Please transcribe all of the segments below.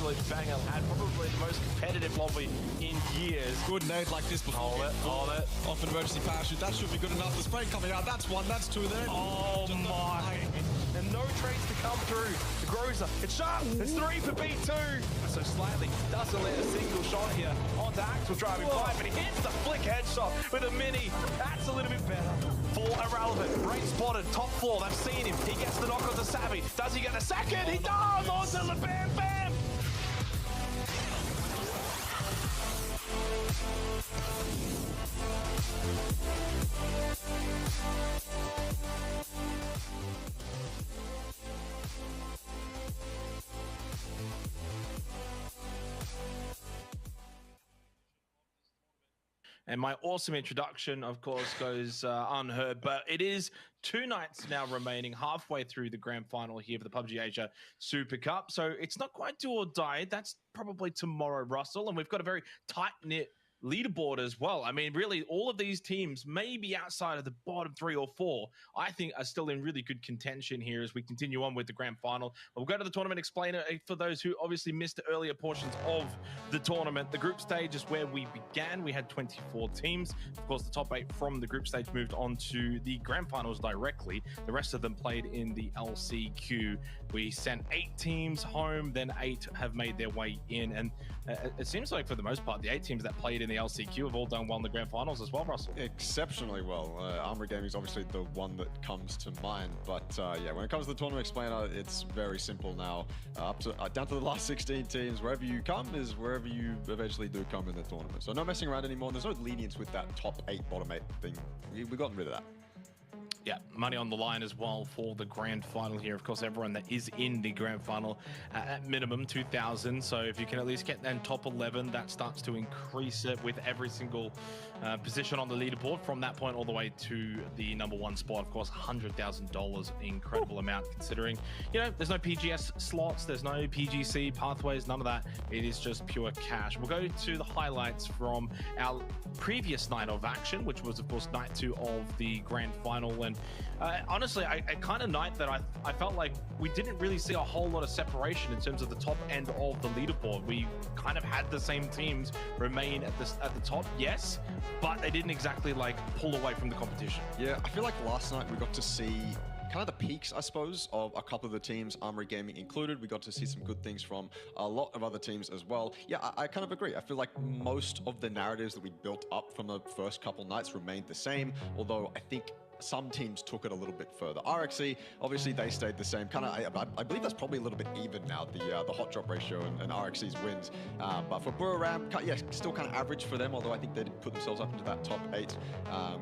absolute banger. Had probably the most competitive lobby in years. Good nade like this before. Hold it. Off an emergency parachute. That should be good enough. The spray coming out. That's one. That's two there. Oh my. And no trades to come through. The Groza. It's sharp. It's 3 for B2. So slightly doesn't let a single shot here onto Axel driving by, but he hits the flick headshot with a mini. That's a little bit better. For Irrelevant. Great spotted. Top floor. They've seen him. He gets the knock onto Savvy. Does he get a second? He does! Onto the Bam Bam! And my awesome introduction, of course, goes unheard, but it is 2 nights now remaining, halfway through the grand final here for the PUBG Asia Super Cup. So it's not quite do or die. That's probably tomorrow, Russell. And we've got a very tight-knit leaderboard as well. I mean, really, all of these teams, maybe outside of the bottom 3 or 4, I think are still in really good contention here as we continue on with the grand final. We'll go to the tournament explainer for those who obviously missed the earlier portions of the tournament. The group stage is where we began. We had 24 teams. Of course, the top 8 from the group stage moved on to the grand finals directly. The rest of them played in the LCQ. We sent 8 teams home, then 8 have made their way in. And it seems like for the most part, the 8 teams that played in the LCQ have all done well in the grand finals as well, Russell. Exceptionally well. Armory Gaming is obviously the one that comes to mind, but yeah, when it comes to the tournament explainer, it's very simple now. Down to the last 16 teams, wherever you come is wherever you eventually do come in the tournament. So no messing around anymore. There's no lenience with that top 8, bottom 8 thing. We've gotten rid of that. Yeah, money on the line as well for the grand final here. Of course, everyone that is in the grand final at minimum 2,000. So if you can at least get them top 11, that starts to increase it with every single position on the leaderboard from that point all the way to the #1 spot. Of course, $100,000, incredible amount considering, you know, there's no PGS slots, there's no PGC pathways, none of that. It is just pure cash. We'll go to the highlights from our previous night of action, which was, of course, night 2 of the grand final. And honestly, a kind of night that I felt like we didn't really see a whole lot of separation in terms of the top end of the leaderboard. We kind of had the same teams remain at the top, yes, but they didn't exactly like pull away from the competition. Yeah, I feel like last night we got to see kind of the peaks, I suppose, of a couple of the teams, Armory Gaming included. We got to see some good things from a lot of other teams as well. Yeah, I kind of agree. I feel like most of the narratives that we built up from the first couple nights remained the same, although I think some teams took it a little bit further. RXE, obviously, they stayed the same. Kind of, I believe that's probably a little bit even now, the hot drop ratio and RXE's wins. But for Buram, yeah, still kind of average for them, although I think they did put themselves up into that top 8,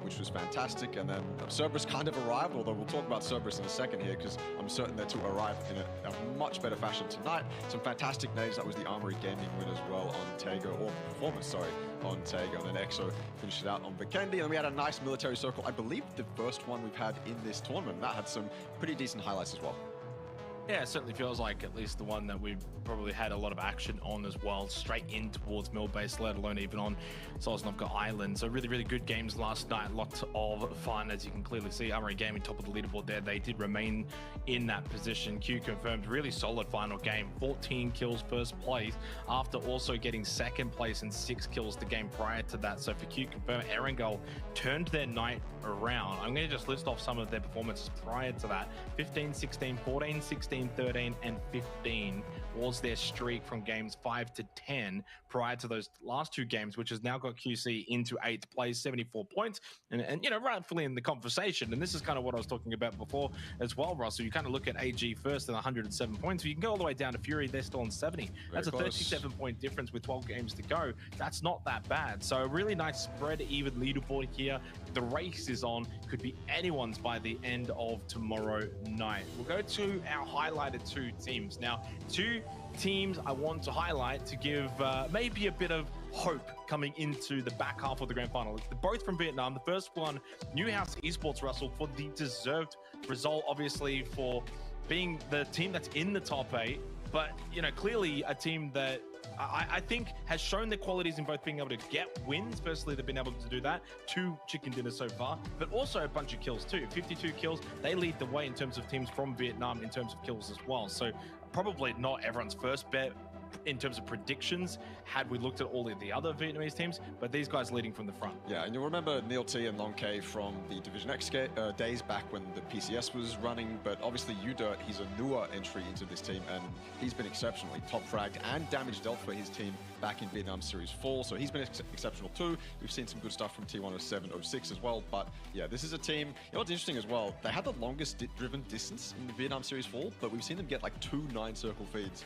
which was fantastic. And then Cerberus kind of arrived, although we'll talk about Cerberus in a second here, because I'm certain they're to arrive in a much better fashion tonight. Some fantastic names. That was the Armory Gaming win as well on Tego, or performance, sorry, on Tego. And then Exo finished it out on Vikendi. And we had a nice military circle. I believe the first one we've had in this tournament. That had some pretty decent highlights as well. Yeah, it certainly feels like at least the one that we probably had a lot of action on as well, straight in towards mill-based, let alone even on Sosnovka Island. So really, really good games last night. Lots of fun, as you can clearly see. Armory Gaming top of the leaderboard there. They did remain in that position. Q confirmed really solid final game. 14 kills first place after also getting second place and 6 kills the game prior to that. So for Q confirmed, Erangel turned their night around. I'm going to just list off some of their performances prior to that. 15, 16, 14, 16, 13 and 15 was their streak from games 5 to 10 prior to those last 2 games, which has now got QC into 8th place, 74 points, and you know, rightfully in the conversation. And this is kind of what I was talking about before as well, Russell. You kind of look at AG first and 107 points. You can go all the way down to Fury, they're still on 70. That's a 37-point difference with 12 games to go. That's not that bad. So a really nice spread, even leaderboard here. The race is on, could be anyone's by the end of tomorrow night. We'll go to our highlighted 2 teams. Now, 2 teams I want to highlight to give maybe a bit of hope coming into the back half of the grand final. They're both from Vietnam. The first one, Newhouse Esports, Russell, for the deserved result, obviously, for being the team that's in the top 8, but, you know, clearly a team that I think has shown their qualities in both being able to get wins. Firstly, they've been able to do that. 2 chicken dinners so far, but also a bunch of kills too. 52 kills. They lead the way in terms of teams from Vietnam in terms of kills as well. So probably not everyone's first bet in terms of predictions had we looked at all of the other Vietnamese teams, but these guys leading from the front. Yeah, and you'll remember Neil T and Long K from the Division X days back when the PCS was running, but obviously U-Dirt, he's a newer entry into this team, and he's been exceptionally top fragged and damage dealt for his team back in Vietnam Series 4, so he's been exceptional too. We've seen some good stuff from T107-06 as well, but yeah, this is a team, you know what's interesting as well, they had the longest driven distance in the Vietnam Series 4, but we've seen them get like 2 9-circle feeds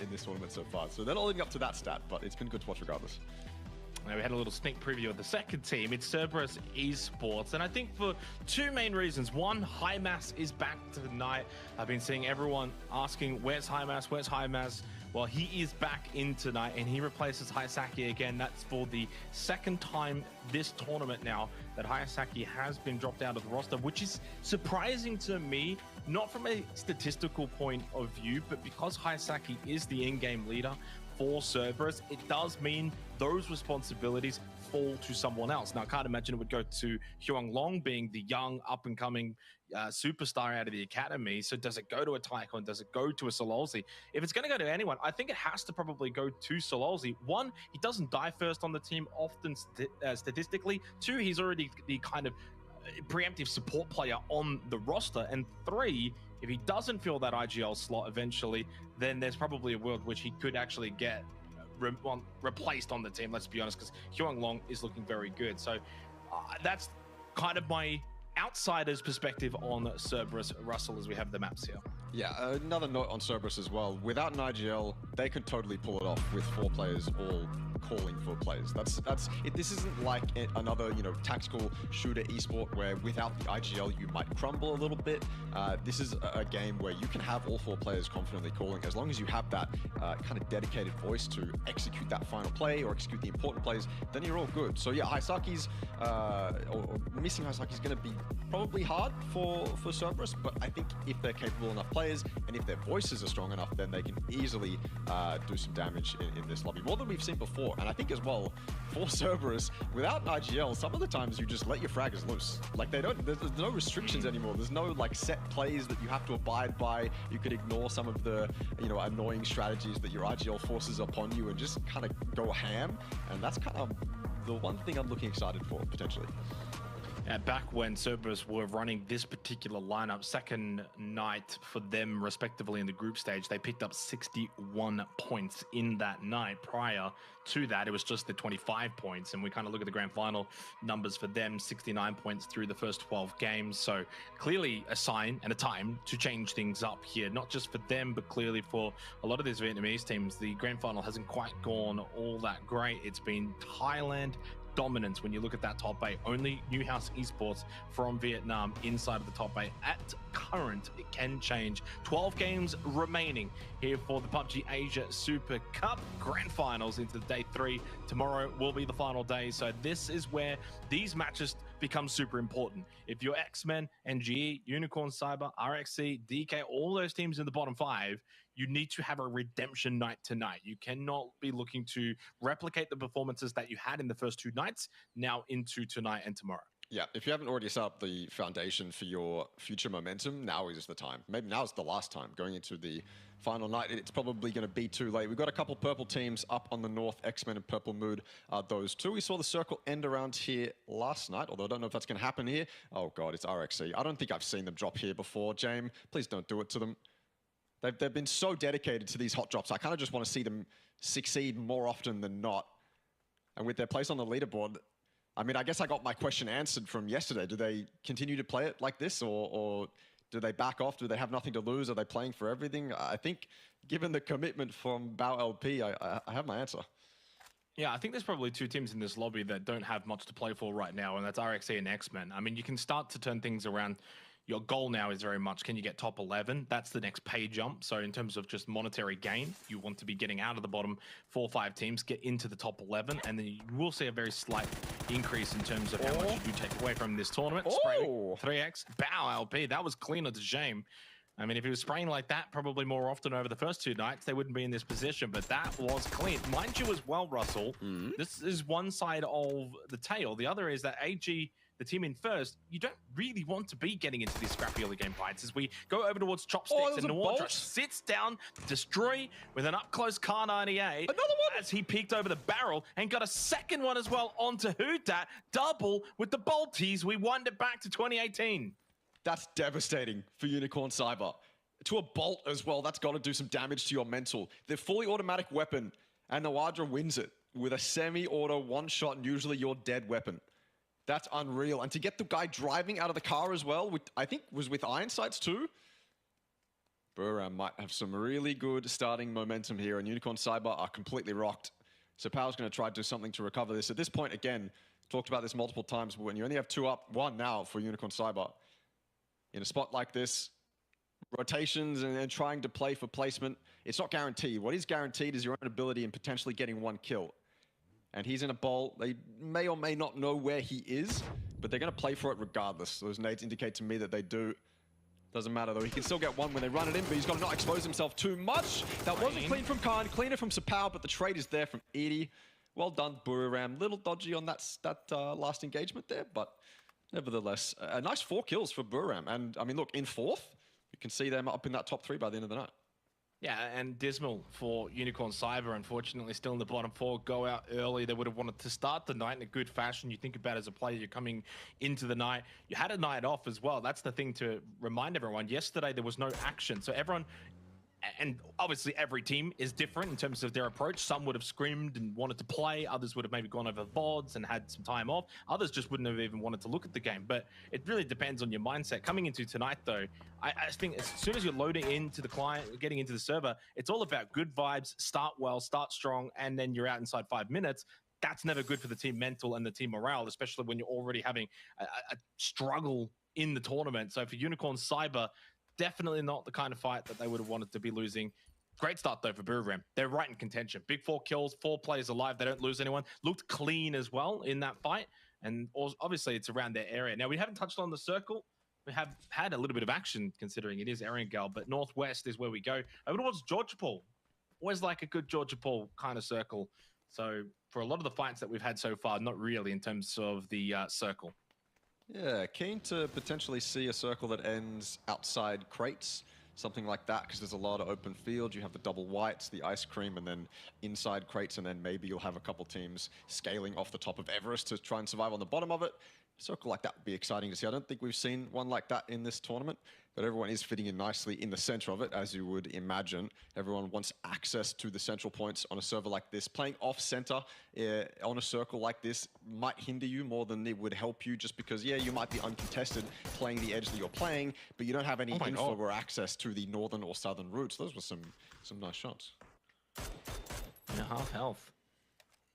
in this tournament so far, so they're not living up to that stat, but it's been good to watch regardless. Now we had a little sneak preview of the second team. It's Cerberus Esports, and I think for 2 main reasons. One, High Mass is back tonight. I've been seeing everyone asking, where's High Mass, where's High Mass? Well, he is back in tonight, and he replaces Hayasaki again. That's for the second time this tournament now that Hayasaki has been dropped out of the roster, which is surprising to me, not from a statistical point of view, but because Hayasaki is the in-game leader for Cerberus, it does mean those responsibilities fall to someone else. Now, I can't imagine it would go to Hyung Long, being the young, up-and-coming superstar out of the academy. So does it go to a Taikon? Does it go to a Sololzi? If it's going to go to anyone, I think it has to probably go to Sololzi. One, he doesn't die first on the team often statistically. Two, he's already the kind of preemptive support player on the roster. And 3, if he doesn't fill that IGL slot eventually, then there's probably a world which he could actually get replaced on the team, let's be honest, because Hyung Long is looking very good. So that's kind of my outsider's perspective on Cerberus. Russell, as we have the maps here. Yeah, another note on Cerberus as well. Without an IGL, they could totally pull it off with 4 players all calling for plays. This isn't like another, you know, tactical shooter esport where without the IGL you might crumble a little bit. This is a game where you can have all 4 players confidently calling, as long as you have that kind of dedicated voice to execute that final play or execute the important plays, then you're all good. So yeah, Hayasaki's or missing Hayasaki's going to be probably hard for Cerberus, but I think if they're capable enough players and if their voices are strong enough, then they can easily do some damage in this lobby, more than we've seen before. And I think as well, for Cerberus, without an IGL, some of the times you just let your fraggers loose. Like there's no restrictions anymore. There's no like set plays that you have to abide by. You could ignore some of the, you know, annoying strategies that your IGL forces upon you and just kind of go ham. And that's kind of the one thing I'm looking excited for, potentially. Back when Cerberus were running this particular lineup, second night for them respectively in the group stage, they picked up 61 points in that night. Prior to that, it was just the 25 points, and we kind of look at the grand final numbers for them, 69 points through the first 12 games. So clearly a sign and a time to change things up here, not just for them, but clearly for a lot of these Vietnamese teams. The grand final hasn't quite gone all that great. It's been Thailand dominance when you look at that top 8. Only Newhouse Esports from Vietnam inside of the top 8. At current, it can change. 12 games remaining here for the PUBG Asia Super Cup Grand Finals into day 3. Tomorrow will be the final day, so this is where these matches become super important. If you're X-Men, NGE, Unicorn Cyber, RXC, DK, all those teams in the bottom 5, you need to have a redemption night tonight. You cannot be looking to replicate the performances that you had in the first 2 nights now into tonight and tomorrow. Yeah, if you haven't already set up the foundation for your future momentum, now is the time. Maybe now is the last time. Going into the final night, it's probably going to be too late. We've got a couple purple teams up on the north, X-Men and Purple Mood are those 2. We saw the circle end around here last night, although I don't know if that's going to happen here. Oh God, it's RXC. I don't think I've seen them drop here before, James. Please don't do it to them. They've been so dedicated to these hot drops. I kind of just want to see them succeed more often than not. And with their place on the leaderboard, I mean, I guess I got my question answered from yesterday. Do they continue to play it like this, or do they back off? Do they have nothing to lose? Are they playing for everything? I think, given the commitment from Bao LP, I have my answer. Yeah, I think there's probably 2 teams in this lobby that don't have much to play for right now, and that's RXA and X-Men. I mean, you can start to turn things around. Your goal now is very much, can you get top 11? That's the next pay jump. So in terms of just monetary gain, you want to be getting out of the bottom 4 or 5 teams, get into the top 11, and then you will see a very slight increase in terms of how much you take away from this tournament. Spraying 3x, Bao LP, that was cleaner to shame. I mean, if he was spraying like that probably more often over the first 2 nights, they wouldn't be in this position, but that was clean. Mind you as well, Russell, this is one side of the tale. The other is that AG the team in first, you don't really want to be getting into these scrappy early game fights. As we go over towards Chopsticks, and Noir sits down, destroy with an up-close Kar 98. Another one! As he peeked over the barrel and got a second one as well onto Hootat. Double with the bolties. We wind it back to 2018. That's devastating for Unicorn Cyber. To a bolt as well, that's got to do some damage to your mental. They're fully automatic weapon, and Nawadra wins it with a semi-auto one-shot, and usually your dead weapon. That's unreal. And to get the guy driving out of the car as well, with, I think was with Iron Sights too. Buram might have some really good starting momentum here, and Unicorn Cyber are completely rocked. So Power's going to try to do something to recover this. At this point, again, talked about this multiple times, but when you only have 2 up, 1 now for Unicorn Cyber, in a spot like this, rotations and trying to play for placement, it's not guaranteed. What is guaranteed is your own ability and potentially getting 1 kill. And he's in a bowl. They may or may not know where he is, but they're going to play for it regardless. Those nades indicate to me that they do. Doesn't matter though. He can still get 1 when they run it in, but he's got to not expose himself too much. That wasn't clean from Khan, cleaner from Sapao, but the trade is there from Edie. Well done, Buriram. Little dodgy on that last engagement there, but nevertheless, a nice 4 kills for Buriram. And I mean, look, in 4th, you can see them up in that top 3 by the end of the night. Yeah, and dismal for Unicorn Cyber, unfortunately, still in the bottom 4. Go out early. They would have wanted to start the night in a good fashion. You think about as a player, you're coming into the night. You had a night off as well. That's the thing to remind everyone. Yesterday, there was no action. So everyone, and obviously every team is different in terms of their approach. Some would have screamed and wanted to play. Others would have maybe gone over the boards and had some time off. Others just wouldn't have even wanted to look at the game. But it really depends on your mindset. Coming into tonight, though, I think as soon as you're loading into the client, getting into the server, it's all about good vibes, start well, start strong, and then you're out inside 5 minutes. That's never good for the team mental and the team morale, especially when you're already having a struggle in the tournament. So for Unicorn Cyber, definitely not the kind of fight that they would have wanted to be losing. Great start, though, for Buriram. They're right in contention. Big 4 kills, 4 players alive. They don't lose anyone. Looked clean as well in that fight. And obviously, it's around their area. Now, we haven't touched on the circle. We have had a little bit of action, considering it is Erangel, but Northwest is where we go. Over towards Georgia Pool. Always like a good Georgia Pool kind of circle. So for a lot of the fights that we've had so far, not really in terms of the circle. Yeah, keen to potentially see a circle that ends outside crates, something like that, because there's a lot of open field. You have the double whites, the ice cream, and then inside crates, and then maybe you'll have a couple teams scaling off the top of Everest to try and survive on the bottom of it. A circle like that would be exciting to see. I don't think we've seen one like that in this tournament, but everyone is fitting in nicely in the center of it, as you would imagine. Everyone wants access to the central points on a server like this. Playing off-center on a circle like this might hinder you more than it would help you, just because, yeah, you might be uncontested playing the edge that you're playing, but you don't have any info or access to the northern or southern routes. Those were some nice shots. Yeah, half health.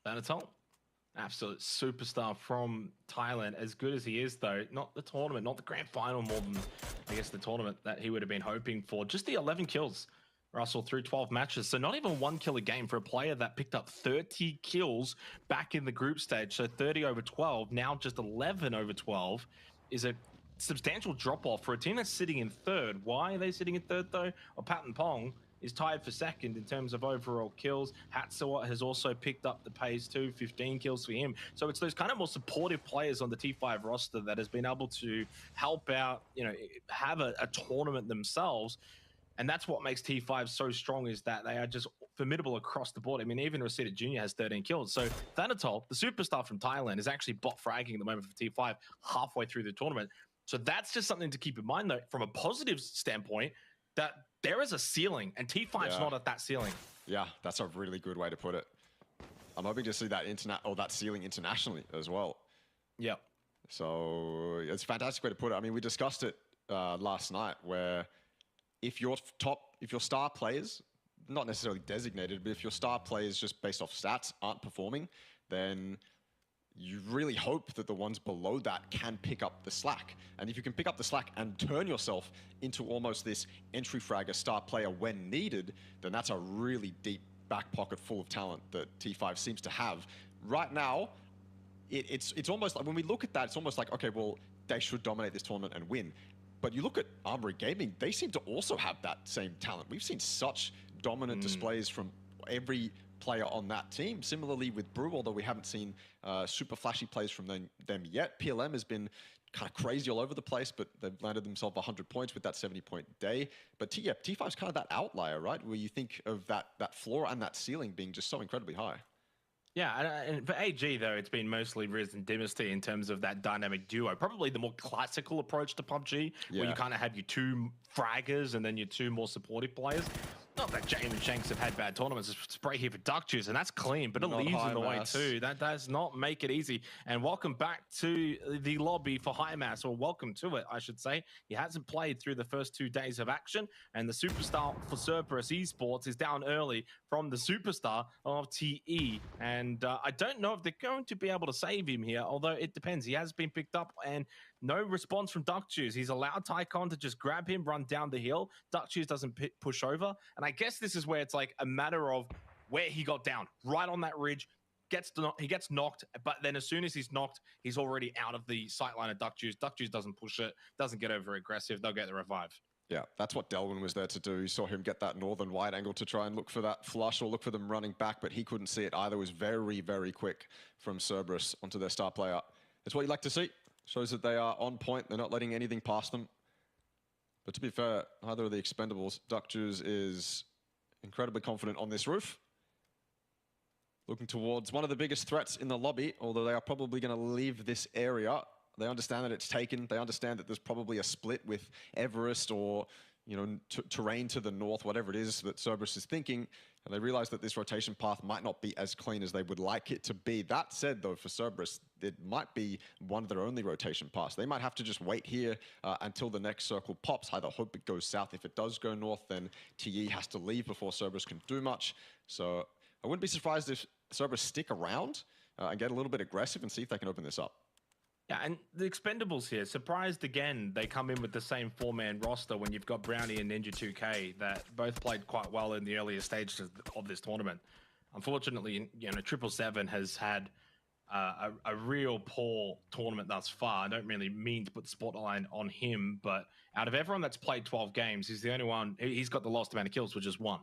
Banatol. Absolute superstar from Thailand. As good as he is, though, not the tournament, not the grand final, more than, I guess, the tournament that he would have been hoping for. Just the 11 kills, Russell, through 12 matches. So not even 1 kill a game for a player that picked up 30 kills back in the group stage. So 30 over 12, now just 11 over 12 is a substantial drop-off for a team that's sitting in 3rd. Why are they sitting in 3rd, though? Well, Patton Pong is tied for 2nd in terms of overall kills. Hatsawa has also picked up the pace too, 15 kills for him. So it's those kind of more supportive players on the T5 roster that has been able to help out, you know, have a tournament themselves. And that's what makes T5 so strong, is that they are just formidable across the board. I mean, even Rosita Jr. has 13 kills. So Thanatol, the superstar from Thailand, is actually bot fragging at the moment for T5 halfway through the tournament. So that's just something to keep in mind, though, from a positive standpoint, that there is a ceiling, and T5's not at that ceiling. Yeah, that's a really good way to put it. I'm hoping to see that that ceiling internationally as well. Yeah. So it's a fantastic way to put it. I mean, we discussed it last night, where if your star players, not necessarily designated, but if your star players just based off stats aren't performing, then you really hope that the ones below that can pick up the slack. And if you can pick up the slack and turn yourself into almost this entry fragger star player when needed, then that's a really deep back pocket full of talent that T5 seems to have. Right now, it's almost like, when we look at that, it's almost like, okay, well, they should dominate this tournament and win. But you look at Armory Gaming, they seem to also have that same talent. We've seen such dominant displays from every player on that team. Similarly with Brew, although we haven't seen super flashy plays from them yet. PLM has been kind of crazy all over the place, but they've landed themselves 100 points with that 70-point day. But T5 is kind of that outlier, right? Where you think of that floor and that ceiling being just so incredibly high. Yeah, and for AG, though, it's been mostly Riz and Dynasty in terms of that dynamic duo. Probably the more classical approach to PUBG, where you kind of have your two fraggers and then your two more supportive players. Not that James and Shanks have had bad tournaments. It's spray here for Duck Juice, and that's clean, but it leaves in the way too. That does not make it easy. And welcome back to the lobby for High Mass, or welcome to it, I should say. He hasn't played through the first 2 days of action, and the superstar for Cerberus Esports is down early from the superstar of TE. And I don't know if they're going to be able to save him here, although it depends. He has been picked up, and no response from Duck Juice. He's allowed Tycon to just grab him, run down the hill. Duck Juice doesn't push over. And I guess this is where it's like a matter of where he got down, right on that ridge. He gets knocked, but then as soon as he's knocked, he's already out of the sightline of Duck Juice. Duck Juice doesn't push it, doesn't get over aggressive. They'll get the revive. Yeah, that's what Delwyn was there to do. You saw him get that northern wide angle to try and look for that flush or look for them running back, but he couldn't see it either. It was very, very quick from Cerberus onto their star player. It's what you like to see. Shows that they are on point. They're not letting anything past them. But to be fair, neither of the expendables. Duck Juice is incredibly confident on this roof. Looking towards one of the biggest threats in the lobby, although they are probably going to leave this area. They understand that it's taken. They understand that there's probably a split with Everest or, you know, terrain to the north, whatever it is that Cerberus is thinking. And they realize that this rotation path might not be as clean as they would like it to be. That said, though, for Cerberus, it might be one of their only rotation paths. They might have to just wait here until the next circle pops. Either hope it goes south. If it does go north, then TE has to leave before Cerberus can do much. So I wouldn't be surprised if Cerberus stick around and get a little bit aggressive and see if they can open this up. Yeah, and the expendables here, surprised again, they come in with the same 4-man roster when you've got Brownie and Ninja 2K that both played quite well in the earlier stages of this tournament. Unfortunately, you know, 777 has had a real poor tournament thus far. I don't really mean to put the spotlight on him, but out of everyone that's played 12 games, he's the only one, he's got the lowest amount of kills, which is one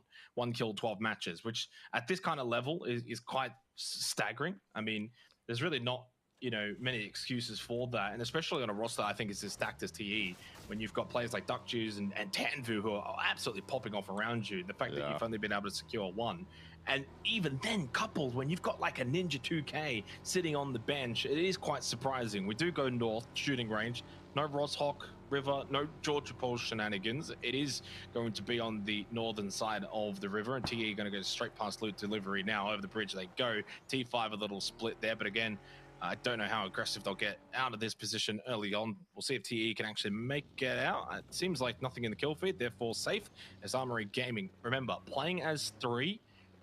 kill, 12 matches, which at this kind of level is quite staggering. I mean, there's really not, you know, many excuses for that, and especially on a roster I think is as stacked as TE, when you've got players like Duck Juice and Tanvu who are absolutely popping off around you. The fact that you've only been able to secure one, and even then coupled when you've got like a Ninja 2K sitting on the bench, it is quite surprising. We do go north, shooting range, no Rosshawk River, no Georgia Paul shenanigans. It is going to be on the northern side of the river, and TE going to go straight past loot delivery now. Over the bridge they go. T5 a little split there, but again, I don't know how aggressive they'll get out of this position early on. We'll see if TE can actually make it out. It seems like nothing in the kill feed, therefore safe as Armory Gaming. Remember, playing as 3,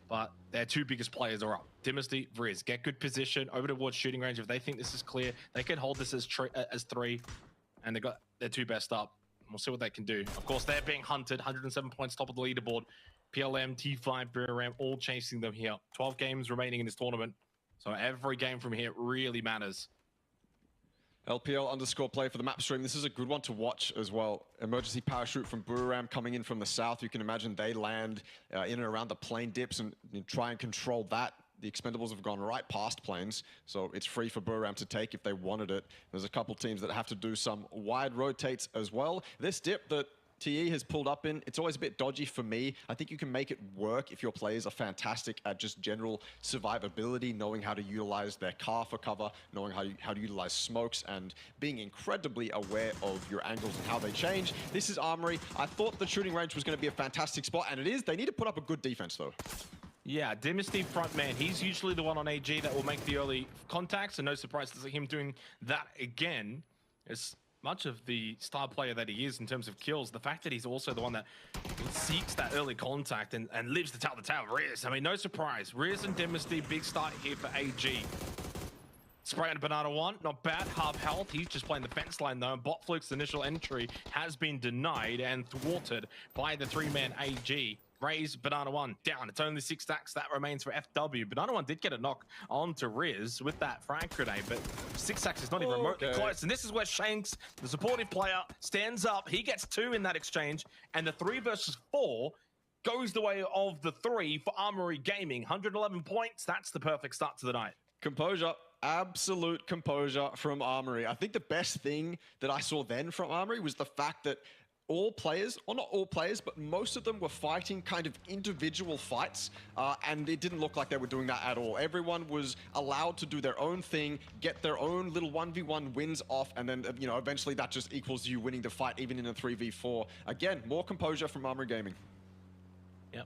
but their 2 biggest players are up. Dynasty, Riz, get good position over towards shooting range. If they think this is clear, they can hold this as 3, and they got their 2 best up. We'll see what they can do. Of course, they're being hunted. 107 points, top of the leaderboard. PLM, T5, Buram, all chasing them here. 12 games remaining in this tournament. So every game from here really matters. LPL_play for the map stream. This is a good one to watch as well. Emergency parachute from Buram coming in from the south. You can imagine they land in and around the plane dips and try and control that. The expendables have gone right past planes, so it's free for Buram to take if they wanted it. There's a couple teams that have to do some wide rotates as well. This dip that TE has pulled up in, it's always a bit dodgy for me. I think you can make it work if your players are fantastic at just general survivability, knowing how to utilize their car for cover, knowing how to utilize smokes, and being incredibly aware of your angles and how they change. This is Armory. I thought the shooting range was going to be a fantastic spot, and it is. They need to put up a good defense, though. Yeah, Dynasty front man. He's usually the one on AG that will make the early contacts, and no surprise to see him doing that again. It's much of the star player that he is in terms of kills, the fact that he's also the one that seeks that early contact and lives to tell the tale. Riz, I mean, no surprise. Riz and Dynasty, big start here for AG. Spray on Banana 1, not bad, half health. He's just playing the fence line though. Botfluke's initial entry has been denied and thwarted by the 3-man AG. Raise Banana 1 down. It's only 6 stacks that remains for FW. Banana 1 did get a knock onto Riz with that frag grenade, but 6 stacks is not even remotely close. And this is where Shanks, the supportive player, stands up. He gets 2 in that exchange, and the 3 versus 4 goes the way of the 3 for Armory Gaming. 111 points. That's the perfect start to the night. Composure, absolute composure from Armory. I think the best thing that I saw then from Armory was the fact that all players, or not all players, but most of them were fighting kind of individual fights, and it didn't look like they were doing that at all. Everyone was allowed to do their own thing, get their own little 1v1 wins off, and then, you know, eventually that just equals you winning the fight, even in a 3v4. Again, more composure from Armory Gaming. Yep.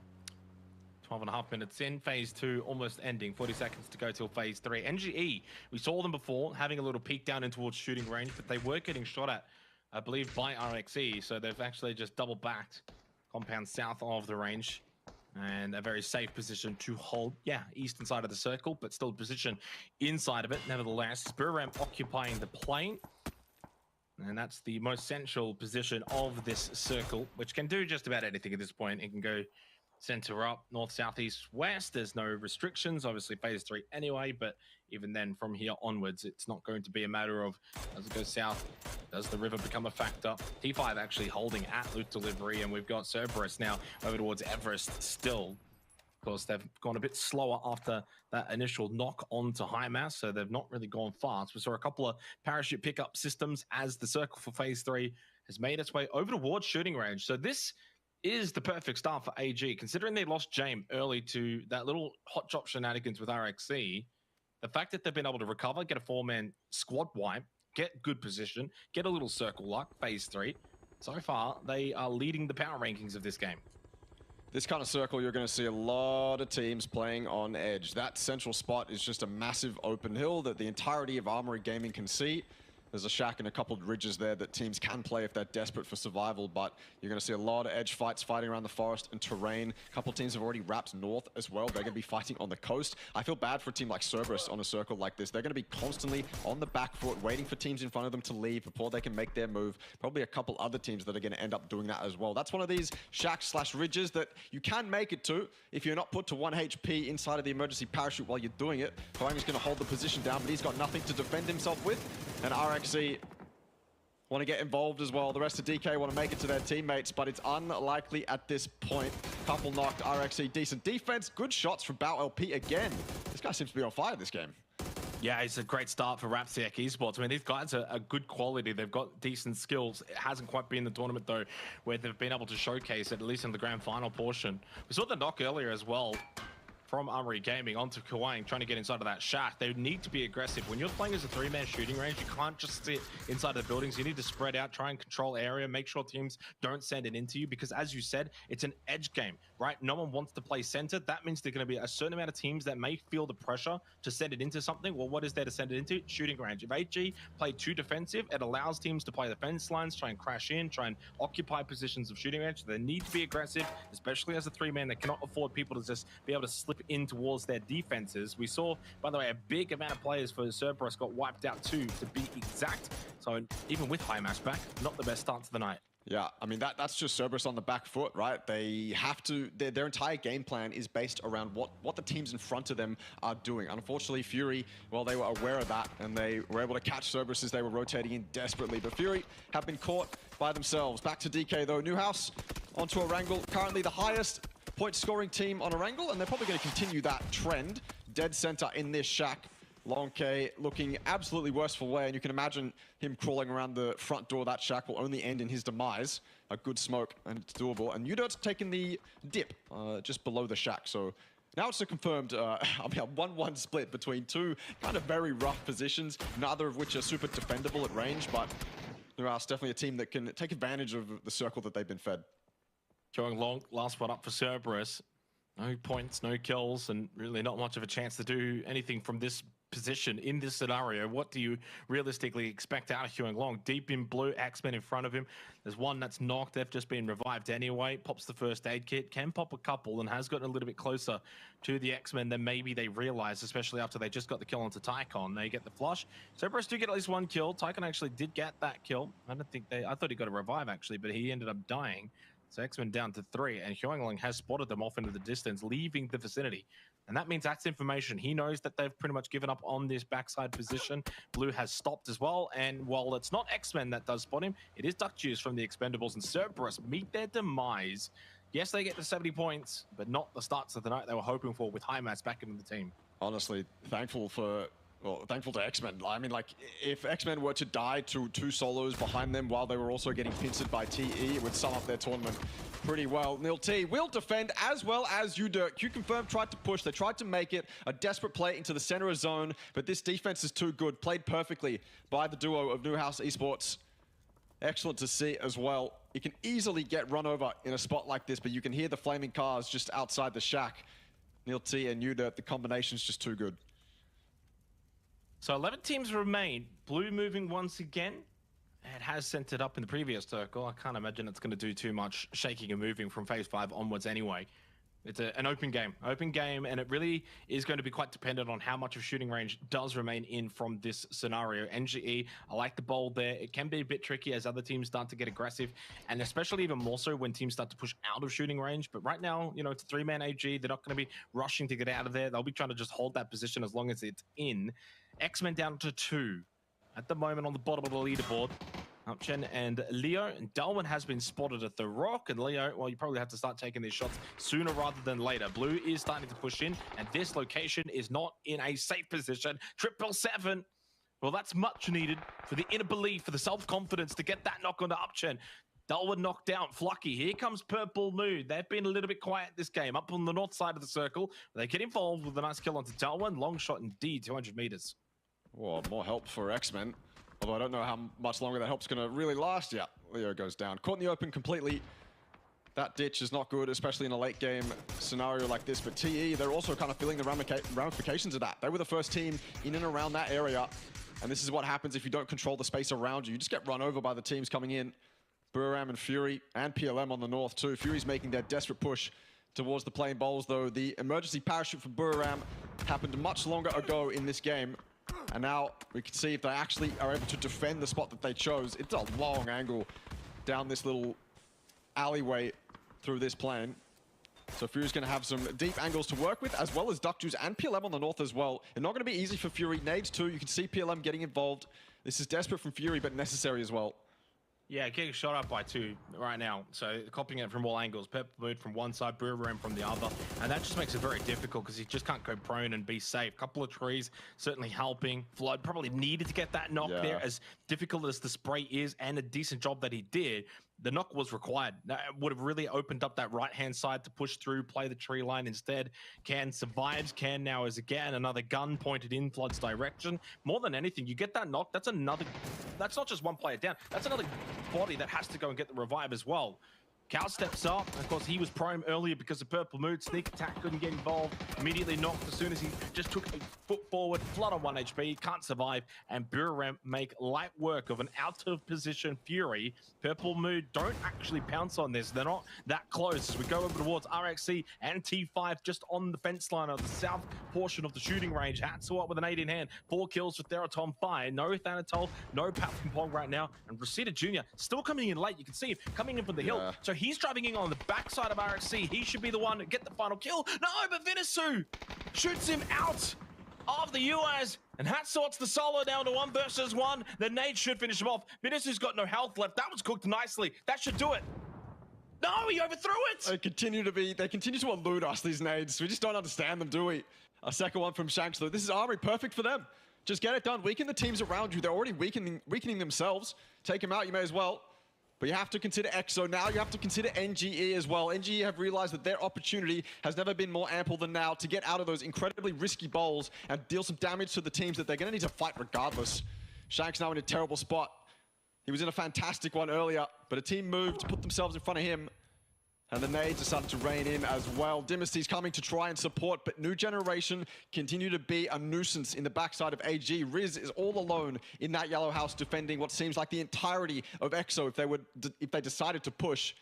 12.5 minutes in, phase 2 almost ending, 40 seconds to go till phase 3. NGE, we saw them before having a little peek down in towards shooting range, but they were getting shot at, I believe, by RXE, so they've actually just double backed compound south of the range, and a very safe position to hold, yeah, eastern side of the circle, but still position inside of it. Nevertheless, Spiram occupying the plane, and that's the most central position of this circle, which can do just about anything at this point. It can go center up, north, south, east, west. There's no restrictions, obviously phase 3 anyway, but even then from here onwards, it's not going to be a matter of, as it goes south, does the river become a factor? T5 actually holding at loot delivery, and we've got Cerberus now over towards Everest still. Of course, they've gone a bit slower after that initial knock onto HIMARS, so they've not really gone fast. We saw a couple of parachute pickup systems as the circle for phase 3 has made its way over towards shooting range. So this is the perfect start for AG, considering they lost James early to that little hot chop shenanigans with RXC. The fact that they've been able to recover, get a 4-man squad wipe, get good position, get a little circle luck, phase 3. So far, they are leading the power rankings of this game. This kind of circle, you're going to see a lot of teams playing on edge. That central spot is just a massive open hill that the entirety of Armory Gaming can see. There's a shack and a couple of ridges there that teams can play if they're desperate for survival, but you're going to see a lot of edge fights fighting around the forest and terrain. A couple of teams have already wrapped north as well. They're going to be fighting on the coast. I feel bad for a team like Cerberus on a circle like this. They're going to be constantly on the back foot, waiting for teams in front of them to leave before they can make their move. Probably a couple other teams that are going to end up doing that as well. That's one of these shacks/ridges that you can make it to if you're not put to 1 HP inside of the emergency parachute while you're doing it. Pubg going to hold the position down, but he's got nothing to defend himself with. And RXC want to get involved as well. The rest of DK want to make it to their teammates, but it's unlikely at this point. Couple knocked, RXC decent defense. Good shots from Bao LP again. This guy seems to be on fire this game. Yeah, it's a great start for Rapsiak Esports. I mean, these guys are good quality. They've got decent skills. It hasn't quite been the tournament, though, where they've been able to showcase it, at least in the grand final portion. We saw the knock earlier as well from Armory Gaming onto Kuwang, trying to get inside of that shack. They need to be aggressive. When you're playing as a 3-man shooting range, you can't just sit inside the buildings. You need to spread out, try and control area, make sure teams don't send it into you, because as you said, it's an edge game, right? No one wants to play center. That means there's going to be a certain amount of teams that may feel the pressure to send it into something. Well, what is there to send it into? Shooting range. If AG play too defensive, it allows teams to play the fence lines, try and crash in, try and occupy positions of shooting range. They need to be aggressive, especially as a 3-man. They cannot afford people to just be able to slip in towards their defenses. We saw, by the way, a big amount of players for Cerberus got wiped out too, to be exact. So even with HIMARS back, not the best start to the night. Yeah, I mean, that's just Cerberus on the back foot, right? They have to, their entire game plan is based around what the teams in front of them are doing. Unfortunately, Fury, well, they were aware of that, and they were able to catch Cerberus as they were rotating in desperately. But Fury have been caught by themselves. Back to DK, though. Newhouse onto Erangel, currently the highest point-scoring team on Erangel, and they're probably going to continue that trend. Dead center in this shack. Long K looking absolutely worse for wear, and you can imagine him crawling around the front door of that shack will only end in his demise. A good smoke, and it's doable. And Udirt's taking the dip just below the shack, so now it's a confirmed a 1-1 split between two kind of very rough positions, neither of which are super defendable at range, but Nuas definitely a team that can take advantage of the circle that they've been fed. Going long, last one up for Cerberus. No points, no kills, and really not much of a chance to do anything from this position in this scenario. What do you realistically expect out of Huang Long? Deep in blue, X-Men in front of him. There's one that's knocked. They've just been revived anyway. Pops the first aid kit, can pop a couple, and has gotten a little bit closer to the X-Men than maybe they realized, especially after they just got the kill onto Tycon. They get the flush. Cerberus do get at least one kill. Tycon actually did get that kill. I thought he got a revive actually, but he ended up dying. So X-Men down to 3, and Huang Long has spotted them off into the distance, leaving the vicinity. And that means that's information. He knows that they've pretty much given up on this backside position. Blue has stopped as well, and while it's not X-Men that does spot him, it is Duck Juice from the Expendables, and Cerberus meet their demise Yes, they get the 70 points, but not the starts of the night they were hoping for with Highmats back into the team. Honestly, thankful to X-Men. I mean, like, if X-Men were to die to 2 solos behind them while they were also getting pincered by TE, it would sum up their tournament pretty well. nil-T will defend as well as UDirk. Q-Confirm tried to push. They tried to make it a desperate play into the center of zone, but this defense is too good. Played perfectly by the duo of Newhouse Esports. Excellent to see as well. You can easily get run over in a spot like this, but you can hear the flaming cars just outside the shack. nil-T and UDirk, the combination's just too good. So 11 teams remain. Blue moving once again. It has sent it up in the previous circle. I can't imagine it's going to do too much shaking and moving from phase 5 onwards anyway. It's an open game, and it really is going to be quite dependent on how much of shooting range does remain in from this scenario. NGE, I like the bold there. It can be a bit tricky as other teams start to get aggressive, and especially even more so when teams start to push out of shooting range. But right now, you know, it's a 3-man AG. They're not going to be rushing to get out of there. They'll be trying to just hold that position as long as it's in. X-Men down to 2 at the moment on the bottom of the leaderboard. Upchen and Leo. And Darwin has been spotted at the rock. And Leo, well, you probably have to start taking these shots sooner rather than later. Blue is starting to push in, and this location is not in a safe position. 777. Well, that's much needed for the inner belief, for the self-confidence to get that knock onto Upchen. Darwin knocked down Flucky. Here comes Purple Mood. They've been a little bit quiet this game. Up on the north side of the circle, they get involved with a nice kill onto Darwin. Long shot indeed, 200 meters. Well, more help for X-Men. Although I don't know how much longer that help's going to really last. Yeah, Leo goes down. Caught in the open completely. That ditch is not good, especially in a late game scenario like this. But TE, they're also kind of feeling the ramifications of that. They were the first team in and around that area. And this is what happens if you don't control the space around you. You just get run over by the teams coming in. Buriram and Fury and PLM on the north too. Fury's making their desperate push towards the playing bowls, though. The emergency parachute for Buriram happened much longer ago in this game. And now we can see if they actually are able to defend the spot that they chose. It's a long angle down this little alleyway through this plane. So Fury's going to have some deep angles to work with, as well as Duckjuice and PLM on the north as well. It's not going to be easy for Fury. Nades too. You can see PLM getting involved. This is desperate from Fury, but necessary as well. Yeah, getting shot up by 2 right now. So copying it from all angles. Purple Mood from one side, Buriram from the other. And that just makes it very difficult because he just can't go prone and be safe. Couple of trees certainly helping. Flood probably needed to get that knock there, as difficult as the spray is, and a decent job that he did. The knock was required. That would have really opened up that right-hand side to push through, play the tree line instead. Can survives. Can now is again another gun pointed in Flood's direction. More than anything, you get that knock, that's not just one player down. That's another body that has to go and get the revive as well. Cal steps up. Of course, he was prone earlier because of Purple Mood. Sneak attack couldn't get involved. Immediately knocked as soon as he just took a foot forward. Flood on 1 HP. Can't survive. And Buriram make light work of an out-of-position Fury. Purple Mood don't actually pounce on this. They're not that close as we go over towards RXC and T5 just on the fence line of the south portion of the shooting range. Hatsuat with an 8 in hand. 4 kills for Theraton Fire. No Thanatol, no Pubg right now. And Reseda Jr. still coming in late. You can see him coming in from the hill. So he's driving in on the backside of RXC. He should be the one to get the final kill. No, but Vinisu shoots him out of the UAS. And Hatsuat's the solo down to 1 versus 1. The nade should finish him off. Vinisu's got no health left. That was cooked nicely. That should do it. No, he overthrew it. They continue to elude us, these nades. We just don't understand them, do we? A second one from Shanks, though. This is Armory, perfect for them. Just get it done. Weaken the teams around you. They're already weakening themselves. Take them out, you may as well. But you have to consider EXO now. You have to consider NGE as well. NGE have realized that their opportunity has never been more ample than now to get out of those incredibly risky bowls and deal some damage to the teams that they're going to need to fight regardless. Shanks now in a terrible spot. He was in a fantastic one earlier, but a team moved to put themselves in front of him. And the nades decided to rain in as well. Dynasty's coming to try and support, but New Generation continue to be a nuisance in the backside of AG. Riz is all alone in that yellow house defending what seems like the entirety of EXO if they decided to push.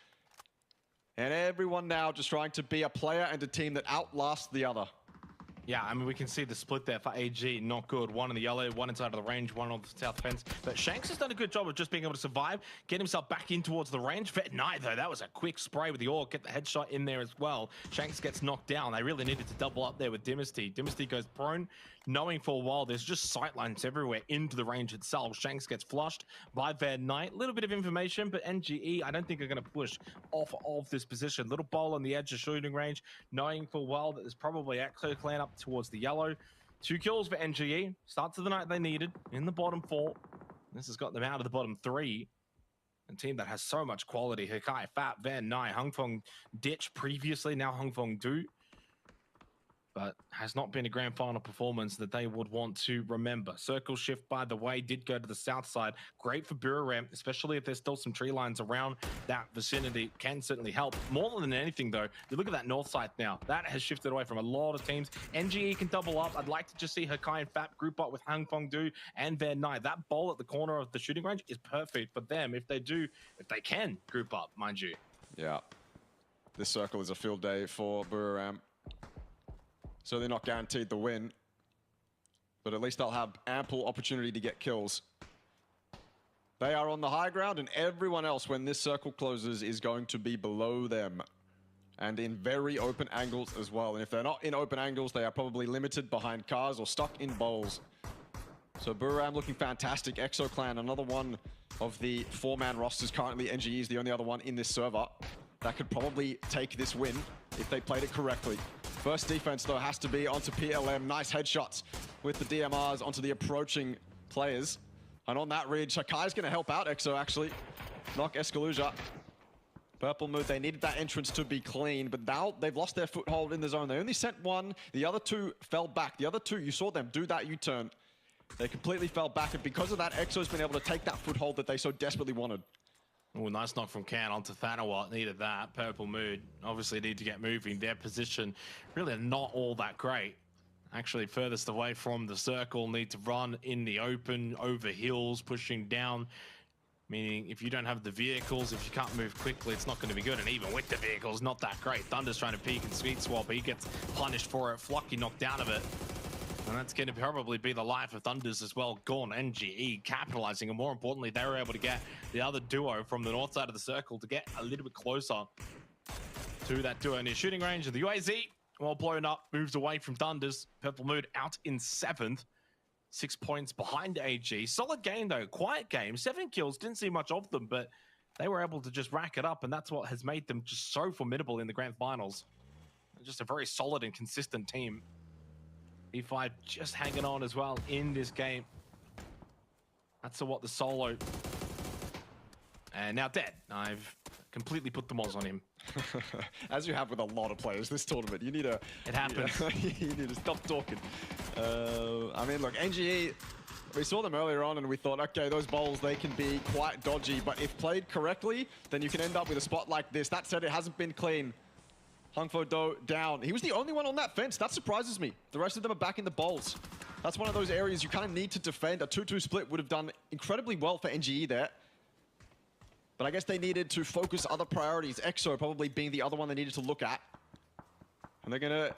And everyone now just trying to be a player and a team that outlasts the other. Yeah, I mean, we can see the split there for AG, not good. One in the yellow, one inside of the range, one on the south fence. But Shanks has done a good job of just being able to survive, get himself back in towards the range. Vet Knight, though, that was a quick spray with the AUG, get the headshot in there as well. Shanks gets knocked down. They really needed to double up there with Dynasty. Dynasty goes prone, knowing for a while there's just sightlines everywhere into the range itself. Shanks gets flushed by Vet Knight. A little bit of information, but NGE, I don't think are going to push off of this position. Little bowl on the edge of shooting range, knowing for a while that there's probably Exo Clan up towards the yellow. 2 kills for NGE. Start to the night they needed in the bottom 4. This has got them out of the bottom 3. A team that has so much quality. Hikai, Fat, Van Nai, Hungfeng Ditch previously, now Hungfeng Du. But has not been a grand final performance that they would want to remember. Circle shift, by the way, did go to the south side. Great for Buram, especially if there's still some tree lines around that vicinity. Can certainly help. More than anything, though, you look at that north side now. That has shifted away from a lot of teams. NGE can double up. I'd like to just see Hikai and Fap group up with Hang Fong Du and Van Nai. That bowl at the corner of the shooting range is perfect for them if they can group up, mind you. Yeah. This circle is a field day for Buram. So they're not guaranteed the win, but at least they'll have ample opportunity to get kills. They are on the high ground, and everyone else, when this circle closes, is going to be below them and in very open angles as well. And if they're not in open angles, they are probably limited behind cars or stuck in bowls. So Buram looking fantastic. Exo Clan, another one of the 4-man rosters currently. NGE is the only other one in this server that could probably take this win if they played it correctly. First defense, though, has to be onto PLM. Nice headshots with the DMRs onto the approaching players. And on that ridge, Hakai's going to help out Exo, actually. Knock Escalusia. Purple Mood, they needed that entrance to be clean, but now they've lost their foothold in the zone. They only sent one. The other 2 fell back. The other 2, you saw them do that U-turn. They completely fell back, and because of that, Exo's been able to take that foothold that they so desperately wanted. Oh, nice knock from Can onto Thanawa. Needed that. Purple Mood obviously need to get moving. Their position really not all that great. Actually furthest away from the circle. Need to run in the open, over hills, pushing down. Meaning if you don't have the vehicles, if you can't move quickly, it's not going to be good. And even with the vehicles, not that great. Thunder's trying to peek and sweet swap, but he gets punished for it. Flocky knocked out of it. And that's going to probably be the life of Thunders as well. Gone. NGE capitalizing, and more importantly, they were able to get the other duo from the north side of the circle to get a little bit closer to that duo near shooting range. And the UAZ, well blown up, moves away from Thunders. Purple Mood out in 7th. 6 points behind AG. Solid game, though. Quiet game. 7 kills. Didn't see much of them, but they were able to just rack it up, and that's what has made them just so formidable in the grand finals. Just a very solid and consistent team. E5 just hanging on as well in this game. That's what the solo. And now dead. I've completely put the mods on him. As you have with a lot of players this tournament, you need to... It happens. You need to stop talking. I mean, look, NGE, we saw them earlier on and we thought, okay, those bowls, they can be quite dodgy, but if played correctly, then you can end up with a spot like this. That said, it hasn't been clean. Hungfo Do down. He was the only one on that fence. That surprises me. The rest of them are back in the bowls. That's one of those areas you kind of need to defend. A 2-2 split would have done incredibly well for NGE there. But I guess they needed to focus other priorities. EXO probably being the other one they needed to look at. And they're going to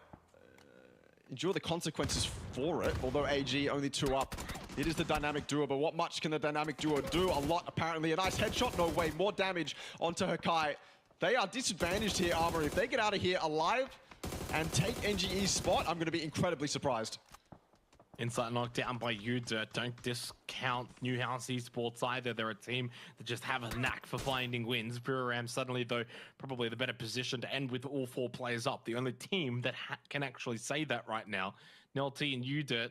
endure the consequences for it, although AG only 2 up. It is the dynamic duo, but what much can the dynamic duo do? A lot, apparently. A nice headshot, no way. More damage onto Hikai. They are disadvantaged here, Armory. If they get out of here alive and take NGE's spot, I'm going to be incredibly surprised. Insight knocked down by Udirt. Don't discount Newhouse Esports either. They're a team that just have a knack for finding wins. Buram suddenly, though, probably the better position to end with all 4 players up. The only team that can actually say that right now. Nelty and Udirt.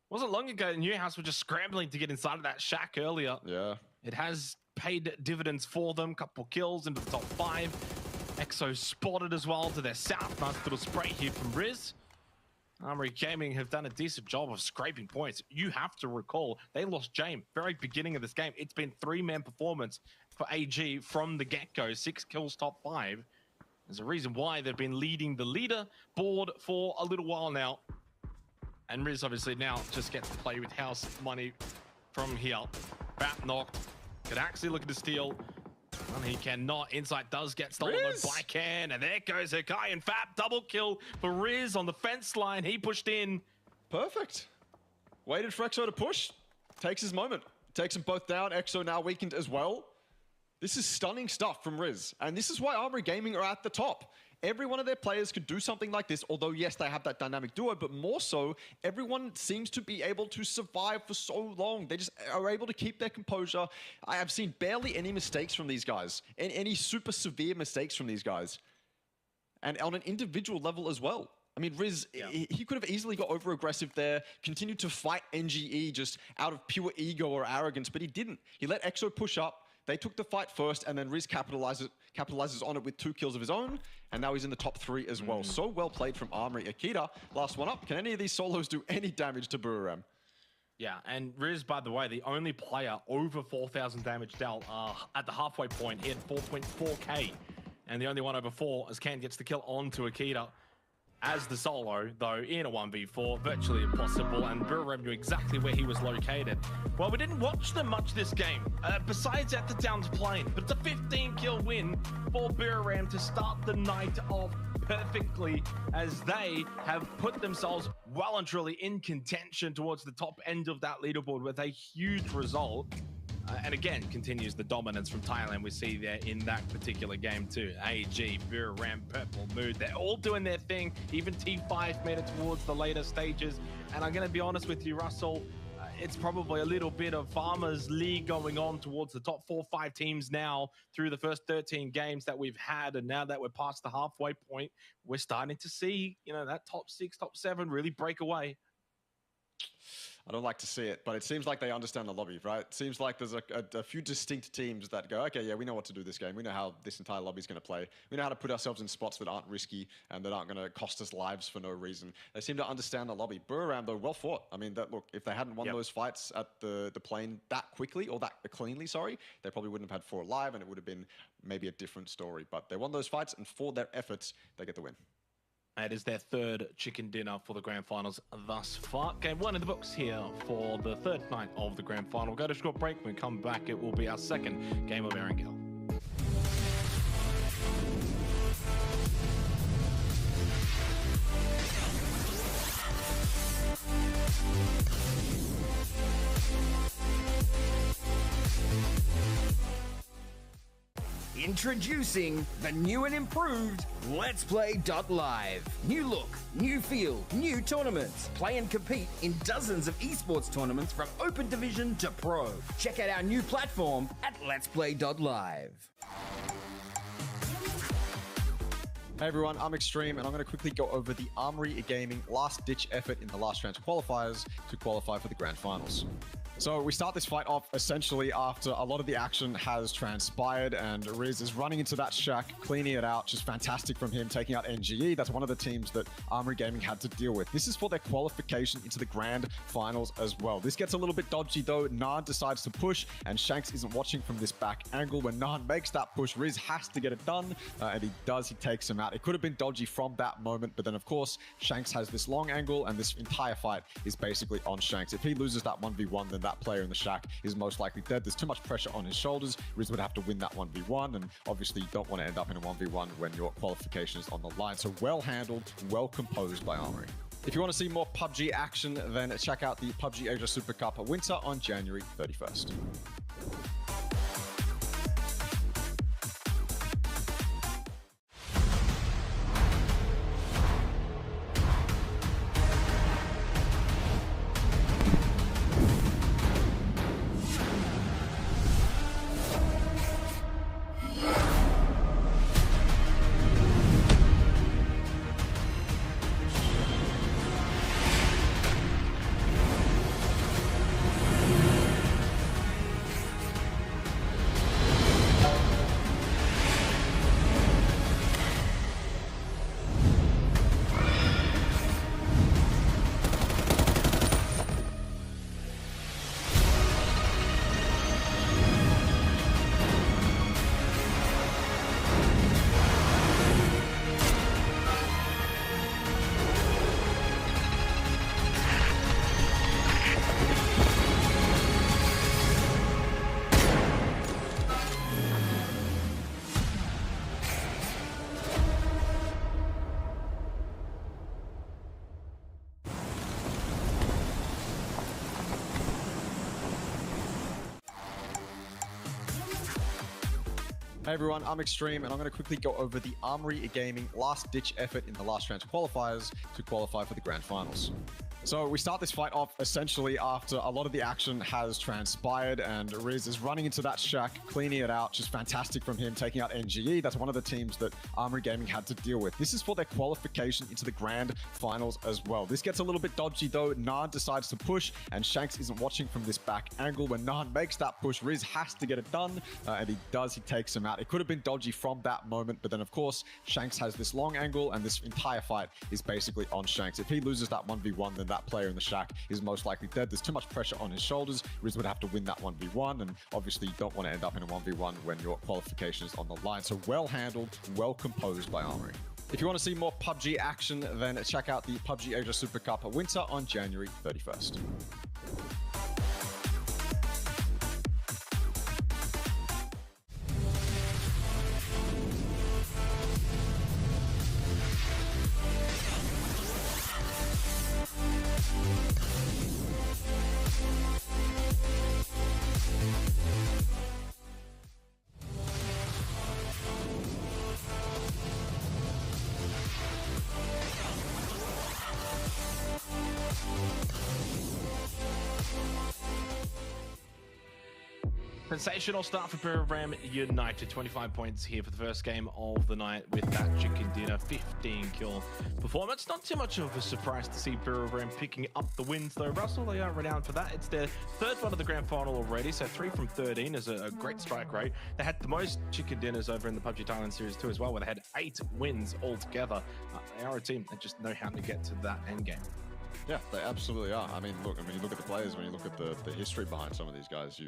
Wasn't long ago, Newhouse were just scrambling to get inside of that shack earlier. Yeah. It has paid dividends for them. Couple kills into the top 5. Exo spotted as well to their south. Nice little spray here from Riz. Armory Gaming have done a decent job of scraping points. You have to recall, they lost James very beginning of this game. It's been 3-man performance for AG from the get-go. 6 kills, top 5. There's a reason why they've been leading the leader board for a little while now. And Riz obviously now just gets to play with house money from here. Bat knocked. Could actually look at the steal. Well, he cannot. Insight does get stolen Riz. by Ken, and there goes Hakai and Fap. Double kill for Riz on the fence line. He pushed in. Perfect. Waited for EXO to push. Takes his moment. Takes them both down. EXO now weakened as well. This is stunning stuff from Riz. And this is why Armory Gaming are at the top. Every one of their players could do something like this, although yes, they have that dynamic duo, but more so, everyone seems to be able to survive for so long. They just are able to keep their composure. I have seen barely any mistakes from these guys, and any super severe mistakes from these guys. And on an individual level as well. I mean, Riz, he could have easily got over-aggressive there, continued to fight NGE just out of pure ego or arrogance, but he didn't. He let EXO push up. They took the fight first, and then Riz capitalizes on it with 2 kills of his own, and now he's in the top 3 as well. So well played from Armory. Akita, last one up. Can any of these solos do any damage to Bururam? Yeah, and Riz, by the way, the only player over 4,000 damage dealt at the halfway point. He had 4.4k, and the only one over 4 as Ken gets the kill onto Akita. As the solo, though, in a 1v4, virtually impossible, and Bururam knew exactly where he was located. Well, we didn't watch them much this game, besides at the Downs Plain, but it's a 15-kill win for Bururam to start the night off perfectly, as they have put themselves well and truly in contention towards the top end of that leaderboard with a huge result. And again, continues the dominance from Thailand we see there in that particular game too. AG, Bururam, Purple Mood, they're all doing their thing. Even T5 made it towards the later stages. And I'm going to be honest with you, Russell, it's probably a little bit of Farmers League going on towards the top 4-5 teams now through the first 13 games that we've had. And now that we're past the halfway point, we're starting to see, you know, that top 6, top 7 really break away. I don't like to see it, but it seems like they understand the lobby, right? It seems like there's a few distinct teams that go, okay, yeah, we know what to do this game. We know how this entire lobby is going to play. We know how to put ourselves in spots that aren't risky and that aren't going to cost us lives for no reason. They seem to understand the lobby. Bururam, though, well fought. I mean, look, if they hadn't won those fights at the plane that quickly, or that cleanly, sorry, they probably wouldn't have had 4 alive, and it would have been maybe a different story. But they won those fights, and for their efforts, they get the win. It is their 3rd chicken dinner for the grand finals thus far. Game 1 in the books here for the 3rd night of the grand final. We'll go to a short break. When we come back, it will be our 2nd game of Erangel. Introducing the new and improved Let's Play.live. New look, new feel, new tournaments. Play and compete in dozens of esports tournaments from Open Division to Pro. Check out our new platform at Let's Play.live. Hey everyone, I'm Extreme, and I'm going to quickly go over the Armory Gaming last-ditch effort in the last chance qualifiers to qualify for the grand finals. So we start this fight off essentially after a lot of the action has transpired, and Riz is running into that shack, cleaning it out. Just fantastic from him, taking out NGE. That's one of the teams that Armory Gaming had to deal with. This is for their qualification into the grand finals as well. This gets a little bit dodgy though. Naan decides to push, and Shanks isn't watching from this back angle. When Naan makes that push, Riz has to get it done, and he does. He takes him out. It could have been dodgy from that moment, but then of course, Shanks has this long angle, and this entire fight is basically on Shanks. If he loses that 1v1, then that player in the shack is most likely dead. There's too much pressure on his shoulders. Riz would have to win that 1v1, and obviously you don't want to end up in a 1v1 when your qualification is on the line. So well handled, well composed by Armory. If you want to see more PUBG action, then check out the PUBG Asia Super Cup Winter on January 31st. Hey everyone, I'm Extreme, and I'm going to quickly go over the Armory Gaming last-ditch effort in the last round qualifiers to qualify for the grand finals. So we start this fight off essentially after a lot of the action has transpired, and Riz is running into that shack, cleaning it out. Just fantastic from him, taking out NGE. That's one of the teams that Armory Gaming had to deal with. This is for their qualification into the grand finals as well. This gets a little bit dodgy though. Naan decides to push, and Shanks isn't watching from this back angle. When Naan makes that push, Riz has to get it done, and he does. He takes him out. It could have been dodgy from that moment, but then of course, Shanks has this long angle, and this entire fight is basically on Shanks. If he loses that 1v1, then that player in the shack is most likely dead. There's too much pressure on his shoulders. Riz would have to win that 1v1, and obviously you don't want to end up in a 1v1 when your qualification is on the line. So well handled, well composed by Armory. If you want to see more PUBG action, then check out the PUBG Asia Super Cup Winter on January 31st. Sensational start for Battlegrounds United. 25 points here for the first game of the night with that chicken dinner. 15 kill performance. Not too much of a surprise to see Battlegrounds picking up the wins though. Russell, they are renowned for that. It's their third one of the grand final already, so 3 from 13 is a great strike rate. They had the most chicken dinners over in the Pubg Thailand series too as well, where they had 8 wins altogether. They are a team that just know how to get to that end game. Yeah, they absolutely are. I mean, look, when you look at the players, when you look at the history behind some of these guys,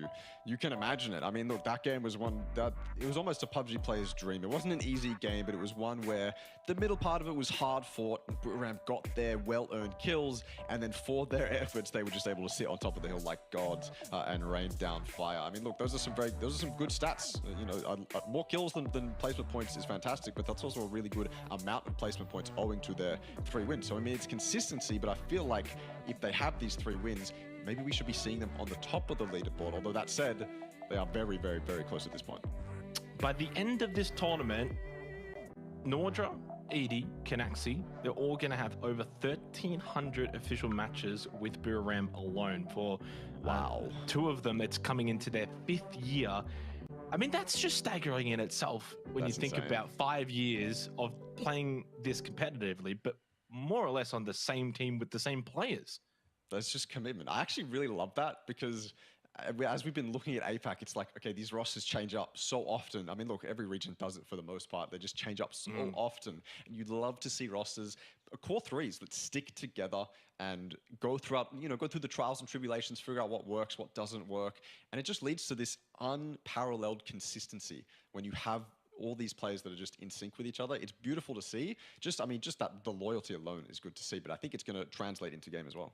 you can imagine it. I mean, look, that game was one that it was almost a PUBG player's dream. It wasn't an easy game, but it was one where the middle part of it was hard fought. Battlegrounds got their well-earned kills, and then for their efforts, they were just able to sit on top of the hill like gods and rain down fire. I mean, look, those are some good stats. You know, more kills than placement points is fantastic, but that's also a really good amount of placement points owing to their 3 wins. So I mean, it's consistency, but I feel like if they have these 3 wins, maybe we should be seeing them on the top of the leaderboard. Although that said, they are very, very, very close at this point. By the end of this tournament, Nordra, Edie, Canaxi, they're all going to have over 1,300 official matches with Battlegrounds alone. For wow, 2 of them, it's coming into their 5th year. I mean, that's just staggering in itself when you think about 5 years of playing this competitively, but more or less on the same team with the same players. That's just commitment. I actually really love that because as we've been looking at APAC, it's like, okay, these rosters change up so often. I mean, look, every region does it for the most part. They just change up so often. And you'd love to see rosters, core 3s that stick together and go through the trials and tribulations, figure out what works, what doesn't work. And it just leads to this unparalleled consistency when you have all these players that are just in sync with each other. It's beautiful to see. Just that the loyalty alone is good to see, but I think it's going to translate into game as well.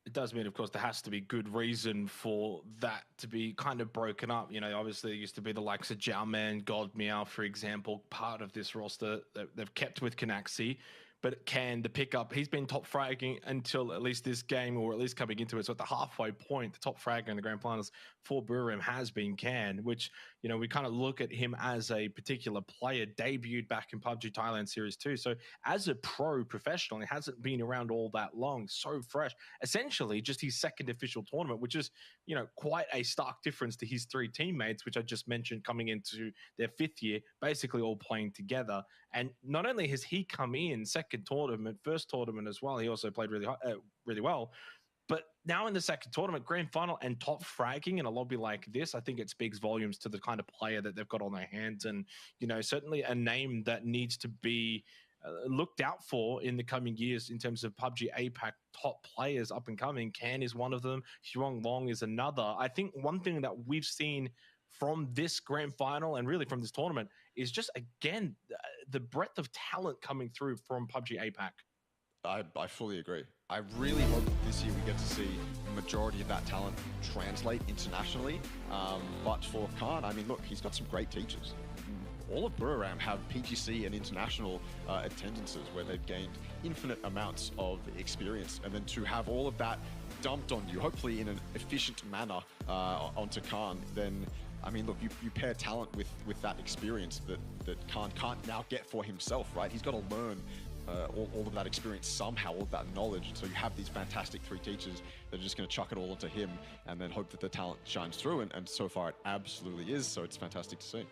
It does mean, of course, there has to be good reason for that to be kind of broken up. You know, obviously there used to be the likes of Jowman, God Meow, for example, part of this roster that they've kept with Canaxi. But Can, the pickup, he's been top fragging until at least this game, or at least coming into it. So at the halfway point, the top fragger in the grand finals for Battlegrounds has been Can, which, you know, we kind of look at him as a particular player, debuted back in PUBG Thailand Series 2. So as a pro professional, he hasn't been around all that long, so fresh. Essentially, just his 2nd official tournament, which is, you know, quite a stark difference to his 3 teammates, which I just mentioned coming into their 5th year, basically all playing together. And not only has he come in 2nd tournament, 1st tournament as well, he also played really well. But now in the 2nd tournament, grand final and top fragging in a lobby like this, I think it speaks volumes to the kind of player that they've got on their hands. And, you know, certainly a name that needs to be looked out for in the coming years in terms of PUBG APAC top players up and coming. Can is one of them. Huang Long is another. I think one thing that we've seen from this grand final and really from this tournament is just, again, the breadth of talent coming through from PUBG APAC. I fully agree. I really hope that this year we get to see the majority of that talent translate internationally. But for Khan, I mean, look, he's got some great teachers. All of Battlegrounds have PGC and international attendances where they've gained infinite amounts of experience. And then to have all of that dumped on you, hopefully in an efficient manner onto Khan, then I mean, look, you pair talent with that experience that Khan can't now get for himself, right? He's got to learn all of that experience somehow, all of that knowledge. And so you have these fantastic 3 teachers that are just going to chuck it all into him and then hope that the talent shines through. And so far it absolutely is. So it's fantastic to see.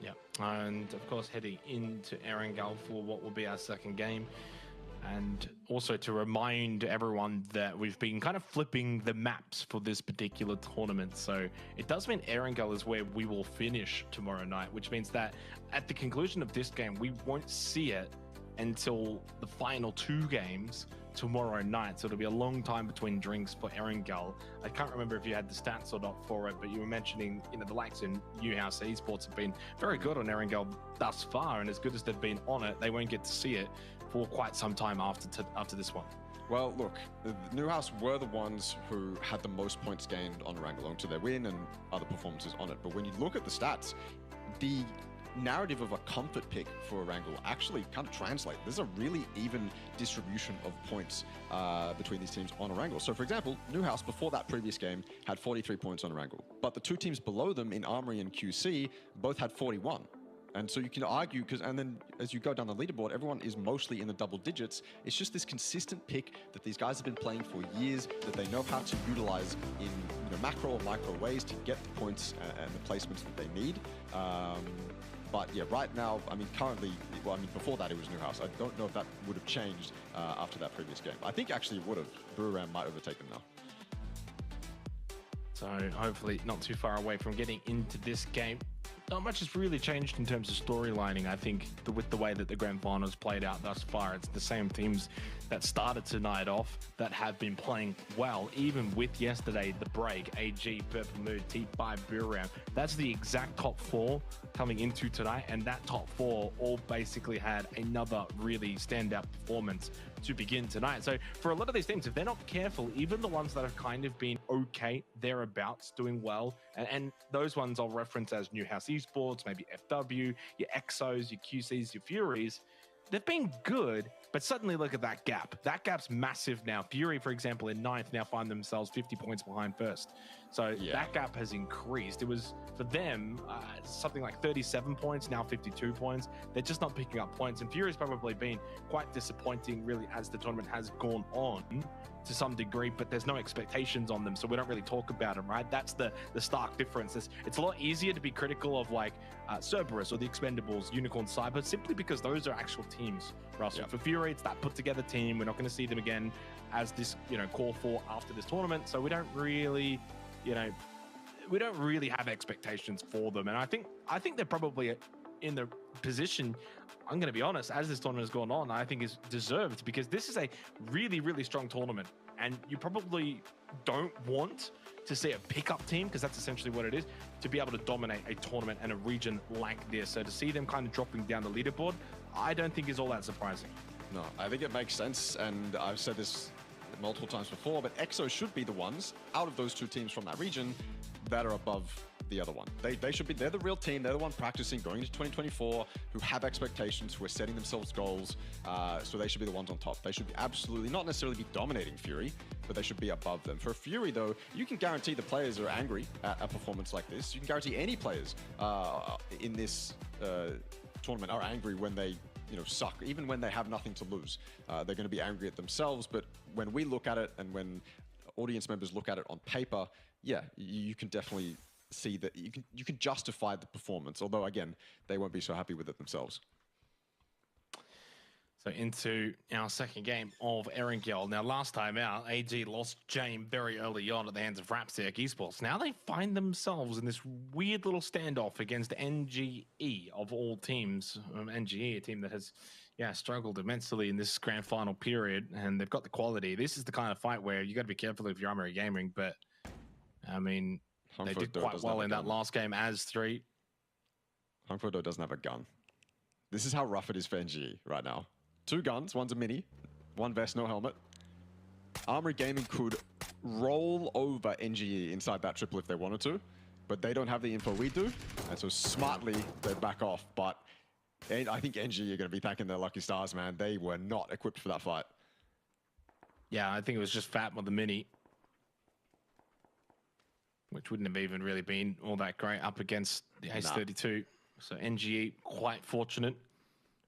Yeah, and of course heading into Erangel for what will be our second game. And also to remind everyone that we've been kind of flipping the maps for this particular tournament. So it does mean Erangel is where we will finish tomorrow night, which means that at the conclusion of this game, we won't see it until the final 2 games tomorrow night. So it'll be a long time between drinks for Erangel. I can't remember if you had the stats or not for it, but you were mentioning, you know, the likes in Newhouse Esports have been very good on Erangel thus far, and as good as they've been on it, they won't get to see it for quite some time after this one. Well, look, Newhouse were the ones who had the most points gained on Erangel owing to their win and other performances on it. But when you look at the stats, the narrative of a comfort pick for Erangel actually kind of translate. There's a really even distribution of points between these teams on Erangel. So for example, Newhouse before that previous game had 43 points on Erangel, but the 2 teams below them in Armory and QC both had 41. And so you can argue, and then as you go down the leaderboard, everyone is mostly in the double digits. It's just this consistent pick that these guys have been playing for years, that they know how to utilize in macro or micro ways to get the points and the placements that they need. But yeah, right now, I mean, currently, well, I mean, before that it was Newhouse. I don't know if that would have changed after that previous game. I think actually it would have. Battlegrounds might overtake them now. So hopefully not too far away from getting into this game. Not much has really changed in terms of storylining. I think with the way that the grand finals played out thus far, it's the same teams that started tonight off that have been playing well, even with yesterday, the break, AG, Purple Mood, T5, Battlegrounds. That's the exact top 4 coming into tonight, and that top 4 all basically had another really standout performance to begin tonight. So for a lot of these teams, if they're not careful, even the ones that have kind of been okay, thereabouts, doing well, and those ones I'll reference as Newhouse Esports, maybe FW, your Exos, your QCs, your Furies, they've been good, but suddenly look at that gap. That gap's massive now. Fury, for example, in 9th now find themselves 50 points behind first. So that gap has increased. It was, for them, something like 37 points, now 52 points. They're just not picking up points. And Fury's probably been quite disappointing, really, as the tournament has gone on to some degree, but there's no expectations on them, so we don't really talk about them, right? That's the stark difference. It's a lot easier to be critical of like Cerberus or the Expendables, Unicorn Cyber, simply because those are actual teams, Russell. Yeah. For Fury, it's that put together team. We're not going to see them again as this, core 4 after this tournament, so we don't really, we don't really have expectations for them. And I think they're probably in the position, I'm going to be honest, as this tournament has gone on, I think is deserved, because this is a really, really strong tournament, and you probably don't want to see a pickup team, because that's essentially what it is, to be able to dominate a tournament and a region like this. So to see them kind of dropping down the leaderboard, I don't think is all that surprising. No, I think it makes sense, and I've said this multiple times before, but EXO should be the ones out of those 2 teams from that region that are above the other one. They should be, they're the real team. They're the one practicing going into 2024, who have expectations, who are setting themselves goals. So they should be the ones on top. They should be absolutely, not necessarily be dominating Fury, but they should be above them. For Fury though, you can guarantee the players are angry at a performance like this. You can guarantee any players in this tournament are angry when they suck, even when they have nothing to lose. They're going to be angry at themselves, but when we look at it and when audience members look at it on paper, yeah, you can definitely see that you can justify the performance, although again, they won't be so happy with it themselves. So into our second game of Erangel. Now, last time out, AG lost Jame very early on at the hands of Rapsec Esports. Now they find themselves in this weird little standoff against NGE of all teams. NGE, a team that has struggled immensely in this grand final period, and they've got the quality. This is the kind of fight where you got to be careful if you're Armory Gaming, but I mean, they did quite well in that last game as 3. Hungfodo doesn't have a gun. This is how rough it is for NGE right now. 2 guns, one's a mini, 1 vest, no helmet. Armory Gaming could roll over NGE inside that triple if they wanted to, but they don't have the info we do, and so smartly they back off. But I think NGE are going to be thanking their lucky stars, man. They were not equipped for that fight. Yeah, I think it was just Fat with the mini. which wouldn't have even really been all that great up against the Ace 32. So NGE quite fortunate.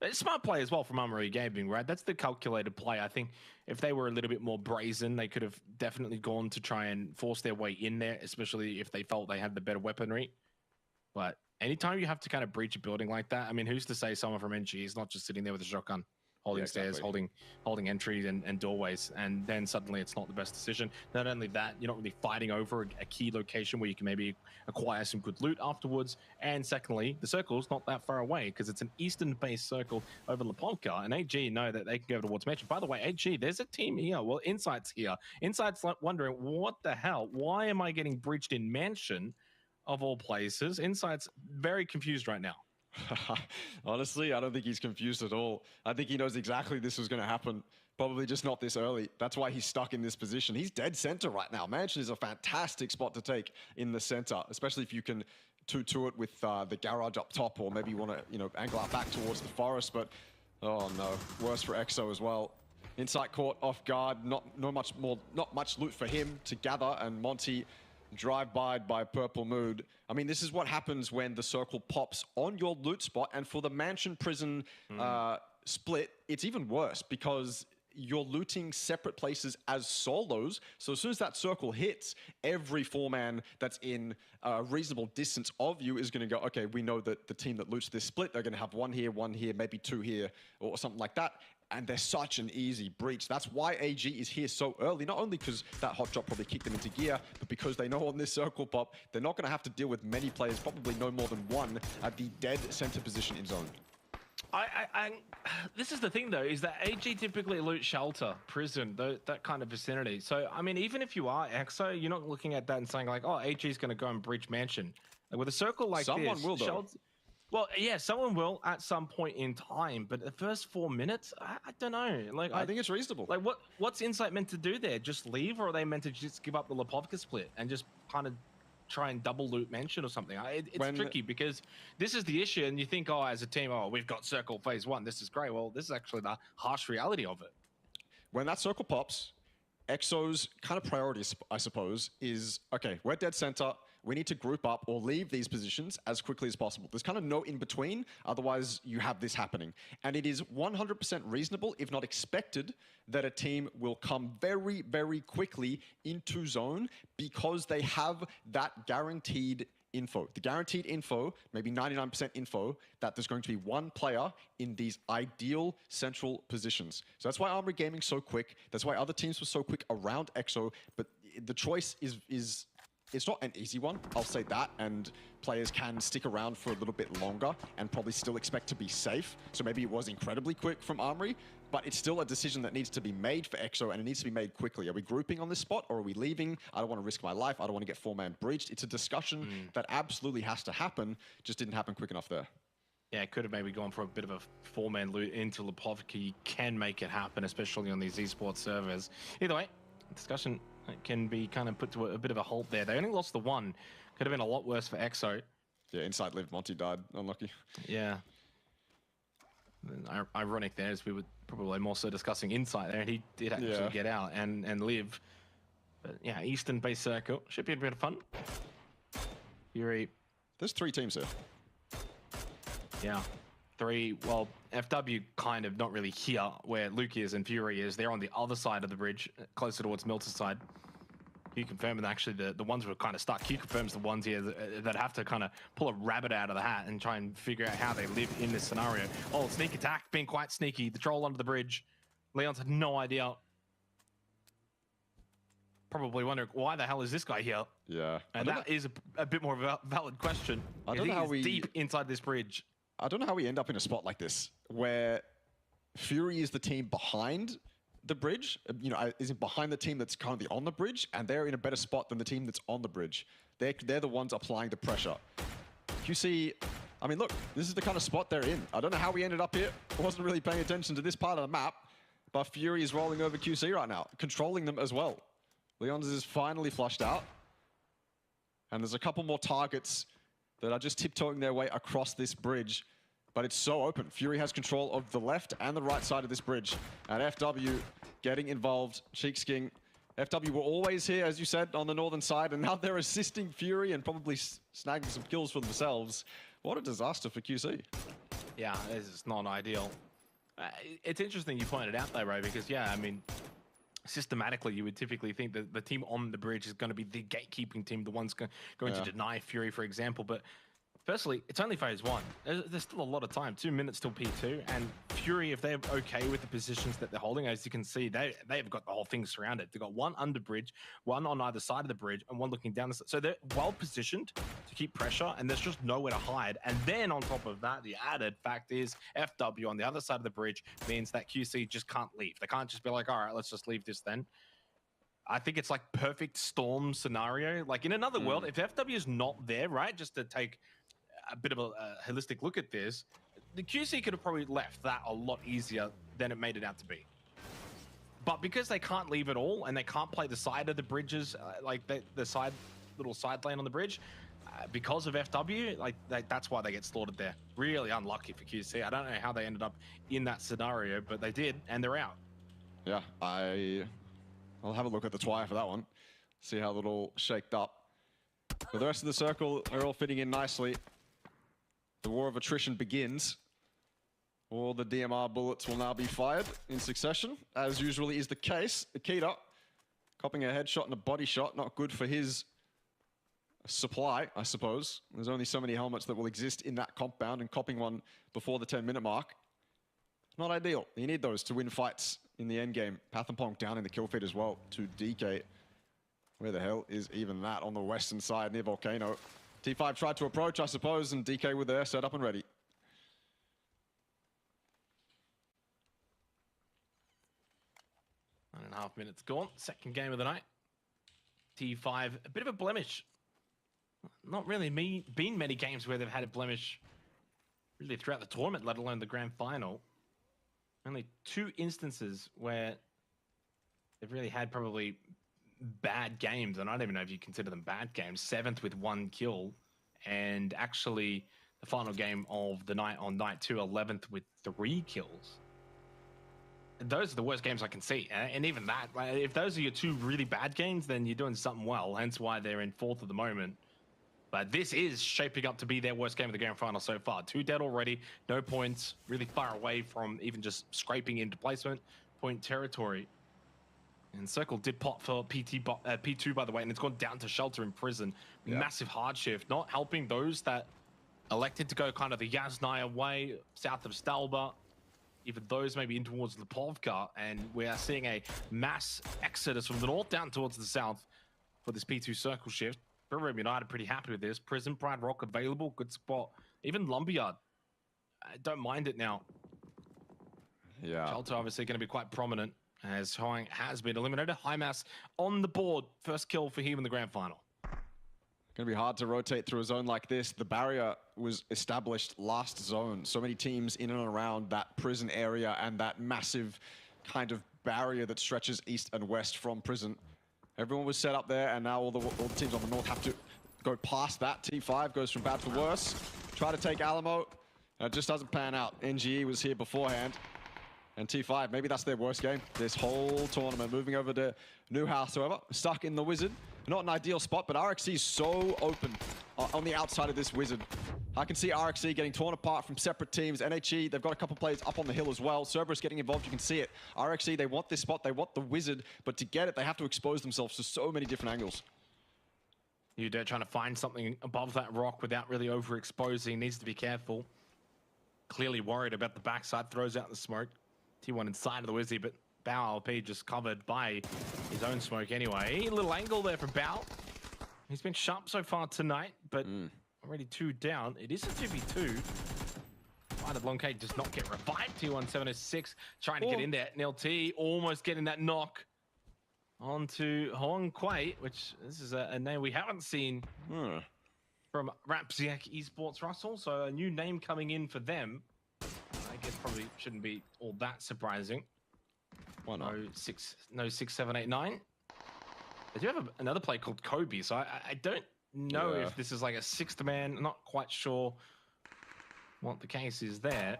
It's smart play as well from Armory Gaming, right? That's the calculated play. I think if they were a little bit more brazen, they could have definitely gone to try and force their way in there, especially if they felt they had the better weaponry. But anytime you have to kind of breach a building like that, I mean, who's to say someone from NG is not just sitting there with a shotgun, holding stairs, holding entries and doorways, and then suddenly it's not the best decision. Not only that, you're not really fighting over a key location where you can maybe acquire some good loot afterwards. And secondly, the circle's not that far away because it's an eastern-based circle over Pubg, and AG know that they can go towards Mansion. By the way, AG, there's a team here. Well, Insight's here. Insight's wondering, what the hell? Why am I getting breached in Mansion, of all places? Insight's very confused right now. Honestly, I don't think he's confused at all. I think he knows exactly this was going to happen. Probably just not this early. That's why he's stuck in this position. He's dead center right now. Mansion is a fantastic spot to take in the center, especially if you can 2-2 it with the garage up top, or maybe you want to, angle out back towards the forest. But oh no, worse for EXO as well. Insight caught off guard. Not much loot for him to gather, and Monty drive-by Purple Mood. I mean, this is what happens when the circle pops on your loot spot, and for the Mansion Prison split, it's even worse because you're looting separate places as solos. So as soon as that circle hits, every 4-man that's in a reasonable distance of you is going to go, okay, we know that the team that loots this split, they're going to have one here, maybe 2 here, or something like that. And they're such an easy breach. That's why AG is here so early, not only because that hot drop probably kicked them into gear, but because they know on this circle pop, they're not going to have to deal with many players, probably no more than one, at the dead center position in zone. This is the thing, though, is that AG typically loot shelter, prison, that kind of vicinity. So, I mean, even if you are EXO, you're not looking at that and saying, like, oh, AG is going to go and breach Mansion. Like, with a circle like Someone this... will, though. Well, yeah, someone will at some point in time, but the first 4 minutes, I don't know. Like, I think it's reasonable. Like, what's Insight meant to do there? Just leave, or are they meant to just give up the Pubg split and just kind of try and double loot Mansion or something? It's tricky because this is the issue, and you think, oh, as a team, oh, we've got Circle Phase 1, this is great. Well, this is actually the harsh reality of it. When that circle pops, EXO's kind of priorities, I suppose, is, okay, we're dead center. We need to group up or leave these positions as quickly as possible. There's kind of no in between, otherwise you have this happening. And it is 100% reasonable, if not expected, that a team will come very, very quickly into zone because they have that guaranteed info. The guaranteed info, maybe 99% info, that there's going to be one player in these ideal central positions. So that's why Armory Gaming's so quick. That's why other teams were so quick around EXO. But the choice is it's not an easy one, I'll say that, and players can stick around for a little bit longer and probably still expect to be safe. So maybe it was incredibly quick from Armory, but it's still a decision that needs to be made for EXO, and it needs to be made quickly. Are we grouping on this spot, or are we leaving? I don't want to risk my life. I don't want to get 4-man breached. It's a discussion that absolutely has to happen, just didn't happen quick enough there. Yeah, it could have maybe gone for a bit of a 4-man loot into Pubg. You can make it happen, especially on these esports servers. Either way, discussion can be kind of put to a bit of a halt there. They only lost the 1. Could have been a lot worse for EXO. Yeah, Inside lived. Monty died. Unlucky. Yeah. Ironic there, as we were probably more so discussing Insight there, and he did actually get out and live. But yeah, Eastern-based circle. Should be a bit of fun. Fury. There's 3 teams here. Yeah. 3, well, FW kind of not really here where Luke is and Fury is. They're on the other side of the bridge, closer towards Milter's side. Q confirm, and actually the ones who are kind of stuck. Q confirms the ones here that have to kind of pull a rabbit out of the hat and try and figure out how they live in this scenario. Oh, sneak attack, being quite sneaky. The troll under the bridge. Leon's had no idea. Probably wondering, why the hell is this guy here? Yeah. And that is a bit more of a valid question. I don't know how he's deep inside this bridge. I don't know how we end up in a spot like this, where Fury is the team behind the bridge, is it behind the team that's currently on the bridge, and they're in a better spot than the team that's on the bridge. They're the ones applying the pressure. QC, I mean, look, this is the kind of spot they're in. I don't know how we ended up here. I wasn't really paying attention to this part of the map, but Fury is rolling over QC right now, controlling them as well. Leon's is finally flushed out, and there's a couple more targets that are just tiptoeing their way across this bridge, but it's so open. Fury has control of the left and the right side of this bridge, and FW getting involved. Cheeksking FW were always here, as you said, on the northern side, and now they're assisting Fury and probably snagging some kills for themselves. What a disaster for QC. Yeah, this is not ideal. It's interesting you pointed out, though, Ray, because, yeah, I mean, systematically, you would typically think that the team on the bridge is going to be the gatekeeping team, the ones going to deny Fury, for example. But firstly, it's only phase 1. There's still a lot of time, 2 minutes till P2, and Fury, if they're okay with the positions that they're holding, as you can see, they've got the whole thing surrounded. They've got one under bridge, one on either side of the bridge, and one looking down the side. So they're well positioned to keep pressure, and there's just nowhere to hide. And then on top of that, the added fact is FW on the other side of the bridge means that QC just can't leave. They can't just be like, all right, let's just leave this then. I think it's like perfect storm scenario. Like in another world, if FW is not there, right, just to take a bit of a holistic look at this, the QC could have probably left that a lot easier than it made it out to be. But because they can't leave at all and they can't play the side of the bridges, like the little side lane on the bridge, because of FW, like that's why they get slaughtered there. Really unlucky for QC. I don't know how they ended up in that scenario, but they did, and they're out. Yeah, I'll have a look at the Twire for that one. See how it all shaked up. But the rest of the circle are all fitting in nicely. The war of attrition begins. All the DMR bullets will now be fired in succession, as usually is the case. Akita copping a headshot and a body shot. Not good for his supply, I suppose. There's only so many helmets that will exist in that compound, and copping one before the 10-minute mark, not ideal. You need those to win fights in the end game. Pathampong down in the kill feed as well to DK. Where the hell is even that on the western side near Volcano? T5 tried to approach, I suppose, and DK were there, set up and ready. 9.5 minutes gone. Second game of the night. T5, a bit of a blemish. Not really been many games where they've had a blemish really throughout the tournament, let alone the grand final. Only 2 instances where they've really had probably bad games, and I don't even know if you consider them bad games. 7th with 1 kill, and actually the final game of the night on night 2, 11th with 3 kills. Those are the worst games I can see, and even that, if those are your 2 really bad games, then you're doing something well, hence why they're in 4th at the moment. But this is shaping up to be their worst game of the grand final so far. 2 dead already, no points, really far away from even just scraping into placement point territory. And Circle did pop for P2, by the way, and it's gone down to Shelter in prison. Yeah. Massive hardship, not helping those that elected to go kind of the Yasnaya way, south of Stalba, even those maybe in towards the Pubg, and we are seeing a mass exodus from the north down towards the south for this P2 circle shift. Room United pretty happy with this. Prison, Pride Rock available, good spot. Even Lumberyard, I don't mind it now. Yeah. Shelter obviously going to be quite prominent, as Hoang has been eliminated. High Mass on the board. First kill for him in the grand final. Going to be hard to rotate through a zone like this. The barrier was established last zone. So many teams in and around that prison area and that massive kind of barrier that stretches east and west from prison. Everyone was set up there, and now all the teams on the north have to go past that. T5 goes from bad to worse. Try to take Alamo. It just doesn't pan out. NGE was here beforehand. And T5, maybe that's their worst game this whole tournament. Moving over to Newhouse, however, stuck in the Wizard. Not an ideal spot, but RXC is so open on the outside of this Wizard. I can see RXC getting torn apart from separate teams. NHE, they've got a couple players up on the hill as well. Cerberus getting involved, you can see it. RXC, they want this spot, they want the Wizard, but to get it, they have to expose themselves to so many different angles. Udo trying to find something above that rock without really overexposing. Needs to be careful. Clearly worried about the backside, throws out the smoke. T1 inside of the Wizzy, but Bao LP just covered by his own smoke anyway. A little angle there from Bao. He's been sharp so far tonight, but already 2 down. It is a 2v2. Fighter Blonkade does not get revived. T1 706 trying to get in there. Nil T almost getting that knock onto Hong Kuei, which this is a name we haven't seen from Rapziak Esports, Russell. So a new name coming in for them. I guess probably shouldn't be all that surprising. Why not? No 6, 7, 8, 9. They do have another play called Kobe, so I don't know if this is like a 6th man. I'm not quite sure what the case is there.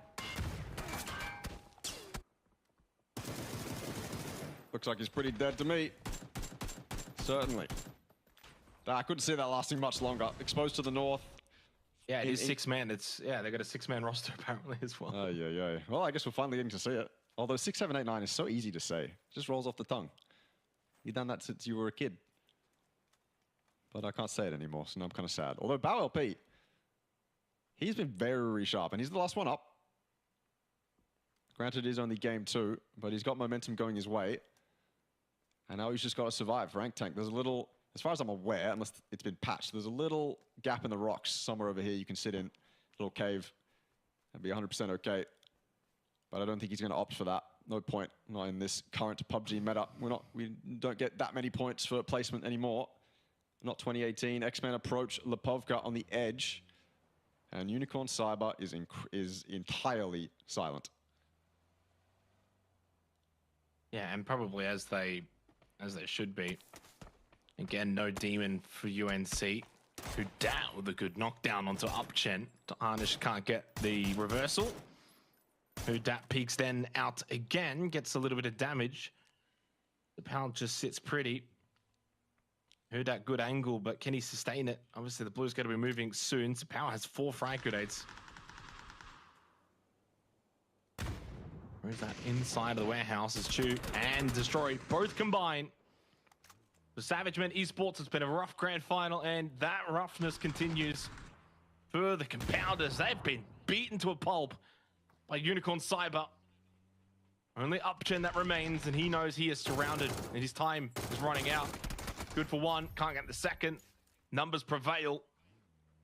Looks like he's pretty dead to me. Certainly. I couldn't see that lasting much longer. Exposed to the north. Yeah, it is 6-man. It's they got a 6-man roster apparently as well. Yeah. Well, I guess we're finally getting to see it. Although 6, 7, 8, 9 is so easy to say. It just rolls off the tongue. You've done that since you were a kid. But I can't say it anymore, so now I'm kind of sad. Although Bao LP, he's been very sharp, and he's the last one up. Granted, it is only game 2, but he's got momentum going his way. And now he's just got to survive. Rank tank. There's a little, as far as I'm aware, unless it's been patched, there's a little gap in the rocks somewhere over here you can sit in. Little cave. That'd be 100% okay. But I don't think he's going to opt for that. No point. Not in this current PUBG meta. We don't get that many points for placement anymore. Not 2018. X-Men approach Pubg on the edge. And Unicorn Cyber is entirely silent. Yeah, and probably as they should be. Again, no demon for UNC. Who down with a good knockdown onto Upchen. Arnish can't get the reversal. Who dat peeks then out again, gets a little bit of damage. The pound just sits pretty. Who dat good angle, but can he sustain it? Obviously, the blue's going to be moving soon. So Power has 4 frag grenades. Where's that inside of the warehouse as Chu and Destroy both combine. The Savage Men Esports has been a rough grand final, and that roughness continues for the Compounders. They've been beaten to a pulp by Unicorn Cyber. Only Upchen that remains, and he knows he is surrounded, and his time is running out. Good for 1, can't get the second. Numbers prevail.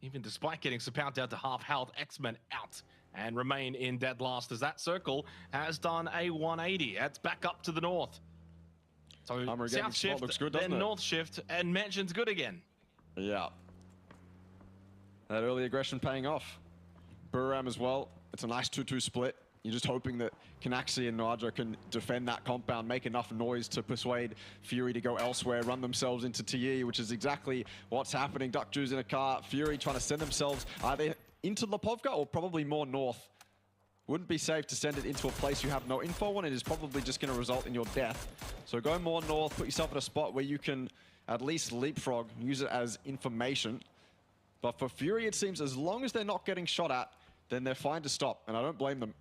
Even despite getting Sapout down to half health, X-Men out and remain in dead last as that circle has done a 180. That's back up to the north. So south shift, looks good, then north shift, and Mansion's good again. Yeah. That early aggression paying off. Buram as well. It's a nice 2-2 split. You're just hoping that Kanaxi and Naja can defend that compound, make enough noise to persuade Fury to go elsewhere, run themselves into TE, which is exactly what's happening. Duckjuice in a car, Fury trying to send themselves either into Lipovka or probably more north. Wouldn't be safe to send it into a place you have no info on. It is probably just going to result in your death. So go more north, put yourself at a spot where you can at least leapfrog, use it as information. But for Fury, it seems as long as they're not getting shot at, then they're fine to stop, and I don't blame them.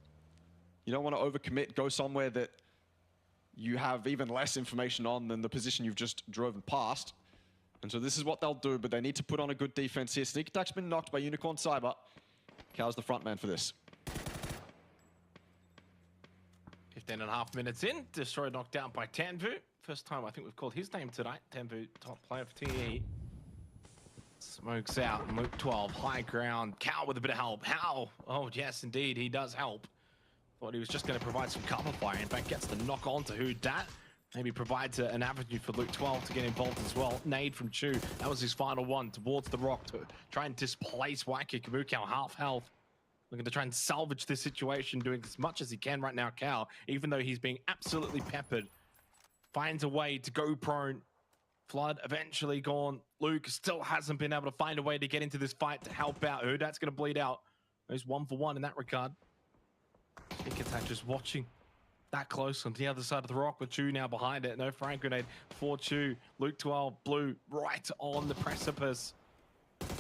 You don't want to overcommit, go somewhere that you have even less information on than the position you've just driven past. And so this is what they'll do, but they need to put on a good defense here. Sneak attack's been knocked by Unicorn Cyber. Cal's the front man for this. 15.5 minutes in, Destroy knocked down by Tanvu. First time I think we've called his name tonight. Tanvu, top player for TE. Smokes out, and Luke 12, high ground. Cal with a bit of help. How? Oh, yes, indeed, he does help. Thought he was just going to provide some cover fire. In fact, gets the knock on to Who Dat. Maybe provides an avenue for Luke 12 to get involved as well. Nade from Chu. That was his final one towards the rock to try and displace Wacky Kamukau, half health. Looking to try and salvage this situation, doing as much as he can right now, Cal, even though he's being absolutely peppered. Finds a way to go prone. Flood eventually gone. Luke still hasn't been able to find a way to get into this fight to help out. Who Dat's going to bleed out. He's 1 for 1 in that regard. Attack just watching that close on the other side of the rock with Chu now behind it. No frag grenade for Chu. Luke 12, blue, right on the precipice.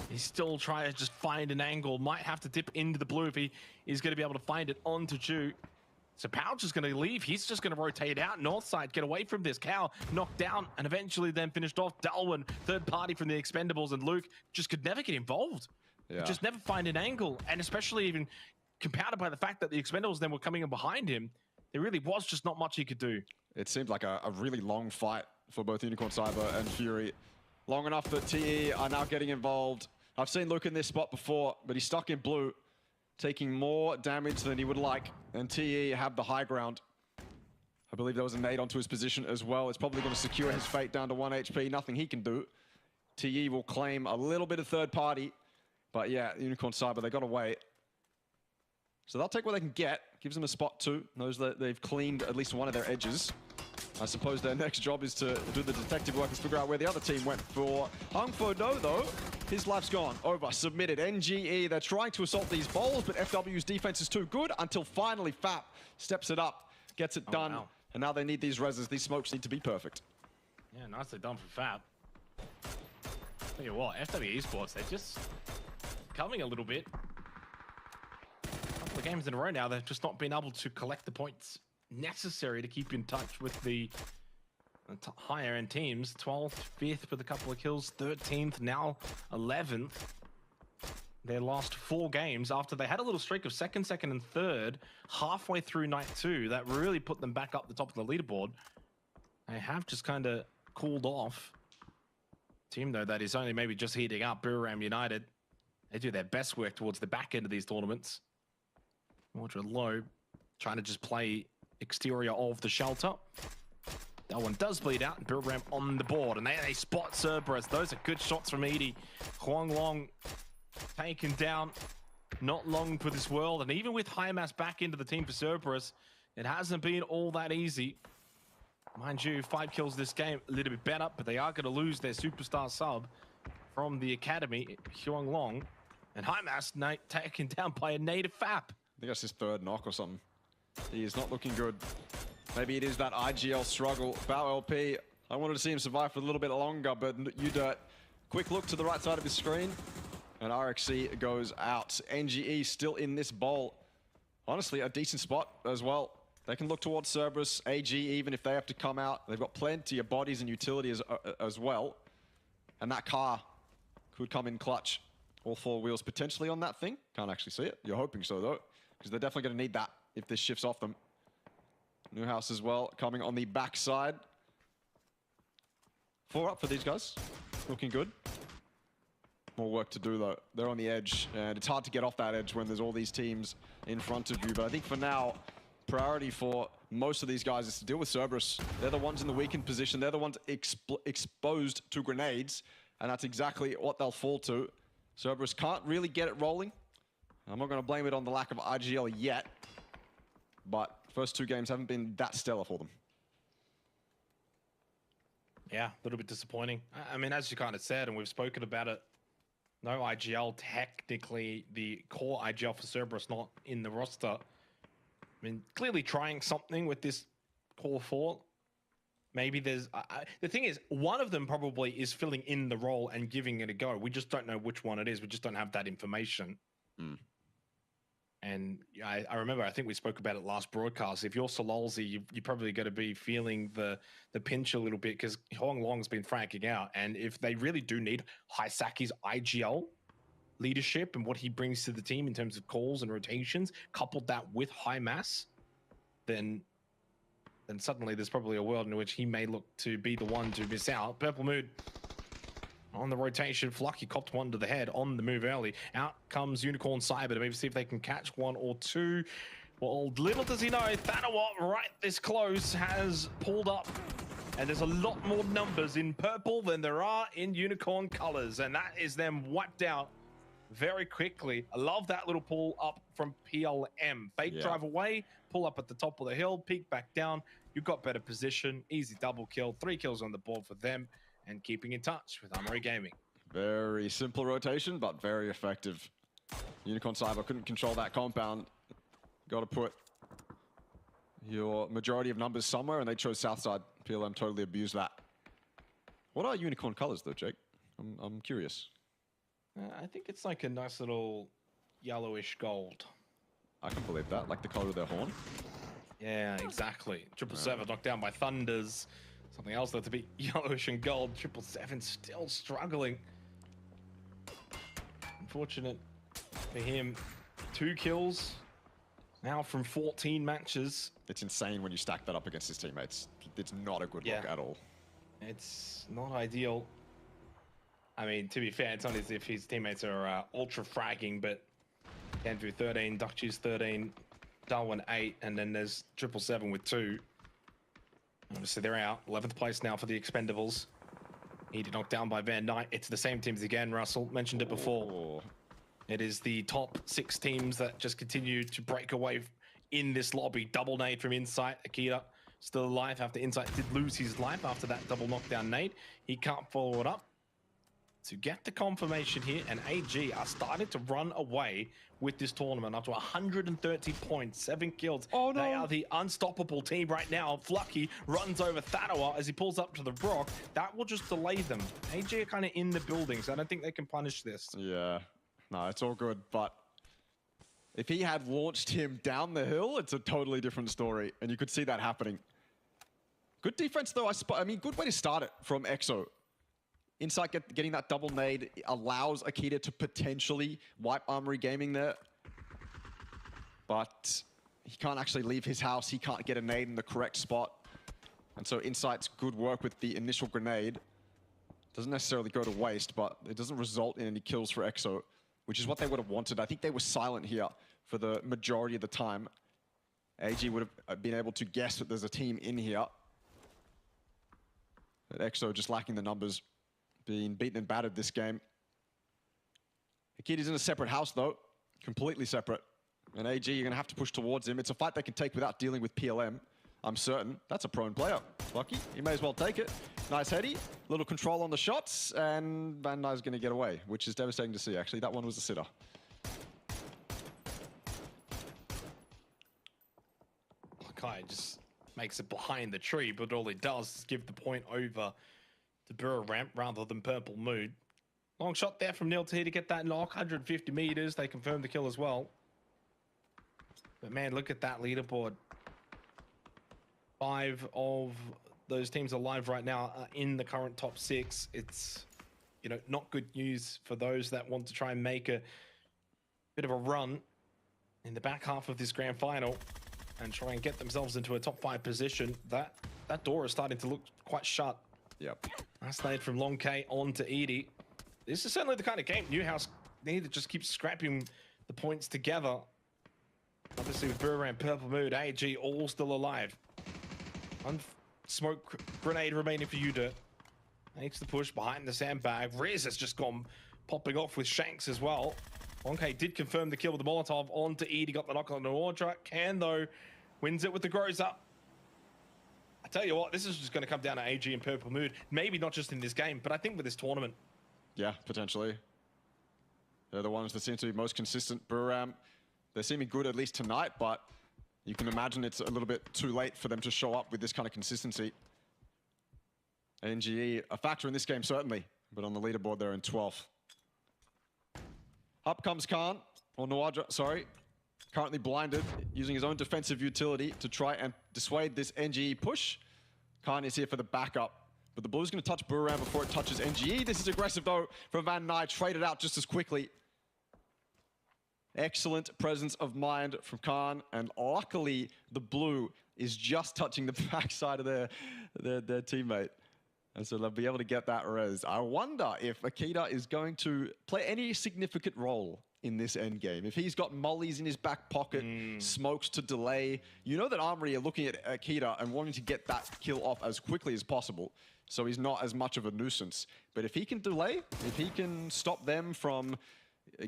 He's still trying to just find an angle. Might have to dip into the blue if he is going to be able to find it onto Chu. So Pouch is going to leave. He's just going to rotate out. North side, get away from this. Cow knocked down and eventually then finished off. Darwin, third party from the Expendables, and Luke just could never get involved. Yeah. Just never find an angle. And especially even compounded by the fact that the Expendables then were coming in behind him, there really was just not much he could do. It seemed like a really long fight for both Unicorn Cyber and Fury. Long enough that TE are now getting involved. I've seen Luke in this spot before, but he's stuck in blue, taking more damage than he would like, and TE have the high ground. I believe there was a nade onto his position as well. It's probably going to secure his fate down to 1 HP. Nothing he can do. TE will claim a little bit of third party, but yeah, Unicorn Cyber, they got away. So they'll take what they can get. Gives them a spot too. Knows that they've cleaned at least one of their edges. I suppose their next job is to do the detective work and figure out where the other team went for. Hung Fo Do, though, his life's gone. Over, submitted. NGE, they're trying to assault these bowls, but FW's defense is too good until finally Fap steps it up, gets it done. Wow. And now they need these reses. These smokes need to be perfect. Yeah, nicely done for Fap. Tell you what, FW Esports, they're just coming a little bit. A couple of games in a row now, they've just not been able to collect the points necessary to keep in touch with the higher end teams. 12th, 5th with a couple of kills, 13th, now 11th. Their last 4 games after they had a little streak of second, and third halfway through night 2 that really put them back up the top of the leaderboard. They have just kind of cooled off. Team though that is only maybe just heating up, Battlegrounds United. They do their best work towards the back end of these tournaments. Mordred low, trying to just play exterior of the shelter. That one does bleed out, and Battlegrounds on the board, and they spot Cerberus. Those are good shots from Edie. Huang Long taken down, not long for this world, and even with Hymas back into the team for Cerberus, it hasn't been all that easy. Mind you, 5 kills this game, a little bit better, but they are going to lose their superstar sub from the academy, Huang Long, and Hymas taken down by a native FAP. I think that's his 3rd knock or something. He is not looking good. Maybe it is that IGL struggle. Bao LP, I wanted to see him survive for a little bit longer, but UDirt, quick look to the right side of his screen, and RXC goes out. NGE still in this bowl. Honestly, a decent spot as well. They can look towards Cerberus, AG, even if they have to come out. They've got plenty of bodies and utility as well. And that car could come in clutch. All 4 wheels potentially on that thing. Can't actually see it. You're hoping so, though, because they're definitely going to need that if this shifts off them. Newhouse as well, coming on the backside. 4 up for these guys. Looking good. More work to do, though. They're on the edge, and it's hard to get off that edge when there's all these teams in front of you. But I think for now, priority for most of these guys is to deal with Cerberus. They're the ones in the weakened position. They're the ones exposed to grenades, and that's exactly what they'll fall to. Cerberus can't really get it rolling. I'm not going to blame it on the lack of IGL yet, but first 2 games haven't been that stellar for them. Yeah, a little bit disappointing. I mean, as you kind of said, and we've spoken about it, no IGL, technically the core IGL for Cerberus not in the roster. I mean, clearly trying something with this core 4. Maybe there's... the thing is, one of them probably is filling in the role and giving it a go. We just don't know which one it is. We just don't have that information. And I remember, I think we spoke about it last broadcast. If you're Sololzy, you're probably going to be feeling the pinch a little bit because Huang Long's been franking out. And if they really do need Hysaki's IGL leadership and what he brings to the team in terms of calls and rotations, coupled that with Hymas, then suddenly there's probably a world in which he may look to be the one to miss out. Purple Mood on the rotation. Flucky copped one to the head on the move early. Out comes Unicorn Cyber to maybe see if they can catch 1 or 2. Well, little does he know, Thanawat right this close has pulled up. And there's a lot more numbers in purple than there are in unicorn colors. And that is them wiped out very quickly. I love that little pull up from PLM. Fake drive away, pull up at the top of the hill, peek back down. You've got better position, easy double kill, 3 kills on the board for them, and keeping in touch with Armory Gaming. Very simple rotation, but very effective. Unicorn Cyber couldn't control that compound. Got to put your majority of numbers somewhere, and they chose Southside. PLM totally abused that. What are unicorn colors, though, Jake? I'm curious. I think it's like a nice little yellowish gold. I can believe that, like the color of their horn. Yeah, exactly. 777 knocked down by Thunders. Something else that's a bit yellowish and gold. 777 still struggling. Unfortunate for him. 2 kills now from 14 matches. It's insane when you stack that up against his teammates. It's not a good look at all. It's not ideal. I mean, to be fair, it's not as if his teammates are ultra fragging, but Andrew 13, Duckjuice 13, Darwin 8, and then there's 777 with 2. Obviously, they're out. 11th place now for the Expendables. He did knocked down by Van Knight. It's the same teams again, Russell. Mentioned it before. It is the top 6 teams that just continue to break away in this lobby. Double nade from Insight. Akita still alive after Insight did lose his life after that double knockdown nade. He can't follow it up. to get the confirmation here, and AG are starting to run away with this tournament up to 130 points, 7 kills. Oh, no. They are the unstoppable team right now. Flucky runs over Thanawa as he pulls up to the rock. That will just delay them. AG are kind of in the building, so I don't think they can punish this. Yeah, no, it's all good, but if he had launched him down the hill, it's a totally different story, and you could see that happening. Good defense, though. I mean, good way to start it from EXO. Insight getting that double nade allows Akita to potentially wipe Armory Gaming there. But he can't actually leave his house. He can't get a nade in the correct spot. And so Insight's good work with the initial grenade doesn't necessarily go to waste, but it doesn't result in any kills for EXO, which is what they would have wanted. I think they were silent here for the majority of the time. AG would have been able to guess that there's a team in here. But EXO just lacking the numbers, being beaten and battered this game. Akita's in a separate house, though. Completely separate. And AG, you're going to have to push towards him. It's a fight they can take without dealing with PLM, I'm certain. That's a prone player. Lucky. You may as well take it. Nice heady. Little control on the shots. And Van Nye's going to get away, which is devastating to see, actually. That one was a sitter. Kai just makes it behind the tree, but all it does is give the point over to Burrow Ramp rather than Purple Mood. Long shot there from Neil T to get that knock, 150 meters. They confirm the kill as well. But man, look at that leaderboard. 5 of those teams alive right now are in the current top 6. It's, you know, not good news for those that want to try and make a bit of a run in the back half of this grand final and try and get themselves into a top 5 position. That door is starting to look quite shut. Yep. That's laid from Long K on to Edie. This is certainly the kind of game Newhouse need to just keep scrapping the points together. Obviously with Burrow and Purple Mood, AG all still alive. One smoke grenade remaining for Yuda. Makes the push behind the sandbag. Riz has just gone popping off with Shanks as well. 1K did confirm the kill with the Molotov on to Edie. Got the knock on the Audra. Can, though, wins it with the Grows Up. I tell you what, this is just going to come down to AG and Purple Mood. Maybe not just in this game, but I think with this tournament. Yeah, potentially. They're the ones that seem to be most consistent. Buram, they're seeming good at least tonight, but you can imagine it's a little bit too late for them to show up with this kind of consistency. NGE, a factor in this game, certainly, but on the leaderboard, they're in 12th. Up comes Khan, or Nawadra, sorry. Currently blinded, using his own defensive utility to try and dissuade this NGE push. Khan is here for the backup, but the Blue's going to touch Buram before it touches NGE. This is aggressive, though, from Van Nye, traded out just as quickly. Excellent presence of mind from Khan, and luckily the Blue is just touching the backside of their teammate. And so they'll be able to get that res. I wonder if Akita is going to play any significant role in this end game. If he's got mollies in his back pocket, smokes to delay. You know that Armory are looking at Akita and wanting to get that kill off as quickly as possible, so he's not as much of a nuisance. But if he can delay, if he can stop them from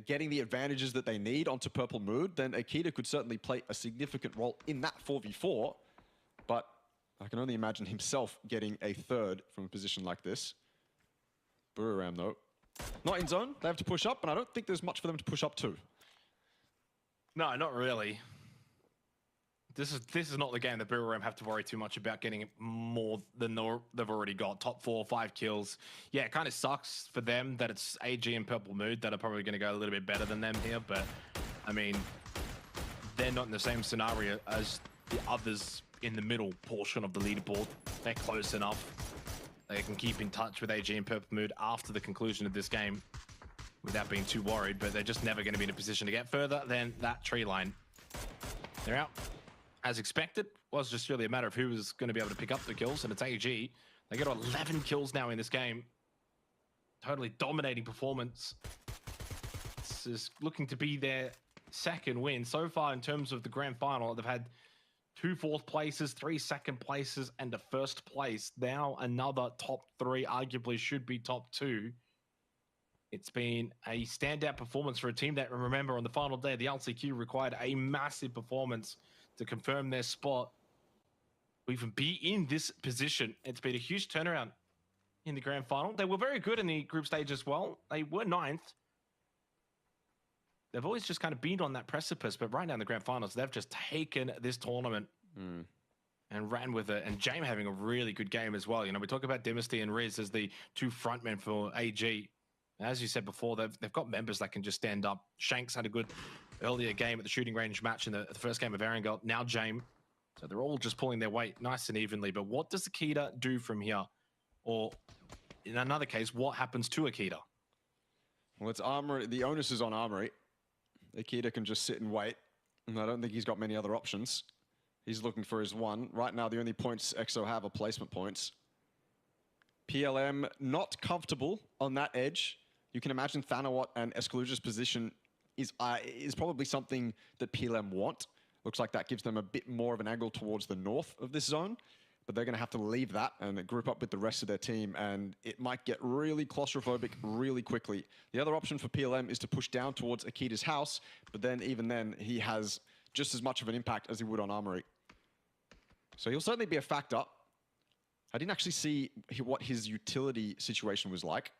getting the advantages that they need onto Purple Mood, then Akita could certainly play a significant role in that 4v4. But I can only imagine himself getting a third from a position like this. Buram, though, not in zone. They have to push up, and I don't think there's much for them to push up to. No, not really. This is not the game that Buram have to worry too much about getting more than they've already got. Top 4, 5 kills. Yeah, it kind of sucks for them that it's AG and Purple Mood that are probably going to go a little bit better than them here. But, I mean, they're not in the same scenario as the others in the middle portion of the leaderboard. They're close enough. They can keep in touch with AG and Purple Mood after the conclusion of this game without being too worried. But they're just never going to be in a position to get further than that tree line. They're out. As expected, was just really a matter of who was going to be able to pick up the kills, and it's AG. They got 11 kills now in this game. Totally dominating performance. This is looking to be their second win. So far, in terms of the grand final, they've had 2 4th places, 3 2nd places, and a 1st place. Now another top 3, arguably should be top 2. It's been a standout performance for a team that, remember, on the final day, the LCQ required a massive performance to confirm their spot, or even be in this position. It's been a huge turnaround in the grand final. They were very good in the group stage as well. They were 9th. They've always just kind of been on that precipice, but right now in the grand finals, they've just taken this tournament and ran with it. And James having a really good game as well. You know, we talk about Dynasty and Riz as the 2 frontmen for AG. As you said before, they've got members that can just stand up. Shanks had a good earlier game at the shooting range match in the first game of Erangel. Now James. So they're all just pulling their weight nice and evenly. But what does Akita do from here? Or in another case, what happens to Akita? Well, it's Armory. The onus is on Armory. Akita can just sit and wait. And I don't think he's got many other options. He's looking for his one. Right now, the only points EXO have are placement points. PLM not comfortable on that edge. You can imagine Thanawat and Escaluja's position is probably something that PLM want. Looks like that gives them a bit more of an angle towards the north of this zone, but they're going to have to leave that and group up with the rest of their team, and it might get really claustrophobic really quickly. The other option for PLM is to push down towards Akita's house, but then even then, he has just as much of an impact as he would on Armory. So he'll certainly be a factor. I didn't actually see what his utility situation was like.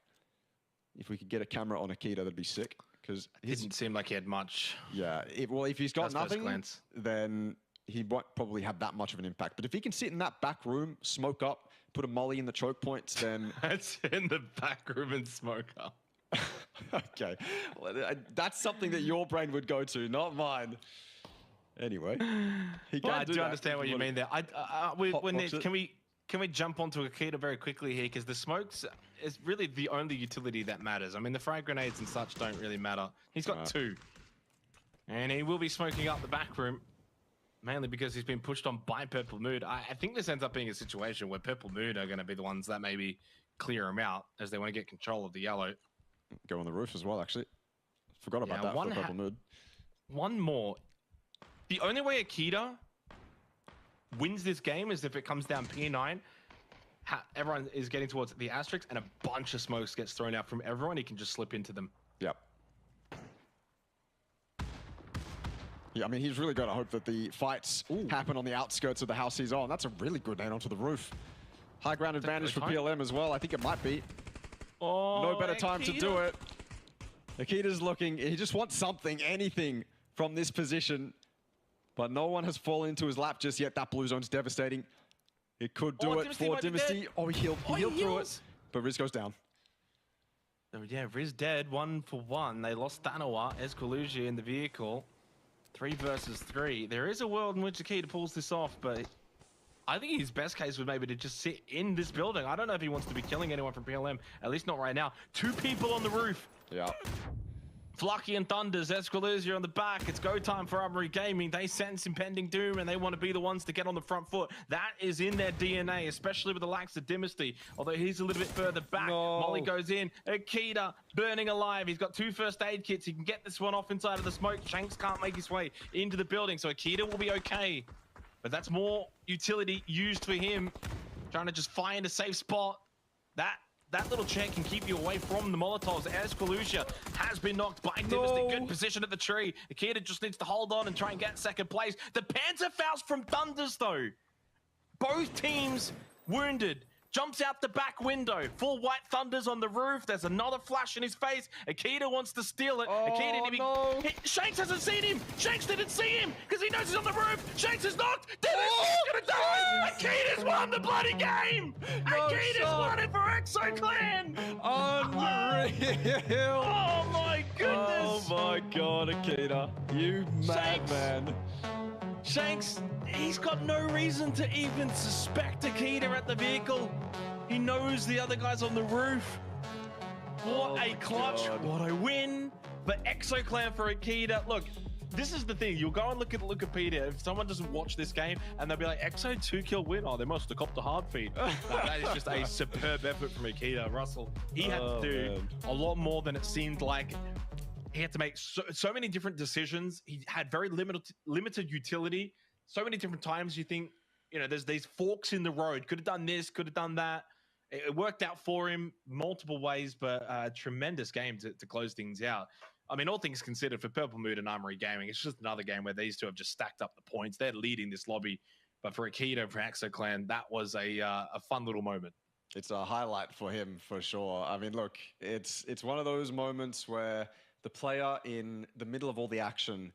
If we could get a camera on Akita, that'd be sick. Because it didn't seem like he had much. Yeah, if he's got nothing, then he won't probably have that much of an impact. But if he can sit in that back room, smoke up, put a molly in the choke points, then... That's in the back room and smoke up. Okay. Well, that's something that your brain would go to, not mine. Anyway. I do understand what you mean there. Can we jump onto Akita very quickly here? Because the smokes is really the only utility that matters. I mean, the frag grenades and such don't really matter. He's got 2. And he will be smoking up the back room, mainly because he's been pushed on by Purple Mood. I think this ends up being a situation where Purple Mood are going to be the ones that maybe clear him out as they want to get control of the yellow. Go on the roof as well, actually. Forgot about that for Purple Mood. One more. The only way Akita wins this game is if it comes down P9. Everyone is getting towards the asterisk and a bunch of smokes gets thrown out from everyone. He can just slip into them. Yep. Yeah, I mean, he's really got to hope that the fights happen on the outskirts of the house he's on. That's a really good nade onto the roof. High ground advantage for PLM as well. I think it might be. Oh, no better time to do it. Akita's looking, he just wants something, anything from this position. But no one has fallen into his lap just yet. That blue zone's devastating. It could do it for Dynasty. Oh, he healed through it. But Riz goes down. Yeah, Riz dead, 1 for 1. They lost Thanawat, Escaluja in the vehicle. 3 versus 3. There is a world in which Akita pulls this off, but I think his best case would maybe to just sit in this building. I don't know if he wants to be killing anyone from PLM, at least not right now. 2 people on the roof. Yeah. Flucky and Thunders, Escaluja on the back. It's go time for Armory Gaming. They sense impending doom and they want to be the ones to get on the front foot. That is in their DNA, especially with the likes of Dynasty. Although he's a little bit further back. No. Molly goes in. Akita burning alive. He's got 2 first aid kits. He can get this one off inside of the smoke. Shanks can't make his way into the building, so Akita will be okay. But that's more utility used for him. Trying to just find a safe spot. That little chair can keep you away from the Molotovs. Escaluja has been knocked by Dynasty. Good position at the tree. Akita just needs to hold on and try and get second place. The Panzer Faust from Thunders, though. Both teams wounded. Jumps out the back window. Full white Thunders on the roof. There's another flash in his face. Akita wants to steal it. Akita didn't even... Shanks hasn't seen him. Shanks didn't see him because he knows he's on the roof. Shanks is knocked. Dynasty's gonna die. Akita's won the bloody game. Akita's won it for EXO Clan. Unreal. Oh my goodness. Oh my God, Akita. You madman. Shanks, he's got no reason to even suspect Akita at the vehicle. He knows the other guy's on the roof. What a clutch, what a win. But EXO Clan for Akita. Look, this is the thing. You'll go and look at Wikipedia. If someone doesn't watch this game and they'll be like, EXO 2-kill win. Oh, they must have copped a hard feed. No, that is just a superb effort from Akita. Russell, he had to do a lot more than it seemed like. He had to make so many different decisions. He had very limited utility. So many different times you think, you know, there's these forks in the road. Could have done this, could have done that. It worked out for him multiple ways, but a tremendous game to close things out. I mean, all things considered, for Purple Mood and Armory Gaming, it's just another game where these two have just stacked up the points. They're leading this lobby. But for Akita, for EXO Clan, that was a fun little moment. It's a highlight for him for sure. I mean, look, it's one of those moments where the player in the middle of all the action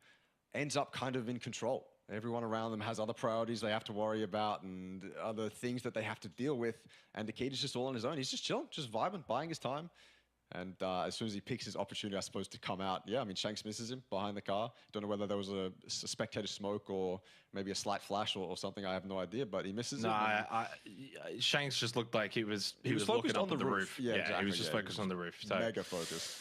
ends up kind of in control. Everyone around them has other priorities they have to worry about and other things that they have to deal with. And Nikita's just all on his own. He's just chilling, just vibing, buying his time. And as soon as he picks his opportunity, I suppose, to come out, yeah, I mean, Shanks misses him behind the car. Don't know whether there was a spectator smoke or maybe a slight flash or something. I have no idea, but he misses him. Shanks just looked like he was focused looking on up the at the roof. Yeah, exactly. He was just focused on the roof. So. Mega focused.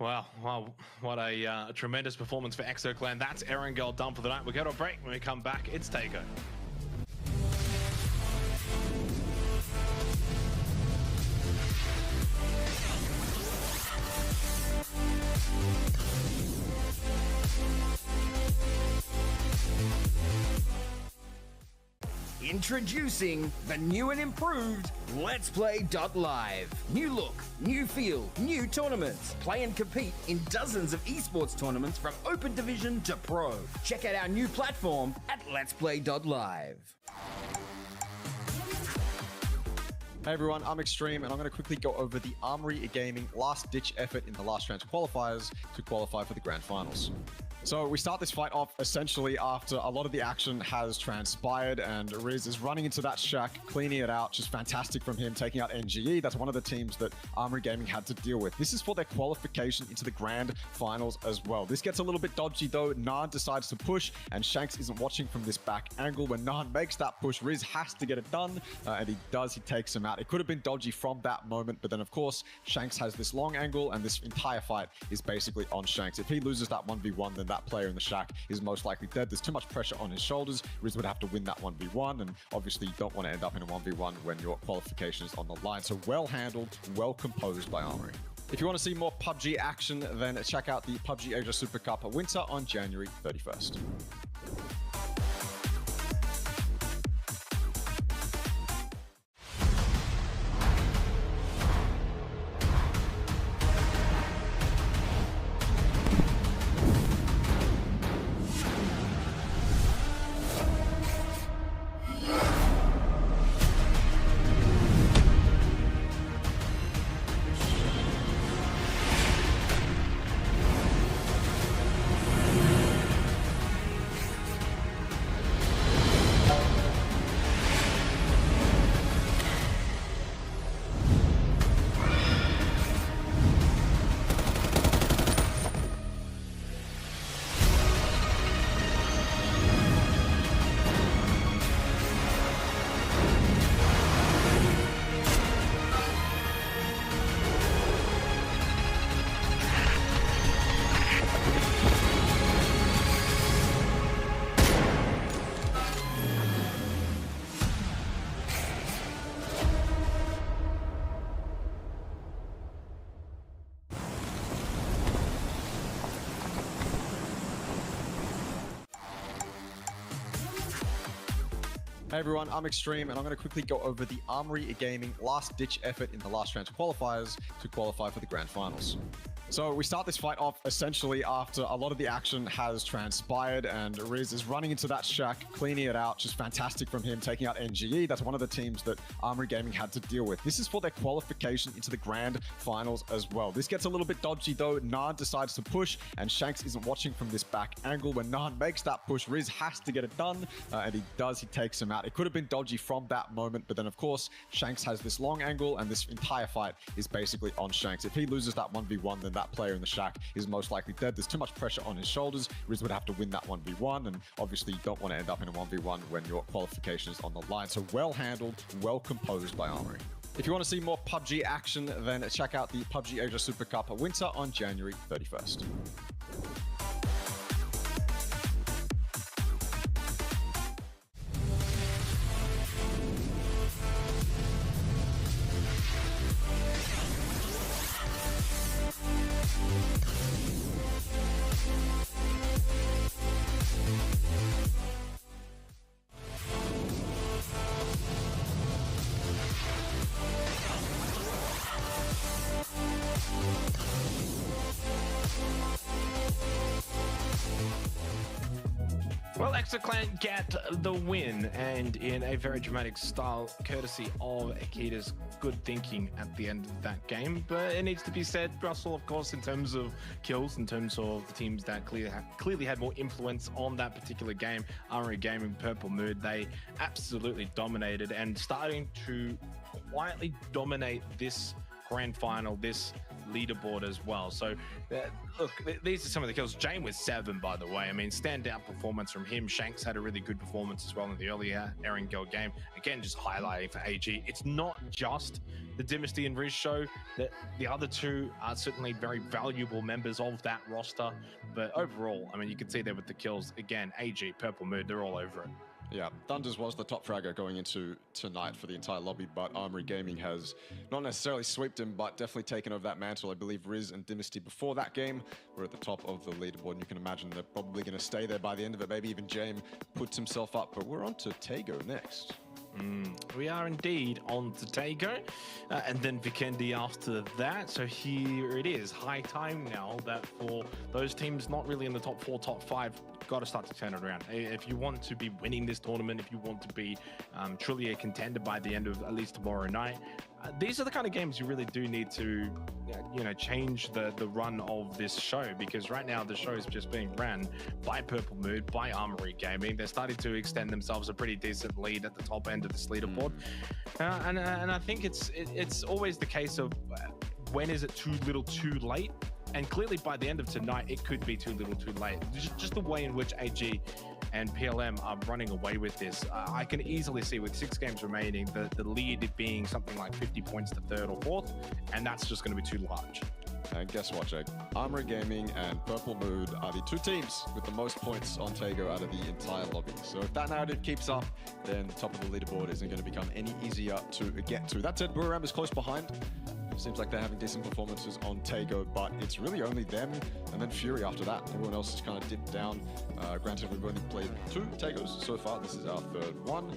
Wow, what a tremendous performance for ExoClan. That's Erangel done for the night. We'll go to a break. When we come back, it's Takeover. Introducing the new and improved Let's Play Live. New look, new feel, new tournaments. Play and compete in dozens of esports tournaments from Open Division to Pro. Check out our new platform at Let's Play Live. Hey everyone, I'm Extreme, and I'm going to quickly go over the Armory Gaming last-ditch effort in the last round qualifiers to qualify for the grand finals. So we start this fight off essentially after a lot of the action has transpired, and Riz is running into that shack, cleaning it out. Just fantastic from him, taking out NGE. That's one of the teams that Armory Gaming had to deal with. This is for their qualification into the grand finals as well. This gets a little bit dodgy though. Naan decides to push, and Shanks isn't watching from this back angle. When Naan makes that push, Riz has to get it done, and he does. He takes him out. It could have been dodgy from that moment, but then of course, Shanks has this long angle, and this entire fight is basically on Shanks. If he loses that 1v1, then that player in the shack is most likely dead. There's too much pressure on his shoulders. Riz would have to win that 1v1, and obviously you don't want to end up in a 1v1 when your qualification is on the line. So well handled, well composed by Armory. If you want to see more PUBG action, then check out the PUBG Asia Super Cup Winter on January 31st. Hey everyone, I'm Extreme, and I'm going to quickly go over the Armory Gaming last-ditch effort in the last round qualifiers to qualify for the grand finals. So we start this fight off essentially after a lot of the action has transpired, and Riz is running into that shack, cleaning it out. Just fantastic from him, taking out NGE. That's one of the teams that Armory Gaming had to deal with. This is for their qualification into the grand finals as well. This gets a little bit dodgy though. Naan decides to push, and Shanks isn't watching from this back angle. When Naan makes that push, Riz has to get it done, and he does. He takes him out. It could have been dodgy from that moment, but then of course, Shanks has this long angle, and this entire fight is basically on Shanks. If he loses that 1v1, then that player in the shack is most likely dead. There's too much pressure on his shoulders. Riz would have to win that 1v1, and obviously you don't want to end up in a 1v1 when your qualification is on the line. So well handled, well composed by Armory. If you want to see more PUBG action, then check out the PUBG Asia Super Cup Winter on January 31st. Max Clan get the win, and in a very dramatic style, courtesy of Akita's good thinking at the end of that game. But it needs to be said, Russell, of course, in terms of kills, in terms of the teams that clearly had more influence on that particular game, Armory Gaming, Purple Mood, they absolutely dominated and starting to quietly dominate this grand final, this leaderboard as well. So look, these are some of the kills. Jane with 7, by the way. I mean, standout performance from him. Shanks had a really good performance as well in the earlier Erangel game. Again, just highlighting for AG, it's not just the Dynasty and Riz show. The other two are certainly very valuable members of that roster, but overall, I mean, you can see there with the kills. Again, AG, Purple Mood, they're all over it. Yeah, Thunders was the top fragger going into tonight for the entire lobby, but Armory Gaming has not necessarily swept him, but definitely taken over that mantle. I believe Riz and Dynasty before that game were at the top of the leaderboard, and you can imagine they're probably going to stay there by the end of it. Maybe even James puts himself up, but we're on to Tago next. We are indeed on to Tago, and then Vikendi after that. So here it is, high time now that for those teams not really in the top 4, top 5, got to start to turn it around. If you want to be winning this tournament, if you want to be truly a contender by the end of at least tomorrow night, these are the kind of games you really do need to, change the run of this show, because right now the show is just being ran by Purple Mood, by Armory Gaming. They're starting to extend themselves a pretty decent lead at the top end of this leaderboard, and I think it's always the case of when is it too little, too late. And clearly by the end of tonight, it could be too little too late. Just the way in which AG and PLM are running away with this. I can easily see with 6 games remaining, the lead being something like 50 points to 3rd or 4th, and that's just going to be too large. And guess what, Jake? Armory Gaming and Purple Mood are the 2 teams with the most points on Tago out of the entire lobby. So if that narrative keeps up, then the top of the leaderboard isn't going to become any easier to get to. That said, Buram is close behind. Seems like they're having decent performances on Tago, but it's really only them and then Fury after that. Everyone else has kind of dipped down. Granted, we've only played 2 Tagos so far. This is our 3rd one.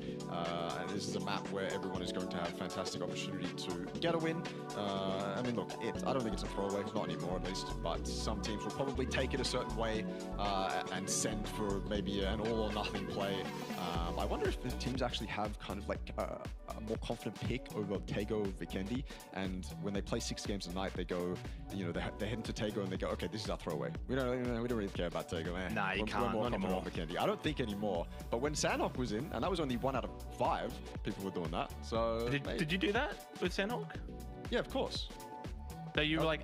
And this is a map where everyone is going to have fantastic opportunity to get a win. I mean, look, I don't think it's a throwaway, not anymore at least, but some teams will probably take it a certain way and send for maybe an all or nothing play. I wonder if the teams actually have kind of like a more confident pick over Tago Vikendi, and when they play 6 games a night, they go, they head into Tago and they go, okay, this is our throwaway. We don't really care about Tago, man. Nah, you can't, not anymore. Vikendi. I don't think anymore. But when Sandhawk was in, and that was only 1 out of 5 people were doing that. So did you do that with Sandhawk? Yeah, of course. So you were like,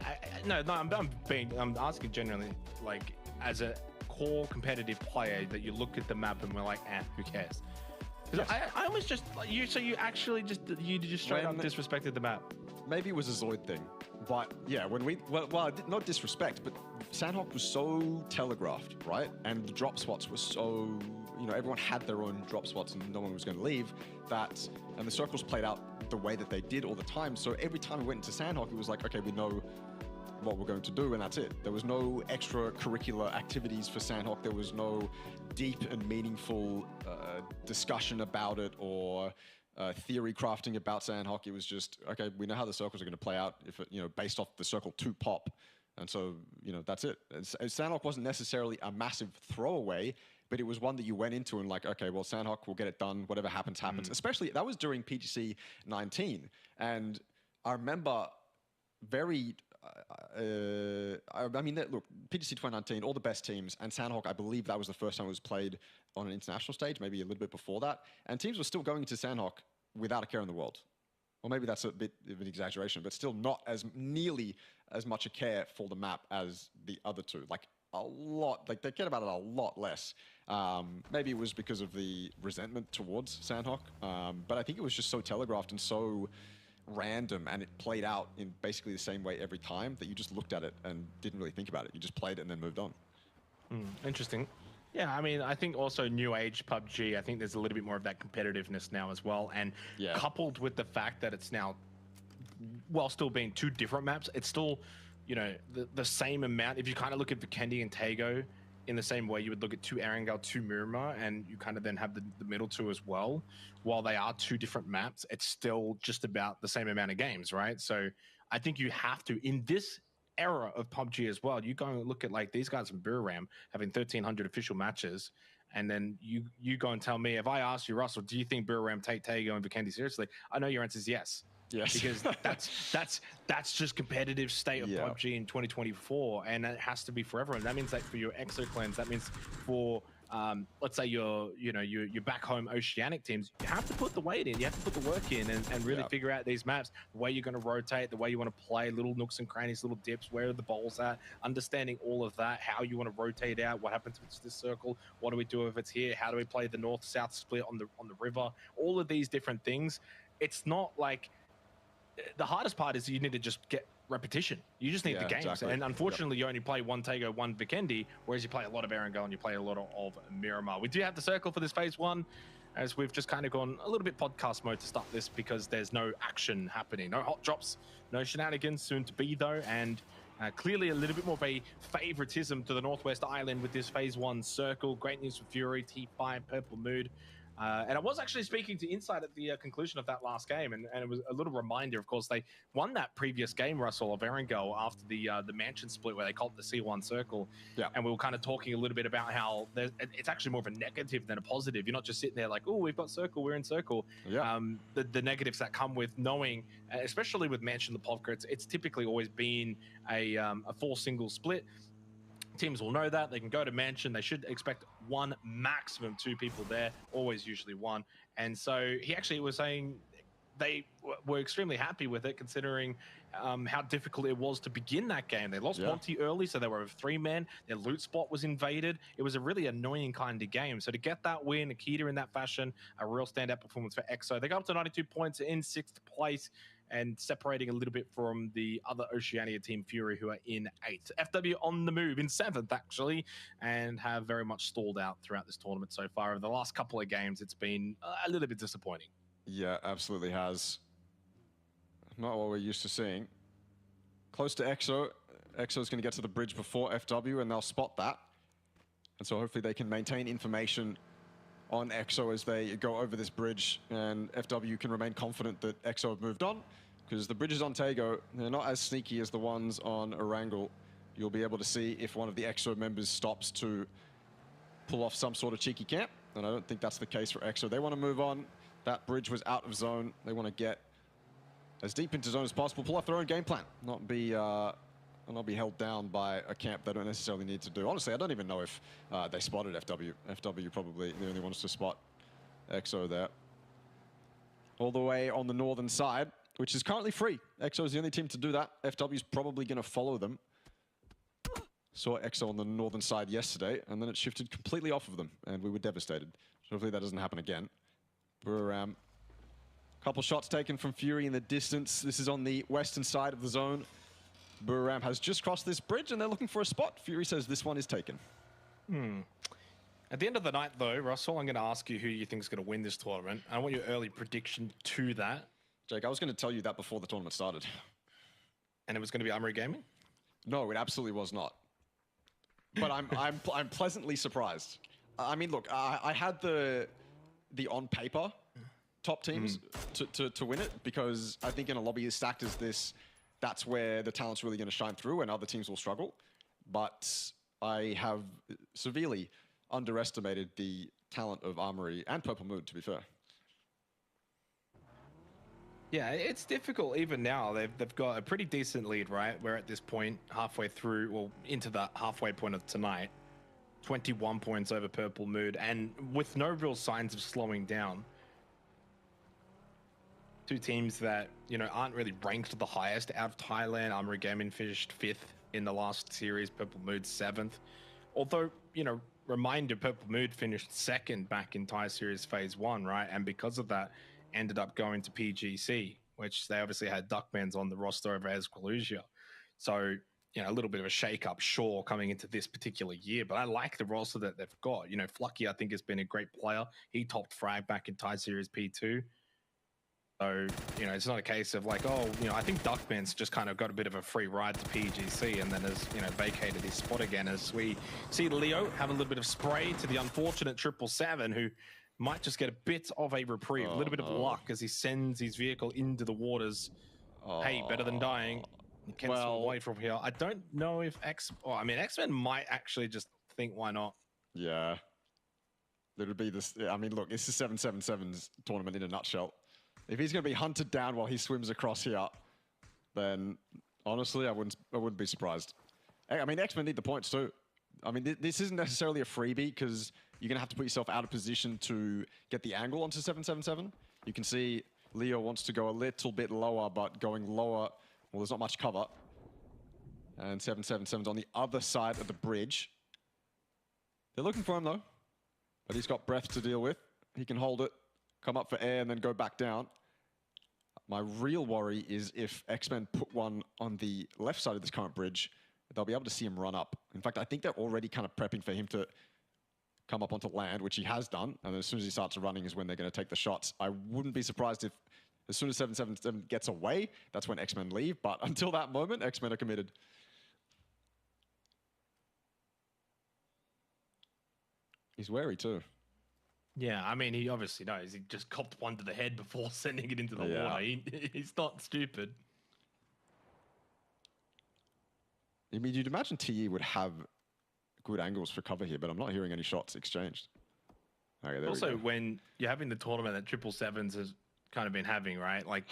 I'm asking genuinely, like, as a core competitive player, that you look at the map and we're like, who cares? Yes. I almost just you just straight up disrespected the map. Maybe it was a Zoid thing, but yeah, when we not disrespect, but Sandhawk was so telegraphed, right? And the drop spots were so, everyone had their own drop spots and no one was going to leave. And the circles played out the way that they did all the time. So every time we went into Sandhawk, it was like, okay, we know what we're going to do, and that's it. There was no extracurricular activities for Sandhawk. There was no deep and meaningful discussion about it or theory crafting about Sandhawk. It was just, okay, we know how the circles are going to play out if it, based off the circle 2 pop, and so that's it. And Sandhawk wasn't necessarily a massive throwaway, but it was one that you went into and like, okay, well, Sandhawk will get it done. Whatever happens, happens. Especially that was during PGC 19, and I remember very. I mean, look, PGC 2019, all the best teams, and Sandhawk, I believe that was the first time it was played on an international stage, maybe a little bit before that, and teams were still going into Sandhawk without a care in the world. Or maybe that's a bit of an exaggeration, but still not as nearly as much a care for the map as the other 2. Like a lot, like they cared about it a lot less. Maybe it was because of the resentment towards Sandhawk, but I think it was just so telegraphed and so random, and it played out in basically the same way every time that you just looked at it and didn't really think about it. You just played it and then moved on. Interesting. Yeah, I mean, I think also new age PUBG, I think there's a little bit more of that competitiveness now as well, and coupled with the fact that it's now, while still being 2 different maps, it's still, the same amount. If you kind of look at Vikendi and Tago in the same way you would look at 2 Erangel, 2 Miramar, and you kind of then have the middle 2 as well. While they are 2 different maps, it's still just about the same amount of games, right? So I think you have to, in this era of PUBG as well, you go and look at like these guys from Buram having 1,300 official matches, and then you go and tell me, if I ask you, Russell, do you think Buriram take Tago and Vikendi seriously? I know your answer is yes. Yes. Because that's just competitive state of PUBG in 2024, and it has to be for everyone. That means that for your EXO clans, that means for let's say your back home Oceanic teams, you have to put the weight in, you have to put the work in, and really figure out these maps, the way you're going to rotate, the way you want to play, little nooks and crannies, little dips, where are the bowls at, understanding all of that, how you want to rotate out, what happens if it's this circle, what do we do if it's here, how do we play the north-south split on the river, all of these different things. It's not like the hardest part is you need to just get repetition. You just need the games. Exactly. And unfortunately, you only play one Tago, one Vikendi, whereas you play a lot of Erangel and you play a lot of Miramar. We do have the circle for this phase one, as we've just kind of gone a little bit podcast mode to start this because there's no action happening. No hot drops, no shenanigans, soon to be though, and clearly a little bit more of a favoritism to the Northwest Island with this phase one circle. Great news for Fury, T5, Purple Mood. And I was actually speaking to Insight at the conclusion of that last game, and it was a little reminder. Of course, they won that previous game, Russell, of Erangel after the mansion split where they called it the C1 circle. Yeah. And we were kind of talking a little bit about how it's actually more of a negative than a positive. You're not just sitting there like, oh, we've got circle, we're in circle. Yeah. The negatives that come with knowing, especially with mansion, the Pubg, it's typically always been a 4-single split. Teams will know that. They can go to mansion. They should expect one, maximum 2 people there, always usually 1. And so he actually was saying they were extremely happy with it, considering how difficult it was to begin that game. They lost Monty early, so they were a 3-man. Their loot spot was invaded. It was a really annoying kind of game. So to get that win, Akita in that fashion, a real standout performance for EXO. They got up to 92 points in 6th place, and separating a little bit from the other Oceania team, Fury, who are in 8th. FW on the move in 7th, actually, and have very much stalled out throughout this tournament so far. Over the last couple of games, it's been a little bit disappointing. Yeah, absolutely has. Not what we're used to seeing. Close to EXO. EXO's going to get to the bridge before FW, and they'll spot that. And so hopefully they can maintain information on EXO as they go over this bridge, and FW can remain confident that EXO have moved on, because the bridges on Tago, they're not as sneaky as the ones on Erangel. You'll be able to see if one of the EXO members stops to pull off some sort of cheeky camp, and I don't think that's the case for EXO. They want to move on. That bridge was out of zone. They want to get as deep into zone as possible, pull off their own game plan, not be held down by a camp they don't necessarily need to do. Honestly, I don't even know if they spotted FW. FW probably the only ones to spot EXO there. All the way on the northern side, which is currently free. EXO is the only team to do that. FW is probably going to follow them. Saw EXO on the northern side yesterday, and then it shifted completely off of them, and we were devastated. So hopefully that doesn't happen again. We're couple shots taken from Fury in the distance. This is on the western side of the zone. Buriram has just crossed this bridge, and they're looking for a spot. Fury says this one is taken. At the end of the night, though, Russell, I'm going to ask you who you think is going to win this tournament. I want your early prediction to that. Jake, I was going to tell you that before the tournament started. And it was going to be Armory Gaming? No, it absolutely was not. But I'm pleasantly surprised. I mean, look, I had the on paper top teams to win it, because I think in a lobby as stacked as this, that's where the talent's really going to shine through and other teams will struggle. But I have severely underestimated the talent of Armory and Purple Mood, to be fair. Yeah, it's difficult even now. They've got a pretty decent lead, right? We're at this point halfway through, well, into the halfway point of tonight. 21 points over Purple Mood, and with no real signs of slowing down. Two teams that, you know, aren't really ranked the highest out of Thailand. Armory Gaming finished 5th in the last series, Purple Mood 7th. Although, you know, reminder, Purple Mood finished 2nd back in Thai Series Phase 1, right? And because of that, ended up going to PGC, which they obviously had Duckmans on the roster over Esquilusia. So, you know, a little bit of a shake-up, sure, coming into this particular year. But I like the roster that they've got. You know, Flucky, I think, has been a great player. He topped Frag back in Thai Series P2. So, you know, it's not a case of like, oh, you know, I think Duckman's just kind of got a bit of a free ride to PGC and then has, you know, vacated his spot again, as we see Leo have a little bit of spray to the unfortunate 777, who might just get a bit of a reprieve, a little bit of luck as he sends his vehicle into the waters. Hey, better than dying. He can swim away from here. I don't know if X-Men might actually just think, why not? Yeah. It would be this. I mean, look, this is 777's tournament in a nutshell. If he's going to be hunted down while he swims across here, then honestly, I wouldn't be surprised. I mean, X-Men need the points too. I mean, this isn't necessarily a freebie because you're going to have to put yourself out of position to get the angle onto 777. You can see Leo wants to go a little bit lower, but going lower, well, there's not much cover. And 777's on the other side of the bridge. They're looking for him though, but he's got breath to deal with. He can hold it, come up for air, and then go back down. My real worry is if X-Men put one on the left side of this current bridge, they'll be able to see him run up. In fact, I think they're already kind of prepping for him to come up onto land, which he has done. And as soon as he starts running is when they're going to take the shots. I wouldn't be surprised if as soon as 777 gets away, that's when X-Men leave. But until that moment, X-Men are committed. He's wary too. Yeah, I mean, he obviously knows. He just copped one to the head before sending it into the water. He's not stupid. I mean, you'd imagine TE would have good angles for cover here, but I'm not hearing any shots exchanged. Okay, there also, we go. when you're having the tournament that 777s has kind of been having, right? Like,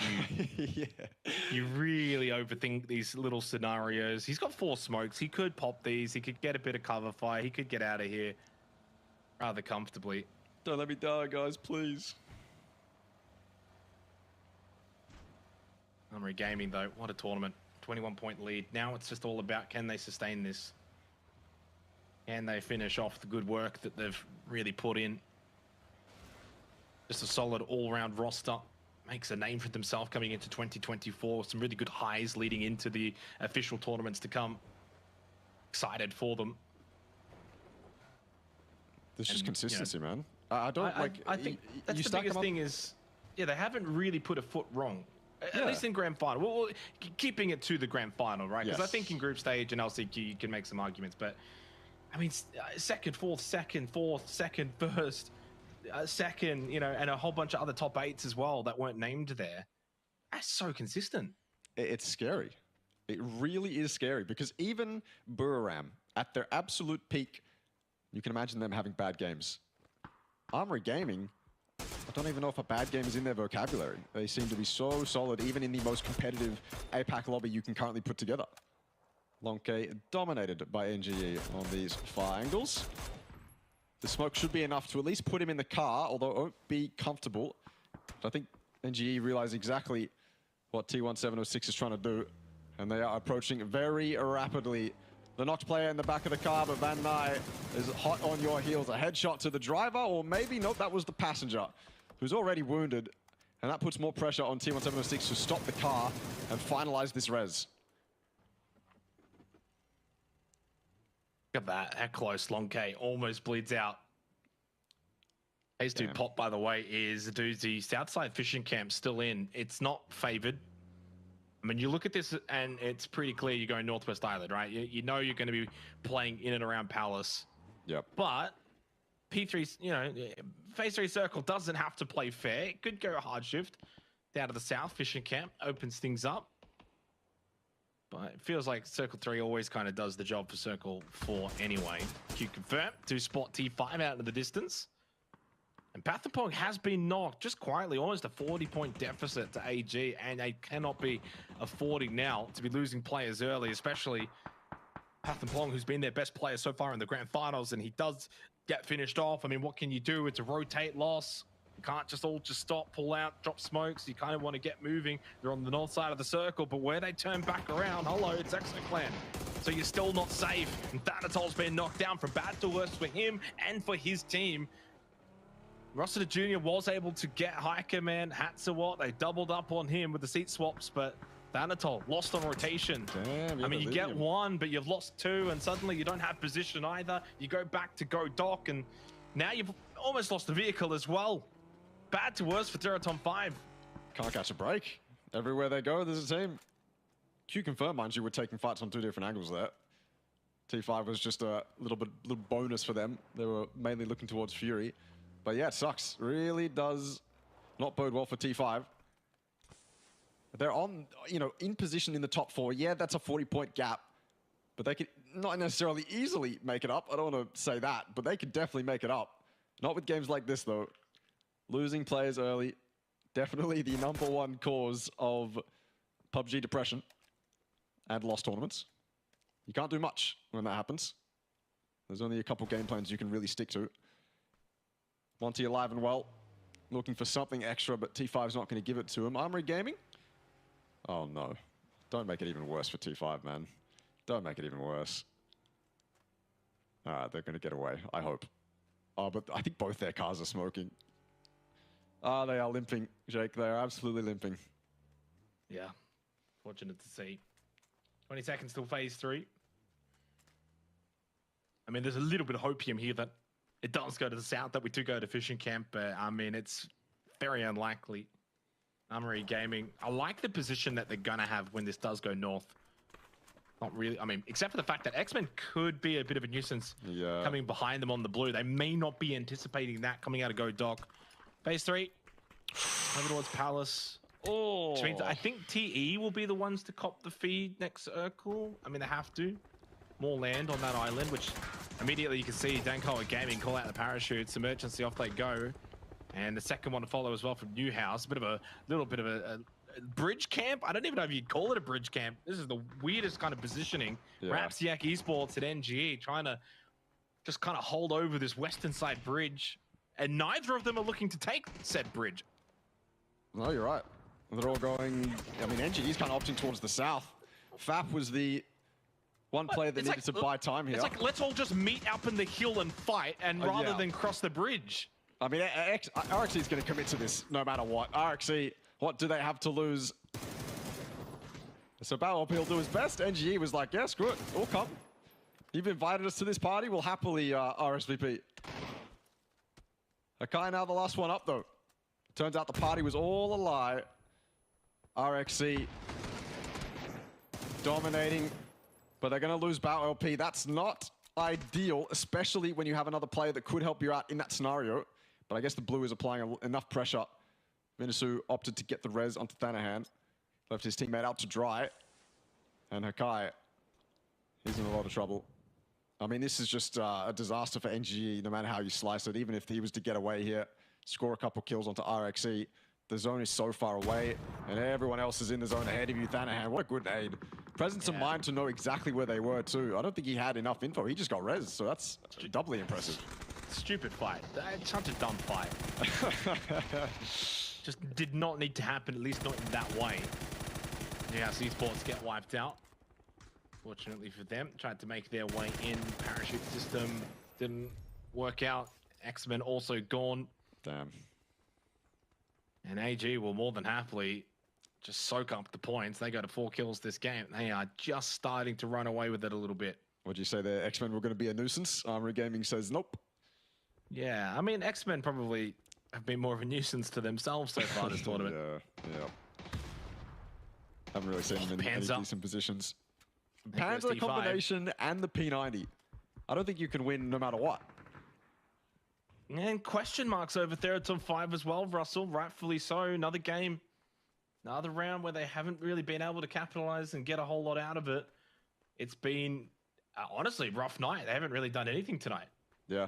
you really overthink these little scenarios. He's got 4 smokes. He could pop these. He could get a bit of cover fire. He could get out of here rather comfortably. Don't let me die, guys, please. Armory Gaming, though, what a tournament. 21-point lead. Now it's just all about, can they sustain this? Can they finish off the good work that they've really put in? Just a solid all-round roster. Makes a name for themselves coming into 2024. Some really good highs leading into the official tournaments to come. Excited for them. There's just consistency, man. I think that's the biggest thing is, yeah, they haven't really put a foot wrong. At least in grand final. Well, keeping it to the grand final, right? Because I think in group stage and LCQ you can make some arguments, but I mean, second, fourth, second, first, second, you know, and a whole bunch of other top 8s as well that weren't named there. That's so consistent. It's scary. It really is scary because even Buriram at their absolute peak, you can imagine them having bad games. Armory Gaming, I don't even know if a bad game is in their vocabulary. They seem to be so solid, even in the most competitive APAC lobby you can currently put together. Lonke dominated by NGE on these far angles. The smoke should be enough to at least put him in the car, although it won't be comfortable. I think NGE realized exactly what T1706 is trying to do, and they are approaching very rapidly. The knocked player in the back of the car, but Van Nye is hot on your heels. A headshot to the driver, or maybe, nope, that was the passenger, who's already wounded. And that puts more pressure on T1706 to stop the car and finalize this res. Look at that, how close Lonke almost bleeds out. Phase 2 pop, by the way, is a doozy. Southside Fishing Camp still in. It's not favored. I mean, you look at this and it's pretty clear you're going Northwest Island, right? You know you're going to be playing in and around Palace. Yep. But P3, you know, Phase 3 Circle doesn't have to play fair. It could go hard shift down to the south. Fishing Camp opens things up. But it feels like Circle 3 always kind of does the job for Circle 4 anyway. Q confirmed to spot T5 out in the distance. And Pubg has been knocked just quietly, almost a 40-point deficit to AG, and they cannot be affording now to be losing players early, especially Pubg, who's been their best player so far in the grand finals, and he does get finished off. I mean, what can you do? It's a rotate loss. You can't just stop, pull out, drop smokes. You kind of want to get moving. They're on the north side of the circle, but where they turn back around, hello, it's Exoclan. So you're still not safe. And Thanatol's been knocked down from bad to worse for him and for his team. Rossiter Jr. was able to get Hiker Man, Hatsawat. They doubled up on him with the seat swaps, but Thanatol lost on rotation. Damn, I mean, you get one, but you've lost 2, and suddenly you don't have position either. You go back to go dock, and now you've almost lost the vehicle as well. Bad to worse for Teraton 5. Can't catch a break. Everywhere they go, there's a team. Q confirmed, mind you, we're taking fights on 2 different angles there. T5 was just a little bonus for them. They were mainly looking towards Fury. But yeah, it sucks. Really does not bode well for T5. They're on, you know, in position in the top 4. Yeah, that's a 40-point gap. But they could not necessarily easily make it up. I don't want to say that, but they could definitely make it up. Not with games like this, though. Losing players early, definitely the #1 cause of PUBG depression and lost tournaments. You can't do much when that happens. There's only a couple game plans you can really stick to. Monty alive and well, looking for something extra, but T5's not going to give it to him. Armory Gaming? Oh no. Don't make it even worse for T5, man. Don't make it even worse. They're going to get away, I hope. Oh, but I think both their cars are smoking. Ah, they are limping, Jake. They are absolutely limping. Yeah, fortunate to see. 20 seconds till phase 3. I mean, there's a little bit of hopium here that it does go to the south, that we do go to fishing camp, but I mean, it's very unlikely. Armory Gaming, I like the position that they're going to have when this does go north. Not really, I mean, except for the fact that X-Men could be a bit of a nuisance coming behind them on the blue. They may not be anticipating that coming out of Go Doc. Phase 3, over towards Palace. Oh, Which means I think TE will be the ones to cop the feed next circle. I mean, they have to. More land on that island, which immediately you can see Danko Gaming call out the parachutes. Emergency, off they go. And the second one to follow as well from Newhouse. A little bit of a bridge camp. I don't even know if you'd call it a bridge camp. This is the weirdest kind of positioning. Rapsiak Esports at NGE trying to just kind of hold over this western side bridge. And neither of them are looking to take said bridge. No, you're right. They're all going... I mean, NGE's kind of opting towards the south. FAP was the one player that needed to buy time here. It's like, let's all just meet up in the hill and fight, and rather than cross the bridge. I mean, RXC is going to commit to this no matter what. RXC, what do they have to lose? So Battle will do his best. NGE was like, yeah, screw it, we'll come. You've invited us to this party, we'll happily RSVP. Akai now the last one up, though. Turns out the party was all a lie. RXC dominating, but they're going to lose Battle LP. That's not ideal, especially when you have another player that could help you out in that scenario. But I guess the blue is applying enough pressure. Minisu opted to get the res onto Thanahan. Left his teammate out to dry. And Hakai, he's in a lot of trouble. I mean, this is just a disaster for NGE, no matter how you slice it. Even if he was to get away here, score a couple kills onto RXE, the zone is so far away, and everyone else is in the zone ahead of you. Thanahan, what a good aid. Presence of mind to know exactly where they were, too. I don't think he had enough info. He just got res, so that's doubly impressive. Stupid fight. It's such a dumb fight. Just did not need to happen, at least not in that way. Yeah, Esports get wiped out. Fortunately for them, tried to make their way in. Parachute system didn't work out. X-Men also gone. Damn. And AG will more than happily just soak up the points. They go to 4 kills this game. They are just starting to run away with it a little bit. Would you say the X-Men were going to be a nuisance? Armory Gaming says nope. Yeah, I mean, X-Men probably have been more of a nuisance to themselves so far this tournament. Yeah. Haven't really seen them in any decent positions. Panzer combination and the P90. I don't think you can win no matter what. And question marks over Theraton 5 as well, Russell. Rightfully so. Another game, another round where they haven't really been able to capitalize and get a whole lot out of it. It's been, honestly, a rough night. They haven't really done anything tonight. Yeah.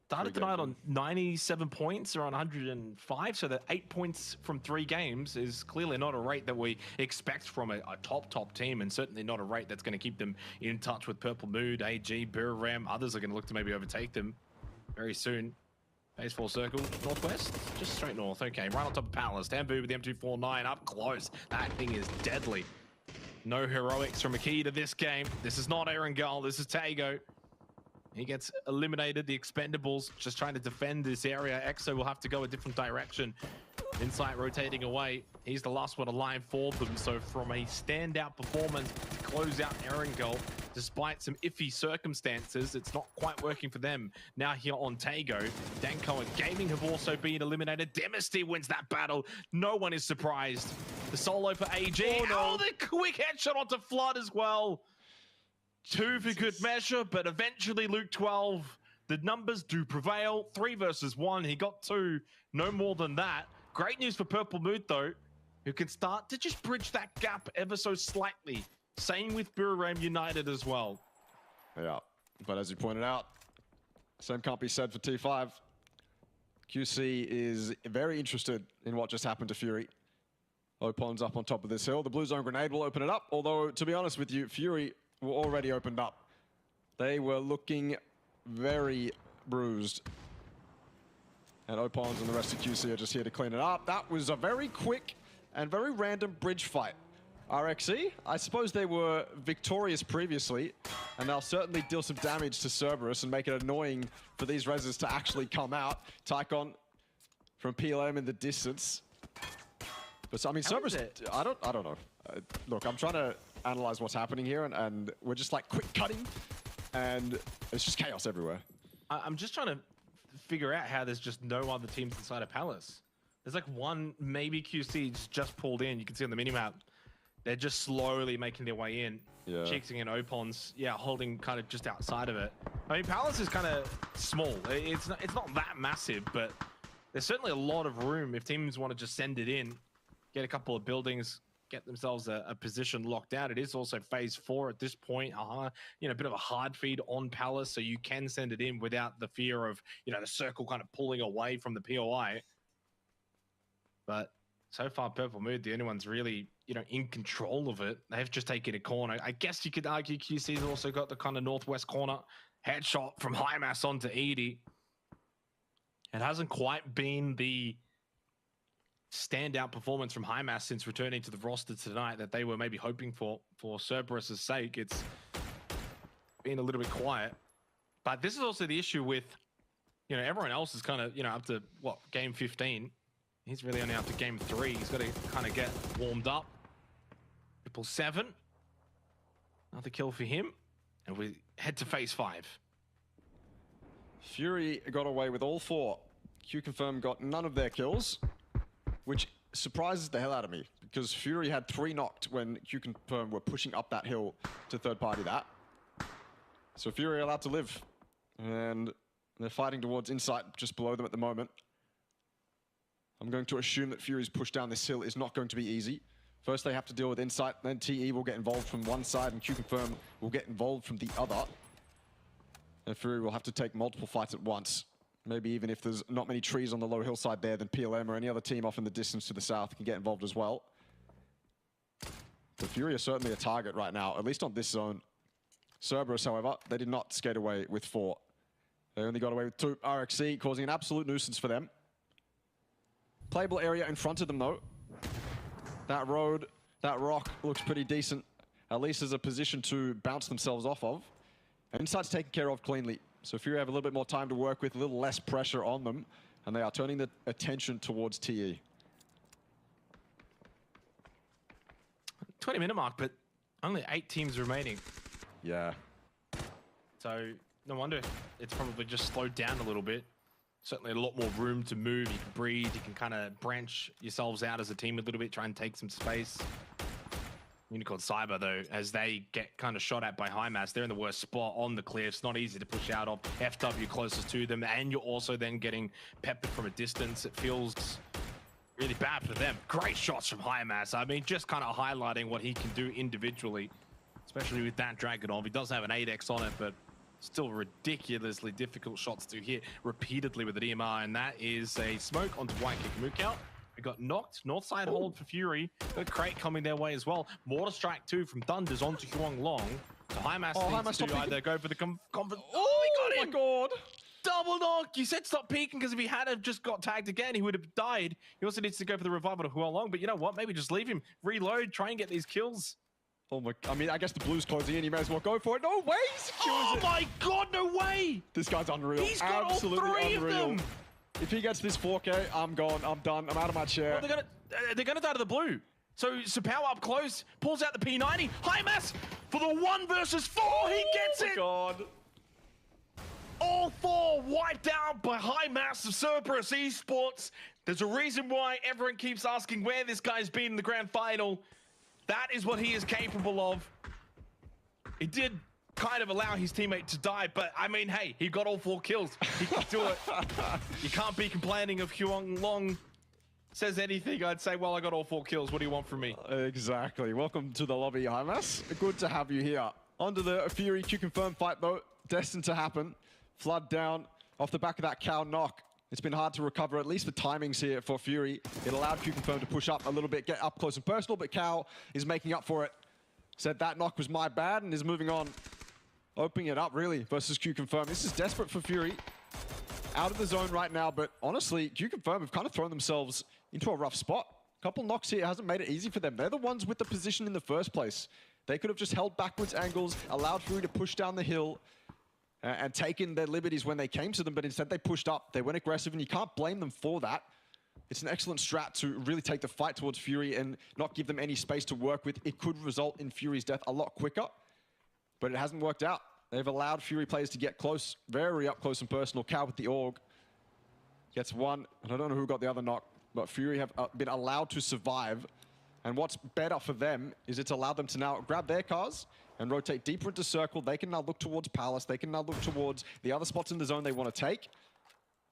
Started tonight on 97 points or on 105, so that 8 points from 3 games is clearly not a rate that we expect from a top team, and certainly not a rate that's going to keep them in touch with Purple Mood, AG, Buram. Others are going to look to maybe overtake them very soon. Phase 4 circle, northwest, just straight north. Okay, right on top of Palace. Tambu with the M249 up close. That thing is deadly. No heroics from a key to this game. This is not Aaron Gull, this is Tago. He gets eliminated. The Expendables just trying to defend this area. Exo will have to go a different direction. Insight rotating away. He's the last one alive for them. So from a standout performance to close out Erangel, despite some iffy circumstances, it's not quite working for them. Now here on Tago, Danko and Gaming have also been eliminated. Demisty wins that battle. No one is surprised. The solo for AG. Oh, the quick headshot onto Flood as well. 2 for good measure, but eventually Luke 12, the numbers do prevail. 3 versus 1, he got 2, no more than that. Great news for Purple Mood though, who can start to just bridge that gap ever so slightly. Same with Buram United as well. Yeah, but as you pointed out, Same can't be said for T5. QC is very interested in what just happened to Fury. Opon's up on top of this hill. The blue zone grenade will open it up. Although, to be honest with you, Fury were already opened up. They were looking very bruised. And Opons and the rest of QC are just here to clean it up. That was a very quick and very random bridge fight. RXE, I suppose they were victorious previously, and they'll certainly deal some damage to Cerberus and make it annoying for these reses to actually come out. Tycon from PLM in the distance. But I mean, Cerberus, I don't know. Look, I'm trying to analyze what's happening here, and we're just like quick cutting, and it's just chaos everywhere. I'm just trying to figure out how there's just no other teams inside of Palace. There's like one, maybe QC's just pulled in. You can see on the minimap. They're just slowly making their way in. Yeah. Cheeksing and Opons, yeah, holding kind of just outside of it. I mean, Palace is kind of small. It's not that massive, but there's certainly a lot of room if teams want to just send it in, get a couple of buildings, get themselves a position locked down. It is also phase 4 at this point. You know, a bit of a hard feed on Palace, so you can send it in without the fear of, you know, the circle kind of pulling away from the POI. But so far, Purple Mood, the only one's really, you know, in control of it. They've just taken a corner. I guess you could argue QC's also got the kind of northwest corner. Headshot from Hymas onto Edie. It hasn't quite been the standout performance from Hymas since returning to the roster tonight that they were maybe hoping for Cerberus' sake. It's been a little bit quiet. But this is also the issue with, you know, everyone else is kind of, you know, up to, what, game 15. He's really only up to game 3. He's got to kind of get warmed up. 777. Another kill for him. And we head to phase 5. Fury got away with all 4. Q-Confirm got none of their kills, which surprises the hell out of me, because Fury had 3 knocked when Q-Confirm were pushing up that hill to third party that. So Fury are allowed to live. And they're fighting towards Insight just below them at the moment. I'm going to assume that Fury's push down this hill is not going to be easy. First, they have to deal with Insight, then TE will get involved from one side, and Q-Confirm will get involved from the other. And Fury will have to take multiple fights at once. Maybe even if there's not many trees on the low hillside there, then PLM or any other team off in the distance to the south can get involved as well. The Fury are certainly a target right now, at least on this zone. Cerberus, however, they did not skate away with 4. They only got away with 2. RXE causing an absolute nuisance for them. Playable area in front of them, though. That road, that rock looks pretty decent. At least as a position to bounce themselves off of. And Insight's taken care of cleanly. So Fury have a little bit more time to work with, a little less pressure on them. And they are turning the attention towards TE. 20-minute mark, but only 8 teams remaining. Yeah. So no wonder it's probably just slowed down a little bit. Certainly a lot more room to move. You can breathe. You can kind of branch yourselves out as a team a little bit, try and take some space. Unicorn Cyber, though, as they get kind of shot at by Hymas, they're in the worst spot on the cliffs. Not easy to push out of. FW closest to them, and you're also then getting peppered from a distance. It feels really bad for them. Great shots from Hymas. I mean, just kind of highlighting what he can do individually, especially with that Dragonov. He does have an 8x on it, but still ridiculously difficult shots to hit repeatedly with the DMR, and that is a smoke onto White Kick Mookout. We got knocked, north side hold for Fury, but Crate coming their way as well. Mortar Strike 2 from Thunders onto Huang Long. So Hymas needs to either go for the confidence. Oh, he got him! Oh my god! Double knock! You said stop peeking, because if he had just got tagged again, he would have died. He also needs to go for the revival to Huang Long, but you know what? Maybe just leave him, reload, try and get these kills. Oh my, I mean, I guess the blue's closing in. You may as well go for it. No way! He secures it. My god, no way! This guy's unreal. He's got absolutely all 3 unreal. of them! If he gets this 4K, I'm gone. I'm done. I'm out of my chair. Well, they're gonna die to the blue. So Power up close, pulls out the P90. Hymas for the 1 versus 4. He gets it. God. All 4 wiped out by Hymas of Cerberus Esports. There's a reason why everyone keeps asking where this guy's been in the grand final. That is what he is capable of. He did kind of allow his teammate to die, but I mean, hey, he got all 4 kills. He can do it. You can't be complaining if Huang Long says anything. I'd say, well, I got all 4 kills. What do you want from me? Exactly. Welcome to the lobby, Hymas. Good to have you here. On to the Fury Q-Confirm fight, though. Destined to happen. Flood down off the back of that cow knock. It's been hard to recover, at least the timings here for Fury. It allowed Q-Confirm to push up a little bit, get up close and personal, but Cow is making up for it. Said that knock was my bad and is moving on. Opening it up, really, versus Q-Confirm. This is desperate for Fury. Out of the zone right now, but honestly, Q-Confirm have kind of thrown themselves into a rough spot. Couple knocks here hasn't made it easy for them. They're the ones with the position in the first place. They could have just held backwards angles, allowed Fury to push down the hill, and taken their liberties when they came to them, but instead they pushed up. They went aggressive, and you can't blame them for that. It's an excellent strat to really take the fight towards Fury and not give them any space to work with. It could result in Fury's death a lot quicker, but it hasn't worked out. They've allowed Fury players to get close, very up close and personal. Cow with the AUG gets one, and I don't know who got the other knock, but Fury have been allowed to survive. And what's better for them is it's allowed them to now grab their cars and rotate deeper into circle. They can now look towards Palace. They can now look towards the other spots in the zone they want to take.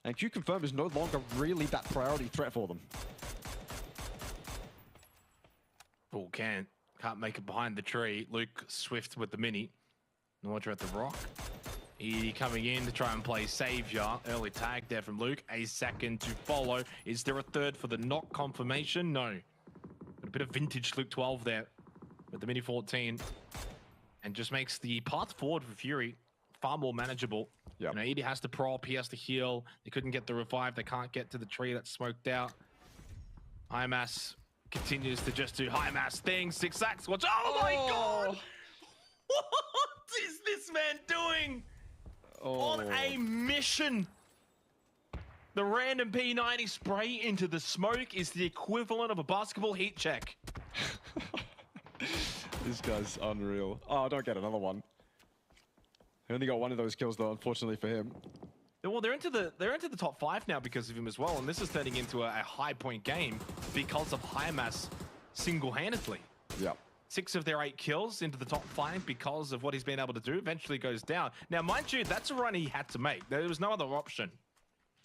And Q-Confirm is no longer really that priority threat for them. Oh, can't make it behind the tree. Luke Swift with the mini. Nordra at the rock. Edie coming in to try and play savior. Early tag there from Luke. A second to follow. Is there a third for the knock confirmation? No. But a bit of vintage Luke 12 there with the mini 14. And just makes the path forward for Fury far more manageable. Yep. You know, Edie has to prop, he has to heal. They couldn't get the revive. They can't get to the tree that's smoked out. HiMass continues to just do HiMass things. 6 sacks. Watch. Oh my God! What is this man doing? On a mission. The random P90 spray into the smoke is the equivalent of a basketball heat check. This guy's unreal. Oh, don't get another one. He only got one of those kills though, unfortunately for him. Well, they're into the top 5 now because of him as well, and this is turning into a high point game because of HiMass single-handedly. Yep. 6 of their 8 kills into the top 5 because of what he's been able to do. Eventually goes down. Now, mind you, that's a run he had to make. There was no other option.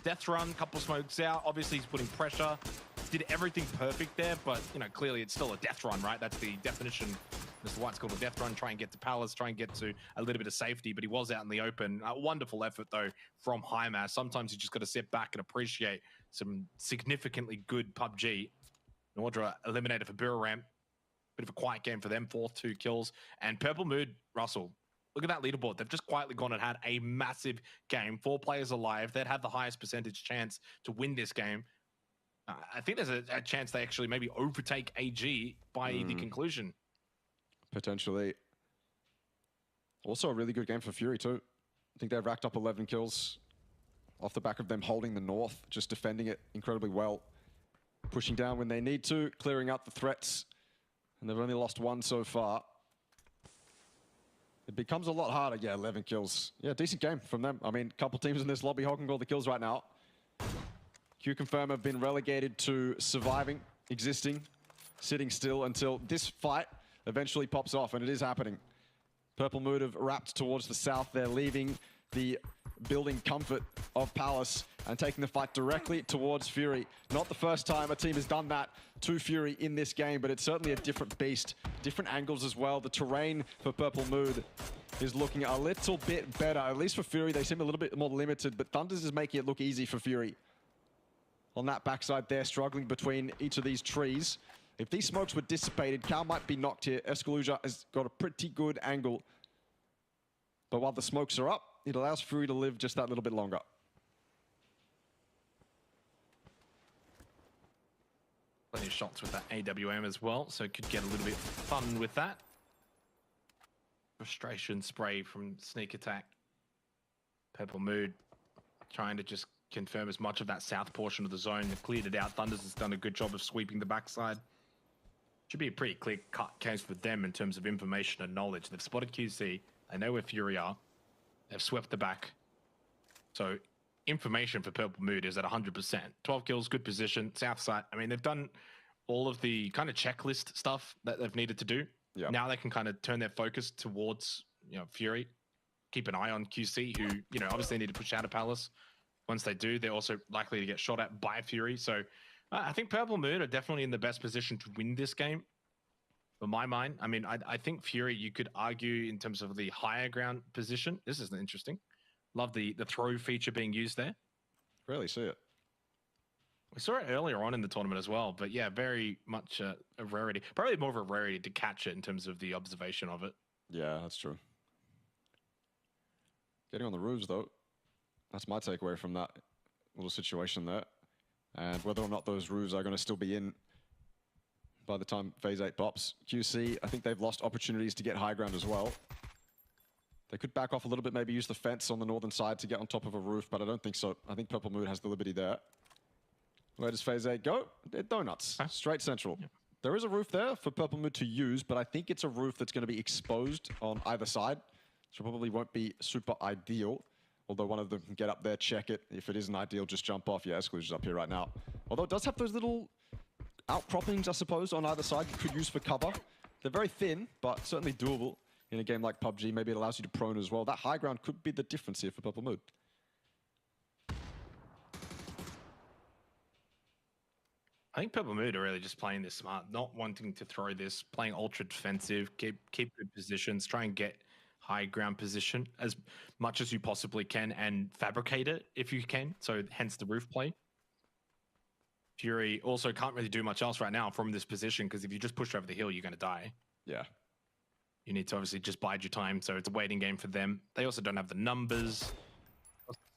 Death run, couple smokes out. Obviously, he's putting pressure. Did everything perfect there, but, you know, clearly it's still a death run, right? That's the definition as to why it's called a death run. Try and get to Palace, try and get to a little bit of safety, but he was out in the open. Wonderful effort, though, from HiMass. Sometimes you just got to sit back and appreciate some significantly good PUBG. Nordra eliminated for Buriram. Bit of a quiet game for them, 4th 2 kills. And Purple Mood, Russell, look at that leaderboard. They've just quietly gone and had a massive game. 4 players alive. They'd have the highest percentage chance to win this game. I think there's a chance they actually maybe overtake AG by the conclusion. Potentially. Also a really good game for Fury too. I think they've racked up 11 kills off the back of them holding the north, just defending it incredibly well. Pushing down when they need to, clearing up the threats. And they've only lost 1 so far. It becomes a lot harder. Yeah, 11 kills. Yeah, decent game from them. I mean, a couple teams in this lobby hogging all the kills right now. Q-Confirm have been relegated to surviving, existing, sitting still until this fight eventually pops off, and it is happening. Purple Mood have wrapped towards the south. They're leaving the building comfort of Palace and taking the fight directly towards Fury. Not the first time a team has done that to Fury in this game, but it's certainly a different beast. Different angles as well. The terrain for Purple Mood is looking a little bit better. At least for Fury, they seem a little bit more limited, but Thunders is making it look easy for Fury. On that backside there, struggling between each of these trees. If these smokes were dissipated, Cal might be knocked here. Escaluja has got a pretty good angle. But while the smokes are up, it allows Fury to live just that little bit longer. Plenty of shots with that AWM as well, so could get a little bit fun with that. Frustration spray from Sneak Attack. Purple Mood trying to just confirm as much of that south portion of the zone. They've cleared it out. Thunders has done a good job of sweeping the backside. Should be a pretty clear-cut case for them in terms of information and knowledge. They've spotted QC. They know where Fury are. They've swept the back. So information for Purple Mood is at 100%. 12 kills, good position, south side. I mean, they've done all of the kind of checklist stuff that they've needed to do. Yep. Now they can kind of turn their focus towards, you know, Fury. Keep an eye on QC, who, you know, obviously need to push out of Palace. Once they do, they're also likely to get shot at by Fury. So I think Purple Moon are definitely in the best position to win this game. For my mind, I mean, I think Fury, you could argue in terms of the higher ground position. This is interesting. Love the throw feature being used there. Rarely see it. We saw it earlier on in the tournament as well, but yeah, very much a rarity. Probably more of a rarity to catch it in terms of the observation of it. Yeah, that's true. Getting on the roofs, though. That's my takeaway from that little situation there. And whether or not those roofs are going to still be in by the time Phase 8 pops. QC, I think they've lost opportunities to get high ground as well. They could back off a little bit, maybe use the fence on the northern side to get on top of a roof, but I don't think so. I think Purple Mood has the liberty there. Where does Phase 8 go? Donuts. Huh? Straight central. Yeah. There is a roof there for Purple Mood to use, but I think it's a roof that's going to be exposed on either side. So probably won't be super ideal. Although one of them can get up there, check it. If it isn't ideal, just jump off. Yeah, Exclusion's up here right now. Although it does have those little outcroppings, I suppose, on either side you could use for cover. They're very thin, but certainly doable in a game like PUBG. Maybe it allows you to prone as well. That high ground could be the difference here for Purple Mood. I think Purple Mood are really just playing this smart, not wanting to throw this, playing ultra defensive, keep good positions, try and get high ground position as much as you possibly can and fabricate it if you can. So hence the roof play. Fury also can't really do much else right now from this position because if you just push over the hill, you're going to die. Yeah. You need to obviously just bide your time. So it's a waiting game for them. They also don't have the numbers.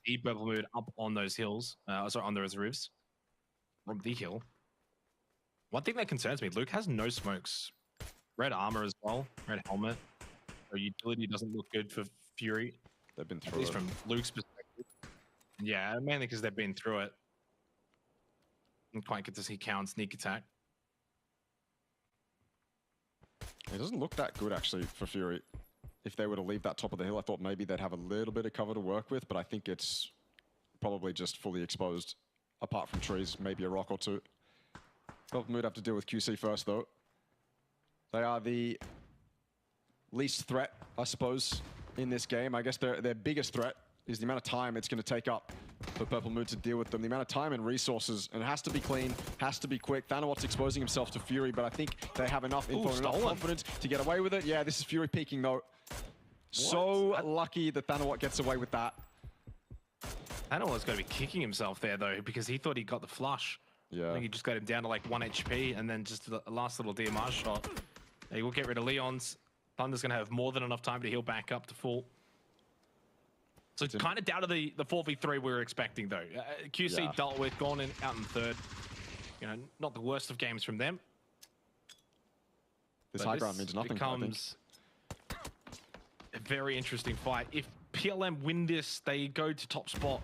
See Purple Mood up on those hills, sorry, on those roofs from the hill. One thing that concerns me, Luke has no smokes. Red armor as well, red helmet. So utility doesn't look good for Fury. They've been through At least it. from Luke's perspective. Yeah, mainly because they've been through it. Didn't quite get to see count sneak attack. It doesn't look that good, actually, for Fury. If they were to leave that top of the hill, I thought maybe they'd have a little bit of cover to work with, but I think it's probably just fully exposed, apart from trees, maybe a rock or two. Purple Mood have to deal with QC first, though. They are the least threat, I suppose, in this game. I guess their biggest threat is the amount of time it's going to take up for Purple Mood to deal with them. The amount of time and resources, and it has to be clean, has to be quick. Thanawat's exposing himself to Fury, but I think they have enough info and enough confidence to get away with it. Yeah, this is Fury peeking, though. So lucky that Thanawat gets away with that. Thanawat's got to be kicking himself there, though, because he thought he got the flush. Yeah. I think he just got him down to like 1 HP, and then just the last little DMR shot. He will get rid of Leon's. Thunder's going to have more than enough time to heal back up to full. So it's kind of down to the 4v3 we were expecting, though. QC dealt with, gone in, out in third. You know, not the worst of games from them. This high ground means nothing. Becomes a very interesting fight. If PLM win this, they go to top spot.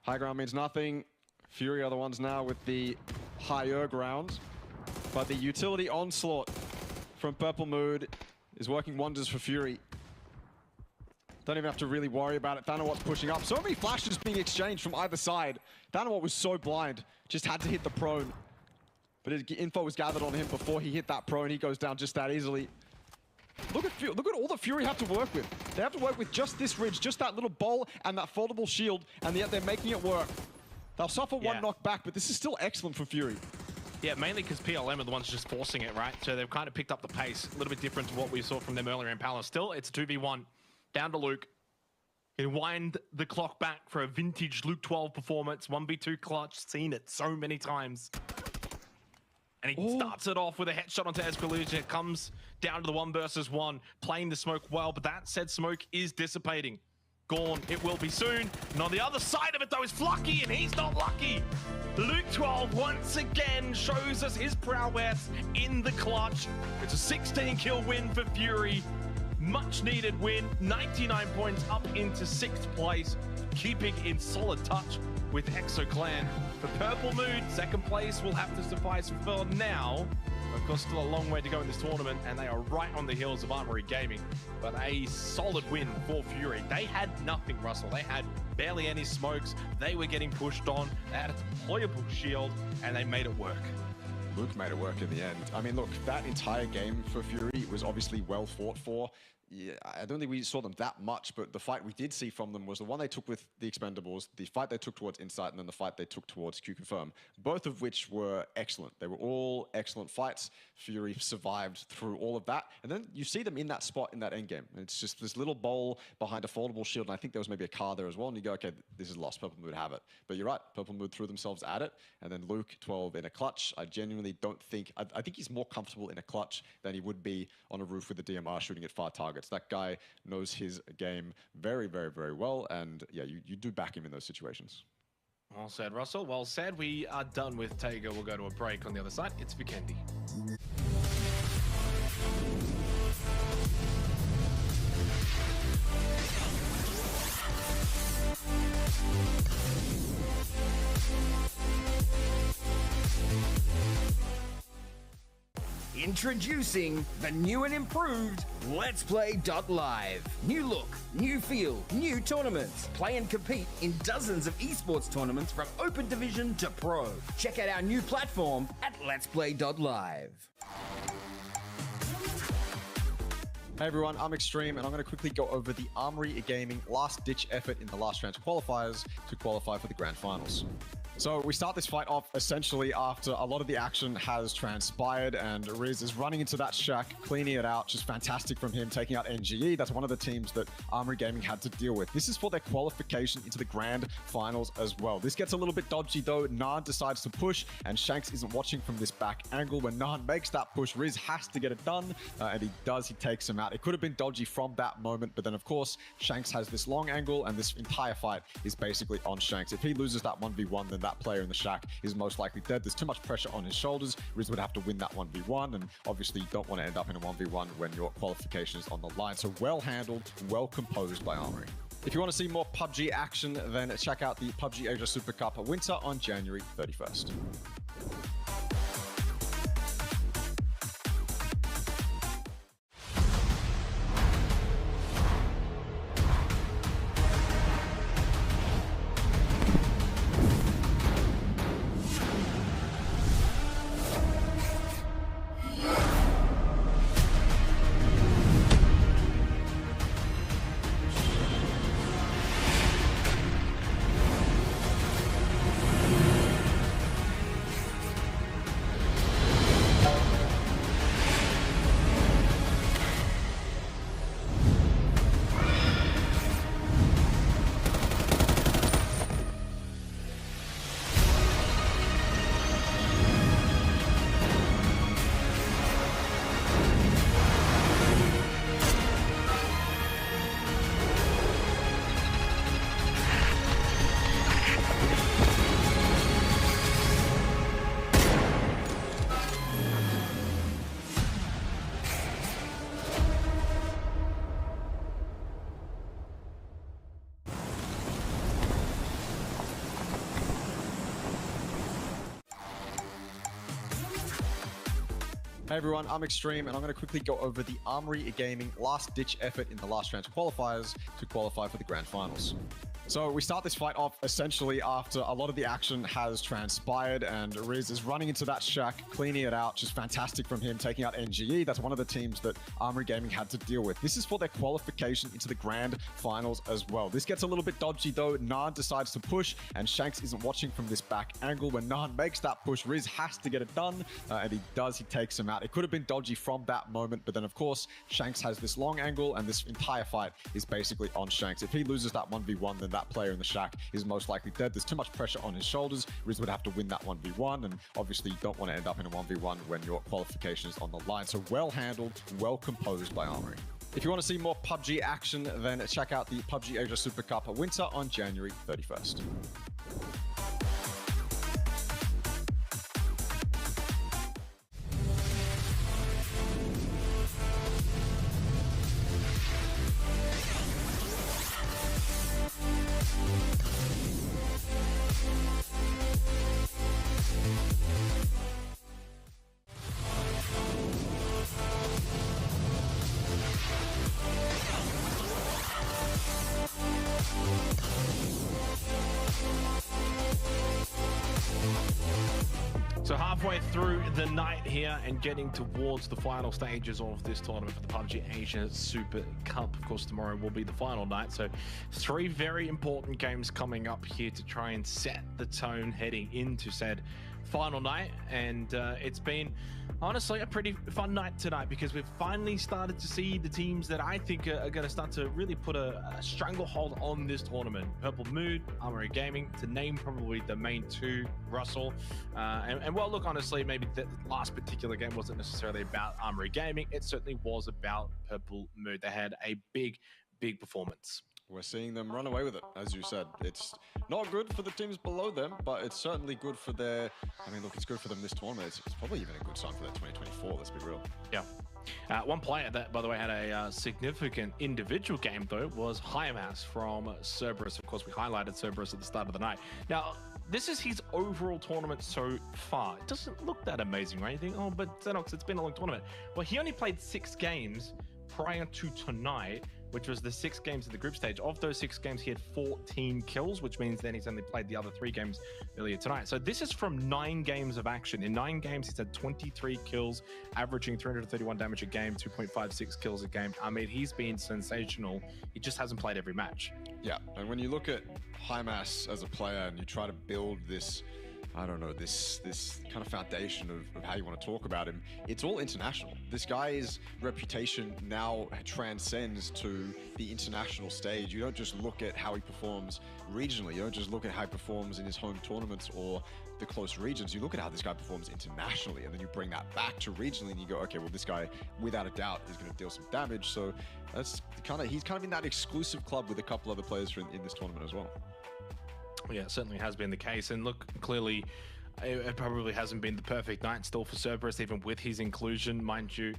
High ground means nothing. Fury are the ones now with the higher ground. But the utility onslaught from Purple Mood is working wonders for Fury. Don't even have to really worry about it. Thanawat's pushing up. So many flashes being exchanged from either side. Thanawat was so blind. Just had to hit the prone. But info was gathered on him before he hit that prone. He goes down just that easily. Look at all that Fury have to work with. They have to work with just this ridge, just that little bowl and that foldable shield, and yet they're making it work. They'll suffer one knock back, but this is still excellent for Fury. Yeah, mainly because PLM are the ones just forcing it, right? So they've kind of picked up the pace, a little bit different to what we saw from them earlier in Palace. Still, it's a 2v1. Down to Luke. He wind the clock back for a vintage Luke 12 performance. 1v2 clutch, seen it so many times. And he starts it off with a headshot onto Escalusia. It comes down to the 1 versus 1, playing the smoke well, but that said smoke is dissipating. Gone, it will be soon. And on the other side of it, though, is Flucky, and he's not lucky. Luke 12 once again shows us his prowess in the clutch. It's a 16-kill win for Fury. Much needed win, 99 points up into 6th place, keeping in solid touch with ExoClan. For Purple Mood, 2nd place will have to suffice for now. Of course, still a long way to go in this tournament, and they are right on the heels of Armory Gaming. But a solid win for Fury. They had nothing, Russell. They had barely any smokes. They were getting pushed on. They had a deployable shield, and they made it work. Luke made it work in the end. I mean, look, that entire game for Fury was obviously well fought for. yeah, I don't think we saw them that much, but the fight we did see from them was the one they took with the Expendables, the fight they took towards Insight, and then the fight they took towards Q-Confirm, both of which were excellent. They were all excellent fights. Fury survived through all of that, and then you see them in that spot in that endgame. It's just this little bowl behind a foldable shield, and I think there was maybe a car there as well, and you go, okay, this is lost. Purple Mood have it. But you're right, Purple Mood threw themselves at it, and then Luke, 12 in a clutch. I genuinely don't think, I think he's more comfortable in a clutch than he would be on a roof with a DMR shooting at far targets. That guy knows his game very, very, very well, and yeah, you do back him in those situations. Well said, Russell. Well said. We are done with Tager. We'll go to a break on the other side. It's Vikendi. Introducing the new and improved Let's Play Live. New look, new feel, new tournaments. Play and compete in dozens of esports tournaments from Open Division to Pro. Check out our new platform at Let's Play Live. Hey everyone, I'm Extreme, and I'm going to quickly go over the Armory Gaming last-ditch effort in the last round of qualifiers to qualify for the Grand Finals. So we start this fight off essentially after a lot of the action has transpired, and Riz is running into that shack, cleaning it out. Just fantastic from him, taking out NGE. That's one of the teams that Armory Gaming had to deal with. This is for their qualification into the Grand Finals as well. This gets a little bit dodgy though. Naan decides to push, and Shanks isn't watching from this back angle. When Naan makes that push, Riz has to get it done, and he does. He takes him out. It could have been dodgy from that moment, but then of course, Shanks has this long angle, and this entire fight is basically on Shanks. If he loses that 1v1, then that player in the shack is most likely dead. There's too much pressure on his shoulders. Riz would have to win that 1v1, and obviously you don't want to end up in a 1v1 when your qualification is on the line. So well handled, well composed by Armory. If you want to see more PUBG action, then check out the PUBG Asia Super Cup Winter on January 31st. Hey everyone, I'm Extreme, and I'm going to quickly go over the Armory Gaming last-ditch effort in the last round of qualifiers to qualify for the Grand Finals. So we start this fight off essentially after a lot of the action has transpired, and Riz is running into that shack, cleaning it out. Just fantastic from him, taking out NGE. That's one of the teams that Armory Gaming had to deal with. This is for their qualification into the Grand Finals as well. This gets a little bit dodgy though. Naan decides to push, and Shanks isn't watching from this back angle. When Naan makes that push, Riz has to get it done, and he does. He takes him out. It could have been dodgy from that moment, but then of course, Shanks has this long angle, and this entire fight is basically on Shanks. If he loses that 1v1, then that player in the shack is most likely dead. There's too much pressure on his shoulders. Riz would have to win that 1v1, and obviously you don't want to end up in a 1v1 when your qualification is on the line. So well handled, well composed by Armory. If you want to see more PUBG action, then check out the PUBG Asia Super Cup Winter on January 31st. So halfway through the night here and getting towards the final stages of this tournament for the PUBG Asia Super Cup. Of course, tomorrow will be the final night. So 3 very important games coming up here to try and set the tone heading into said final night. And it's been honestly a pretty fun night tonight because we've finally started to see the teams that I think are going to start to really put a stranglehold on this tournament. Purple Mood, Armory Gaming, to name probably the main 2, Russell. And well, look, honestly, maybe the last particular game wasn't necessarily about Armory Gaming. It certainly was about Purple Mood. They had a big performance. We're seeing them run away with it, as you said. It's not good for the teams below them, but it's certainly good for their... I mean, look, it's good for them this tournament. It's probably even a good sign for their 2024, let's be real. Yeah. One player that, by the way, had a significant individual game, though, was Hymas from Cerberus. Of course, we highlighted Cerberus at the start of the night. Now, this is his overall tournament so far. It doesn't look that amazing, right? You think, oh, but Xenox, it's been a long tournament. Well, he only played 6 games prior to tonight, which was the 6 games of the group stage. Of those 6 games, he had 14 kills, which means then he's only played the other 3 games earlier tonight. So this is from 9 games of action. In 9 games, he's had 23 kills, averaging 331 damage a game, 2.56 kills a game. I mean, he's been sensational. He just hasn't played every match. Yeah, and when you look at Hymas as a player and you try to build this, I don't know, this kind of foundation of how you want to talk about him, it's all international. This guy's reputation now transcends to the international stage. You don't just look at how he performs regionally. You don't just look at how he performs in his home tournaments or the close regions. You look at how this guy performs internationally, and then you bring that back to regionally, and you go, okay, well, this guy, without a doubt, is going to deal some damage. So that's he's kind of in that exclusive club with a couple other players in this tournament as well. Yeah, it certainly has been the case. And look, clearly, it probably hasn't been the perfect night still for Cerberus, even with his inclusion, mind you.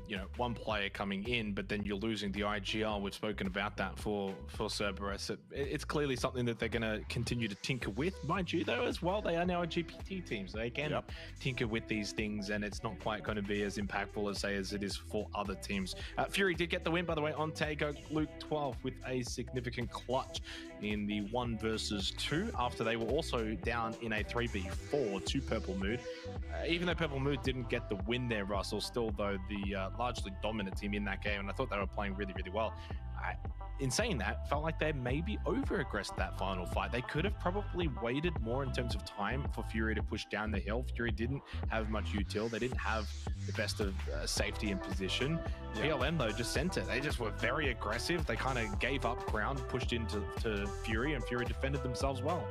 You know, 1 player coming in, but then you're losing the IGL. We've spoken about that for Cerberus. It's clearly something that they're going to continue to tinker with. Mind you, though, as well, they are now a GPT team, so they can tinker with these things, and it's not quite going to be as impactful as it is for other teams. Fury did get the win, by the way, on Tago Luke 12 with a significant clutch in the 1 versus 2 after they were also down in a 3v4 to Purple Mood. Even though Purple Mood didn't get the win there, Russell, still, though, the largely dominant team in that game, and I thought they were playing really well. In saying that, felt like they maybe over-aggressed that final fight. They could have probably waited more in terms of time for Fury to push down the hill. Fury didn't have much util. They didn't have the best of safety and position. Yeah. PLM, though, just sent it. They just were very aggressive. They kind of gave up ground, pushed into Fury, and Fury defended themselves well.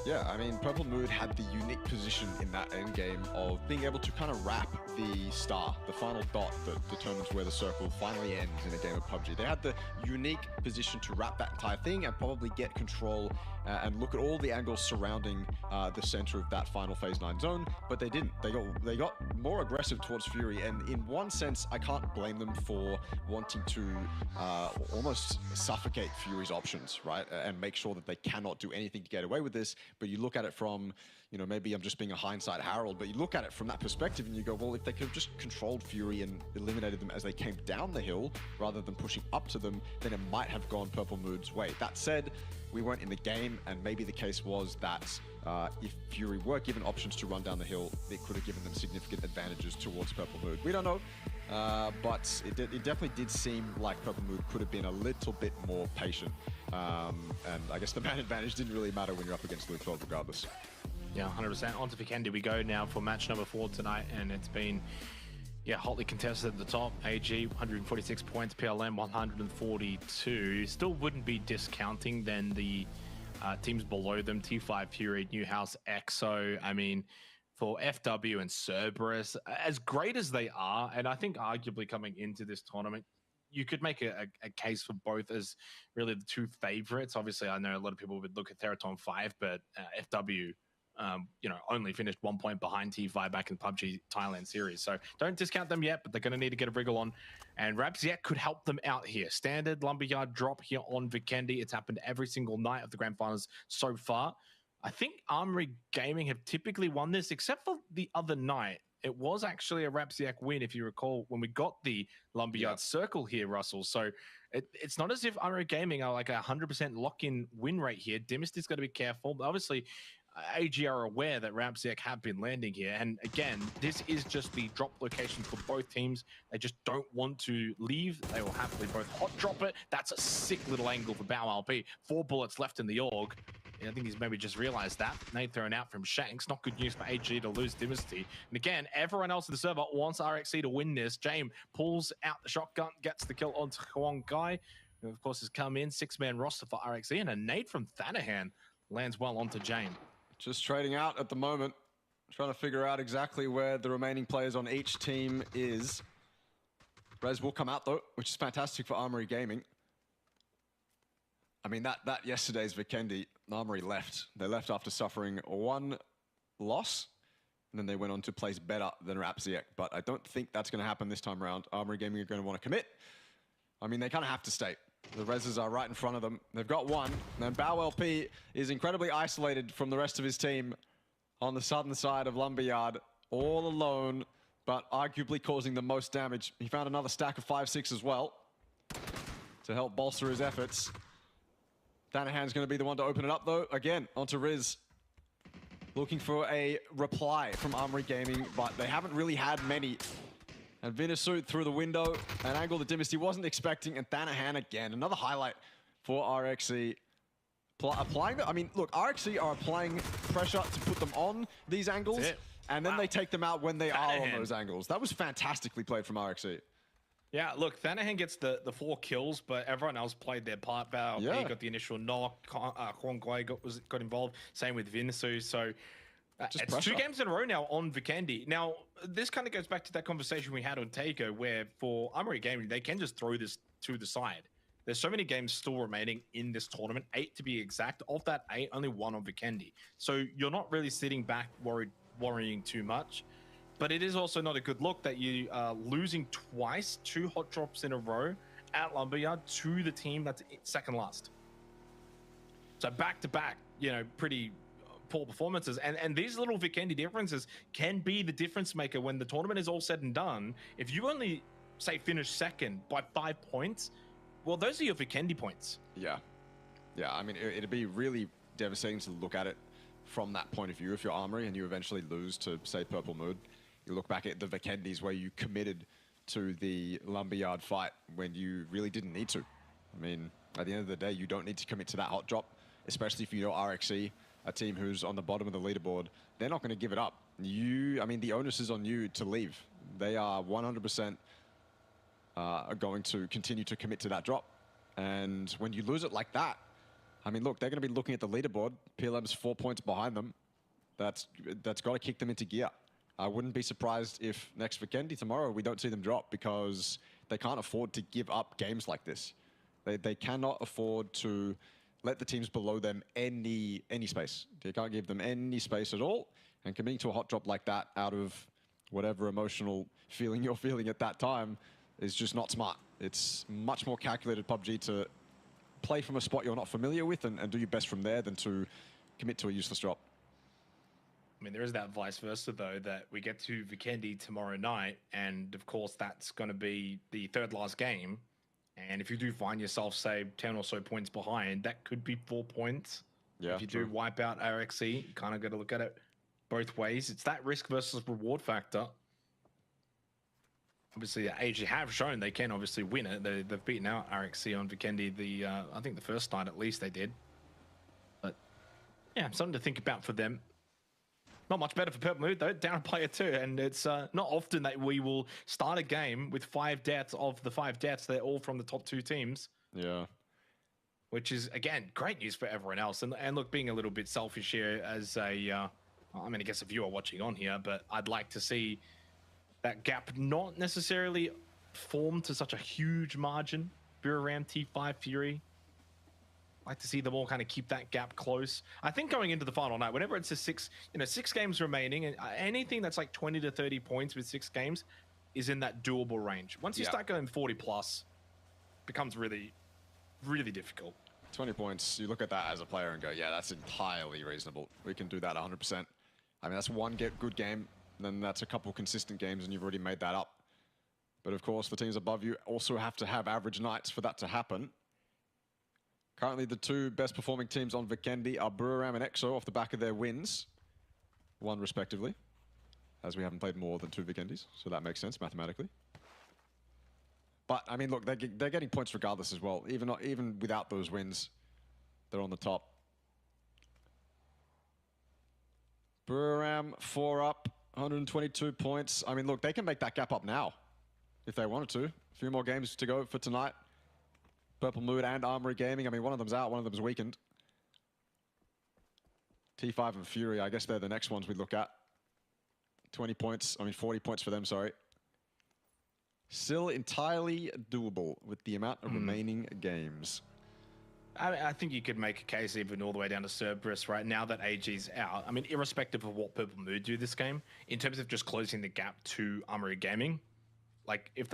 Yeah, I mean, Purple Mood had the unique position in that end game of being able to kind of wrap the star, the final dot that determines where the circle finally ends in a game of PUBG. They had the unique position to wrap that entire thing and probably get control and look at all the angles surrounding the center of that final phase 9 zone, but they didn't. They got more aggressive towards Fury, and in one sense, I can't blame them for wanting to almost suffocate Fury's options, right? And make sure that they cannot do anything to get away with this. But you look at it from, you know, maybe I'm just being a hindsight Harold, but you look at it from that perspective and you go, well, if they could have just controlled Fury and eliminated them as they came down the hill rather than pushing up to them, then it might have gone Purple Mood's way. That said, we weren't in the game, and maybe the case was that if Fury were given options to run down the hill, it could have given them significant advantages towards Purple Mood. We don't know, but it definitely did seem like Purple Mood could have been a little bit more patient. And I guess the man advantage didn't really matter when you're up against Luke 12 regardless. Yeah, 100%. On to Vikendi we go now for match number 4 tonight, and it's been hotly contested at the top. AG 146 points, PLM 142. You still wouldn't be discounting then the teams below them, T5 Fury, Newhouse, EXO. I mean, for FW and Cerberus, as great as they are, and I think arguably coming into this tournament, you could make a case for both as really the 2 favorites. Obviously, I know a lot of people would look at Theraton 5, but FW, only finished 1 point behind T5 back in PUBG Thailand series. So don't discount them yet, but they're going to need to get a wriggle on. And Rapsiak could help them out here. Standard Lumberyard drop here on Vikendi. It's happened every single night of the grand finals so far. I think Armory Gaming have typically won this, except for the other night. It was actually a Rapsiak win, if you recall, when we got the Lumberyard circle here, Russell. So it's not as if Armory Gaming are like a 100% lock-in win rate here. Dimist is going to be careful. But obviously, AG are aware that Ramsiak have been landing here. And again, this is just the drop location for both teams. They just don't want to leave. They will happily both hot drop it. That's a sick little angle for Bao LP. 4 bullets left in the AUG. I think he's maybe just realized that. Nade thrown out from Shanks. Not good news for AG to lose Dynasty. And again, everyone else in the server wants RXC to win this. James pulls out the shotgun, gets the kill onto Huang Kai, who of course has come in. 6-man roster for RXC, and a nade from Thanahan lands well onto James. Just trading out at the moment. Trying to figure out exactly where the remaining players on each team is. Rez will come out though, which is fantastic for Armory Gaming. I mean, that yesterday's Vikendi, Armory left. They left after suffering 1 loss, and then they went on to place better than Rapsiak. But I don't think that's going to happen this time around. Armory Gaming are going to want to commit. I mean, they kind of have to stay. The Rezzes are right in front of them. They've got 1. And Bao LP is incredibly isolated from the rest of his team on the southern side of Lumberyard, all alone, but arguably causing the most damage. He found another stack of 5-6 as well to help bolster his efforts. Thanahan's going to be the one to open it up, though. Again, onto Riz. Looking for a reply from Armory Gaming, but they haven't really had many. And Vinasuit through the window, an angle that Dynasty wasn't expecting, and Thanahan again. Another highlight for RXC. Applying the, I mean, look, RXC are applying pressure to put them on these angles, and then they take them out when they are on those angles. That was fantastically played from RXC. Yeah, look, Thanahan gets the 4 kills, but everyone else played their part. Bao he got the initial knock. Huang Guai got involved. Same with Vinasu. So it's pressure. 2 games in a row now on Vikendi. Now, this kind of goes back to that conversation we had on Taiko, where for Armory Gaming, they can just throw this to the side. There's so many games still remaining in this tournament, 8 to be exact. Of that 8, only 1 on Vikendi. So you're not really sitting back worrying too much. But it is also not a good look that you are losing twice, 2 hot drops in a row at Lumberyard to the team that's second last. So back-to-back, you know, pretty poor performances. And these little Vikendi differences can be the difference maker when the tournament is all said and done. If you only, say, finish second by 5 points, well, those are your Vikendi points. Yeah. Yeah, I mean, it'd be really devastating to look at it from that point of view. If you're Armory and you eventually lose to, say, Purple Mood, you look back at the Vikendis where you committed to the Lumberyard fight when you really didn't need to. I mean, at the end of the day, you don't need to commit to that hot drop, especially if you know RXC, a team who's on the bottom of the leaderboard. They're not going to give it up. I mean, the onus is on you to leave. They are 100% going to continue to commit to that drop. And when you lose it like that, I mean, look, they're going to be looking at the leaderboard. PLM's 4 points behind them. That's got to kick them into gear. I wouldn't be surprised if next Vikendi tomorrow we don't see them drop, because they can't afford to give up games like this. They cannot afford to let the teams below them any space. They can't give them any space at all. And committing to a hot drop like that out of whatever emotional feeling you're feeling at that time is just not smart. It's much more calculated PUBG to play from a spot you're not familiar with and do your best from there than to commit to a useless drop. I mean, there is that vice versa, though, that we get to Vikendi tomorrow night, and of course, that's going to be the 3rd last game. And if you do find yourself, say, 10 or so points behind, that could be 4 points. Yeah, if you do wipe out RXC, you kind of got to look at it both ways. It's that risk versus reward factor. Obviously, AG have shown they can obviously win it. They've beaten out RXC on Vikendi. I think the first night at least they did. But yeah, something to think about for them. Not much better for Purple Mood, though. Down a player 2. And it's not often that we will start a game with 5 deaths. Of the 5 deaths, they're all from the top 2 teams. Yeah. Which is, again, great news for everyone else. And look, being a little bit selfish here as a, I mean, I guess a viewer watching on here, but I'd like to see that gap not necessarily form to such a huge margin. Buriram, T5, Fury. Like to see them all kind of keep that gap close. I think going into the final night, whenever it's a 6 games remaining, and anything that's like 20 to 30 points with 6 games is in that doable range. Once you start going 40 plus, it becomes really, really difficult. 20 points, you look at that as a player and go, yeah, that's entirely reasonable. We can do that 100%. I mean, that's one good game, then that's a couple consistent games and you've already made that up. But of course, the teams above you also have to have average nights for that to happen. Currently, the two best performing teams on Vikendi are Buriram and EXO off the back of their wins, one respectively, as we haven't played more than two Vikendis, so that makes sense mathematically. But I mean, look, they're getting points regardless as well. Even without those wins, they're on the top. Buriram 4 up, 122 points. I mean, look, they can make that gap up now if they wanted to. A few more games to go for tonight. Purple Mood and Armory Gaming. I mean, one of them's out, one of them's weakened. T5 and Fury, I guess they're the next ones we look at. 20 points, 40 points for them, sorry. Still entirely doable with the amount of remaining games. I think you could make a case even all the way down to Cerberus right now that AG's out. I mean, irrespective of what Purple Mood do this game, in terms of just closing the gap to Armory Gaming, like if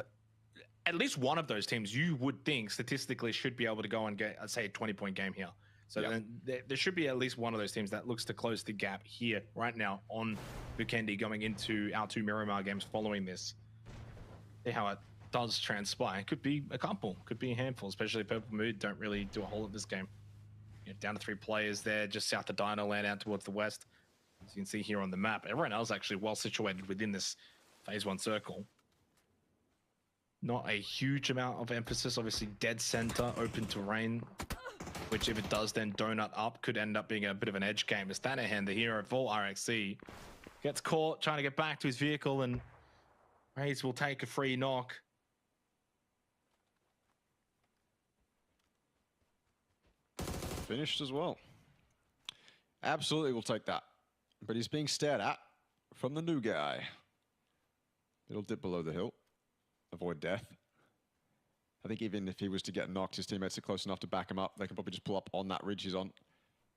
at least one of those teams you would think statistically should be able to go and get, say, a 20-point game here. So then there should be at least one of those teams that looks to close the gap here right now on Vikendi going into our two Miramar games following this. See how it does transpire. Could be a couple, could be a handful, especially Purple Mood don't really do a whole lot this game. Down to 3 players there, just south of Dino Land out towards the west. As you can see here on the map, everyone else actually well situated within this phase 1 circle. Not a huge amount of emphasis, obviously dead center, open terrain, which if it does then donut up, could end up being a bit of an edge game. As Thanahan, the hero for RXC, gets caught trying to get back to his vehicle, and Raze will take a free knock. Finished as well. Absolutely will take that. But he's being stared at from the new guy. It'll dip below the hill. Avoid death. I think even if he was to get knocked, his teammates are close enough to back him up. They can probably just pull up on that ridge he's on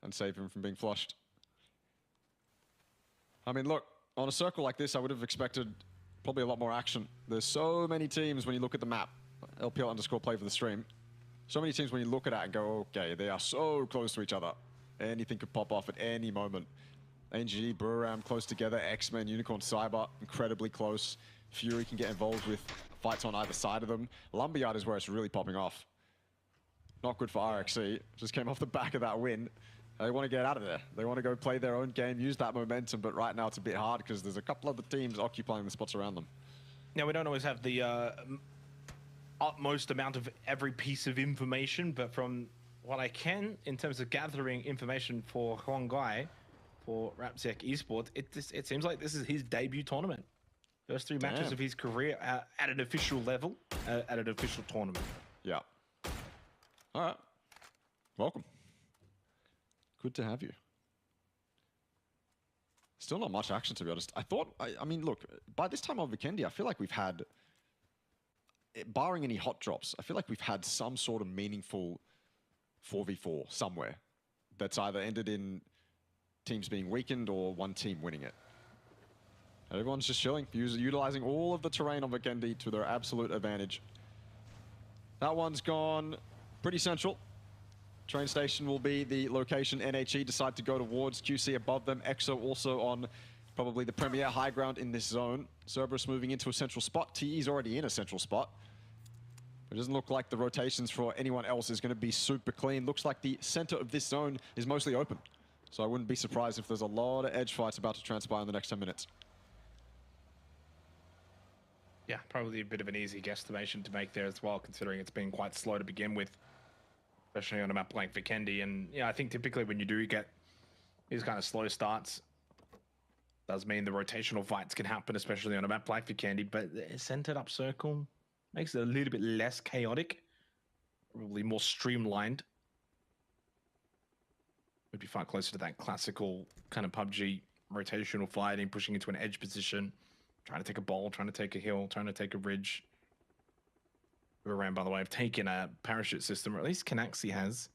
and save him from being flushed. I mean, look, on a circle like this, I would have expected probably a lot more action. There's so many teams when you look at the map. LPL_play for the stream. So many teams when you look at it and go, okay, they are so close to each other. Anything could pop off at any moment. NG, Buriram close together. X-Men, Unicorn, Cyber, incredibly close. Fury can get involved with fights on either side of them. Lumberyard is where it's really popping off. Not good for RXC. Just came off the back of that win. They want to get out of there. They want to go play their own game, use that momentum, but right now it's a bit hard because there's a couple other teams occupying the spots around them. Now, we don't always have the utmost amount of every piece of information, but from what I can, in terms of gathering information for Huangai, for Rapsec Esports, it seems like this is his debut tournament. First 3 matches of his career at an official level, at an official tournament. Yeah. All right. Welcome. Good to have you. Still not much action, to be honest. I mean, look, by this time on Vikendi, I feel like we've had, barring any hot drops, I feel like we've had some sort of meaningful 4v4 somewhere that's either ended in teams being weakened or one team winning it. Everyone's just chilling, utilizing all of the terrain on Vikendi to their absolute advantage. That one's gone pretty central. Train station will be the location NHE decide to go towards. QC above them. EXO also on probably the premier high ground in this zone. Cerberus moving into a central spot. TE's already in a central spot. It doesn't look like the rotations for anyone else is going to be super clean. Looks like the center of this zone is mostly open. So I wouldn't be surprised if there's a lot of edge fights about to transpire in the next 10 minutes. Yeah, probably a bit of an easy guesstimation to make there as well, considering it's been quite slow to begin with, especially on a map like Vikendi. And yeah, I think typically when you do get these kind of slow starts, does mean the rotational fights can happen, especially on a map like Vikendi, but the centered up circle makes it a little bit less chaotic, probably more streamlined. Would be far closer to that classical kind of PUBG rotational fighting, pushing into an edge position, trying to take a ball, trying to take a hill, trying to take a ridge. Around, by the way, have taken a parachute system, or at least Canaxi has.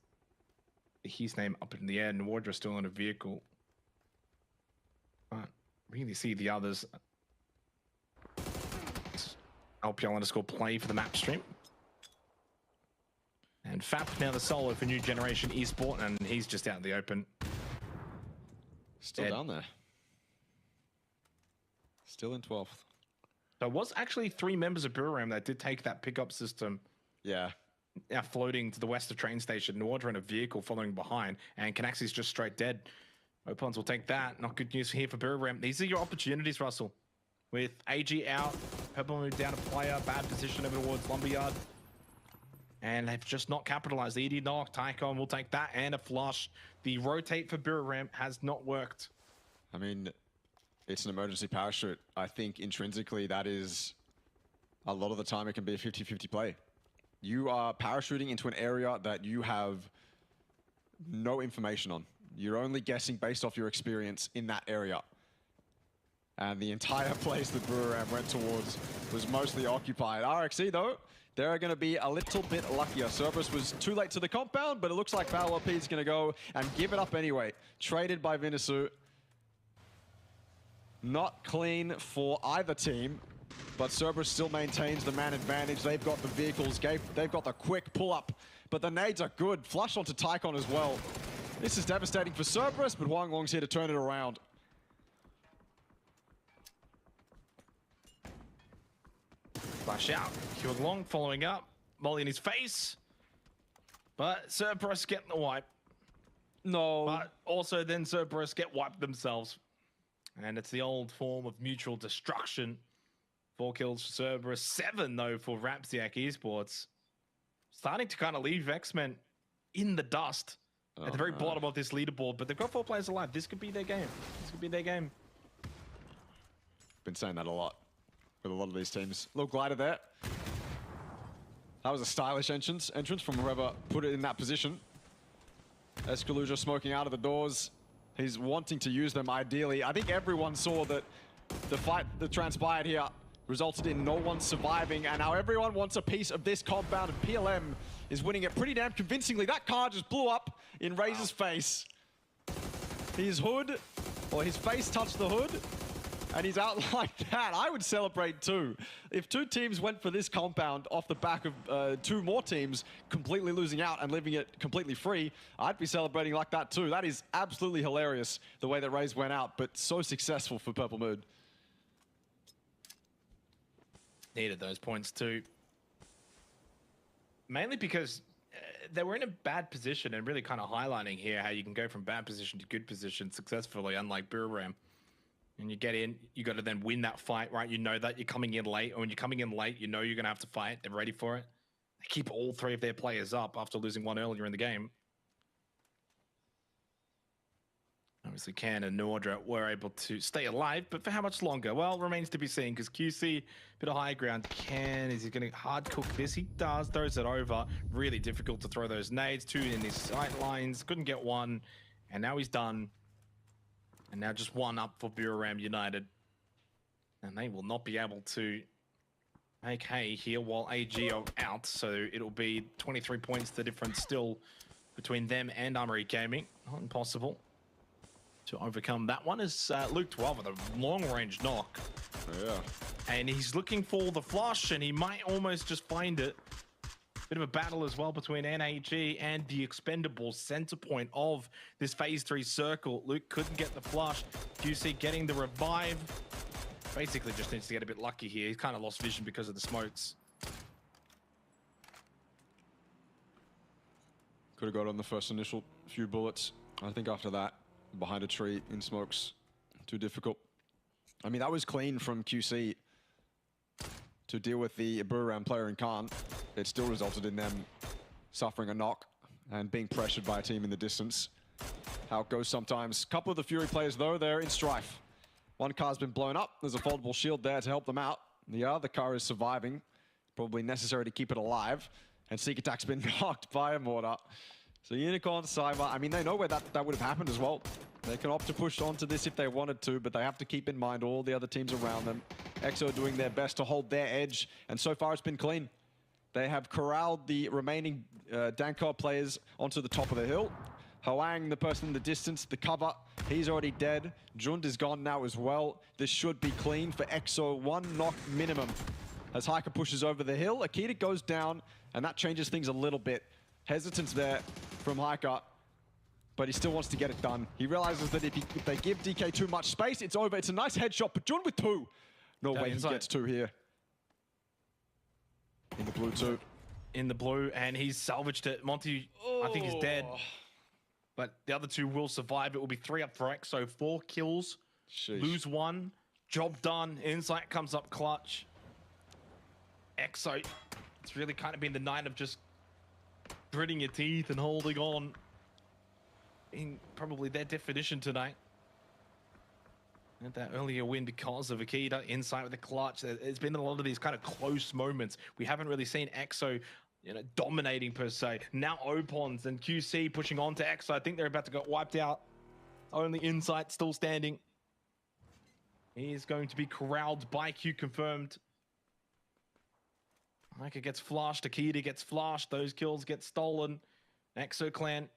His name up in the air, and Wardra's still in a vehicle. Can't really see the others. LPL_play for the map stream. And FAP now the solo for New Generation Esport, and he's just out in the open. Still down there. Still in 12th. There was actually 3 members of Buriram that did take that pickup system. Yeah. now floating to the west of train station. Nordra in a vehicle following behind, and Canaxi's just straight dead. Opons will take that. Not good news here for Buram. These are your opportunities, Russell. With AG out, Purple Moon down a player, bad position over towards Lumberyard. And they've just not capitalized. The ED knock, Tycon will take that and a flush. The rotate for Buram has not worked. I mean, it's an emergency parachute. I think intrinsically that is, a lot of the time it can be a 50-50 play. You are parachuting into an area that you have no information on. You're only guessing based off your experience in that area. And the entire place that Buram went towards was mostly occupied. RXE though, they're going to be a little bit luckier. Cerberus was too late to the compound, but it looks like Power P is going to go and give it up anyway. Traded by Vinisu. Not clean for either team, but Cerberus still maintains the man advantage. They've got the vehicles, they've got the quick pull-up, but the nades are good. Flush onto Tycon as well. This is devastating for Cerberus, but Wang Long's here to turn it around. Flash out. Huang Long following up. Molly in his face. But Cerberus getting the wipe. No. But also then Cerberus get wiped themselves. And it's the old form of mutual destruction. 4 kills for Cerberus. 7 though for Rapsiak Esports. Starting to kind of leave X-Men in the dust. At the very bottom of this leaderboard. But they've got 4 players alive. This could be their game. This could be their game. Been saying that a lot with a lot of these teams. Little glider there. That was a stylish entrance from whoever put it in that position. Escaluja smoking out of the doors. He's wanting to use them ideally. I think everyone saw that the fight that transpired here resulted in no one surviving, and now everyone wants a piece of this compound, and PLM is winning it pretty damn convincingly. That car just blew up in Razor's face. His hood, or his face touched the hood, and he's out like that. I would celebrate too. If 2 teams went for this compound off the back of 2 more teams completely losing out and leaving it completely free, I'd be celebrating like that too. That is absolutely hilarious, the way that Raze went out, but so successful for Purple Mood. Needed those points too. Mainly because they were in a bad position, and really kind of highlighting here how you can go from bad position to good position successfully, unlike Buram. And you get in, you got to then win that fight, right? You know that you're coming in late, or when you're coming in late, you know you're going to have to fight. They're ready for it. They keep all 3 of their players up after losing 1 earlier in the game. Obviously, Can and Nordra were able to stay alive, but for how much longer? Well, remains to be seen, because QC, bit of high ground. Can, is he going to hard cook this? He does, throws it over. Really difficult to throw those nades. 2 in his sight lines, couldn't get 1, and now he's done. And now just 1 up for Buram United. And they will not be able to make hay here while AG are out. So it'll be 23 points, the difference still between them and Armory Gaming. Not impossible to overcome that one. Is Luke 12 with a long-range knock. Yeah. And he's looking for the flush, and he might almost just find it. Bit of a battle as well between NAG and the Expendables, center point of this phase 3 circle. Luke couldn't get the flush. QC getting the revive. Basically just needs to get a bit lucky here. He's kind of lost vision because of the smokes. Could have got on the first initial few bullets. I think after that, behind a tree in smokes, too difficult. I mean, that was clean from QC to deal with the Buram player in Khan. It still resulted in them suffering a knock and being pressured by a team in the distance. How it goes sometimes. Couple of the Fury players, though, they're in strife. 1 car's been blown up. There's a foldable shield there to help them out. The other car is surviving. Probably necessary to keep it alive. And Seek Attack's been knocked by a mortar. So Unicorn, Cyber, I mean, they know where that would have happened as well. They can opt to push onto this if they wanted to, but they have to keep in mind all the other teams around them. EXO doing their best to hold their edge, and so far it's been clean. They have corralled the remaining Dankar players onto the top of the hill. Hwang, the person in the distance, the cover, he's already dead. Jund is gone now as well. This should be clean for EXO. 1 knock minimum. As Hiker pushes over the hill, Akita goes down, and that changes things a little bit. Hesitance there from Hiker, but he still wants to get it done. He realizes that if they give DK too much space, it's over. It's a nice headshot, but Jund with 2. No way he gets 2 here. In the blue 2. in the blue, and he's salvaged it. Monty, I think he's dead. But the other two will survive. It will be 3 up for Exo. 4 kills. Sheesh. Lose 1. Job done. Insight comes up clutch. Exo, it's really kind of been the night of just gritting your teeth and holding on. In probably their definition tonight. And that earlier win because of Akita. Insight with the clutch. There's been a lot of these kind of close moments. We haven't really seen Exo, dominating per se. Now Opons and QC pushing on to Exo. I think they're about to get wiped out. Only Insight still standing. He is going to be corralled by Q confirmed. Micah gets flushed. Akita gets flushed. Those kills get stolen. Exo clan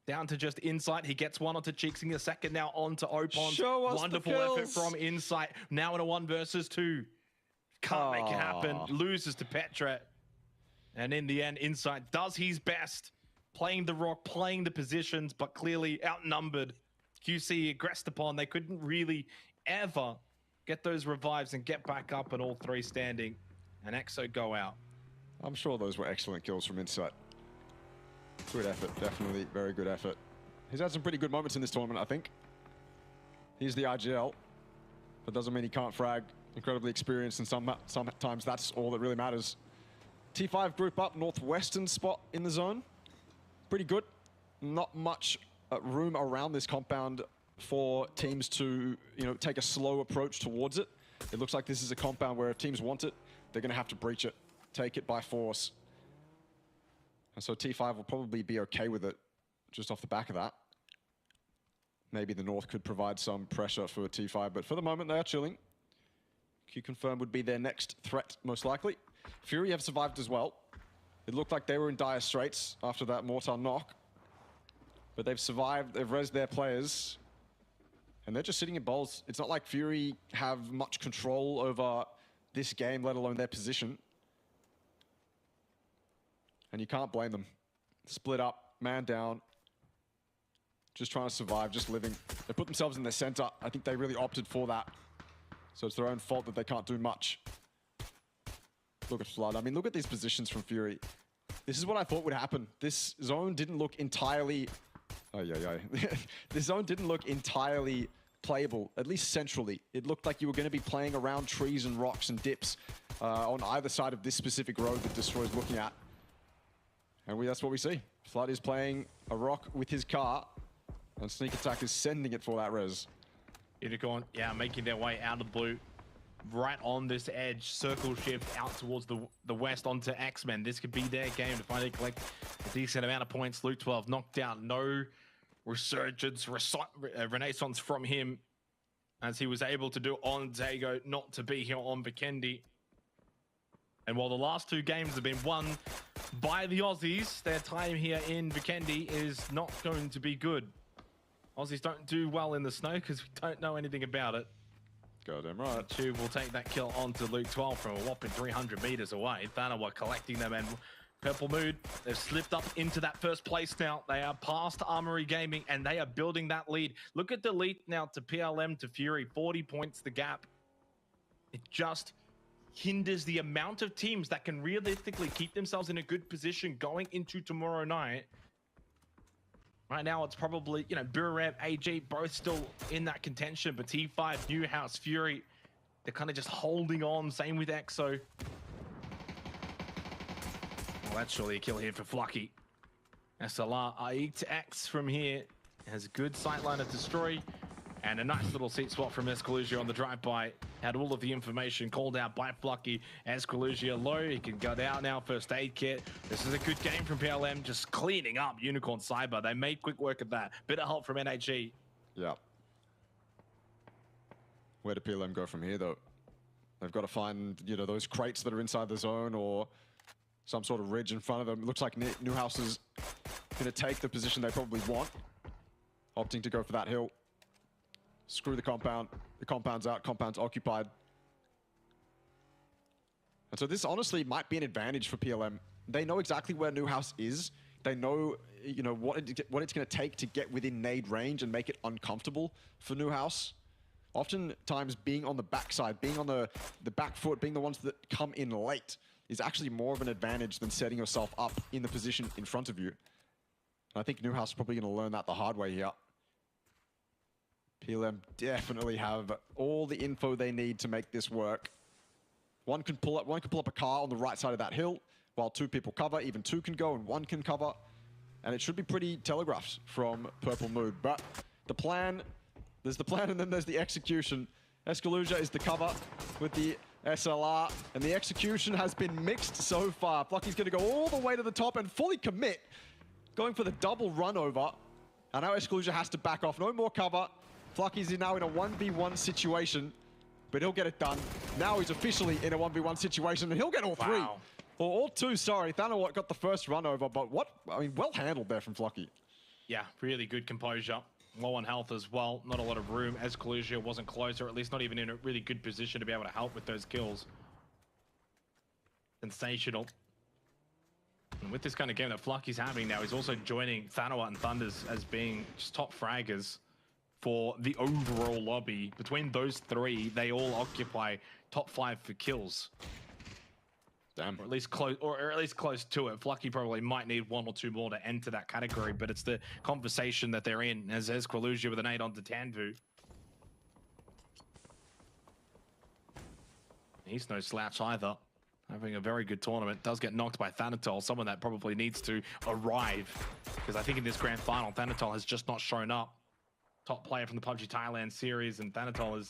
down to just Insight. He gets one onto Cheeksing, a second now onto Opons. Show us Wonderful the effort kills. from Insight. Now in a 1 versus 2. Can't make it happen. Loses to Petra. And in the end, Insight does his best. Playing the rock, playing the positions, but clearly outnumbered. QC aggressed upon. They couldn't really ever get those revives and get back up, and all 3 standing. And Exo go out. I'm sure those were excellent kills from Insight. Good effort, definitely very good effort. He's had some pretty good moments in this tournament, I think. He's the IGL, but doesn't mean he can't frag. Incredibly experienced, and sometimes that's all that really matters. T5 group up, northwestern spot in the zone. Pretty good. Not much room around this compound for teams to, take a slow approach towards it. It looks like this is a compound where if teams want it, they're going to have to breach it, take it by force. And so T5 will probably be okay with it just off the back of that. Maybe the North could provide some pressure for T5, but for the moment they are chilling. Q confirmed would be their next threat, most likely. Fury have survived as well. It looked like they were in dire straits after that mortar knock. But they've survived, they've rezzed their players. And they're just sitting in bowls. It's not like Fury have much control over this game, let alone their position. And you can't blame them. Split up, man down. Just trying to survive, just living. They put themselves in the center. I think they really opted for that. So it's their own fault that they can't do much. Look at Flood. I mean, look at these positions from Fury. This is what I thought would happen. This zone didn't look entirely... This zone didn't look entirely playable, at least centrally. It looked like you were going to be playing around trees and rocks and dips on either side of this specific road that Destroy's looking at. And that's what we see. Flood is playing a rock with his car, and Sneak Attack is sending it for that res. Unicorn, making their way out of the blue. Right on this edge, circle shift out towards the west onto X-Men. This could be their game to finally collect a decent amount of points. Luke 12 knocked out. No resurgence, renaissance from him, as he was able to do on Zago, not to be here on Vikendi. And while the last 2 games have been won by the Aussies, their time here in Vikendi is not going to be good. Aussies don't do well in the snow because we don't know anything about it. Goddamn right. Tube will take that kill onto Luke 12 from a whopping 300 meters away. Thanawa collecting them, and Purple Mood, they've slipped up into that first place now. They are past Armory Gaming, and they are building that lead. Look at the lead now to PLM, to Fury, 40 points the gap. It just hinders the amount of teams that can realistically keep themselves in a good position going into tomorrow night. Right now, it's probably, Burev, AG, both still in that contention, but T5, Newhouse, Fury, they're kind of just holding on. Same with Exo. Well, that's surely a kill here for Flucky. SLR, Aik to X from here. Has a good sightline of Destroy. And a nice little seat swap from Escaluzia on the drive-by. Had all of the information called out by Flucky. Escaluzia low, he can go down now, first aid kit. This is a good game from PLM, just cleaning up Unicorn Cyber. They made quick work of that. Bit of help from NHE. Yeah. Where do PLM go from here, though? They've got to find, those crates that are inside the zone or some sort of ridge in front of them. It looks like Newhouse is going to take the position they probably want. Opting to go for that hill. Screw the compound. The compound's out. Compound's occupied. And so this honestly might be an advantage for PLM. They know exactly where Newhouse is. They know, what it's going to take to get within nade range and make it uncomfortable for Newhouse. Oftentimes being on the backside, being on the back foot, being the ones that come in late is actually more of an advantage than setting yourself up in the position in front of you. And I think Newhouse is probably going to learn that the hard way here. PLM definitely have all the info they need to make this work. One can pull up a car on the right side of that hill, while two people cover. Even two can go and one can cover. And it should be pretty telegraphed from Purple Mood. But the plan, there's the plan and then there's the execution. Escalusia is the cover with the SLR, and the execution has been mixed so far. Flocky's going to go all the way to the top and fully commit, going for the double run over. And now Escalusia has to back off. No more cover. Flocky's now in a 1v1 situation, but he'll get it done. Now he's officially in a 1v1 situation, and he'll get all three. Wow. Or all two, sorry. Thanawat got the first run over, but well handled there from Flocky. Yeah, really good composure. Low on health as well. Not a lot of room. Escalusia wasn't close, or at least not even in a really good position to be able to help with those kills. Sensational. And with this kind of game that Flocky's having now, he's also joining Thanawat and Thunders as being just top fraggers for the overall lobby. Between those three, they all occupy top 5 for kills. Damn. Or at least close to it. Flocky probably might need 1 or 2 more to enter that category, but it's the conversation that they're in as Escalusia with an 8 onto Tanvu. He's no slouch either. Having a very good tournament. Does get knocked by Thanatol, someone that probably needs to arrive. Because I think in this grand final, Thanatol has just not shown up. Top player from the PUBG Thailand series, and Thanatol has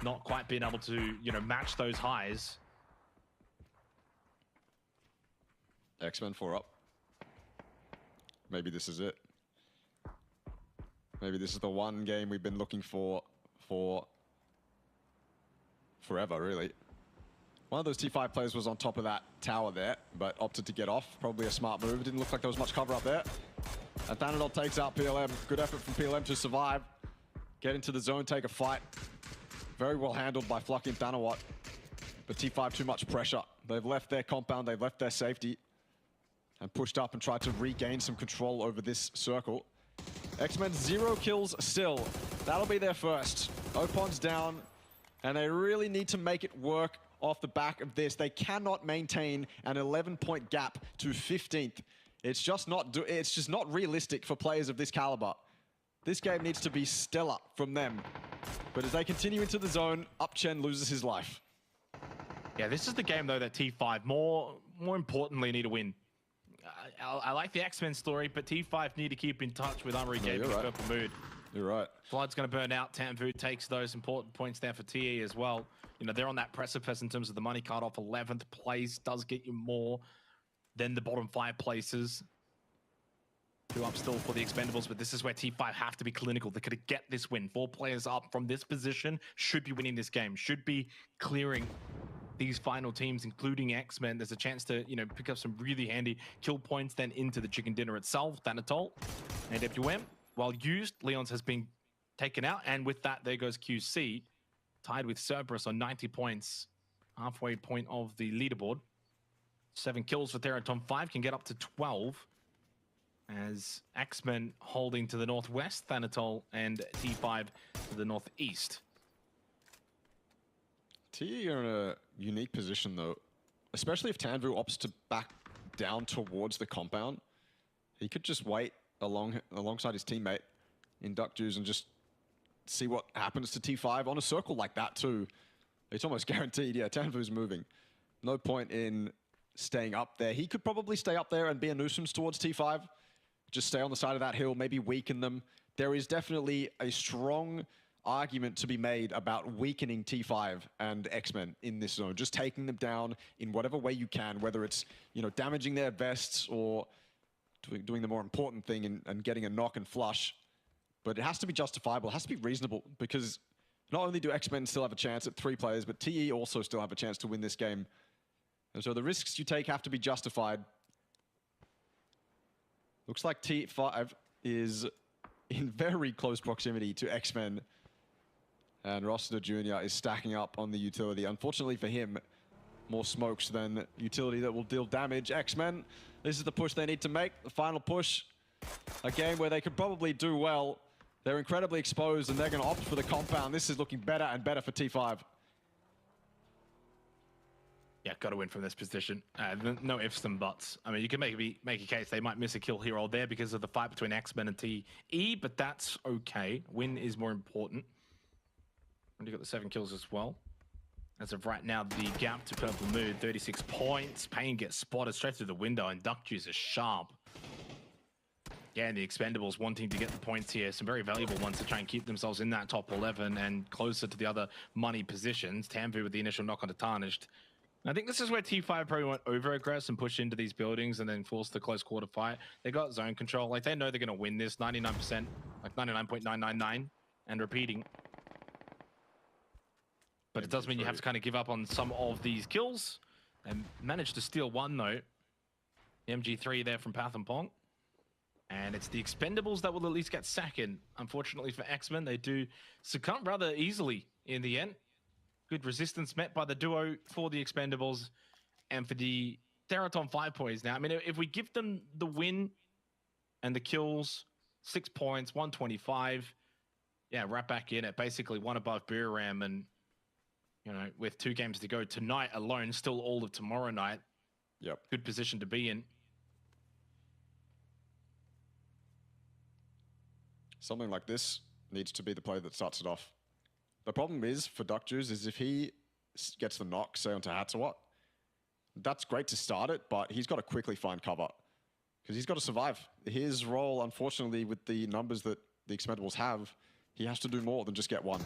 not quite been able to, match those highs. X-Men 4 up. Maybe this is it. Maybe this is the one game we've been looking for forever, really. One of those T5 players was on top of that tower there, but opted to get off. Probably a smart move. It didn't look like there was much cover up there. And Thanadol takes out PLM. Good effort from PLM to survive. Get into the zone, take a fight. Very well handled by Flocky and Thanawat. But T5 too much pressure. They've left their compound, they've left their safety. And pushed up and tried to regain some control over this circle. X-Men 0 kills still. That'll be their first. Opon's down, and they really need to make it work off the back of this. They cannot maintain an 11-point gap to 15th. It's just not realistic for players of this caliber. This game needs to be stellar from them. But as they continue into the zone, Upchen loses his life. Yeah, this is the game though that T5 more importantly need to win. I like the X-Men story, but T5 need to keep in touch with Unreal Gaming and Purple Mood. You're right. Flood's going to burn out. Tanvu takes those important points there for TE as well. They're on that precipice in terms of the money card off 11th place. Does get you more than the bottom 5 places. 2 up still for the Expendables, but this is where T5 have to be clinical. They could get this win. 4 players up from this position should be winning this game. Should be clearing these final teams, including X-Men. There's a chance to, pick up some really handy kill points then into the chicken dinner itself. Thanatol and WM, while used, Leon's has been taken out. And with that, there goes QC, tied with Cerberus on 90 points, halfway point of the leaderboard. 7 kills for Theraton, 5 can get up to 12. As X-Men holding to the northwest, Thanatol and T5 to the northeast. TE are in a unique position though, especially if Tanvu opts to back down towards the compound. He could just wait alongside his teammate in Duck Juice and just see what happens to T5 on a circle like that too. It's almost guaranteed, yeah, Tanvu's moving. No point in staying up there. He could probably stay up there and be a nuisance towards T5. Just stay on the side of that hill, maybe weaken them. There is definitely a strong argument to be made about weakening T5 and X-Men in this zone. Just taking them down in whatever way you can, whether it's, damaging their vests or doing the more important thing and getting a knock and flush. But it has to be justifiable, it has to be reasonable, because not only do X-Men still have a chance at 3 players, but TE also still have a chance to win this game. And so the risks you take have to be justified. Looks like T5 is in very close proximity to X-Men. And Rossiter Jr. is stacking up on the utility. Unfortunately for him, more smokes than utility that will deal damage. X-Men, this is the push they need to make. The final push. A game where they could probably do well. They're incredibly exposed and they're going to opt for the compound. This is looking better and better for T5. Yeah, got to win from this position. No ifs and buts. I mean, you can make a case they might miss a kill here or there because of the fight between X-Men and TE, but that's okay. Win is more important. And you got the 7 kills as well. As of right now, the gap to Purple Mood, 36 points. Pain gets spotted straight through the window, and Duck Juice is sharp. Yeah, and the Expendables wanting to get the points here. Some very valuable ones to try and keep themselves in that top 11 and closer to the other money positions. Tanvu with the initial knock on to Tarnished. I think this is where T5 probably went over-aggress and push into these buildings and then force the close quarter fight. They got zone control. Like, they know they're going to win this 99%, like 99.999, and repeating. But it does mean you have to kind of give up on some of these kills. And managed to steal one, though. The MG3 there from Path and Pong. And it's the Expendables that will at least get second. Unfortunately for X-Men, they do succumb rather easily in the end. Good resistance met by the duo for the Expendables. And for the Theraton 5 points now. I mean, if we give them the win and the kills, 6 points, 125. Yeah, right back in it. Basically one above Buriram. And, you know, with 2 games to go tonight alone, still all of tomorrow night. Yep. Good position to be in. Something like this needs to be the play that starts it off. The problem is for Duck Juice is if he gets the knock, say onto Hatsawat, that's great to start it, but he's got to quickly find cover because he's got to survive. His role, unfortunately, with the numbers that the Expendables have, he has to do more than just get one.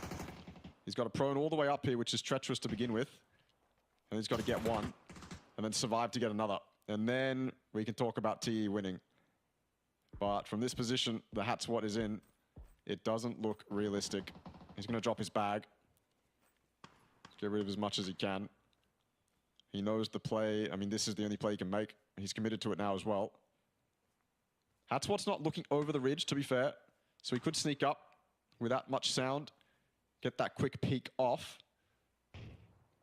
He's got to prone all the way up here, which is treacherous to begin with, and he's got to get one and then survive to get another. And then we can talk about TE winning. But from this position, the Hatsawat is in. It doesn't look realistic. He's going to drop his bag. Get rid of as much as he can. He knows the play. I mean, this is the only play he can make. He's committed to it now as well. Hatsawat's not looking over the ridge, to be fair. So he could sneak up without much sound. Get that quick peek off.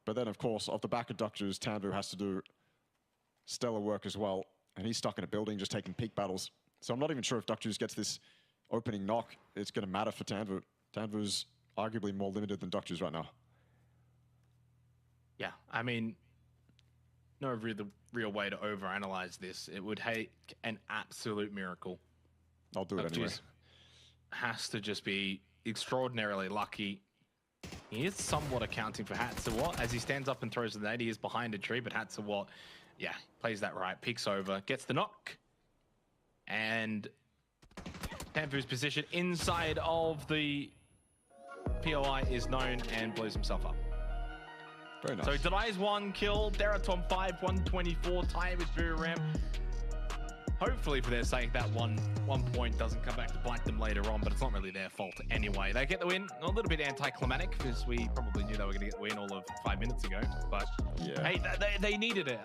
But then, of course, off the back of Duck Juice, Tanvu has to do stellar work as well. And he's stuck in a building just taking peek battles. So I'm not even sure if Duck Juice gets this opening knock, it's going to matter for Tanvu. Tanvu's arguably more limited than Duck Juice right now. Yeah, I mean, no real way to overanalyze this. It would take an absolute miracle. I'll do it Duck anyway. Juice has to just be extraordinarily lucky. He is somewhat accounting for Hatsawat as he stands up and throws the nade. He is behind a tree, but Hatsawat, yeah, plays that right, peeks over, gets the knock. And Tanvu's position inside of the POI is known and blows himself up. Very nice. So denies 1 kill, Theraton 5, 124, tie with Buriram. Hopefully for their sake that one point doesn't come back to bite them later on, but it's not really their fault anyway. They get the win, a little bit anticlimactic because we probably knew they were going to get the win all of 5 minutes ago, but yeah. Hey, they needed it.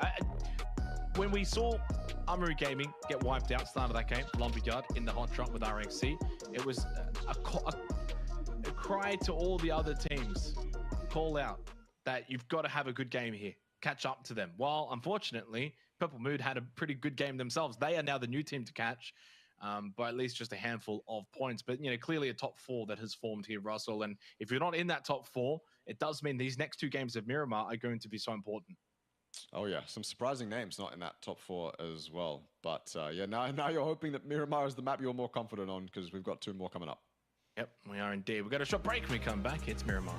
When we saw Amaru Gaming get wiped out, start of that game, Lumberyard in the hot drop with RXC, it was a cry to all the other teams, call out that you've got to have a good game here, catch up to them. While unfortunately, Purple Mood had a pretty good game themselves. They are now the new team to catch by at least just a handful of points. But, you know, clearly a top 4 that has formed here, Russell. And if you're not in that top 4, it does mean these next 2 games of Miramar are going to be so important. Oh yeah, some surprising names not in that top 4 as well. But yeah, now you're hoping that Miramar is the map you're more confident on because we've got 2 more coming up. Yep, we are indeed. We've got a short break when we come back. It's Miramar.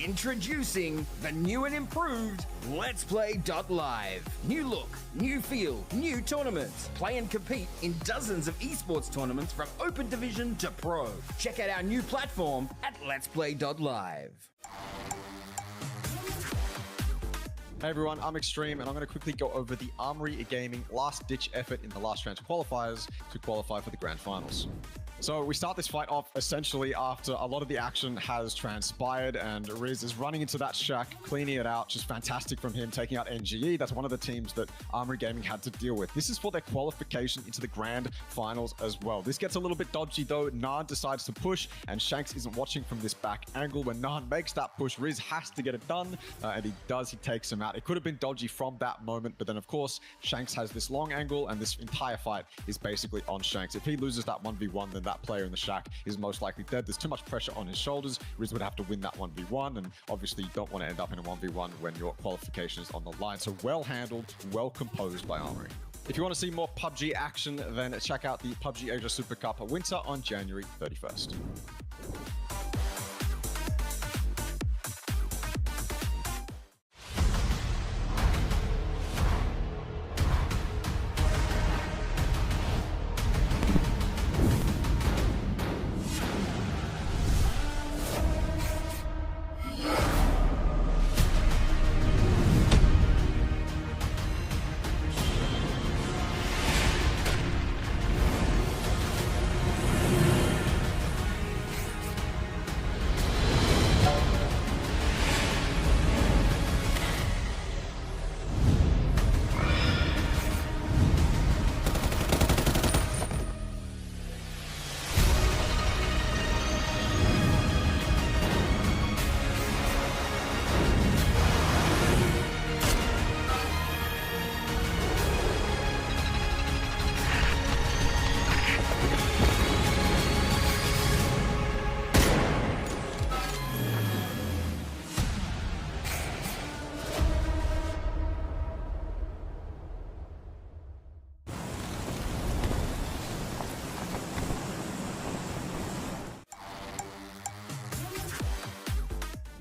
Introducing the new and improved Let's Play Live. New look, new feel, new tournaments. Play and compete in dozens of esports tournaments from Open Division to Pro. Check out our new platform at Let's Play Live. Hey everyone, I'm Extreme, and I'm going to quickly go over the Armory Gaming last-ditch effort in the last round qualifiers to qualify for the grand finals. So we start this fight off essentially after a lot of the action has transpired, and Riz is running into that shack, cleaning it out. Just fantastic from him, taking out NGE. That's one of the teams that Armory Gaming had to deal with. This is for their qualification into the grand finals as well. This gets a little bit dodgy though. Naan decides to push, and Shanks isn't watching from this back angle. When Naan makes that push, Riz has to get it done, and he does. He takes him out. It could have been dodgy from that moment, but then of course Shanks has this long angle, and this entire fight is basically on Shanks. If he loses that 1v1, then that player in the shack is most likely dead. There's too much pressure on his shoulders. Riz would have to win that 1v1, and obviously you don't want to end up in a 1v1 when your qualification is on the line. So well handled, well composed by Armory. If you want to see more PUBG action, then check out the PUBG Asia Super Cup Winter on January 31st.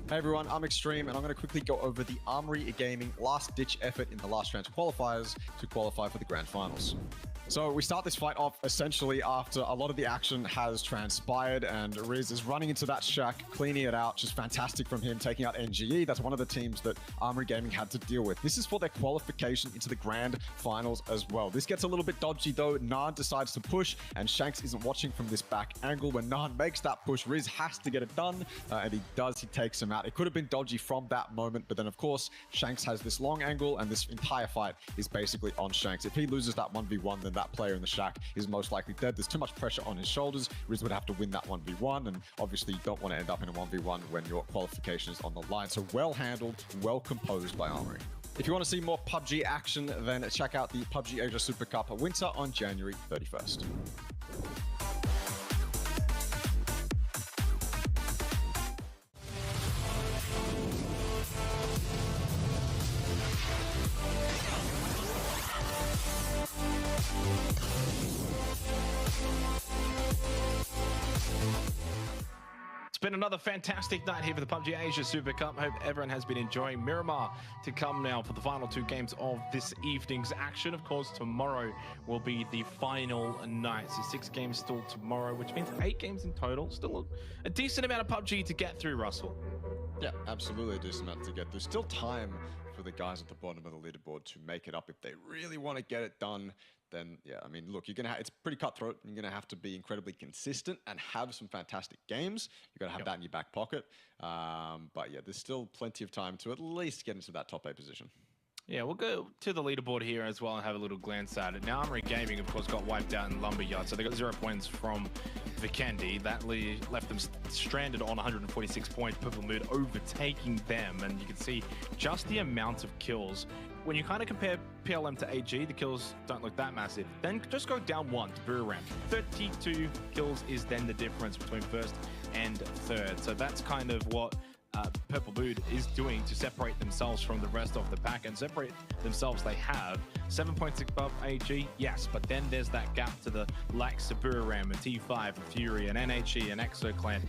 Hey everyone, I'm Extreme, and I'm going to quickly go over the Armory Gaming last-ditch effort in the last chance qualifiers to qualify for the grand finals. So we start this fight off essentially after a lot of the action has transpired, and Riz is running into that shack, cleaning it out. Just fantastic from him, taking out NGE. That's one of the teams that Armory Gaming had to deal with. This is for their qualification into the grand finals as well. This gets a little bit dodgy though. Naan decides to push, and Shanks isn't watching from this back angle. When Naan makes that push, Riz has to get it done, and he does. He takes him out. It could have been dodgy from that moment, but then of course Shanks has this long angle, and this entire fight is basically on Shanks. If he loses that 1v1, then that player in the shack is most likely dead. There's too much pressure on his shoulders. Riz would have to win that 1v1, and obviously you don't want to end up in a 1v1 when your qualification is on the line. So well handled, well composed by Armory. If you want to see more PUBG action, then check out the PUBG Asia Super Cup Winter on January 31st. It's been another fantastic night here for the PUBG Asia Super Cup. Hope everyone has been enjoying. Miramar to come now for the final two games of this evening's action. Of course, tomorrow will be the final night. So 6 games still tomorrow, which means 8 games in total. Still a decent amount of PUBG to get through, Russell. Yeah, absolutely a decent amount to get. There's still time for the guys at the bottom of the leaderboard to make it up if they really want to get it done. Then yeah, I mean, look, you're gonna it's pretty cutthroat. You're gonna have to be incredibly consistent and have some fantastic games. You gotta have that in your back pocket. But yeah, there's still plenty of time to at least get into that top 8 position. Yeah, we'll go to the leaderboard here as well and have a little glance at it. Now, Armory Gaming, of course, got wiped out in Lumberyard, so they got 0 points from Vikendi. That left them stranded on 146 points. Purple Mood overtaking them, and you can see just the amount of kills. When you kind of compare PLM to AG, the kills don't look that massive. Then just go down 1 to Battlegrounds. 32 kills is then the difference between first and third. So that's kind of what Purple Mood is doing to separate themselves from the rest of the pack, and separate themselves they have 7 points above AG, yes, but then there's that gap to the likes of Buram and T5 and Fury and NHE and ExoClan.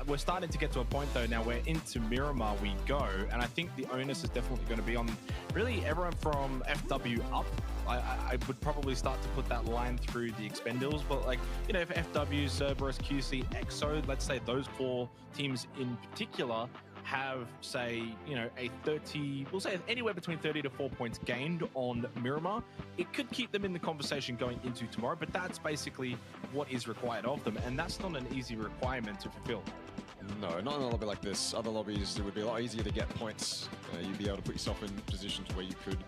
We're starting to get to a point though now where into Miramar we go, and I think the onus is definitely going to be on really everyone from FW up. I would probably start to put that line through the Expendables, but like, you know, if FW, Cerberus, QC, EXO, let's say those 4 teams in particular have, say, you know, a 30, we'll say anywhere between 30 to 4 points gained on Miramar, it could keep them in the conversation going into tomorrow, but that's basically what is required of them, and that's not an easy requirement to fulfill. No, not in a lobby like this. Other lobbies, it would be a lot easier to get points. You'd be able to put yourself in positions where you could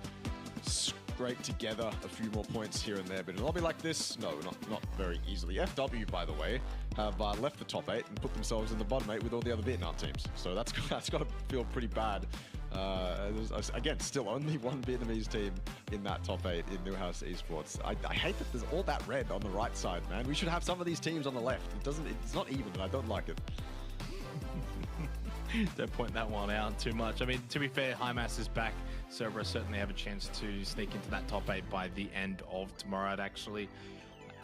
scrape together a few more points here and there. But in a lobby like this, no, not very easily. FW, by the way, have left the top 8 and put themselves in the bottom 8 with all the other Vietnam teams. So that's got to feel pretty bad. Again, still only one Vietnamese team in that top 8 in Newhouse Esports. I hate that there's all that red on the right side, man. We should have some of these teams on the left. It's not even, and I don't like it. Don't point that one out too much. I mean, to be fair, HiMass is back. Cerberus certainly have a chance to sneak into that top 8 by the end of tomorrow.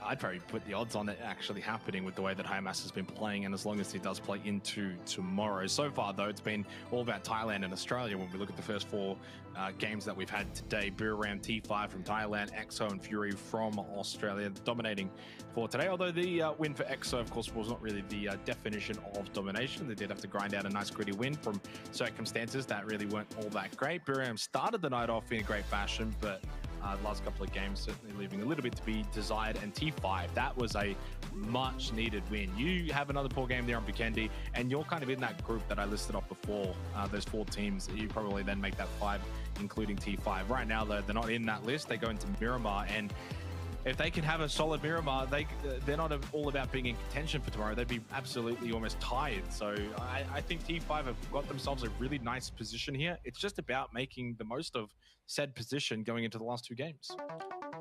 I'd probably put the odds on it actually happening with the way that HiMass has been playing, and as long as he does play into tomorrow. So far, though, it's been all about Thailand and Australia. When we look at the first 4 games that we've had today, Battlegrounds T5 from Thailand, EXO and Fury from Australia dominating for today. Although the win for EXO, of course, was not really the definition of domination. They did have to grind out a nice gritty win from circumstances that really weren't all that great. Battlegrounds started the night off in a great fashion, but last couple of games certainly leaving a little bit to be desired. And T5, that was a much needed win. You have another poor game there on Bukendi, and you're kind of in that group that I listed off before, those 4 teams. You probably then make that 5, including T5. Right now, they're not in that list. They go into Miramar, and if they can have a solid Miramar, they're not all about being in contention for tomorrow. They'd be absolutely almost tired. So I think T5 have got themselves a really nice position here. It's just about making the most of said position going into the last 2 games.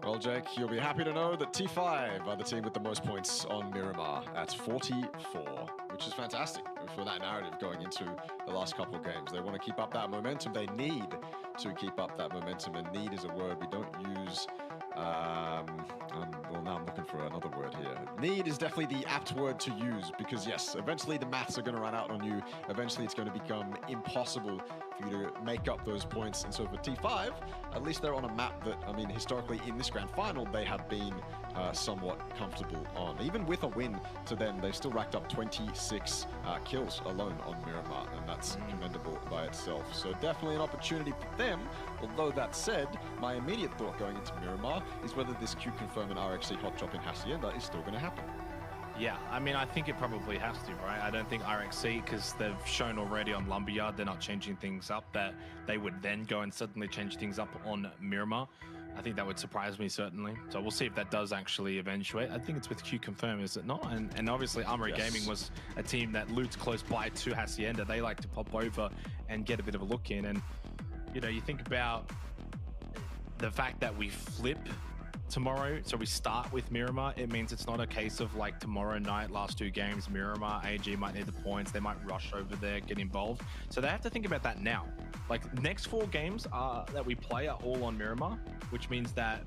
Well, Jake, you'll be happy to know that T5 are the team with the most points on Miramar at 44, which is fantastic for that narrative going into the last couple of games. They want to keep up that momentum. They need to keep up that momentum, and need is a word we don't use. Well, now I'm looking for another word here. Need is definitely the apt word to use, because yes, eventually the maths are going to run out on you. Eventually it's going to become impossible for you to make up those points. And so for T5, at least they're on a map that, I mean, historically in this grand final, they have been somewhat comfortable on. Even with a win to them, they've still racked up 26 kills alone on Miramar, and that's commendable by itself. So definitely an opportunity for them. Although that said, my immediate thought going into Miramar is whether this Q confirm and RXC hot drop in Hacienda is still going to happen. Yeah, I mean, I think it probably has to, right? I don't think RXC, because they've shown already on Lumberyard, they're not changing things up, that they would then go and suddenly change things up on Miramar. I think that would surprise me, certainly. So we'll see if that does actually eventuate. I think it's with Q Confirm, is it not? And obviously, Armory Gaming was a team that looped close by to Hacienda. They like to pop over and get a bit of a look in. And, you know, you think about the fact that we flip tomorrow, so we start with Miramar. It means it's not a case of like tomorrow night, last 2 games, Miramar, AG might need the points, they might rush over there, get involved. So they have to think about that now. Like, next 4 games that we play are all on Miramar, which means that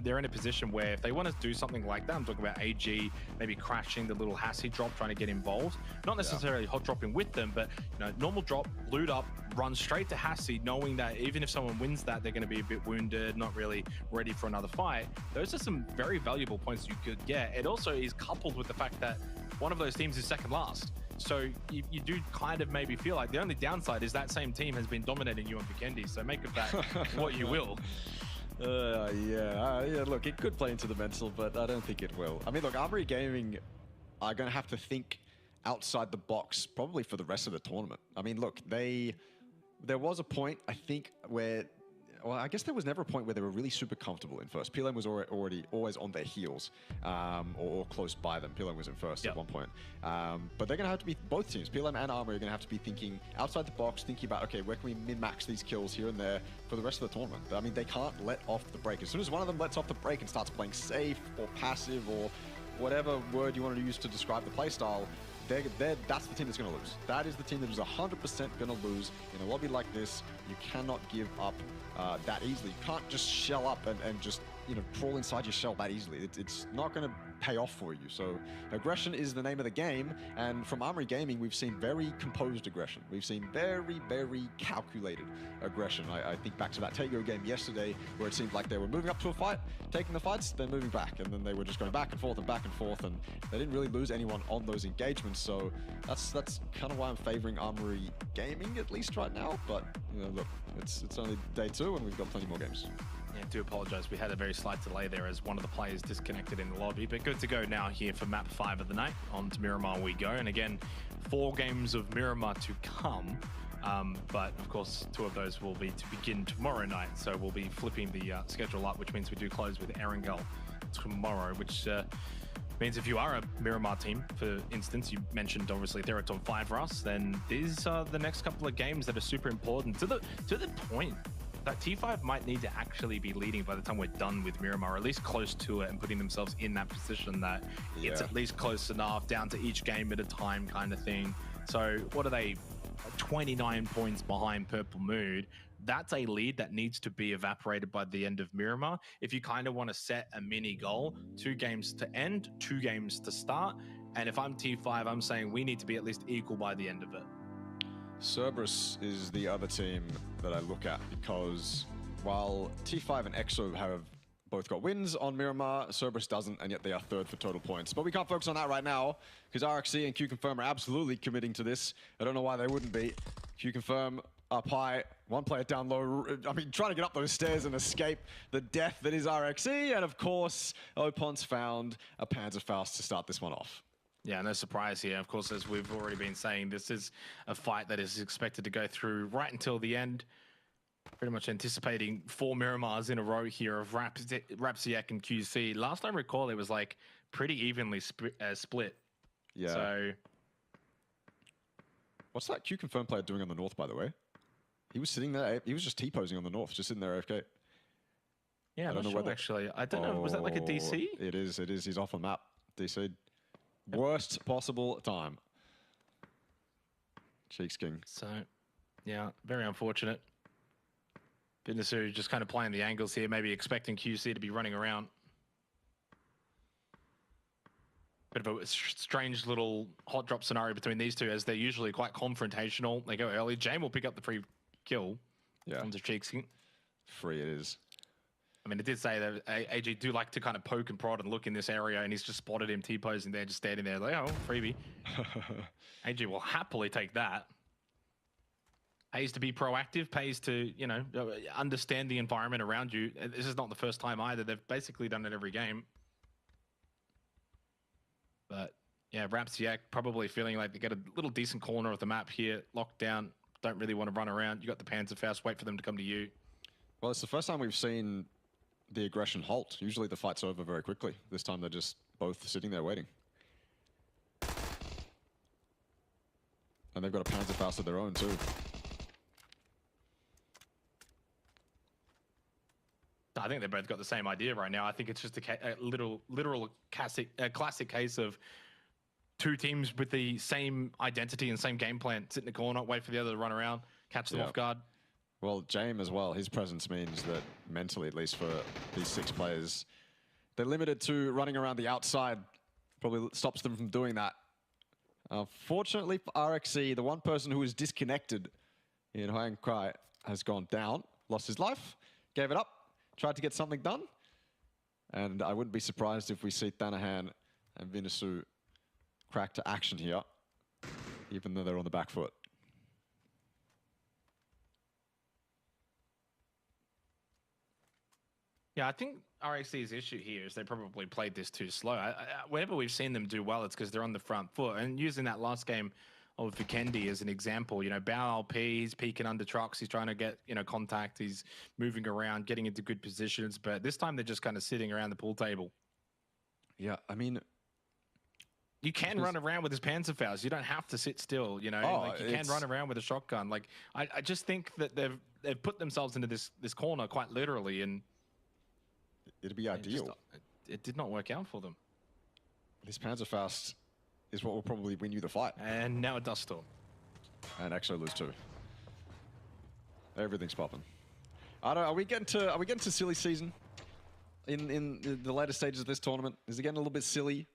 they're in a position where if they want to do something like that, I'm talking about AG maybe crashing the little Hassie drop, trying to get involved, not necessarily hot dropping with them, but you know, normal drop, loot up, run straight to Hassie, knowing that even if someone wins that, they're going to be a bit wounded, not really ready for another fight. Those are some very valuable points you could get. It also is coupled with the fact that one of those teams is second last. So you do kind of maybe feel like the only downside is that same team has been dominating you on Bukendi. So make of that what you will. Yeah, look, it could play into the mental, but I don't think it will. I mean, look, Armory Gaming are going to have to think outside the box probably for the rest of the tournament. I mean, look, there was a point, I think, where, well, I guess there was never a point where they were really super comfortable in first. PLM was always on their heels, or close by them. PLM was in first at one point. But they're going to have to be, both teams, PLM and Armory, are going to have to be thinking outside the box, thinking about, okay, where can we min-max these kills here and there for the rest of the tournament? I mean, they can't let off the break. As soon as one of them lets off the break and starts playing safe or passive or whatever word you want to use to describe the playstyle, that's the team that's going to lose. That is the team that is 100% going to lose. In a lobby like this, you cannot give up that easily. You can't just shell up and just, you know, crawl inside your shell that easily. It's not going to pay off for you. So aggression is the name of the game, and from Armory Gaming, we've seen very composed aggression. We've seen very, very calculated aggression. I think back to that Tego game yesterday, where it seemed like they were moving up to a fight, taking the fights, then moving back, and then they were just going back and forth, and they didn't really lose anyone on those engagements. So that's kind of why I'm favoring Armory Gaming, at least right now. But you know, look, it's only day 2, and we've got plenty more games. Yeah, I do apologize. We had a very slight delay there as one of the players disconnected in the lobby, but good to go now here for map 5 of the night. On to Miramar we go, and again, 4 games of Miramar to come. But of course, 2 of those will be to begin tomorrow night. So we'll be flipping the schedule up, which means we do close with Erangel tomorrow, which means if you are a Miramar team, for instance, you mentioned obviously they're at top 5 for us, then these are the next couple of games that are super important to the point that T5 might need to actually be leading by the time we're done with Miramar, or at least close to it, and putting themselves in that position that it's at least close enough, down to each game at a time kind of thing. So what are they, 29 points behind Purple Mood? That's a lead that needs to be evaporated by the end of Miramar. If you kind of want to set a mini goal, 2 games to end, 2 games to start. And if I'm T5, I'm saying we need to be at least equal by the end of it. Cerberus is the other team that I look at, because while T5 and EXO have both got wins on Miramar, Cerberus doesn't, and yet they are 3rd for total points. But we can't focus on that right now, because RXC and Q-Confirm are absolutely committing to this. I don't know why they wouldn't be. Q-Confirm up high, 1 player down low. I mean, trying to get up those stairs and escape the death that is RXC. And of course, Opon's found a Panzerfaust to start this one off. Yeah, no surprise here. Of course, as we've already been saying, this is a fight that is expected to go through right until the end. Pretty much anticipating 4 Miramars in a row here of Rapsiak and QC. Last I recall, it was like pretty evenly split. Yeah. So, what's that Q-Confirm player doing on the north, by the way? He was sitting there. He was just T-posing on the north, just sitting there AFK. Yeah, I'm not sure, actually. I don't know. Was that like a DC? It is. He's off on map. DC. Worst possible time. Cheeks King. So, yeah, very unfortunate. Binasu just kind of playing the angles here, maybe expecting QC to be running around. Bit of a strange little hot drop scenario between these two, as they're usually quite confrontational. They go early. Jame will pick up the free kill. Yeah. Onto Cheeks King. Free it is. I mean, it did say that AG do like to kind of poke and prod and look in this area, and he's just spotted him T-posing there, just standing there like, oh, freebie. AG will happily take that. Pays to be proactive, pays to, you know, understand the environment around you. This is not the first time either. They've basically done it every game. But, yeah, Rapsiak probably feeling like they get a little decent corner of the map here, locked down, don't really want to run around. You got the Panzerfaust, wait for them to come to you. Well, it's the first time we've seen the aggression halt. Usually the fight's over very quickly. This time they're just both sitting there waiting. And they've got a Panzerfaust of their own too. I think they've both got the same idea right now. I think it's just a literal classic case of 2 teams with the same identity and same game plan. Sit in the corner, wait for the other to run around, catch them off guard. Well, Jame as well, his presence means that mentally, at least for these 6 players, they're limited to running around the outside. Probably stops them from doing that. Fortunately for RXC, the one person who was disconnected in Hwang Kai has gone down, lost his life, gave it up, tried to get something done. And I wouldn't be surprised if we see Thanahan and Vinasu crack to action here, even though they're on the back foot. Yeah, I think RXC's issue here is they probably played this too slow. Whenever we've seen them do well, it's because they're on the front foot. And using that last game of Vikendi as an example, you know, Bao LP, he's peeking under trucks. He's trying to get, you know, contact. He's moving around, getting into good positions. But this time they're just kind of sitting around the pool table. Yeah, I mean, you can run around with his Panzerfaust. You don't have to sit still, you know. Like you can run around with a shotgun. Like I just think that they've put themselves into this corner quite literally, and it'd be ideal. It did not work out for them. This Panzerfaust is what will probably win you the fight. And now a Dust Storm. And Exo lose too. Everything's popping. I don't know, are we getting to silly season? in the later stages of this tournament? Is it getting a little bit silly?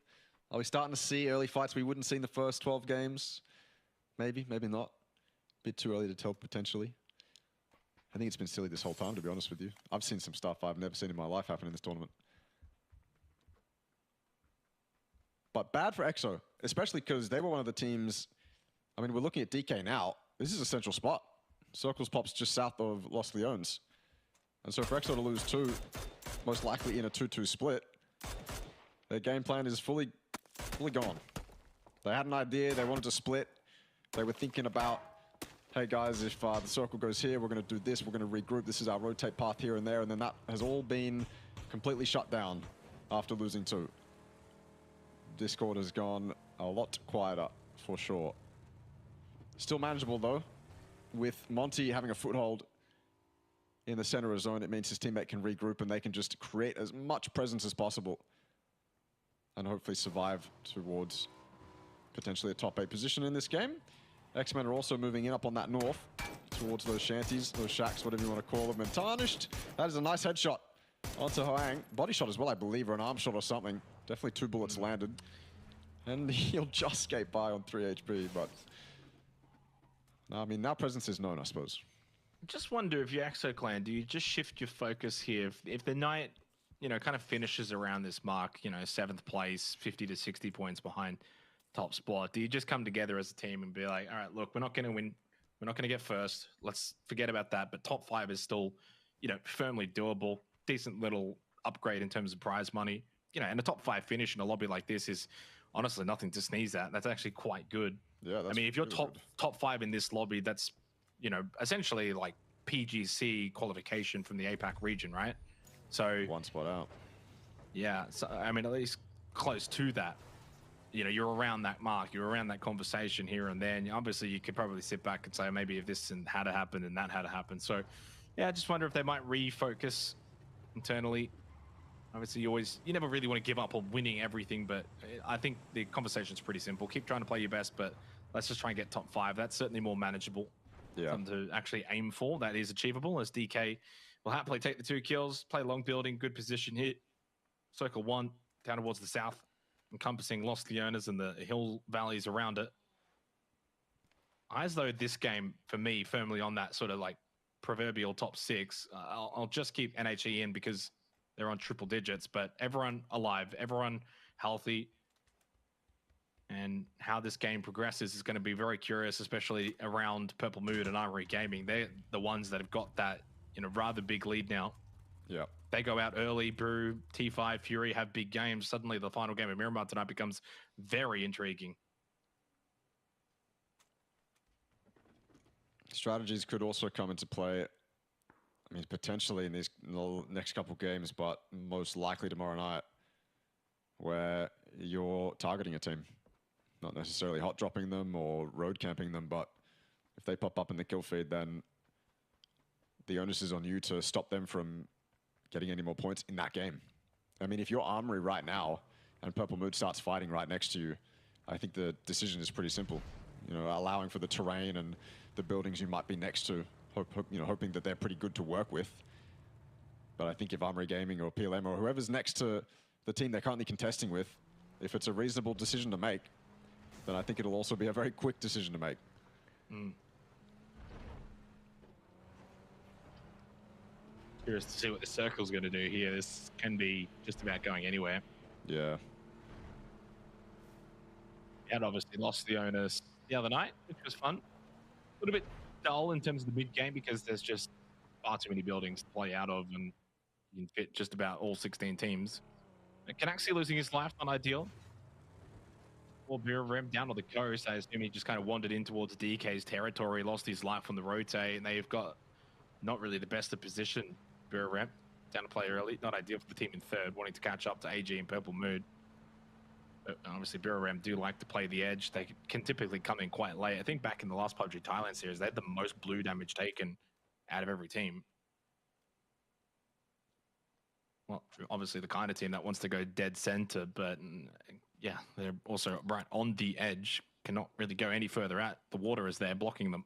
Are we starting to see early fights we wouldn't see in the first 12 games? Maybe, maybe not. Bit too early to tell, potentially. I think it's been silly this whole time, to be honest with you. I've seen some stuff I've never seen in my life happen in this tournament. But bad for EXO, especially because they were one of the teams. I mean, we're looking at DK now. This is a central spot. Circles pops just south of Los Leones. And so for EXO to lose 2, most likely in a 2-2 split, their game plan is fully gone. They had an idea, they wanted to split. They were thinking about, hey guys, if the circle goes here, we're going to do this, we're going to regroup, this is our rotate path here and there, and then that has all been completely shut down after losing 2. Discord has gone a lot quieter, for sure. Still manageable though. With Monty having a foothold in the center of zone, it means his teammate can regroup and they can just create as much presence as possible and hopefully survive towards potentially a top 8 position in this game. X-Men are also moving in up on that north towards those shanties, those shacks, whatever you want to call them. And Tarnished, that is a nice headshot onto Hoang. Body shot as well, I believe, or an arm shot or something. Definitely 2 bullets landed. And he'll just skate by on 3 HP, but no, I mean, now presence is known, I suppose. Just wonder if you're EXO Clan, do you just shift your focus here? If the night, you know, kind of finishes around this mark, you know, 7th place, 50 to 60 points behind top spot, do you just come together as a team and be like, all right, look, we're not going to win. We're not going to get first. Let's forget about that. But top 5 is still, you know, firmly doable. Decent little upgrade in terms of prize money. You know, and a top 5 finish in a lobby like this is honestly nothing to sneeze at. That's actually quite good. Yeah, that's, I mean, if you're really top 5 in this lobby, that's, you know, essentially like PGC qualification from the APAC region, right? So 1 spot out. Yeah, so I mean, at least close to that. You know, you're around that mark, you're around that conversation here and there. And obviously, you could probably sit back and say, maybe if this and had to happen and that had to happen. So, yeah, I just wonder if they might refocus internally. Obviously, you never really want to give up on winning everything, but I think the conversation's pretty simple. Keep trying to play your best, but let's just try and get top 5. That's certainly more manageable. Yeah. Something to actually aim for. That is achievable, as DK will happily take the 2 kills, play long building, good position hit. Circle 1, down towards the south, encompassing Los Leones and the hill valleys around it. As though this game, for me, firmly on that sort of like proverbial top 6. I'll just keep NHE in because they're on triple digits, but everyone alive, everyone healthy. And how this game progresses is going to be very curious, especially around Purple Mood and Armory Gaming. They're the ones that have got that, you know, rather big lead now. Yeah. They go out early, Brew, T5, Fury have big games. Suddenly the final game of Miramar tonight becomes very intriguing. Strategies could also come into play. I mean, potentially in these next couple games, but most likely tomorrow night, where you're targeting a team. Not necessarily hot dropping them or road camping them, but if they pop up in the kill feed, then the onus is on you to stop them from getting any more points in that game. I mean, if you're Armory right now and Purple Mood starts fighting right next to you, I think the decision is pretty simple. You know, allowing for the terrain and the buildings you might be next to, hoping that they're pretty good to work with. But I think if Armory Gaming or PLM or whoever's next to the team they're currently contesting with, if it's a reasonable decision to make, then I think it'll also be a very quick decision to make. Curious to see what the circle's going to do here. This can be just about going anywhere. Yeah. And obviously lost the owners the other night, which was fun. A little bit dull in terms of the mid game because there's just far too many buildings to play out of, and you can fit just about all 16 teams. Canaxi losing his life, not ideal. Well, Rim down on the coast. I assume he just kind of wandered in towards DK's territory, lost his life on the rotate, and they've got not really the best of position. Rim down to play early, not ideal for the team in 3rd, wanting to catch up to AG in Purple Mood. But obviously, Ram do like to play the edge. They can typically come in quite late. I think back in the last PUBG Thailand series, they had the most blue damage taken out of every team. Well, obviously the kind of team that wants to go dead center, but yeah, they're also right on the edge. Cannot really go any further out. The water is there blocking them.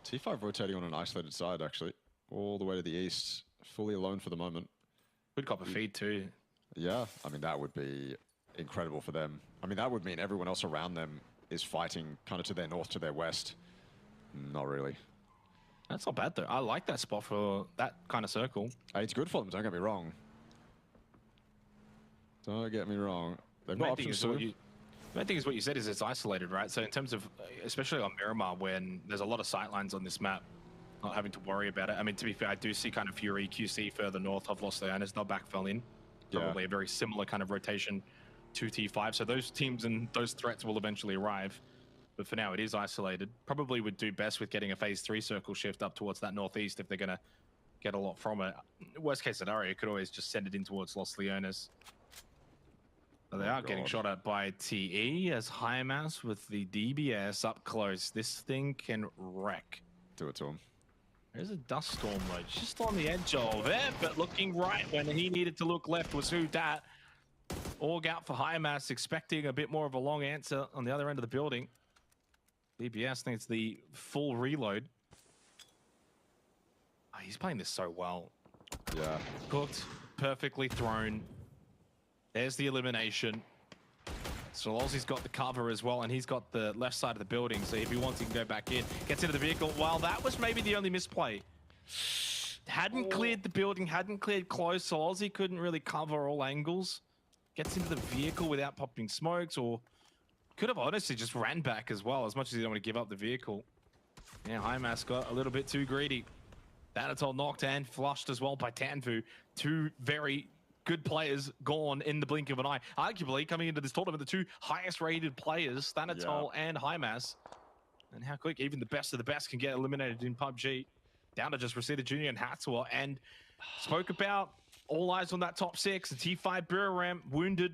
T5 rotating on an isolated side, actually. All the way to the east. Fully alone for the moment. Good copper feed too. Yeah, I mean, that would be incredible for them. I mean, that would mean everyone else around them is fighting kind of to their north, to their west. Not really. That's not bad though. I like that spot for that kind of circle. It's good for them, don't get me wrong. Don't get me wrong. They've got options too. The main thing is what you said is it's isolated, right? So in terms of, especially on Miramar, when there's a lot of sightlines on this map, not having to worry about it. I mean, to be fair, I do see kind of Fury, QC further north of Los Leones. They'll backfill in. Probably a very similar kind of rotation to T5. So those teams and those threats will eventually arrive. But for now, it is isolated. Probably would do best with getting a phase 3 circle shift up towards that northeast if they're going to get a lot from it. Worst case scenario, could always just send it in towards Los Leones. But they are getting shot at by TE as HiMass with the DBS up close. This thing can wreck. Do it to him. There's a dust storm though, just on the edge of it, but looking right when he needed to look left was who dat. Org out for HiMass, expecting a bit more of a long answer on the other end of the building. DBS thinks the full reload. Oh, he's playing this so well. Yeah. Cooked, perfectly thrown. There's the elimination. So Ozzy's got the cover as well, and he's got the left side of the building. So if he wants, he can go back in. Gets into the vehicle. Well, that was maybe the only misplay. Hadn't cleared the building, hadn't cleared close, so Ozzy couldn't really cover all angles. Gets into the vehicle without popping smokes, or could have honestly just ran back as well, as much as he don't want to give up the vehicle. Yeah, HiMass got a little bit too greedy. Danatol knocked and flushed as well by Tanvu. Two very good players gone in the blink of an eye. Arguably, coming into this tournament, the two highest rated players, Danatol and HiMass. And how quick even the best of the best can get eliminated in PUBG. Down to just Reseda Jr. and Hatsuwa. And spoke about all eyes on that top 6. The T5 Bureau Ramp wounded.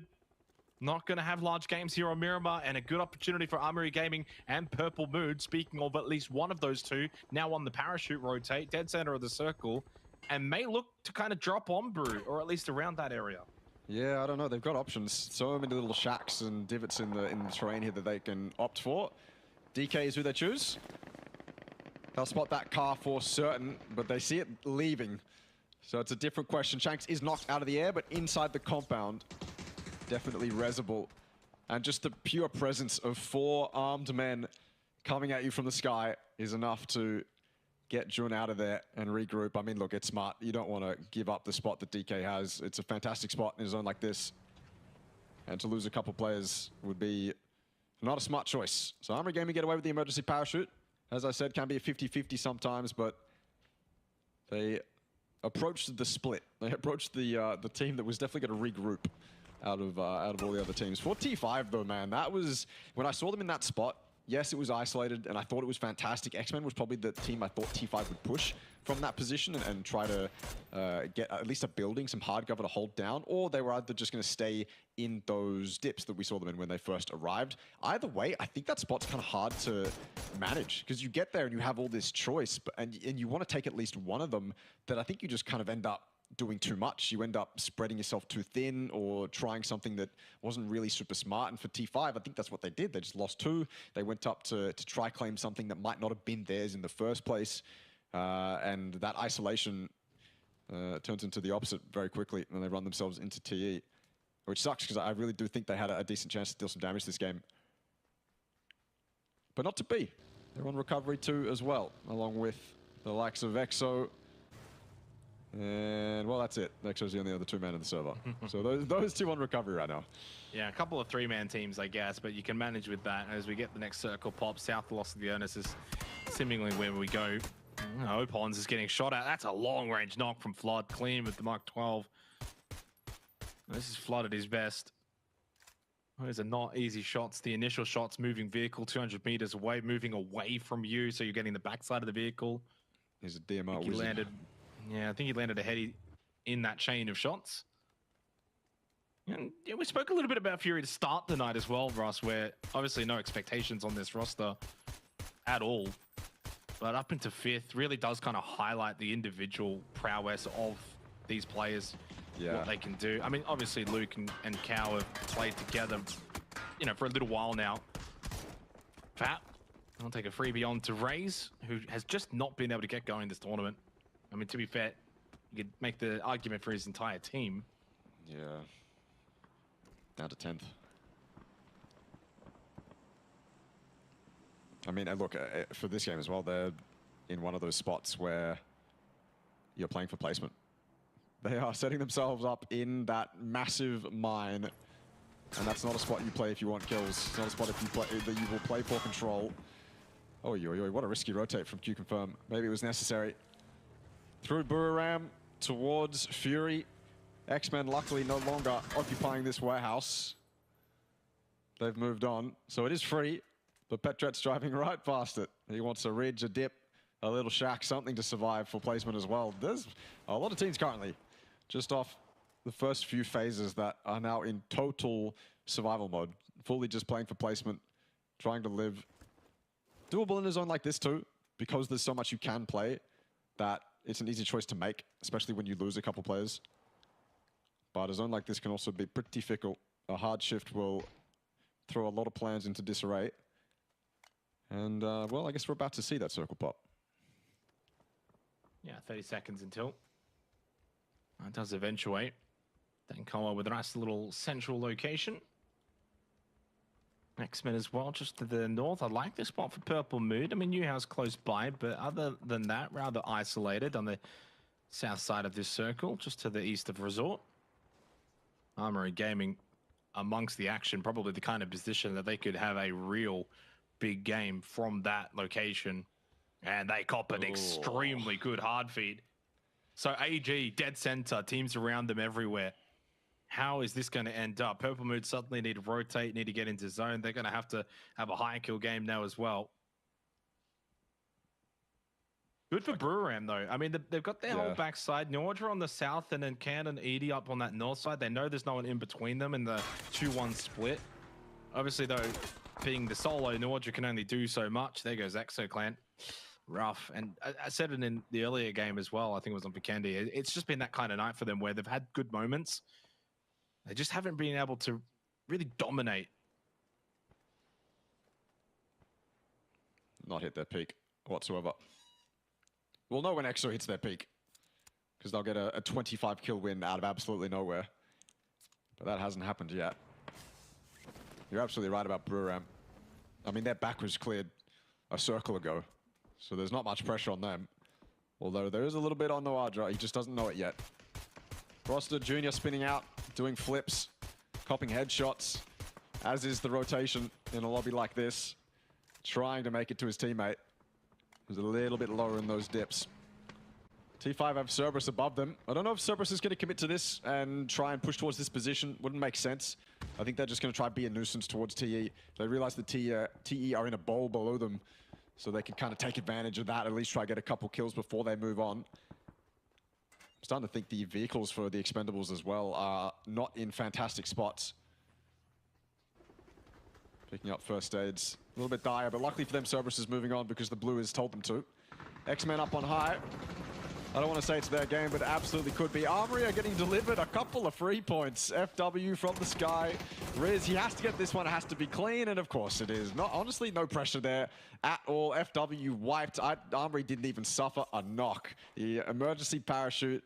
Not going to have large games here on Miramar, and a good opportunity for Armory Gaming and Purple Mood. Speaking of at least one of those two, now on the parachute rotate, dead center of the circle, and may look to kind of drop on Brew, or at least around that area. Yeah, I don't know. They've got options. So many little shacks and divots in the terrain here that they can opt for. DK is who they choose. They'll spot that car for certain, but they see it leaving. So it's a different question. Shanks is knocked out of the air, but inside the compound. Definitely resable. And just the pure presence of 4 armed men coming at you from the sky is enough to get Jun out of there and regroup. I mean, look, it's smart. You don't want to give up the spot that DK has. It's a fantastic spot in a zone like this. And to lose a couple players would be not a smart choice. So Armory Gaming get away with the emergency parachute. As I said, can be a 50-50 sometimes, but they approached the split. They approached the team that was definitely going to regroup out of all the other teams. For T5 though, man, that was, when I saw them in that spot, yes, it was isolated and I thought it was fantastic. X-Men was probably the team I thought T5 would push from that position and try to get at least a building, some hard cover to hold down, or they were either just going to stay in those dips that we saw them in when they first arrived. Either way, I think that spot's kind of hard to manage because you get there and you have all this choice, and you want to take at least one of them that I think you just kind of end up doing too much. You end up spreading yourself too thin or trying something that wasn't really super smart. And for T5, I think that's what they did. They just lost 2. They went up to try claim something that might not have been theirs in the first place. And that isolation turns into the opposite very quickly when they run themselves into TE, which sucks because I really do think they had a decent chance to deal some damage this game. But not to be. They're on recovery too as well, along with the likes of EXO. And, well, that's it. EXO's the only other 2-man in the server. So those 2 on recovery right now. Yeah, a couple of 3-man teams, I guess, but you can manage with that as we get the next circle pop. South Los Leones is seemingly where we go. Opons is getting shot at. That's a long-range knock from Flood. Clean with the Mark 12. This is Flood at his best. Those are not easy shots. The initial shots, moving vehicle 200 meters away, moving away from you, so you're getting the backside of the vehicle. Here's a DMR he landed. Yeah, I think he landed ahead in that chain of shots. And yeah, we spoke a little bit about Fury to start the night as well, Russ, where obviously no expectations on this roster at all. But up into 5th really does kind of highlight the individual prowess of these players, what they can do. I mean, obviously Luke and Cow have played together, you know, for a little while now. Fat I'll take a freebie on to Raze, who has just not been able to get going this tournament. I mean, to be fair, you could make the argument for his entire team. Yeah. Down to 10th. I mean, and look, for this game as well, they're in one of those spots where you're playing for placement. They are setting themselves up in that massive mine, and that's not a spot you play if you want kills. It's not a spot if you play that you will play for control. Oh, what a risky rotate from Q-Confirm. Maybe it was necessary. Through Buriram towards Fury. X-Men luckily no longer occupying this warehouse. They've moved on, so it is free. But Petret's driving right past it. He wants a ridge, a dip, a little shack, something to survive for placement as well. There's a lot of teams currently just off the first few phases that are now in total survival mode. Fully just playing for placement, trying to live. Doable in a zone like this too, because there's so much you can play that it's an easy choice to make, especially when you lose a couple players. But a zone like this can also be pretty fickle. A hard shift will throw a lot of plans into disarray. And, well, I guess we're about to see that circle pop. Yeah, 30 seconds until. It does eventuate. Then Koa with a nice little central location. X-Men as well, just to the north. I like this spot for Purple Mood. I mean, Newhouse close by, but other than that, rather isolated on the south side of this circle, just to the east of Resort. Armory Gaming amongst the action, probably the kind of position that they could have a real big game from that location, and they cop an extremely good hard feed. So AG, dead center, teams around them everywhere. How is this going to end up? Purple Mood suddenly need to rotate, need to get into zone. They're going to have a high kill game now as well. Good for Buriram though. I mean, they've got their whole backside. Nordra on the south, and then Can and Edie up on that north side. They know there's no one in between them in the 2-1 split. Obviously though, being the solo, Nordra can only do so much. There goes ExoClan. Rough. And I said it in the earlier game as well. I think it was on Vikendi. It's just been that kind of night for them where they've had good moments. They just haven't been able to really dominate. Not hit their peak whatsoever. We'll know when EXO hits their peak, because they'll get a 25 kill win out of absolutely nowhere. But that hasn't happened yet. You're absolutely right about Buriram. I mean, their back was cleared a circle ago, so there's not much pressure on them. Although there is a little bit on Noadra, he just doesn't know it yet. Roster Jr. spinning out, doing flips, copping headshots, as is the rotation in a lobby like this, trying to make it to his teammate, who's a little bit lower in those dips. T5 have Cerberus above them. I don't know if Cerberus is going to commit to this and try and push towards this position. Wouldn't make sense. I think they're just going to try and be a nuisance towards TE. They realize the TE are in a bowl below them, so they can kind of take advantage of that, at least try to get a couple kills before they move on. I'm starting to think the vehicles for the Expendables as well are not in fantastic spots. Picking up first aids. A little bit dire, but luckily for them, Cerberus is moving on because the blue has told them to. X-Men up on high. I don't want to say it's their game, but it absolutely could be. Armory are getting delivered a couple of free points. FW from the sky. Riz, he has to get this one. It has to be clean, and of course it is. Honestly, no pressure there at all. FW wiped. Armory didn't even suffer a knock. The emergency parachute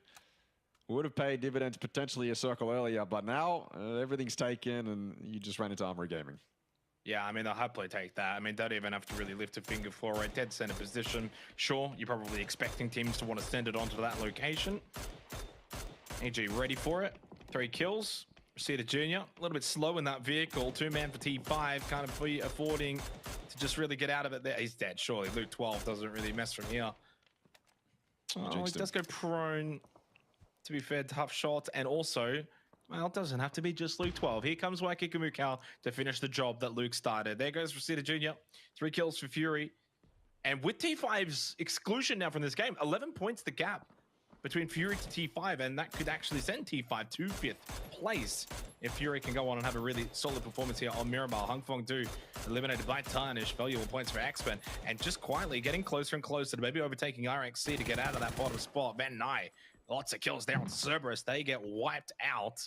would have paid dividends potentially a circle earlier, but now everything's taken, and you just ran into Armory Gaming. Yeah, I mean, they'll happily take that. I mean, don't even have to really lift a finger for it. Dead center position. Sure, you're probably expecting teams to want to send it onto that location. AG ready for it. 3 kills. Rosita Jr. a little bit slow in that vehicle. 2-man for T5. Kind of be affording to just really get out of it there. He's dead, surely. Luke 12 doesn't really mess from here. Oh, he does go prone. To be fair, tough shot. And also, well, it doesn't have to be just Luke 12. Here comes Waikiki to finish the job that Luke started. There goes Rosita Jr. 3 kills for Fury. And with T5's exclusion now from this game, 11 points the gap between Fury to T5, and that could actually send T5 to 5th place if Fury can go on and have a really solid performance here on Miramar. Hung Fong Do eliminated by Tarnish. Valuable points for X-Men, and just quietly getting closer and closer to maybe overtaking RXC to get out of that bottom spot. Van Nye, lots of kills there on Cerberus. They get wiped out.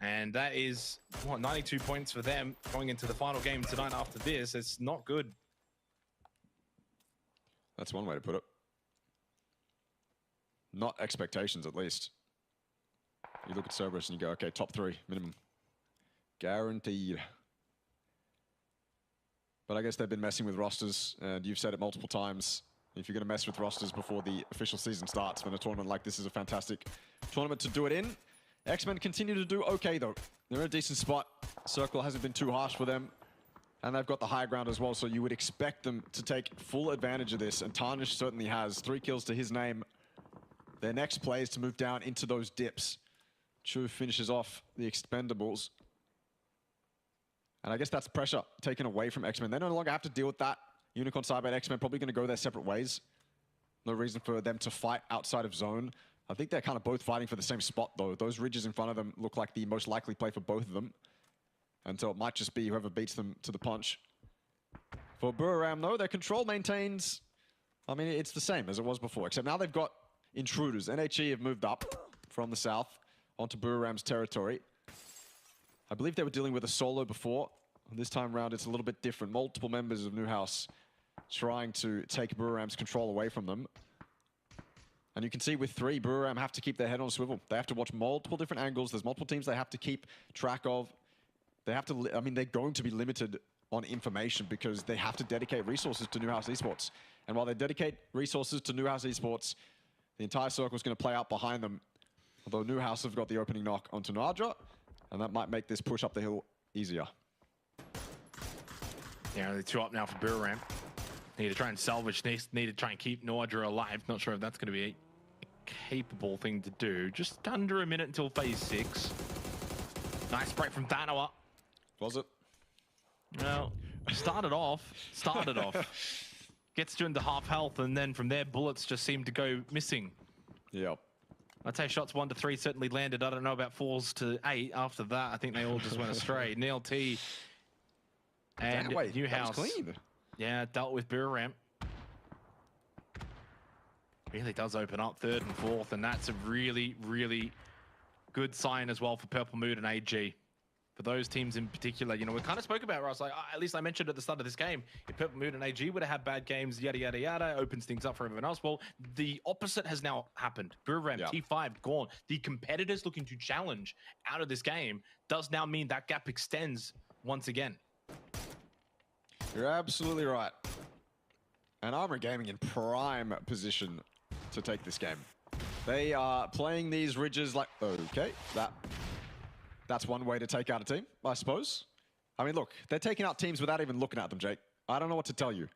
And that is, what, 92 points for them going into the final game tonight after this. It's not good. That's one way to put it. Not expectations, at least. You look at Cerberus and you go, okay, top 3 minimum. Guaranteed. But I guess they've been messing with rosters, and you've said it multiple times. If you're going to mess with rosters before the official season starts, when a tournament like this is a fantastic tournament to do it in. X-Men continue to do okay, though. They're in a decent spot. Circle hasn't been too harsh for them. And they've got the high ground as well, so you would expect them to take full advantage of this. And Tarnish certainly has 3 kills to his name. Their next play is to move down into those dips. Chu finishes off the Expendables. And I guess that's pressure taken away from X-Men. They no longer have to deal with that. Unicorn, Cybite, X-Men probably going to go their separate ways. No reason for them to fight outside of zone. I think they're kind of both fighting for the same spot, though. Those ridges in front of them look like the most likely play for both of them. And so it might just be whoever beats them to the punch. For Buriram, though, their control maintains... I mean, it's the same as it was before, except now they've got intruders. NHE have moved up from the south onto Buriram's territory. I believe they were dealing with a solo before. This time around, it's a little bit different. Multiple members of Newhouse trying to take Buriram's control away from them. And you can see with 3, Buriram have to keep their head on a swivel. They have to watch multiple different angles. There's multiple teams they have to keep track of. They have to, I mean, they're going to be limited on information because they have to dedicate resources to Newhouse Esports. And while they dedicate resources to Newhouse Esports, the entire circle is going to play out behind them. Although Newhouse have got the opening knock onto Nadra, and that might make this push up the hill easier. Yeah, they're 2 up now for Buriram. Need to try and salvage this. Need to try and keep Nadra alive. Not sure if that's going to be a capable thing to do. Just under a minute until phase 6. Nice break from Danoa. Was it? Well, started off. Gets you into half health, and then from there, bullets just seem to go missing. Yep. I'd say shots 1 to 3 certainly landed. I don't know about 4s to 8. After that, I think they all just went astray. Neil T and Newhouse. Clean. Yeah, dealt with Buriram. Really does open up 3rd and 4th, and that's a really, really good sign as well for Purple Mood and AG. For those teams in particular, you know, we kind of spoke about, Ross, like, at least I mentioned at the start of this game, if Purple Mood and AG would have had bad games, yada, yada, yada, opens things up for everyone else. Well, the opposite has now happened. Buriram, T5, gone. The competitors looking to challenge out of this game does now mean that gap extends once again. You're absolutely right. And Armor Gaming in prime position to take this game. They are playing these ridges like, okay, that's one way to take out a team, I suppose. I mean, look, they're taking out teams without even looking at them, Jake. I don't know what to tell you.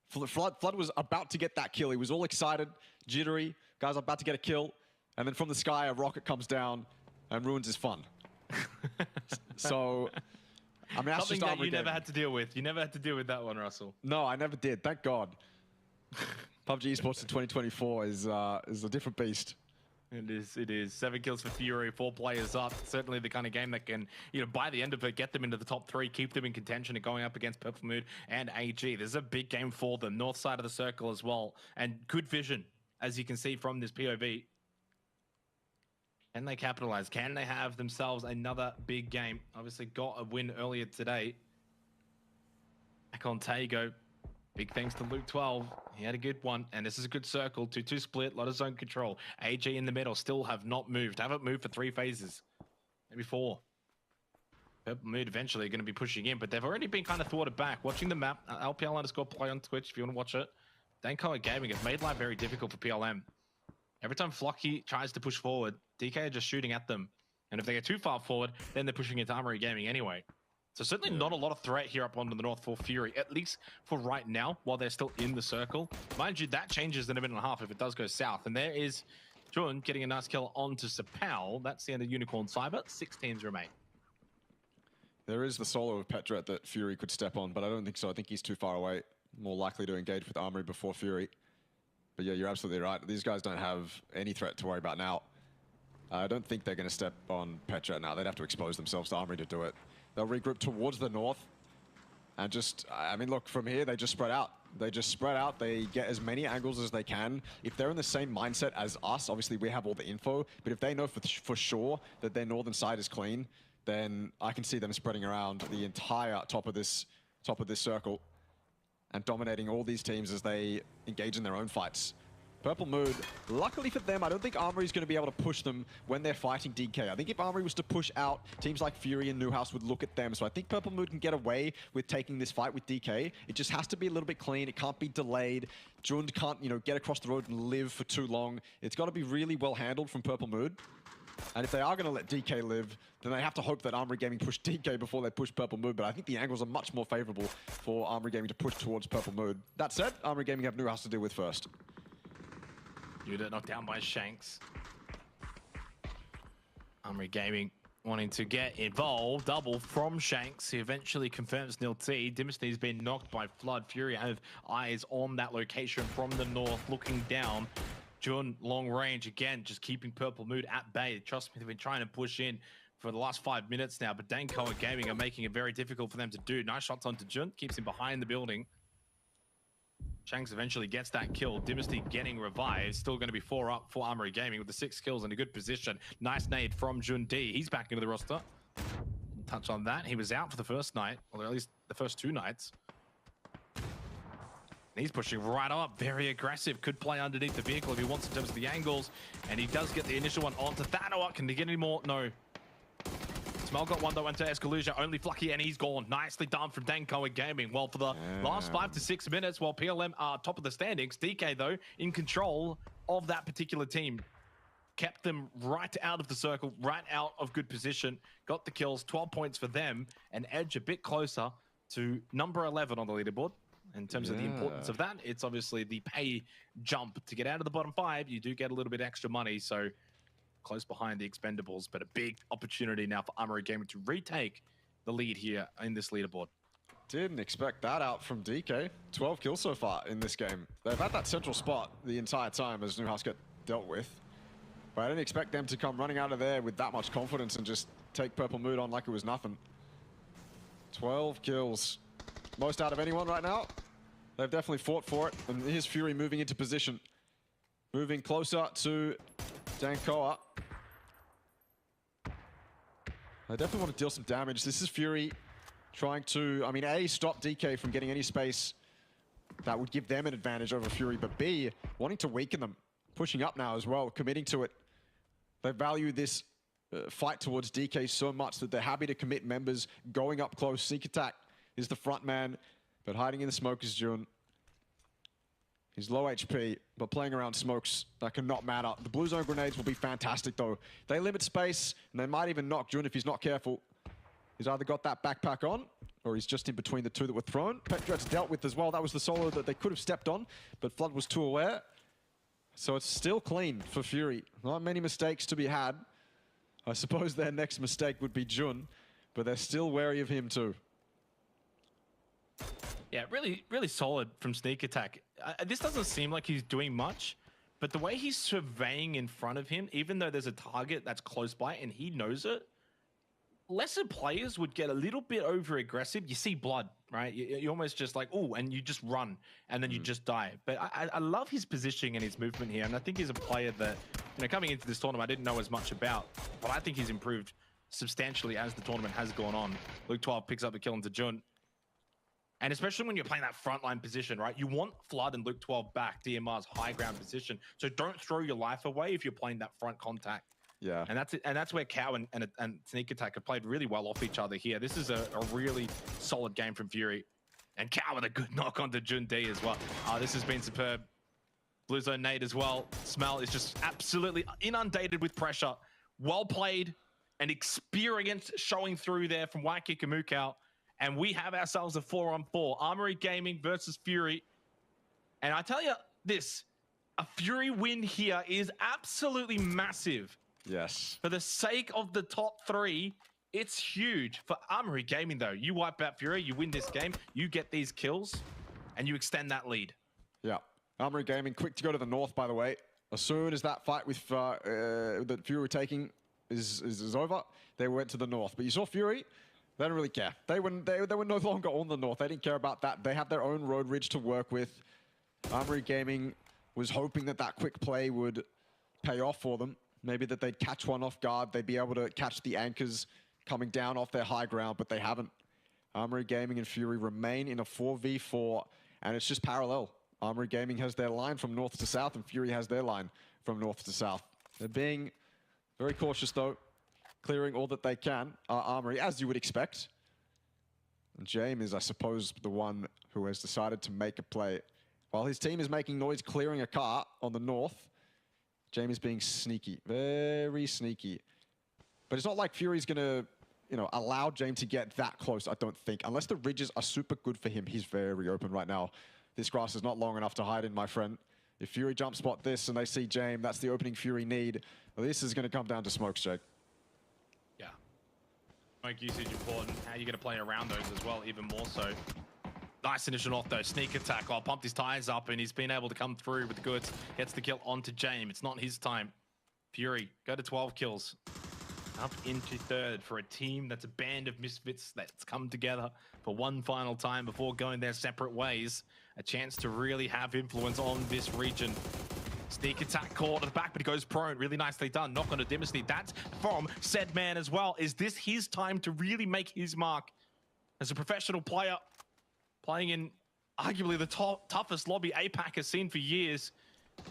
Flood was about to get that kill. He was all excited, jittery. Guys, about to get a kill. And then from the sky, a rocket comes down and ruins his fun. So, I mean, that's something just that you never had to deal with. You never had to deal with that one, Russell. No, I never did. Thank God. PUBG Esports in 2024 is a different beast. It is. 7 kills for Fury, 4 players up. Certainly the kind of game that can, you know, by the end of it, get them into the top 3, keep them in contention and going up against Purple Mood and AG. There's a big game for them. North side of the circle as well. And good vision, as you can see from this POV. Can they capitalize? Can they have themselves another big game? Obviously got a win earlier today. Back on Tago. Big thanks to Luke 12. He had a good one, and this is a good circle. 2-2 split, a lot of zone control. AG in the middle still have not moved. Haven't moved for 3 phases. Maybe 4. Purple Mood eventually are going to be pushing in, but they've already been kind of thwarted back. Watching the map, LPL_play on Twitch if you want to watch it. Danko Gaming has made life very difficult for PLM. Every time Flocky tries to push forward, DK are just shooting at them. And if they get too far forward, then they're pushing into Armory Gaming anyway. So certainly not a lot of threat here up onto the North for Fury, at least for right now, while they're still in the circle. Mind you, that changes in a minute and a half if it does go south. And there is Jun getting a nice kill onto Sapal. That's the end of Unicorn Cyber. 6 teams remain. There is the solo of Petret that Fury could step on, but I don't think so. I think he's too far away. More likely to engage with Armory before Fury. But yeah, you're absolutely right. These guys don't have any threat to worry about now. I don't think they're going to step on Petret now. They'd have to expose themselves to Armory to do it. They'll regroup towards the north. And just, I mean, look, from here, they just spread out. They just spread out. They get as many angles as they can. If they're in the same mindset as us, obviously we have all the info. But if they know for sure that their northern side is clean, then I can see them spreading around the entire top of this circle. and dominating all these teams as they engage in their own fights. Purple Mood, luckily for them, I don't think Armory is going to be able to push them when they're fighting DK. I think if Armory was to push out, teams like Fury and Newhouse would look at them. So I think Purple Mood can get away with taking this fight with DK. It just has to be a little bit clean. It can't be delayed. Jund can't, get across the road and live for too long. It's got to be really well handled from Purple Mood. And if they are going to let DK live, then they have to hope that Armory Gaming push DK before they push Purple Mood. But I think the angles are much more favorable for Armory Gaming to push towards Purple Mood. That said, Armory Gaming have Newhouse to deal with first. Unit knocked down by Shanks. Armory Gaming wanting to get involved. Double from Shanks. He eventually confirms nil T. Dynasty's been knocked by Flood. Fury have eyes on that location from the north, looking down. Jun, long range, again, just keeping Purple Mood at bay. Trust me, they've been trying to push in for the last 5 minutes now, but Dankoa Gaming are making it very difficult for them to do. Nice shots onto Jun, keeps him behind the building. Shanks eventually gets that kill. Dynasty getting revived. Still going to be 4 up for Armory Gaming with the 6 kills in a good position. Nice nade from Jun D. He's back into the roster. Touch on that. He was out for the first night, or at least the first 2 nights. And he's pushing right up. Very aggressive. Could play underneath the vehicle if he wants in terms of the angles. And he does get the initial one onto Thanoa. Can he get any more? No. Smell got one though into Escalusia, only Flucky, and he's gone. Nicely done from Dankoa Gaming. Well, for the last 5 to 6 minutes, while PLM are top of the standings, DK though in control of that particular team. Kept them right out of the circle, right out of good position. Got the kills, 12 points for them, and edge a bit closer to number 11 on the leaderboard. In terms of the importance of that, it's obviously the pay jump. To get out of the bottom 5, you do get a little bit extra money, so close behind the Expendables, but a big opportunity now for Armory Gaming to retake the lead here in this leaderboard. Didn't expect that out from DK. 12 kills so far in this game. They've had that central spot the entire time as Newhouse get dealt with, but I didn't expect them to come running out of there with that much confidence and just take Purple Mood on like it was nothing. 12 kills. Most out of anyone right now. They've definitely fought for it, and here's Fury moving into position. Moving closer to Dankoa. I definitely want to deal some damage. This is Fury trying to, A, stop DK from getting any space that would give them an advantage over Fury, but B, wanting to weaken them. Pushing up now as well, committing to it. They value this fight towards DK so much that they're happy to commit members going up close. Sneak attack is the front man, but hiding in the smoke is Jun. He's low HP, but playing around smokes, that cannot matter. The blue zone grenades will be fantastic though. They limit space, and they might even knock Jun if he's not careful. He's either got that backpack on, or he's just in between the 2 that were thrown. Petret's dealt with as well. That was the solo that they could have stepped on, but Flood was too aware. So it's still clean for Fury. Not many mistakes to be had. I suppose their next mistake would be Jun, but they're still wary of him too. Yeah, really, really solid from Sneak Attack. This doesn't seem like he's doing much, but the way he's surveying in front of him, even though there's a target that's close by and he knows it, lesser players would get a little bit over aggressive. You see blood, right? You almost just like, oh, and you just run and then you just die. But I love his positioning and his movement here. And I think he's a player that, coming into this tournament, I didn't know as much about, but I think he's improved substantially as the tournament has gone on. Luke 12 picks up the kill into Jun. And especially when you're playing that frontline position, right? You want Flood and Luke 12 back, DMR's high ground position. So don't throw your life away if you're playing that front contact. Yeah. And that's it. And that's where Cow and Sneak Attack have played really well off each other here. This is a really solid game from Fury. And Cow with a good knock onto Jun D as well. This has been superb. Blue Zone nade as well. Smell is just absolutely inundated with pressure. Well played and experience showing through there from Waiki Kamukau. And we have ourselves a 4-on-4. Armory Gaming versus Fury. And I tell you this, a Fury win here is absolutely massive. Yes. For the sake of the top 3, it's huge. For Armory Gaming, though, you wipe out Fury, you win this game, you get these kills, and you extend that lead. Yeah. Armory Gaming, quick to go to the north, by the way. As soon as that fight with that Fury were taking is over, they went to the north. But you saw Fury, they don't really care. They were no longer on the north. They didn't care about that. They have their own road ridge to work with. Armory Gaming was hoping that that quick play would pay off for them. Maybe that they'd catch one off guard. They'd be able to catch the anchors coming down off their high ground, but they haven't. Armory Gaming and Fury remain in a 4v4 and it's just parallel. Armory Gaming has their line from north to south, and Fury has their line from north to south. They're being very cautious, though, clearing all that they can. Armory, as you would expect. And James is, I suppose, the one who has decided to make a play. While his team is making noise clearing a car on the north, James is being sneaky, very sneaky. But it's not like Fury's going to, allow James to get that close, I don't think. Unless the ridges are super good for him, he's very open right now. This grass is not long enough to hide in, my friend. If Fury jump spot this and they see James, that's the opening Fury need. Well, this is going to come down to smokes, Jake. Yeah. Smoke usage important. How are you going to play around those as well, even more so? Nice initial off though, sneak attack. Oh, pumped his tires up and he's been able to come through with the goods. Gets the kill onto James. It's not his time. Fury, go to 12 kills. Up into third for a team that's a band of misfits that's come together for one final time before going their separate ways. A chance to really have influence on this region. Sneak attack caught at the back, but he goes prone. Really nicely done. Knock on a Dynasty. That's from said man as well. Is this his time to really make his mark as a professional player? Playing in arguably the toughest lobby APAC has seen for years.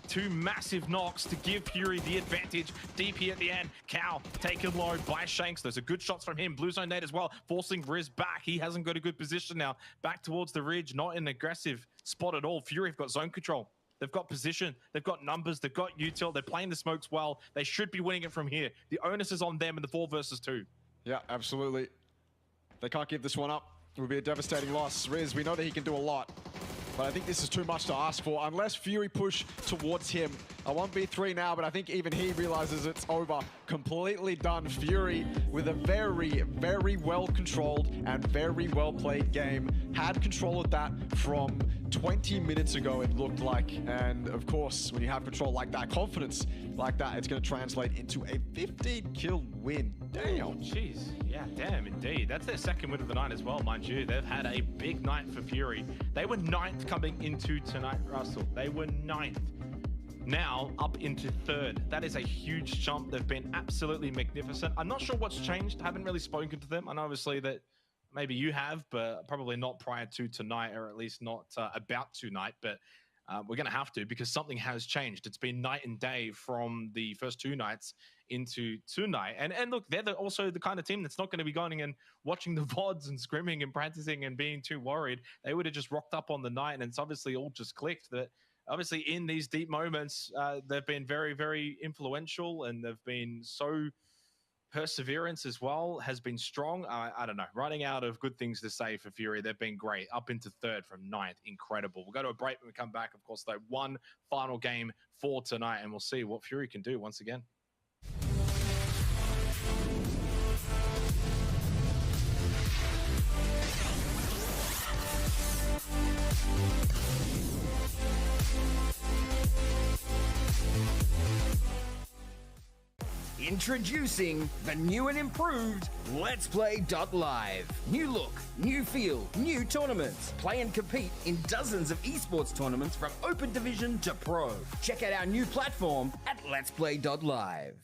Two massive knocks to give Fury the advantage. DP at the end. Cow taken low by Shanks. Those are good shots from him. Blue zone nade as well, forcing Riz back. He hasn't got a good position now. Back towards the ridge, not an aggressive spot at all. Fury have got zone control. They've got position. They've got numbers. They've got util. They're playing the smokes well. They should be winning it from here. The onus is on them in the 4 versus 2. Yeah, absolutely. They can't give this one up. It would be a devastating loss. Riz, we know that he can do a lot, but I think this is too much to ask for unless Fury push towards him. A 1v3 now, but I think even he realizes it's over. Completely done. Fury with a very, very well controlled and very well played game. Had control of that from 20 minutes ago, it looked like. And of course, when you have control like that, confidence like that, it's going to translate into a 15-kill win. Damn. Jeez. Yeah, damn, indeed. That's their second win of the night as well, mind you. They've had a big night for Fury. They were 9th coming into tonight, Russell. They were 9th. Now up into 3rd. That is a huge jump. They've been absolutely magnificent. I'm not sure what's changed. I haven't really spoken to them. I know obviously that maybe you have, but probably not prior to tonight, or at least not about tonight. But we're going to have to, because something has changed. It's been night and day from the first 2 nights into tonight. And look, they're also the kind of team that's not going to be going and watching the VODs and scrimming and practicing and being too worried. They would have just rocked up on the night, and it's obviously all just clicked. That obviously in these deep moments, they've been very, very influential, and they've been so perseverance as well has been strong. I don't know, running out of good things to say for Fury. They've been great. Up into 3rd from 9th. Incredible. We'll go to a break when we come back. Of course, though, one final game for tonight, and we'll see what Fury can do once again. Introducing the new and improved Let's Play Live. New look, new feel, new tournaments. Play and compete in dozens of esports tournaments from Open Division to Pro. Check out our new platform at Let's Play Live.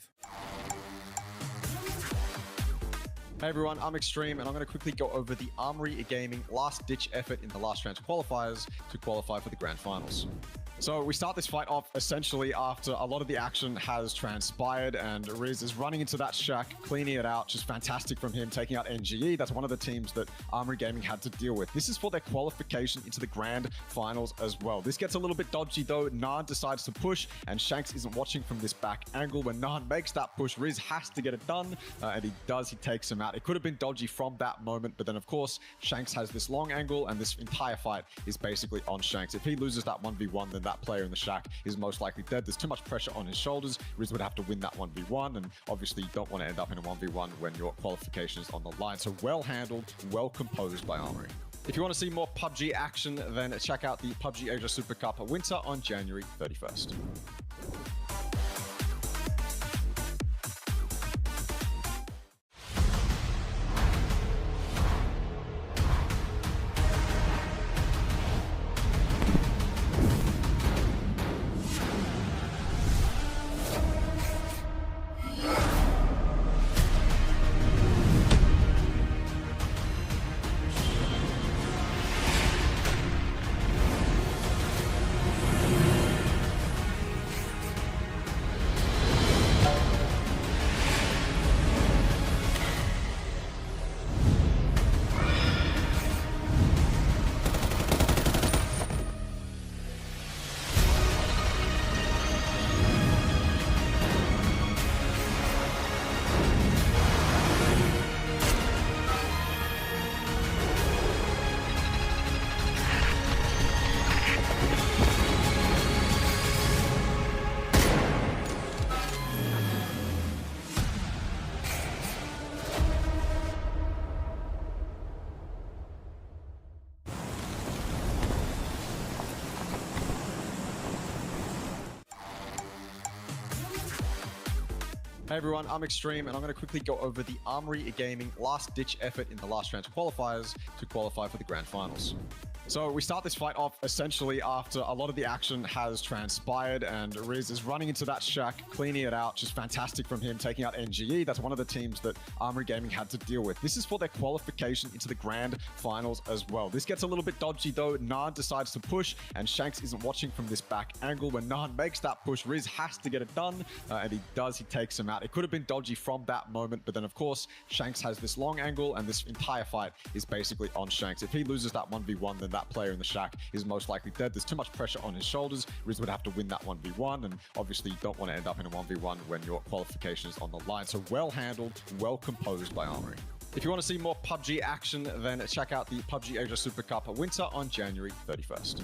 Hey everyone, I'm Extreme, and I'm going to quickly go over the Armory Gaming last-ditch effort in the last round qualifiers to qualify for the grand finals. So we start this fight off essentially after a lot of the action has transpired, and Riz is running into that shack, cleaning it out. Just fantastic from him, taking out NGE. That's one of the teams that Armory Gaming had to deal with. This is for their qualification into the grand finals as well. This gets a little bit dodgy though. Naan decides to push, and Shanks isn't watching from this back angle. When Naan makes that push, Riz has to get it done, and he does. He takes him out. It could have been dodgy from that moment, but then of course, Shanks has this long angle, and this entire fight is basically on Shanks. If he loses that 1v1, then that player in the shack is most likely dead. There's too much pressure on his shoulders. Riz would have to win that 1v1, and obviously you don't want to end up in a 1v1 when your qualification is on the line. So well handled, well composed by Armory. If you want to see more PUBG action, then check out the PUBG Asia Super Cup Winter on January 31st. Hey everyone, I'm Extreme, and I'm going to quickly go over the Armory Gaming last-ditch effort in the last chance qualifiers to qualify for the grand finals. So we start this fight off essentially after a lot of the action has transpired, and Riz is running into that shack, cleaning it out. Just fantastic from him, taking out NGE. That's one of the teams that Armory Gaming had to deal with. This is for their qualification into the grand finals as well. This gets a little bit dodgy though. Naan decides to push, and Shanks isn't watching from this back angle. When Naan makes that push, Riz has to get it done, and he does. He takes him out. It could have been dodgy from that moment, but then of course, Shanks has this long angle, and this entire fight is basically on Shanks. If he loses that 1v1, then that player in the shack is most likely dead. There's too much pressure on his shoulders. Riz would have to win that 1v1, and obviously you don't want to end up in a 1v1 when your qualification is on the line. So well handled, well composed by Armory. If you want to see more PUBG action, then check out the PUBG Asia Super Cup Winter on January 31st.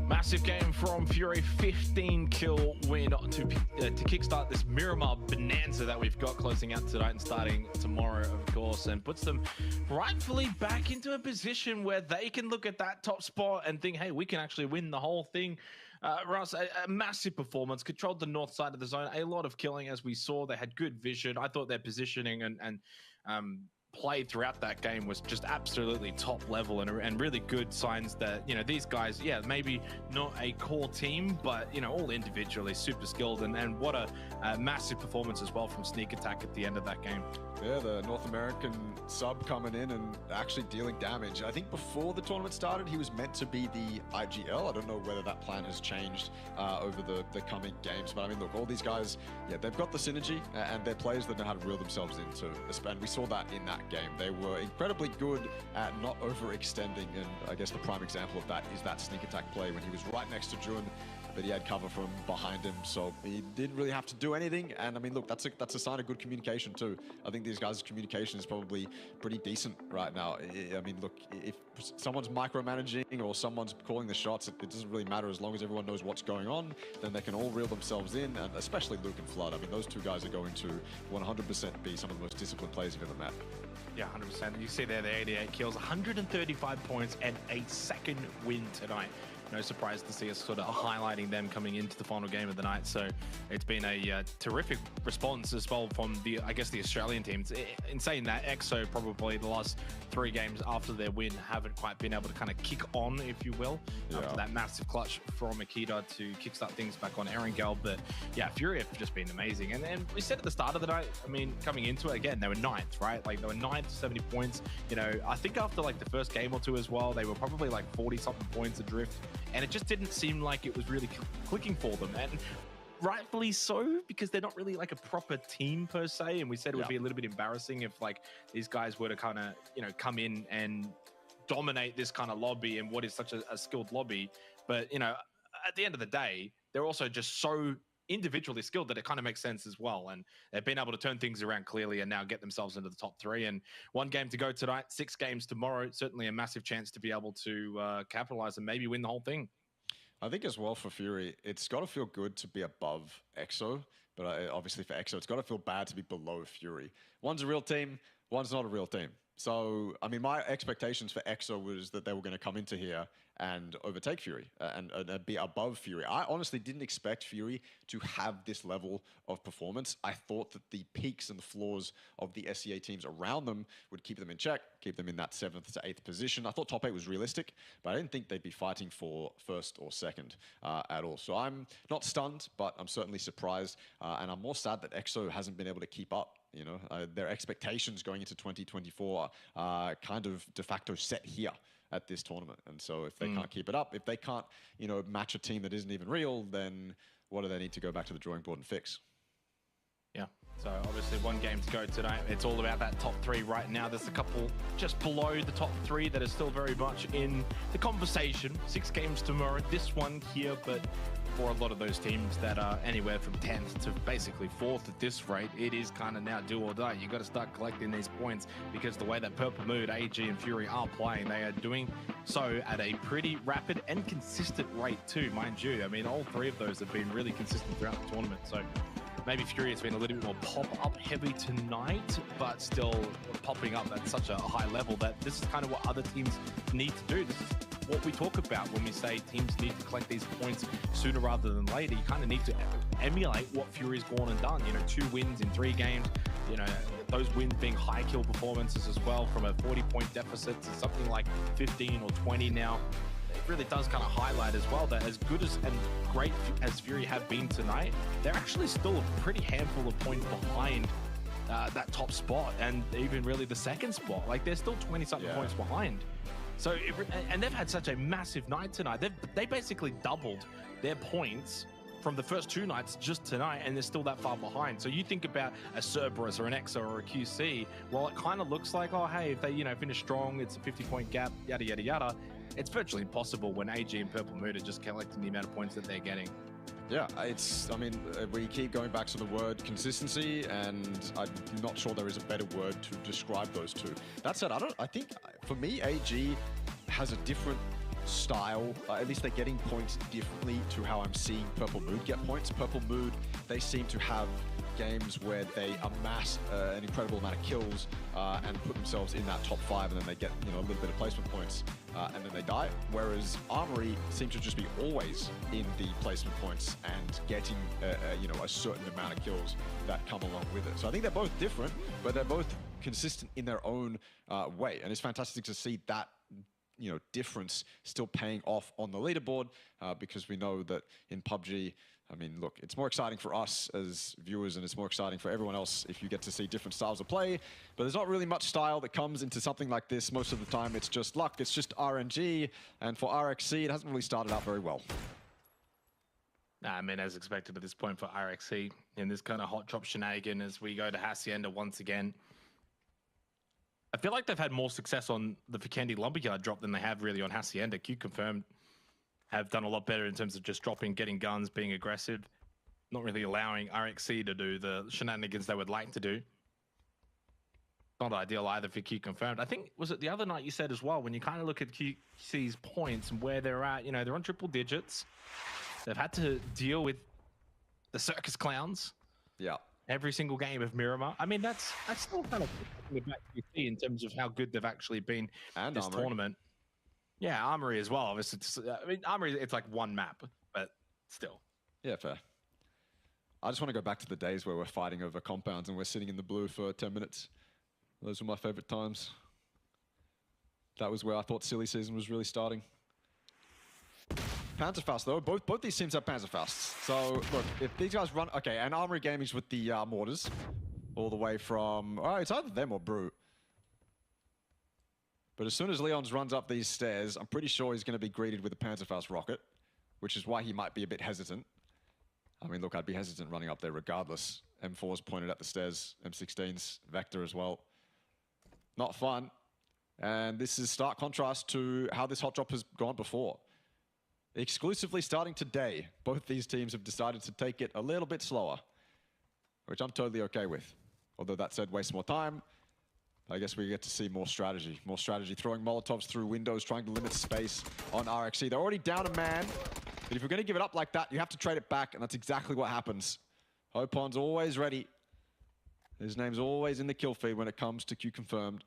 Massive game from Fury, 15 kill win to kickstart this Miramar bonanza that we've got closing out tonight and starting tomorrow, of course, and puts them rightfully back into a position where they can look at that top spot and think, hey, we can actually win the whole thing. Russ, a massive performance, controlled the north side of the zone, a lot of killing as we saw. They had good vision. I thought their positioning and play throughout that game was just absolutely top level, and really good signs that, you know, these guys, yeah, maybe not a core team, but, you know, all individually super skilled, and what a massive performance as well from Sneak Attack at the end of that game. Yeah, the North American sub coming in and actually dealing damage. I think before the tournament started, he was meant to be the IGL. I don't know whether that plan has changed over the coming games, but I mean, look, all these guys, yeah, they've got the synergy, and they're players that know how to reel themselves into, and we saw that in that game. They were incredibly good at not overextending, and I guess the prime example of that is that Sneak Attack play when he was right next to Jun, but he had cover from behind him, so he didn't really have to do anything. And I mean, look, that's a sign of good communication too. I think these guys' communication is probably pretty decent right now. I mean, look, if someone's micromanaging or someone's calling the shots, it doesn't really matter. As long as everyone knows what's going on, then they can all reel themselves in, and especially Luke and Flood. I mean, those two guys are going to 100% be some of the most disciplined players you've ever met. Yeah, 100%. You see there, the 88 kills, 135 points, and a second win tonight. No surprise to see us sort of highlighting them coming into the final game of the night. So it's been a terrific response as well from the, I guess, the Australian teams. In saying that, EXO probably the last 3 games after their win haven't quite been able to kind of kick on, if you will, after that massive clutch from Akita to kickstart things back on Erangel. But yeah, Fury have just been amazing. And then we said at the start of the night, I mean, coming into it, again, they were 9th, right? Like they were 9th, 70 points. You know, I think after like the first game or two as well, they were probably like 40-something points adrift. And it just didn't seem like it was really clicking for them. And rightfully so, because they're not really like a proper team per se. And we said it would be a little bit embarrassing if like these guys were to kind of, you know, come in and dominate this kind of lobby and what is such a skilled lobby. But, you know, at the end of the day, they're also just so individually skilled that it kind of makes sense as well. And they've been able to turn things around clearly and now get themselves into the top 3. And 1 game to go tonight, 6 games tomorrow. Certainly a massive chance to be able to capitalize and maybe win the whole thing. I think as well for Fury, it's got to feel good to be above EXO, but obviously for EXO, it's got to feel bad to be below Fury. One's a real team, one's not a real team. So, I mean, my expectations for EXO was that they were going to come into here and overtake Fury and be above Fury. I honestly didn't expect Fury to have this level of performance. I thought that the peaks and the flaws of the SEA teams around them would keep them in check, keep them in that 7th to 8th position. I thought top 8 was realistic, but I didn't think they'd be fighting for 1st or 2nd at all. So I'm not stunned, but I'm certainly surprised. And I'm more sad that EXO hasn't been able to keep up. You know, their expectations going into 2024 are kind of de facto set here at this tournament. And so if they can't keep it up, if they can't, you know, match a team that isn't even real, then what do they need to go back to the drawing board and fix? Yeah. So obviously 1 game to go tonight. It's all about that top 3 right now. There's a couple just below the top 3 that are still very much in the conversation. 6 games tomorrow. This one here, but for a lot of those teams that are anywhere from 10th to basically 4th at this rate, it is kind of now do or die. You got to start collecting these points because the way that Purple Mood, AG, and Fury are playing, they are doing so at a pretty rapid and consistent rate too, mind you. I mean, all 3 of those have been really consistent throughout the tournament. So maybe Fury has been a little bit more pop-up heavy tonight, but still popping up at such a high level that this is kind of what other teams need to do. This is what we talk about when we say teams need to collect these points sooner rather than later. You kind of need to emulate what Fury's gone and done. You know, 2 wins in 3 games. You know, those wins being high kill performances as well, from a 40-point deficit to something like 15 or 20 now. It really does kind of highlight as well that as good as and great as Fury have been tonight, they're actually still a pretty handful of points behind that top spot, and even really the 2nd spot. Like, they're still 20-something points behind. So, and they've had such a massive night tonight. They basically doubled their points from the first 2 nights just tonight, and they're still that far behind. So you think about a Cerberus or an EXA or a QC, well, it kind of looks like, oh, hey, if they, you know, finish strong, it's a 50-point gap, yada, yada, yada. It's virtually impossible when AG and Purple Mood are just collecting the amount of points that they're getting. Yeah, I mean, we keep going back to the word consistency, and I'm not sure there is a better word to describe those 2. That said, I think for me, AG has a different style. At least they're getting points differently to how I'm seeing Purple Mood get points. Purple Mood, they seem to have games where they amass an incredible amount of kills and put themselves in that top 5, and then they get, you know, a little bit of placement points and then they die. Whereas Armory seem to just be always in the placement points and getting you know, a certain amount of kills that come along with it. So I think they're both different, but they're both consistent in their own way, and it's fantastic to see that, you know, difference still paying off on the leaderboard, because we know that in PUBG, I mean, look, it's more exciting for us as viewers, and it's more exciting for everyone else if you get to see different styles of play, but there's not really much style that comes into something like this. Most of the time, it's just luck, it's just RNG, and for RXC, it hasn't really started out very well. I mean, as expected at this point for RXC, in this kind of hot drop shenanigan as we go to Hacienda once again. I feel like they've had more success on the Vikendi Lumberyard drop than they have really on Hacienda. Q Confirmed have done a lot better in terms of just dropping, getting guns, being aggressive, not really allowing RXC to do the shenanigans they would like to do. Not ideal either for Q Confirmed. I think, was it the other night you said as well, when you kind of look at QC's points and where they're at, you know, they're on triple digits. They've had to deal with the circus clowns. Yeah. Every single game of Miramar. I mean, that's still kind of back to QC in terms of how good they've actually been and this Armory. tournament. Yeah, Armory as well. Obviously, I mean, Armory, it's like 1 map, but still. Yeah, fair. I just want to go back to the days where we're fighting over compounds and we're sitting in the blue for 10 minutes. Those were my favorite times. That was where I thought silly season was really starting. Panzerfaust, though. Both these teams have Panzerfausts. So, look, if these guys run... Okay, and Armory Gaming's with the mortars. All the way from... Oh, it's either them or Brute. But as soon as Leons runs up these stairs, I'm pretty sure he's going to be greeted with a Panzerfaust rocket, which is why he might be a bit hesitant. I mean, look, I'd be hesitant running up there regardless. M4's pointed at the stairs. M16's Vector as well. Not fun. And this is stark contrast to how this hot drop has gone before. Exclusively starting today, both these teams have decided to take it a little bit slower, which I'm totally okay with. Although that said, waste more time. I guess we get to see more strategy. More strategy, throwing Molotovs through windows, trying to limit space on RXC. They're already down a man, but if you're going to give it up like that, you have to trade it back, and that's exactly what happens. Hopon's always ready. His name's always in the kill feed when it comes to Q Confirmed.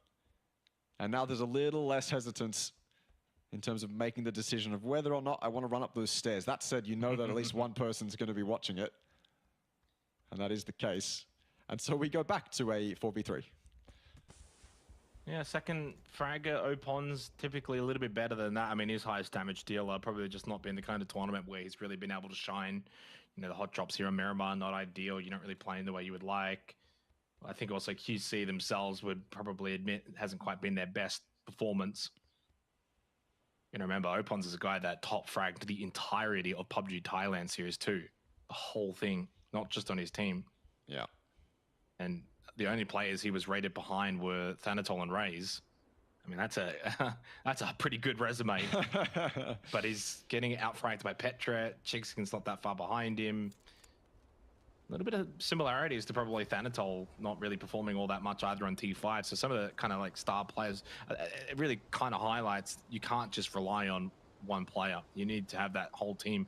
And now there's a little less hesitance in terms of making the decision of whether or not I want to run up those stairs. That said, you know that at least one person's going to be watching it. And that is the case. And so we go back to a 4v3. Yeah, second fragger, Opon's typically a little bit better than that. I mean, his highest damage dealer, probably just not been the kind of tournament where he's really been able to shine. You know, the hot drops here on Miramar, not ideal. You're not really playing the way you would like. I think also QC themselves would probably admit it hasn't quite been their best performance. You know, remember, Opon's is a guy that top fragged the entirety of PUBG Thailand Series 2. The whole thing, not just on his team. Yeah. And the only players he was rated behind were Thanatol and Raze. I mean, that's a pretty good resume. But he's getting outfranked by Petra. Chigskin's not that far behind him. A little bit of similarities to probably Thanatol not really performing all that much either on T5. So some of the kind of like star players, it really kind of highlights you can't just rely on one player. You need to have that whole team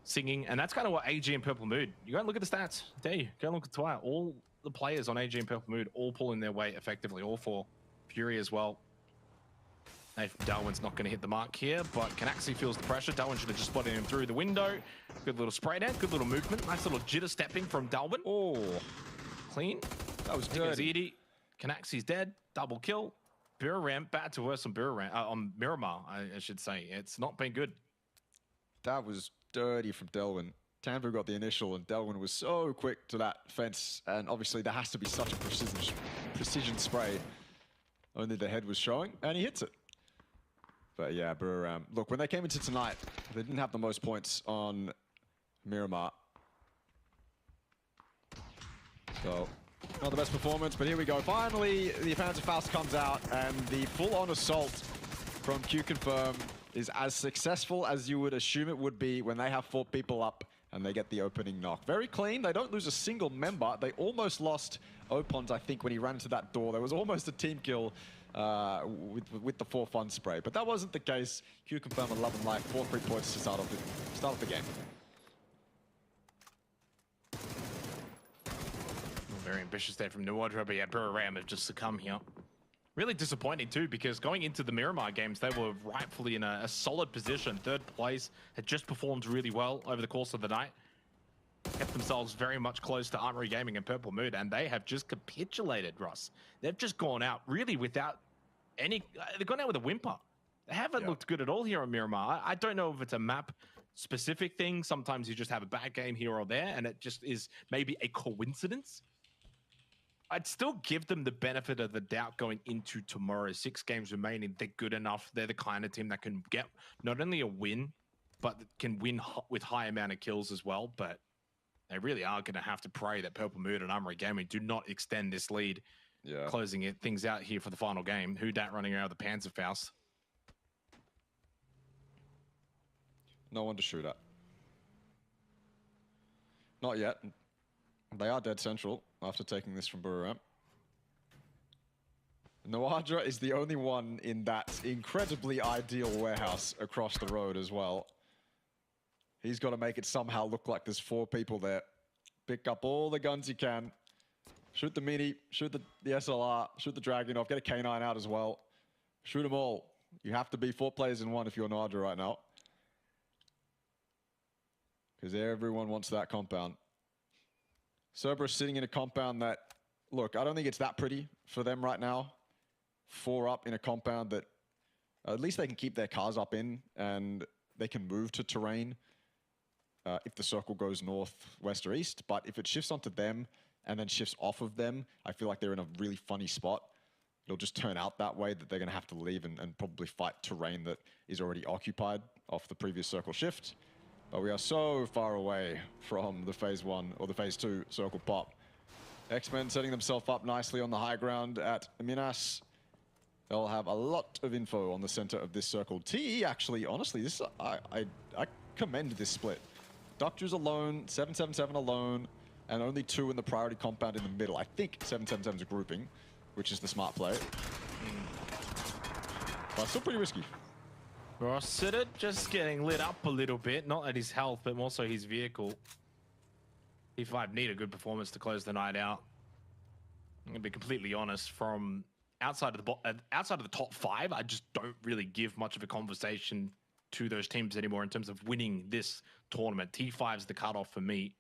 singing. And that's kind of what AG and Purple Mood, you go and look at the stats. There you go and look at Twire. All the players on AG and Purple Mood all pulling their weight effectively. All for Fury as well. Darwin's not going to hit the mark here, but Canaxi feels the pressure. Darwin should have just spotted him through the window. Good little spray down, good little movement. Nice little jitter stepping from Darwin. Oh, clean. That was dirty. Canaxi's dead. Double kill. Buriram, bad to worse on Buriram, on Miramar, I should say. It's not been good. That was dirty from Delwyn. Tanvu got the initial, and Delwyn was so quick to that fence. And obviously, there has to be such a precision spray. Only the head was showing, and he hits it. But yeah, Buriram. Look, when they came into tonight, they didn't have the most points on Miramar. So, not the best performance, but here we go. Finally, the Panzer Faust comes out, and the full-on assault from Q-Confirm is as successful as you would assume it would be when they have 4 people up and they get the opening knock. Very clean. They don't lose a single member. They almost lost Opons, I think, when he ran into that door. There was almost a team kill with the 4 fun spray, but that wasn't the case. Q-Confirm 11 life, 4 free points to start off the game. Very ambitious there from Nuadra, but yeah, Buriram have just succumbed here. Really disappointing too, because going into the Miramar games, they were rightfully in a solid position. 3rd place, had just performed really well over the course of the night. Kept themselves very much close to Armory Gaming and Purple Mood, and they have just capitulated, Ross. They've just gone out really without any... they've gone out with a whimper. They haven't looked good at all here on Miramar. I don't know if it's a map-specific thing. Sometimes you just have a bad game here or there, and it just is maybe a coincidence. I'd still give them the benefit of the doubt going into tomorrow. 6 games remaining. They're good enough. They're the kind of team that can get not only a win, but can win with high amount of kills as well. But they really are going to have to pray that Purple Mood and Armory Gaming do not extend this lead. Yeah. Closing things out here for the final game. Who dat running around with the Panzer Faust? No one to shoot at. Not yet. They are dead central after taking this from Buriram. Noadra is the only one in that incredibly ideal warehouse across the road as well. He's got to make it somehow look like there's 4 people there. Pick up all the guns you can. Shoot the Mini, shoot the SLR, shoot the Dragunov, get a K9 out as well. Shoot them all. You have to be 4 players in one if you're Noadra right now. Because everyone wants that compound. Cerberus sitting in a compound that, look, I don't think it's that pretty for them right now. 4 up in a compound that at least they can keep their cars up in and they can move to terrain if the circle goes north, west, or east. But if it shifts onto them and then shifts off of them, I feel like they're in a really funny spot. It'll just turn out that way that they're going to have to leave and probably fight terrain that is already occupied off the previous circle shift. But we are so far away from the phase 1 or the phase 2 circle pop. X-Men setting themselves up nicely on the high ground at Minas. They'll have a lot of info on the center of this circle. TE actually, honestly, this I commend this split. Doctor's alone, 777 alone, and only 2 in the priority compound in the middle. I think 777's a grouping, which is the smart play. But still pretty risky. Ross Sitter just getting lit up a little bit, not at his health, but more so his vehicle. T5 need a good performance to close the night out. I'm going to be completely honest, from outside of the top 5, I just don't really give much of a conversation to those teams anymore in terms of winning this tournament. T5's the cutoff for me.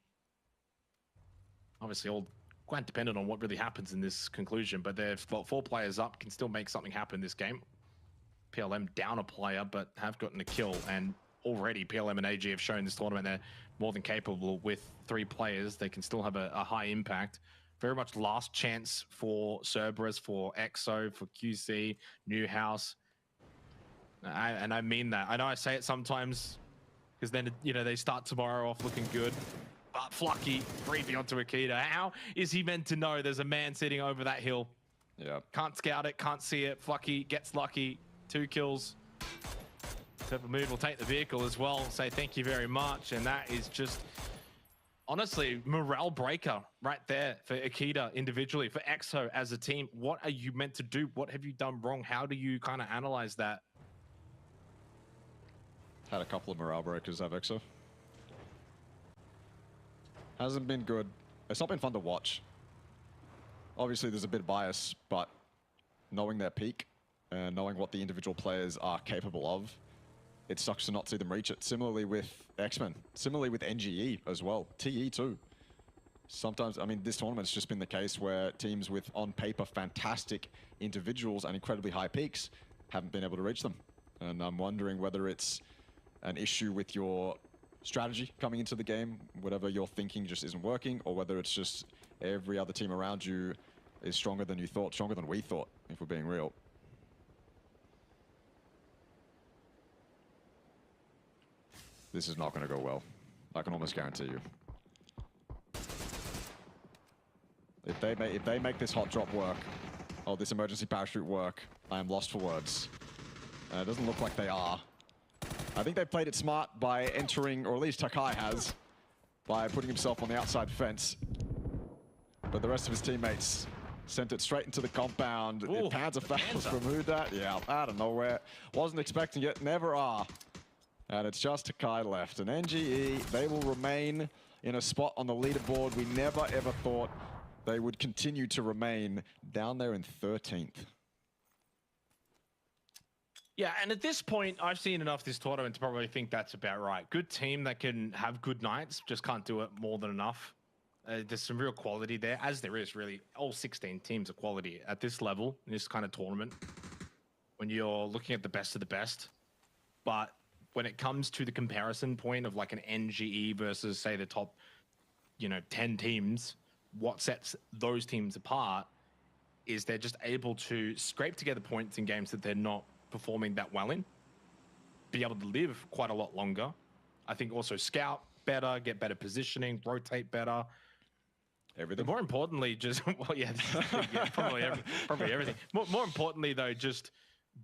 Obviously, all quite dependent on what really happens in this conclusion, but they've got 4 players up, can still make something happen in this game. PLM down a player, but have gotten a kill, and already PLM and AG have shown this tournament they're more than capable with 3 players. They can still have a high impact. Very much last chance for Cerberus, for EXO, for QC, Newhouse. And I mean that. I know I say it sometimes because then, you know, they start tomorrow off looking good. But Flucky, 3v onto Akita. How is he meant to know there's a man sitting over that hill? Yeah. Can't scout it, can't see it. Flucky gets lucky. 2 kills. Purple Mood will take the vehicle as well. Say thank you very much. And that is just, honestly, morale breaker right there for Akita individually, for EXO as a team. What are you meant to do? What have you done wrong? How do you kind of analyze that? Had a couple of morale breakers, have EXO. Hasn't been good. It's not been fun to watch. Obviously, there's a bit of bias, but knowing their peak and knowing what the individual players are capable of, it sucks to not see them reach it. Similarly with X-Men, similarly with NGE as well, TE too. Sometimes, I mean, this tournament's just been the case where teams with, on paper, fantastic individuals and incredibly high peaks haven't been able to reach them. And I'm wondering whether it's an issue with your strategy coming into the game, whatever you're thinking just isn't working, or whether it's just every other team around you is stronger than you thought, stronger than we thought, if we're being real. This is not going to go well. I can almost guarantee you. If they make this hot drop work, or this emergency parachute work, I am lost for words. It doesn't look like they are. I think they played it smart by entering, or at least Takai has, by putting himself on the outside fence. But the rest of his teammates sent it straight into the compound. Ooh, Panzer fouls from Hudat. Yeah, out of nowhere. Wasn't expecting it, never are. And it's just Takai left. And NGE, they will remain in a spot on the leaderboard we never ever thought they would continue to remain, down there in 13th. Yeah, and at this point, I've seen enough this tournament to probably think that's about right. Good team that can have good nights, just can't do it more than enough. There's some real quality there, as there is really. All 16 teams are quality at this level, in this kind of tournament, when you're looking at the best of the best. But when it comes to the comparison point of like an NGE versus, say, the top, 10 teams, what sets those teams apart is they're just able to scrape together points in games that they're not performing that well in, be able to live quite a lot longer. I think also scout better, get better positioning, rotate better. Everything. But more importantly, just, well, yeah, probably everything. More importantly, though, just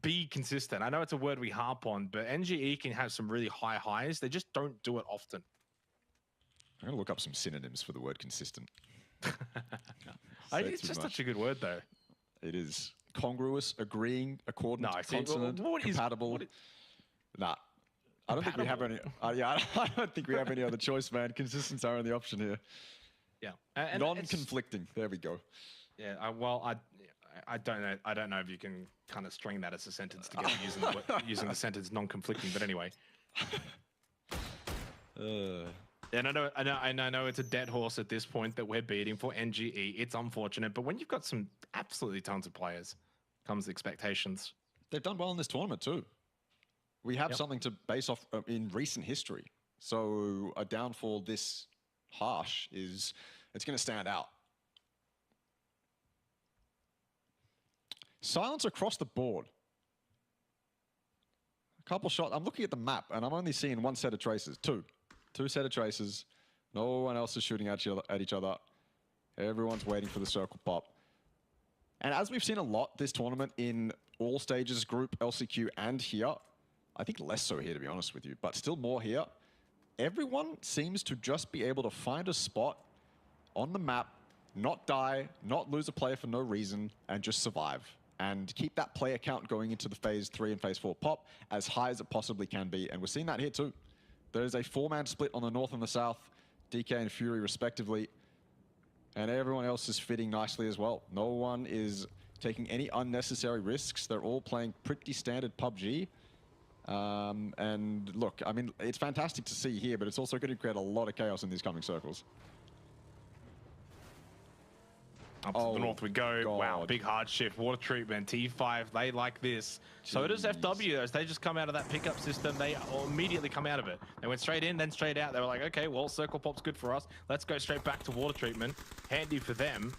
be consistent. I know it's a word we harp on, but NGE can have some really high highs. They just don't do it often. I'm going to look up some synonyms for the word consistent. It's just such a good word, though. It is. Congruous, agreeing, accordant, consonant, compatible. Nah. I don't think we have any. I don't think we have any other choice, man. Consistent's our only option here. Yeah. Non-conflicting. There we go. Yeah. I don't know. I don't know if you can kind of string that as a sentence together using the sentence non-conflicting. But anyway. And I know it's a dead horse at this point that we're beating for NGE. It's unfortunate, but when you've got some absolutely talented players, comes expectations. They've done well in this tournament too. We have something to base off in recent history. So a downfall this harsh it's going to stand out. Silence across the board. A couple shots. I'm looking at the map and I'm only seeing one set of traces. Two set of traces. No one else is shooting at each other. Everyone's waiting for the circle pop. And as we've seen a lot this tournament in all stages, group, LCQ, and here, I think less so here, to be honest with you, but still more here, everyone seems to just be able to find a spot on the map, not die, not lose a player for no reason, and just survive. And keep that player count going into the Phase 3 and Phase 4 pop as high as it possibly can be. And we're seeing that here too. There is a 4-man split on the north and the south, DK and Fury respectively. And everyone else is fitting nicely as well. No one is taking any unnecessary risks. They're all playing pretty standard PUBG. And look, I mean, it's fantastic to see here, but it's also going to create a lot of chaos in these coming circles. Up to the north we go. God. Wow, big hard shift. Water treatment, T5, they like this. Jeez. So does FW. As they just come out of that pickup system, they immediately come out of it. They went straight in, then straight out. They were like, okay, well, circle pop's good for us. Let's go straight back to water treatment. Handy for them.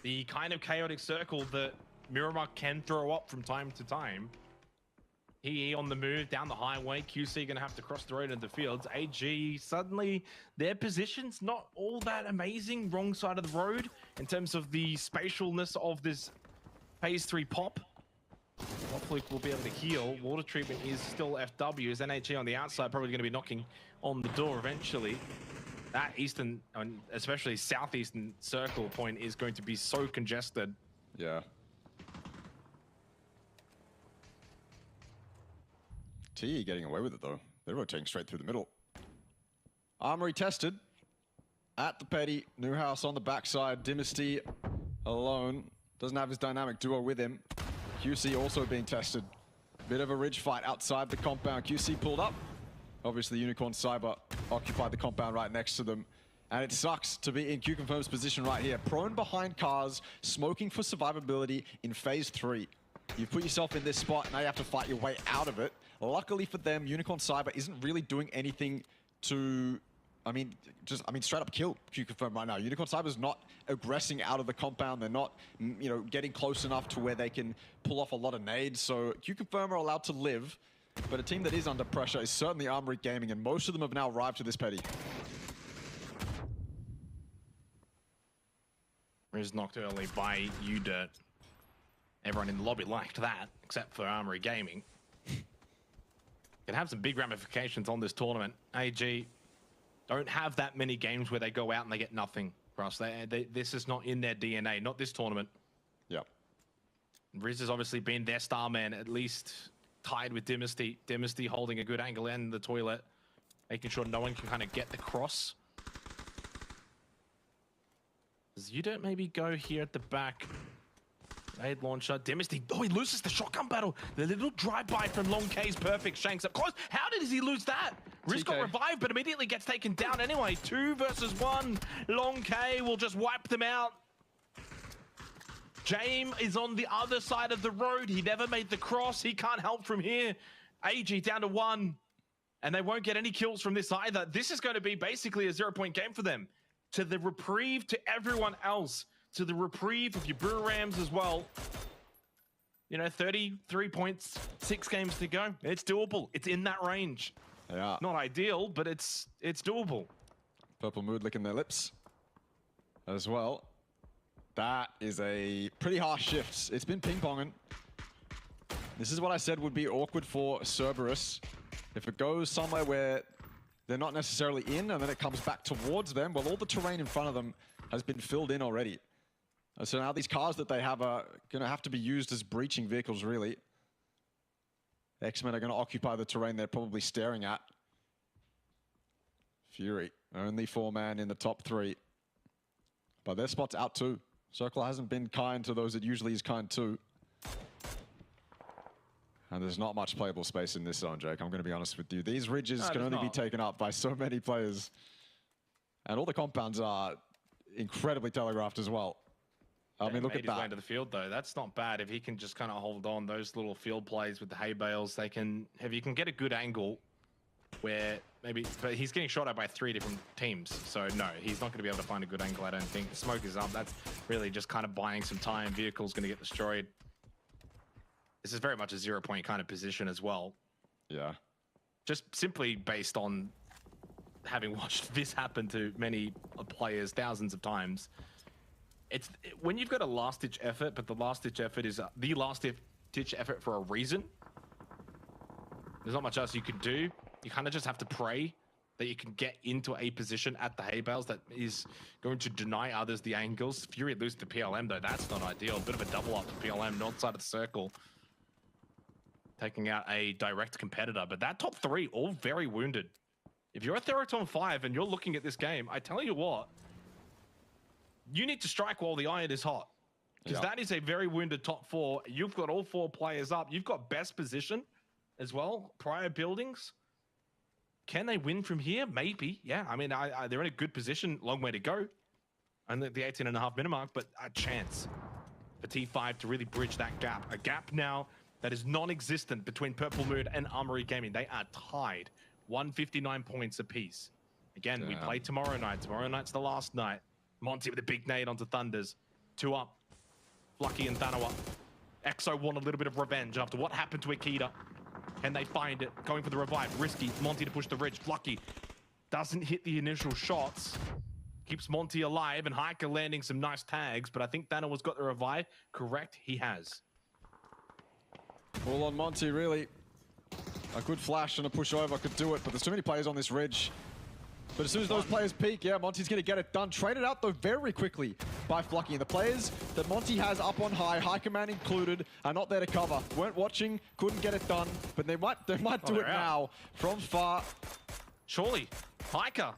The kind of chaotic circle that Miramar can throw up from time to time He on the move down the highway. QC gonna have to cross the road into the fields. AG, suddenly their position's not all that amazing. Wrong side of the road in terms of the spatialness of this phase 3 pop. Hopefully we'll be able to heal. Water treatment is still FW. As NHE on the outside probably going to be knocking on the door eventually. That eastern, and especially southeastern circle point is going to be so congested. Yeah. TE getting away with it though. They're rotating straight through the middle. Armory tested at the petty. Newhouse on the backside. Dynasty alone. Doesn't have his dynamic duo with him. QC also being tested. Bit of a ridge fight outside the compound. QC pulled up. Obviously, Unicorn Cyber occupied the compound right next to them. And it sucks to be in Q-Confirm's position right here. Prone behind cars, smoking for survivability in phase 3. You've put yourself in this spot, now you have to fight your way out of it. Luckily for them, Unicorn Cyber isn't really doing anything to, straight up kill Q-Confirm right now. Unicorn Cyber's not aggressing out of the compound. They're not, getting close enough to where they can pull off a lot of nades. So Q-Confirm are allowed to live. But a team that is under pressure is certainly Armory Gaming, and most of them have now arrived to this petty. Riz knocked early by U-Dirt. Everyone in the lobby liked that, except for Armory Gaming. Can have some big ramifications on this tournament. AG don't have that many games where they go out and they get nothing, Russ. This is not in their DNA, not this tournament. Yep. Riz has obviously been their star man, at least tied with Dynasty. Dynasty holding a good angle in the toilet, making sure no one can kind of get the cross. Does U-Dirt maybe go here at the back? Nade launcher. Dynasty. Oh, he loses the shotgun battle. The little drive-by from Long K's perfect. Shanks up close. How did he lose that? Riz got revived, but immediately gets taken down anyway. 2 versus 1. Long K will just wipe them out. James is on the other side of the road. He never made the cross. He can't help from here. AG down to 1. And they won't get any kills from this either. This is going to be basically a 0-point game for them. To the reprieve to everyone else. To the reprieve of your Brew Rams as well. 33 points, 6 games to go. It's doable. It's in that range. Yeah. Not ideal, but it's doable. Purple Mood licking their lips as well. That is a pretty harsh shift. It's been ping-ponging. This is what I said would be awkward for Cerberus. If it goes somewhere where they're not necessarily in and then it comes back towards them, well, all the terrain in front of them has been filled in already. So now these cars that they have are going to have to be used as breaching vehicles, really. X-Men are going to occupy the terrain they're probably staring at. Fury, only 4-man in the top 3. But their spot's out too. Circle hasn't been kind to those it usually is kind to. And there's not much playable space in this zone, Jake. I'm going to be honest with you. These ridges can only be taken up by so many players. And all the compounds are incredibly telegraphed as well. I mean, look at that. Way into the field though. That's not bad. If he can just kind of hold on those little field plays with the hay bales, they can. If you can get a good angle, where maybe, but he's getting shot at by 3 different teams. So no, he's not going to be able to find a good angle. I don't think. The smoke is up. That's really just kind of buying some time. Vehicle's going to get destroyed. This is very much a 0-point kind of position as well. Yeah. Just simply based on having watched this happen to many players thousands of times. It's when you've got a last-ditch effort, but the last-ditch effort is the last-ditch effort for a reason. There's not much else you could do. You kind of just have to pray that you can get into a position at the hay bales that is going to deny others the angles. Fury loses to PLM, though. That's not ideal. A bit of a double up to PLM, north side of the circle. Taking out a direct competitor. But that top 3, all very wounded. If you're a Theraton 5 and you're looking at this game, I tell you what, you need to strike while the iron is hot. Because that is a very wounded top 4. You've got all 4 players up. You've got best position as well. Prior buildings. Can they win from here? Maybe. Yeah, I mean, they're in a good position. Long way to go. And the 18.5 minute mark, but a chance for T5 to really bridge that gap. A gap now that is non-existent between Purple Mood and Armory Gaming. They are tied. 159 points apiece. Again, we play tomorrow night. Tomorrow night's the last night. Monty with a big nade onto Thunders. 2 up. Flucky and Thanawa. EXO want a little bit of revenge after what happened to Akita. Can they find it? Going for the revive. Risky. Monty to push the ridge. Lucky. Doesn't hit the initial shots. Keeps Monty alive, and Hiker landing some nice tags, but I think Thana's got the revive. Correct, he has. All on Monty, really. A good flash and a push over could do it, but there's too many players on this ridge. But as soon as those players peak, yeah, Monty's going to get it done. Traded out, though, very quickly by Flucky. And the players that Monty has up on high, Hiker Man included, are not there to cover. Weren't watching, couldn't get it done, but they might do it now from far. Surely, Hiker.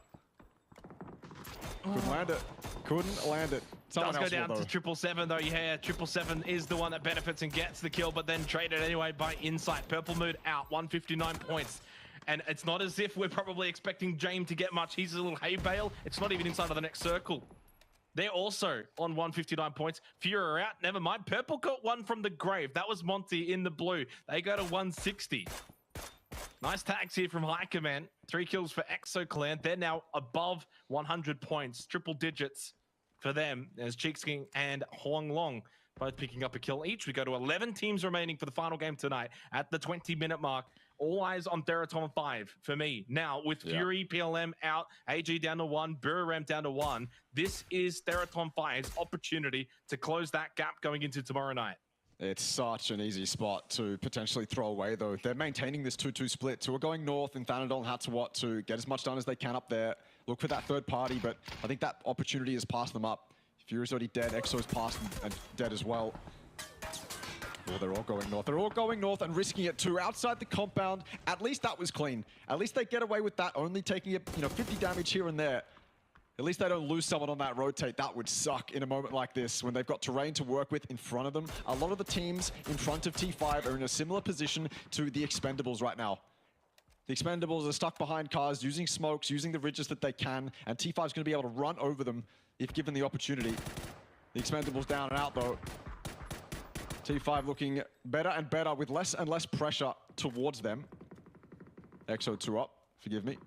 Couldn't land it. Couldn't land it. Someone Does go else down to 777 though. Yeah, 777 is the one that benefits and gets the kill, but then traded anyway by Insight. Purple Mood out, 159 points. And it's not as if we're probably expecting James to get much. He's a little hay bale. It's not even inside of the next circle. They're also on 159 points. Fury are out. Never mind. Purple got one from the grave. That was Monty in the blue. They go to 160. Nice tags here from Hiker Man. 3 kills for Exo Clan. They're now above 100 points. Triple digits for them as Cheeksking and Huang Long both picking up a kill each. We go to 11 teams remaining for the final game tonight at the 20-minute mark. All eyes on Theraton 5 for me. Now, with Fury, PLM out, AG down to 1, Buram down to 1, this is Theraton 5's opportunity to close that gap going into tomorrow night. It's such an easy spot to potentially throw away, though. They're maintaining this 2-2 split. Two are going north, and Thanadol and Hatsawat to get as much done as they can up there. Look for that third party, but I think that opportunity has passed them up. Fury's already dead. Exo's passed and dead as well. Oh, they're all going north. They're all going north and risking it too. Outside the compound, at least that was clean. At least they get away with that, only taking it, 50 damage here and there. At least they don't lose someone on that rotate. That would suck in a moment like this when they've got terrain to work with in front of them. A lot of the teams in front of T5 are in a similar position to the Expendables right now. The Expendables are stuck behind cars, using smokes, using the ridges that they can, and T5 is going to be able to run over them if given the opportunity. The Expendables down and out, though. T5 looking better and better with less and less pressure towards them. Exo 2 up, forgive me.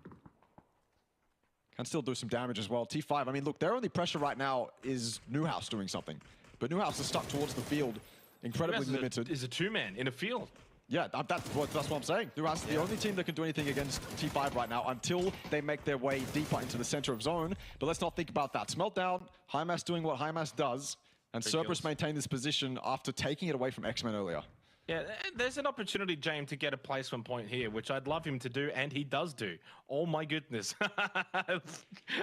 Can still do some damage as well. T5, I mean, look, their only pressure right now is Newhouse doing something. But Newhouse is stuck towards the field, incredibly limited. Is a two-man in a field. Yeah, that's what I'm saying. Newhouse is the only team that can do anything against T5 right now until they make their way deeper into the center of zone. But let's not think about that. Smeltdown, HiMass doing what HiMass does, and Cerberus maintain this position after taking it away from X-Men earlier. Yeah, there's an opportunity, James, to get a placement point here, which I'd love him to do, and he does do. Oh, my goodness.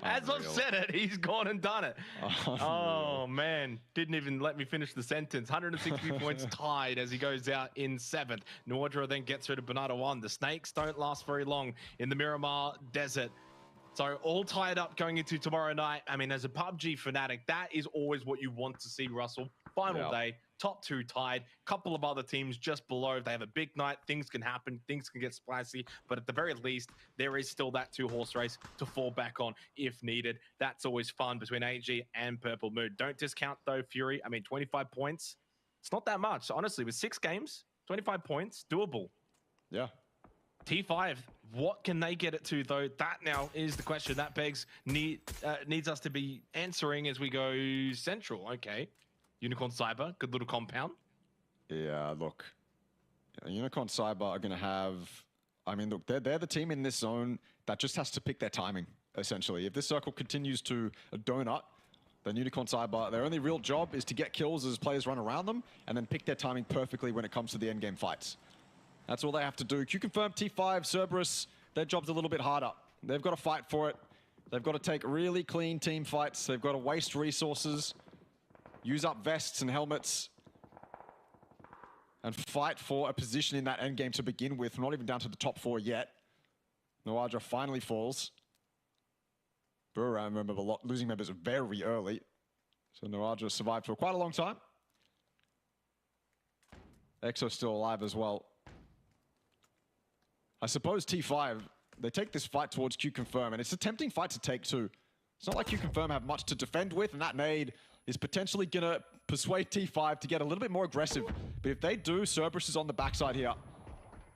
As I've said it, he's gone and done it. Oh, man. Didn't even let me finish the sentence. 160 points tied as he goes out in 7th. Nordra then gets rid of Bernardo 1. The Snakes don't last very long in the Miramar Desert. So all tied up going into tomorrow night. I mean, as a PUBG fanatic, that is always what you want to see, Russell. Final day. Top 2 tied, couple of other teams just below. If they have a big night, things can happen, things can get spicy, but at the very least, there is still that 2-horse race to fall back on if needed. That's always fun between AG and Purple Mood. Don't discount, though, Fury. I mean, 25 points, it's not that much. Honestly, with 6 games, 25 points, doable. Yeah. T5, what can they get it to, though? That now is the question that needs us to be answering as we go central. Okay. Unicorn Cyber, good little compound. Yeah, look. Unicorn Cyber are going to have... I mean, look, they're the team in this zone that just has to pick their timing, essentially. If this circle continues to donut, then Unicorn Cyber, their only real job is to get kills as players run around them and then pick their timing perfectly when it comes to the endgame fights. That's all they have to do. Q-Confirm, T5, Cerberus, their job's a little bit harder. They've got to fight for it. They've got to take really clean team fights. They've got to waste resources. Use up vests and helmets and fight for a position in that endgame to begin with. We're not even down to the top 4 yet. Noadra finally falls. Buram, remember, losing members very early. So Noadra survived for quite a long time. Exo's still alive as well. I suppose T5, they take this fight towards Q-Confirm, and it's a tempting fight to take too. It's not like Q-Confirm have much to defend with, and that nade is potentially going to persuade T5 to get a little bit more aggressive. But if they do, Cerberus is on the backside here.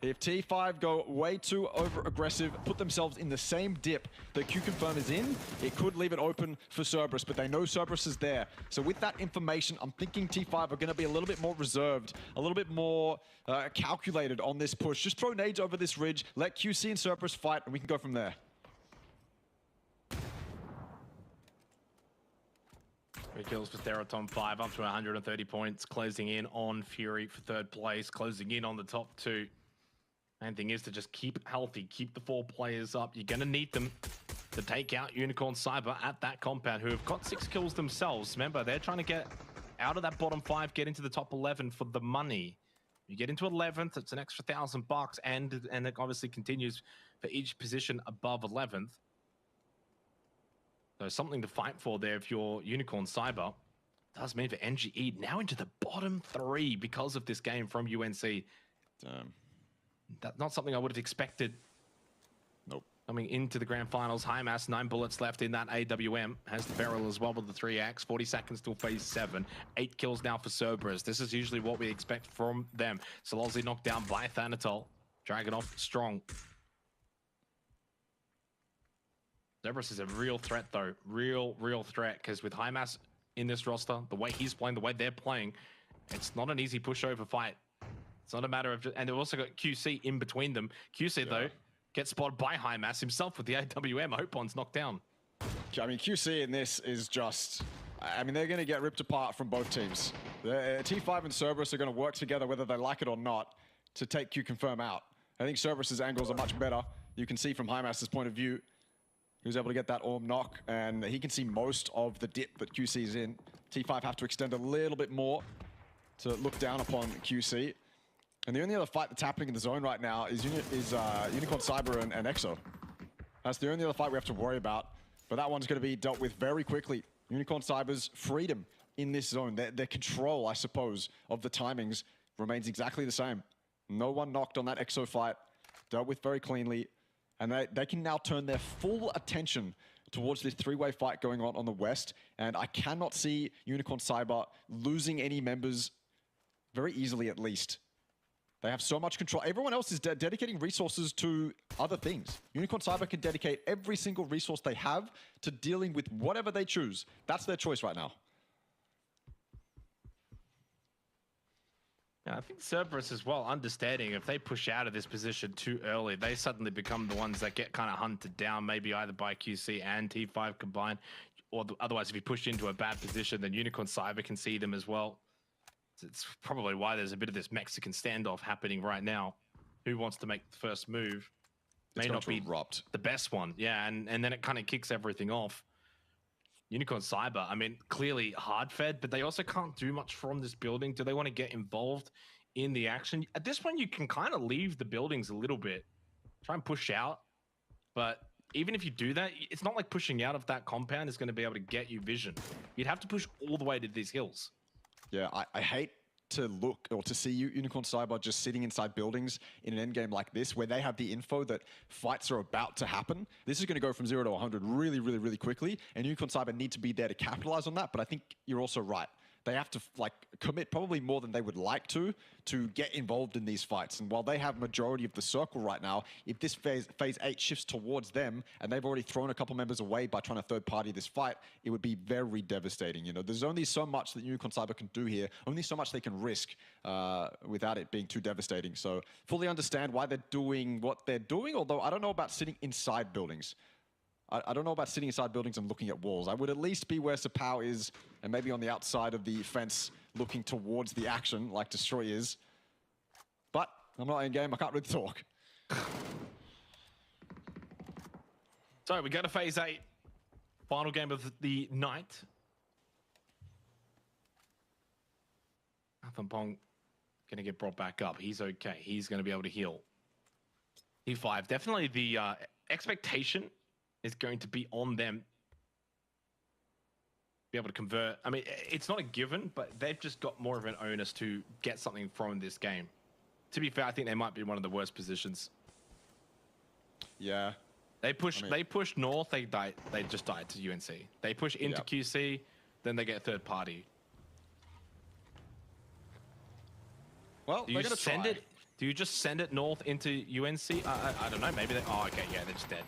If T5 go way too over-aggressive, put themselves in the same dip that Q-Confirm is in, it could leave it open for Cerberus, but they know Cerberus is there. So with that information, I'm thinking T5 are going to be a little bit more reserved, a little bit more calculated on this push. Just throw nades over this ridge, let QC and Cerberus fight, and we can go from there. 3 kills for Theraton, 5 up to 130 points, closing in on Fury for 3rd place, closing in on the top 2. Main thing is to just keep healthy, keep the 4 players up. You're going to need them to take out Unicorn Cyber at that compound, who have got 6 kills themselves. Remember, they're trying to get out of that bottom 5, get into the top 11 for the money. You get into 11th, it's an extra $1,000, and it obviously continues for each position above 11th. So something to fight for there if you're Unicorn Cyber. Does mean for NGE now into the bottom 3 because of this game from UNC. That's not something I would have expected. Nope. Coming into the grand finals, HiMass, 9 bullets left in that AWM. Has the barrel as well with the 3x. 40 seconds till phase 7. 8 kills now for Cerberus. This is usually what we expect from them. Solozzi knocked down by Thanatol. Dragunov strong. Cerberus is a real threat though. Real threat. Because with HiMass in this roster, the way he's playing, the way they're playing, it's not an easy pushover fight. It's not a matter of, and they've also got QC in between them. QC though gets spotted by HiMass himself with the AWM. Hopon's knocked down. I mean, QC in this is just, I mean, they're going to get ripped apart from both teams. T5 and Cerberus are going to work together, whether they like it or not, to take Q-Confirm out. I think Cerberus's angles are much better. You can see from HiMass's point of view, he was able to get that Orm knock, and he can see most of the dip that QC is in. T5 have to extend a little bit more to look down upon QC. And the only other fight that's happening in the zone right now is Unicorn Cyber and EXO. That's the only other fight we have to worry about. But that one's going to be dealt with very quickly. Unicorn Cyber's freedom in this zone, their control, I suppose, of the timings remains exactly the same. No one knocked on that EXO fight, dealt with very cleanly. And they can now turn their full attention towards this 3-way fight going on the west. And I cannot see Unicorn Cyber losing any members very easily, at least. They have so much control. Everyone else is dedicating resources to other things. Unicorn Cyber can dedicate every single resource they have to dealing with whatever they choose. That's their choice right now. Yeah, I think Cerberus as well, understanding if they push out of this position too early, they suddenly become the ones that get kind of hunted down, maybe either by QC and T5 combined, or otherwise if you push into a bad position, then Unicorn Cyber can see them as well. It's probably why there's a bit of this Mexican standoff happening right now. Who wants to make the first move? May not be the best one. Yeah, and then it kind of kicks everything off. Unicorn Cyber, I mean, clearly hard-fed, but they also can't do much from this building. Do they want to get involved in the action? At this point, you can kind of leave the buildings a little bit. Try and push out. But even if you do that, it's not like pushing out of that compound is going to be able to get you vision. You'd have to push all the way to these hills. Yeah, I hate to look or to see Unicorn Cyber just sitting inside buildings in an endgame like this where they have the info that fights are about to happen. This is going to go from 0 to 100 really quickly, and Unicorn Cyber need to be there to capitalize on that, but I think you're also right. They have to commit probably more than they would like to get involved in these fights. And while they have majority of the circle right now, if this phase 8 shifts towards them and they've already thrown a couple members away by trying to third party this fight, it would be very devastating. You know, there's only so much that Unicorn Cyber can do here, only so much they can risk without it being too devastating. So fully understand why they're doing what they're doing, although I don't know about sitting inside buildings. I don't know about sitting inside buildings and looking at walls. I would at least be where Sapao is and maybe on the outside of the fence looking towards the action like Destroy is. But I'm not in game, I can't really talk. So we go to phase 8. Final game of the night. Nathan Pong going to get brought back up. He's okay. He's going to be able to heal. T5, definitely the expectation is going to be on them. Be able to convert. I mean, it's not a given, but they've just got more of an onus to get something from this game. To be fair, I think they might be one of the worst positions. Yeah. They push north, they just died to UNC. They push into QC, then they get third party. Well, they're going to try. Do Do you just send it north into UNC? I don't know. Maybe they... Oh, okay. Yeah, they're just dead.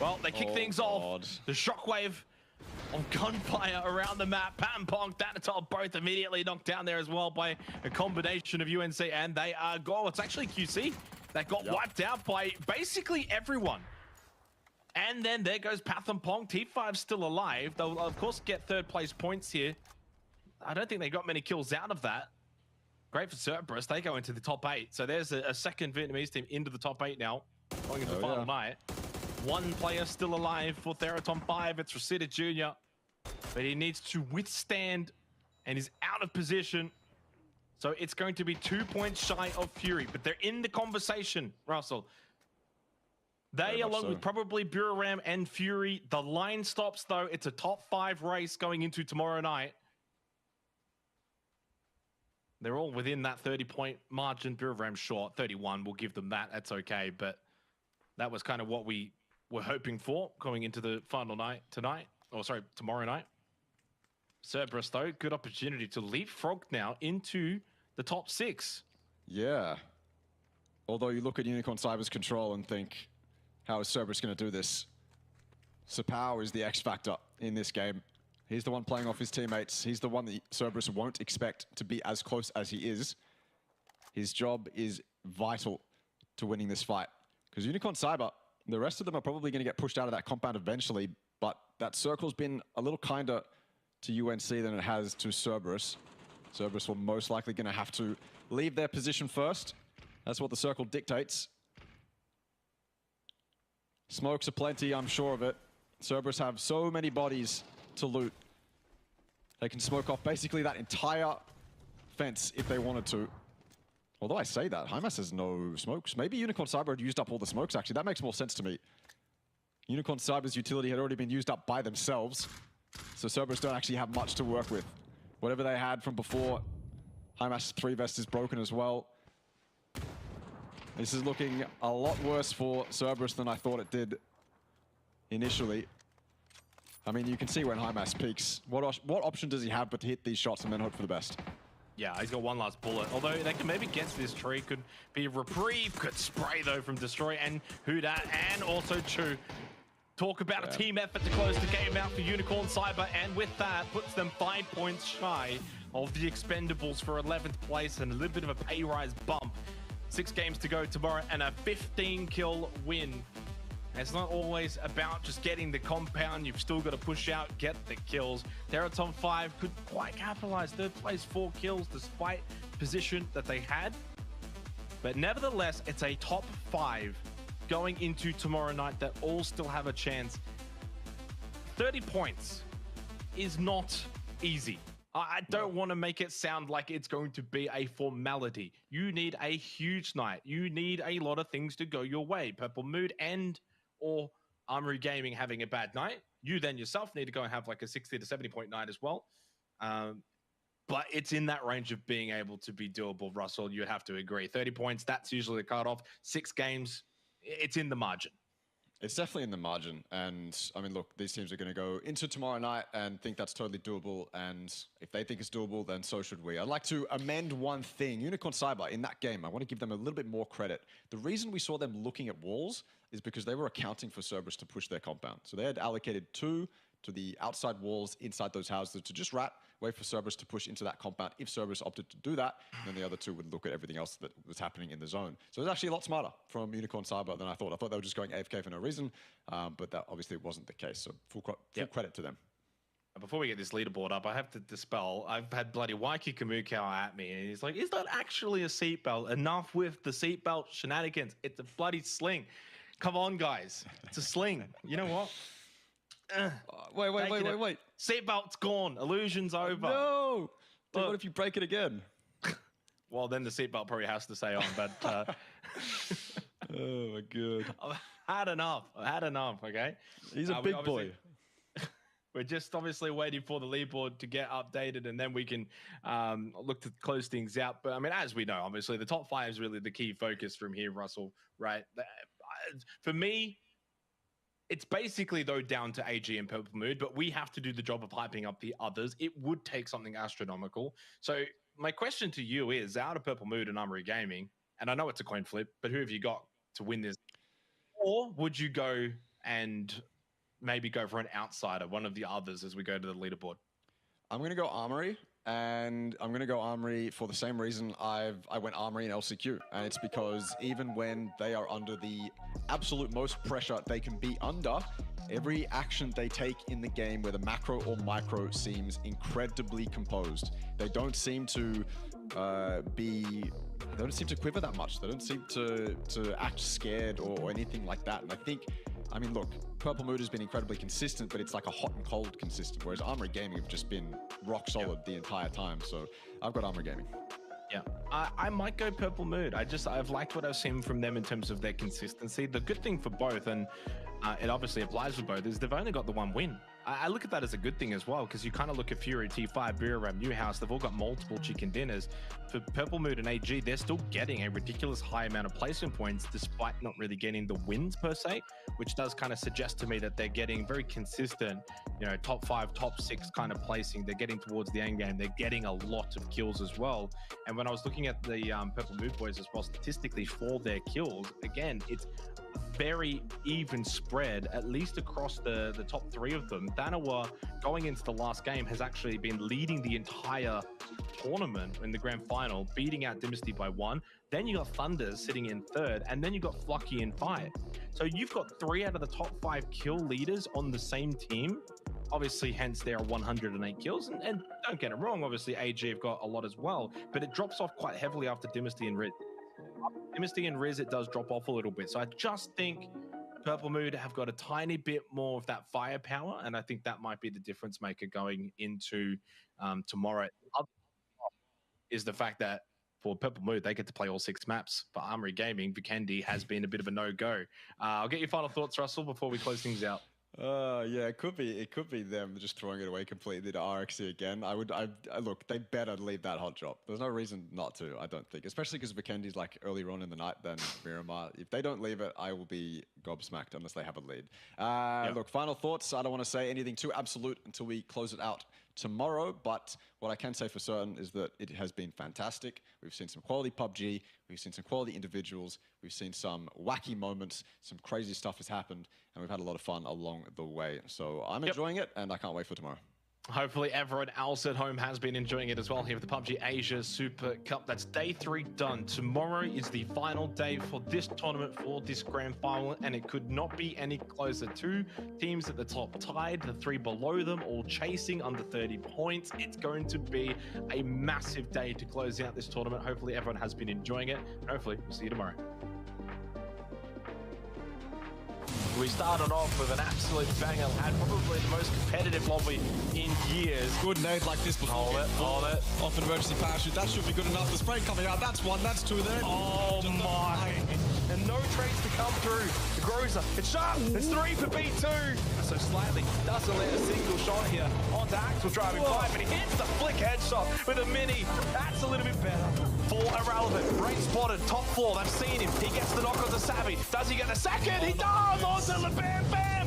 Well, they kick things off. The shockwave of gunfire around the map. Pat and Pong, Danatal both immediately knocked down there as well by a combination of UNC, and they are gone. It's actually QC that got wiped out by basically everyone. And then there goes Path and Pong. T5's still alive. They'll, of course, get third place points here. I don't think they got many kills out of that. Great for Cerberus. They go into the top 8. So there's a second Vietnamese team into the top 8 now. Going into the final night. One player still alive for Theraton 5. It's Reseda Jr. But he needs to withstand and is out of position. So it's going to be 2 points shy of Fury. But they're in the conversation, Russell. They, along with probably Buram and Fury. The line stops, though. It's a top 5 race going into tomorrow night. They're all within that 30-point margin. Buram short, 31. We'll give them that. That's okay. But that was kind of what we were hoping for going into the final night tonight. Oh, sorry, tomorrow night. Cerberus, though, good opportunity to leapfrog now into the top 6. Yeah. Although you look at Unicorn Cyber's control and think, how is Cerberus going to do this? Sapao is the X factor in this game. He's the one playing off his teammates. He's the one that Cerberus won't expect to be as close as he is. His job is vital to winning this fight. Because Unicorn Cyber, the rest of them are probably going to get pushed out of that compound eventually, but that circle's been a little kinder to UNC than it has to Cerberus. Cerberus will most likely going to have to leave their position first. That's what the circle dictates. Smokes aplenty, I'm sure of it. Cerberus have so many bodies to loot. They can smoke off basically that entire fence if they wanted to. Although I say that, Hymas has no smokes. Maybe Unicorn Cyber had used up all the smokes, actually. That makes more sense to me. Unicorn Cyber's utility had already been used up by themselves. So Cerberus don't actually have much to work with. Whatever they had from before, Hymas 3 vest is broken as well. This is looking a lot worse for Cerberus than I thought it did initially. I mean, you can see when Hymas peaks. What option does he have but to hit these shots and then hope for the best? Yeah, he's got one last bullet. Although they can maybe get to this tree. Could be a reprieve. Could spray, though, from Destroy and Huda and also Chu. Talk about a team effort to close the game out for Unicorn Cyber. And with that, puts them 5 points shy of the Expendables for 11th place and a little bit of a pay rise bump. 6 games to go tomorrow and a 15-kill win. It's not always about just getting the compound. You've still got to push out, get the kills. Theraton 5 could quite capitalize. 3rd place, 4 kills, despite position that they had. But nevertheless, it's a top 5 going into tomorrow night that all still have a chance. 30 points is not easy. I don't want to make it sound like it's going to be a formality. You need a huge night. You need a lot of things to go your way. Purple Mood and or Armory Gaming having a bad night. You then yourself need to go and have like a 60 to 70 point night as well. But it's in that range of being able to be doable, Russell. You'd have to agree. 30 points, that's usually the cutoff. 6 games, it's in the margin. It's definitely in the margin. And I mean, look, these teams are going to go into tomorrow night and think that's totally doable. And if they think it's doable, then so should we. I'd like to amend one thing. Unicorn Cyber, in that game, I want to give them a little bit more credit. The reason we saw them looking at walls is because they were accounting for Cerberus to push their compound. So they had allocated 2 to the outside walls inside those houses to just wait for Cerberus to push into that compound. If Cerberus opted to do that, then the other 2 would look at everything else that was happening in the zone. So it was actually a lot smarter from Unicorn Cyber than I thought. I thought they were just going AFK for no reason, but that obviously wasn't the case. So full credit to them. Before we get this leaderboard up, I have to dispel. I've had bloody Waiki Kamukau at me, and he's like, is that actually a seatbelt? Enough with the seatbelt shenanigans. It's a bloody sling. Come on, guys. It's a sling. You know what? Wait. Seatbelt's gone. Illusion's over. No! Dude, what if you break it again? Well, then the seatbelt probably has to stay on, but... Oh, my God. I've had enough, okay? He's a big boy. We're just obviously waiting for the leaderboard to get updated, and then we can look to close things out. But, I mean, as we know, obviously, the top 5 is really the key focus from here, Russell, right? For me... It's basically, though, down to AG and Purple Mood, but we have to do the job of hyping up the others. It would take something astronomical. So my question to you is, out of Purple Mood and Armory Gaming, And I know it's a coin flip, but who have you got to win this? Or would you go and maybe go for an outsider, one of the others, as we go to the leaderboard? I'm going to go Armory, and I'm going to go Armory for the same reason I went Armory in LCQ. And it's because even when they are under the absolute most pressure they can be under, every action they take in the game, whether macro or micro, seems incredibly composed. They don't seem to they don't seem to quiver that much. They don't seem to act scared or anything like that. And I mean, look, Purple Mood has been incredibly consistent, but it's like a hot and cold consistent, whereas Armory Gaming have just been rock solid the entire time. So I've got Armory Gaming. Yeah, I might go Purple Mood. I've liked what I've seen from them in terms of their consistency. The good thing for both, and it obviously applies for both, is they've only got the one win. I look at that as a good thing as well, because you kind of look at Fury, T5, Buriram, Newhouse, they've all got multiple chicken dinners. For Purple Mood and AG, they're still getting a ridiculous high amount of placement points despite not really getting the wins per se, which does kind of suggest to me that they're getting very consistent, you know, top 5, top 6 kind of placing. They're getting towards the end game. They're getting a lot of kills as well. And when I was looking at the Purple Mood boys as well, statistically for their kills, again, it's very even spread, at least across the top 3 of them. Danawa, going into the last game, has actually been leading the entire tournament in the grand final, beating out Dynasty by 1. Then you got Thunders sitting in 3rd, and then you got Flucky in 5. So you've got 3 out of the top 5 kill leaders on the same team. Obviously, hence there are 108 kills. And don't get it wrong, obviously AG have got a lot as well, but it drops off quite heavily after Dynasty and Riz. Dynasty and Riz, it does drop off a little bit. So I just think Purple Mood have got a tiny bit more of that firepower, and I think that might be the difference maker going into tomorrow. Is the fact that for Purple Mood, they get to play all 6 maps. For Armory Gaming, Vikendi has been a bit of a no-go. I'll get your final thoughts, Russell, before we close things out. Yeah, it could be them just throwing it away completely to RXC again. I look, they better leave that hot drop. There's no reason not to, I don't think, especially because Vikendi's like earlier on in the night than Miramar. If they don't leave it, I will be gobsmacked unless they have a lead. Look, final thoughts. I don't want to say anything too absolute until we close it out tomorrow, but what I can say for certain is that it has been fantastic. We've seen some quality PUBG, we've seen some quality individuals, we've seen some wacky moments, some crazy stuff has happened, and we've had a lot of fun along the way. So I'm enjoying it, and I can't wait for tomorrow. Hopefully everyone else at home has been enjoying it as well here with the PUBG Asia Super Cup. That's day 3 done. Tomorrow is the final day for this tournament, for this grand final, and it could not be any closer. 2 teams at the top tied, the 3 below them all chasing under 30 points. It's going to be a massive day to close out this tournament. Hopefully everyone has been enjoying it, and hopefully we'll see you tomorrow. We started off with an absolute banger, had probably the most competitive lobby in years. Good nade like this before. Hold it. Off emergency parachute. That should be good enough. The spray coming out. That's 1. That's 2 there. Oh my. And no trades to come through. The Groza. It's sharp. It's 3 for B2. So slightly doesn't let a single shot here. On to Axel driving 5, but he hits the flick headshot with a mini. That's a little bit better. For Irrelevant. Brain spotted. Top 4. They've seen him. He gets the knock on the Savvy. Does he get the second? He does. On to the Bam Bam.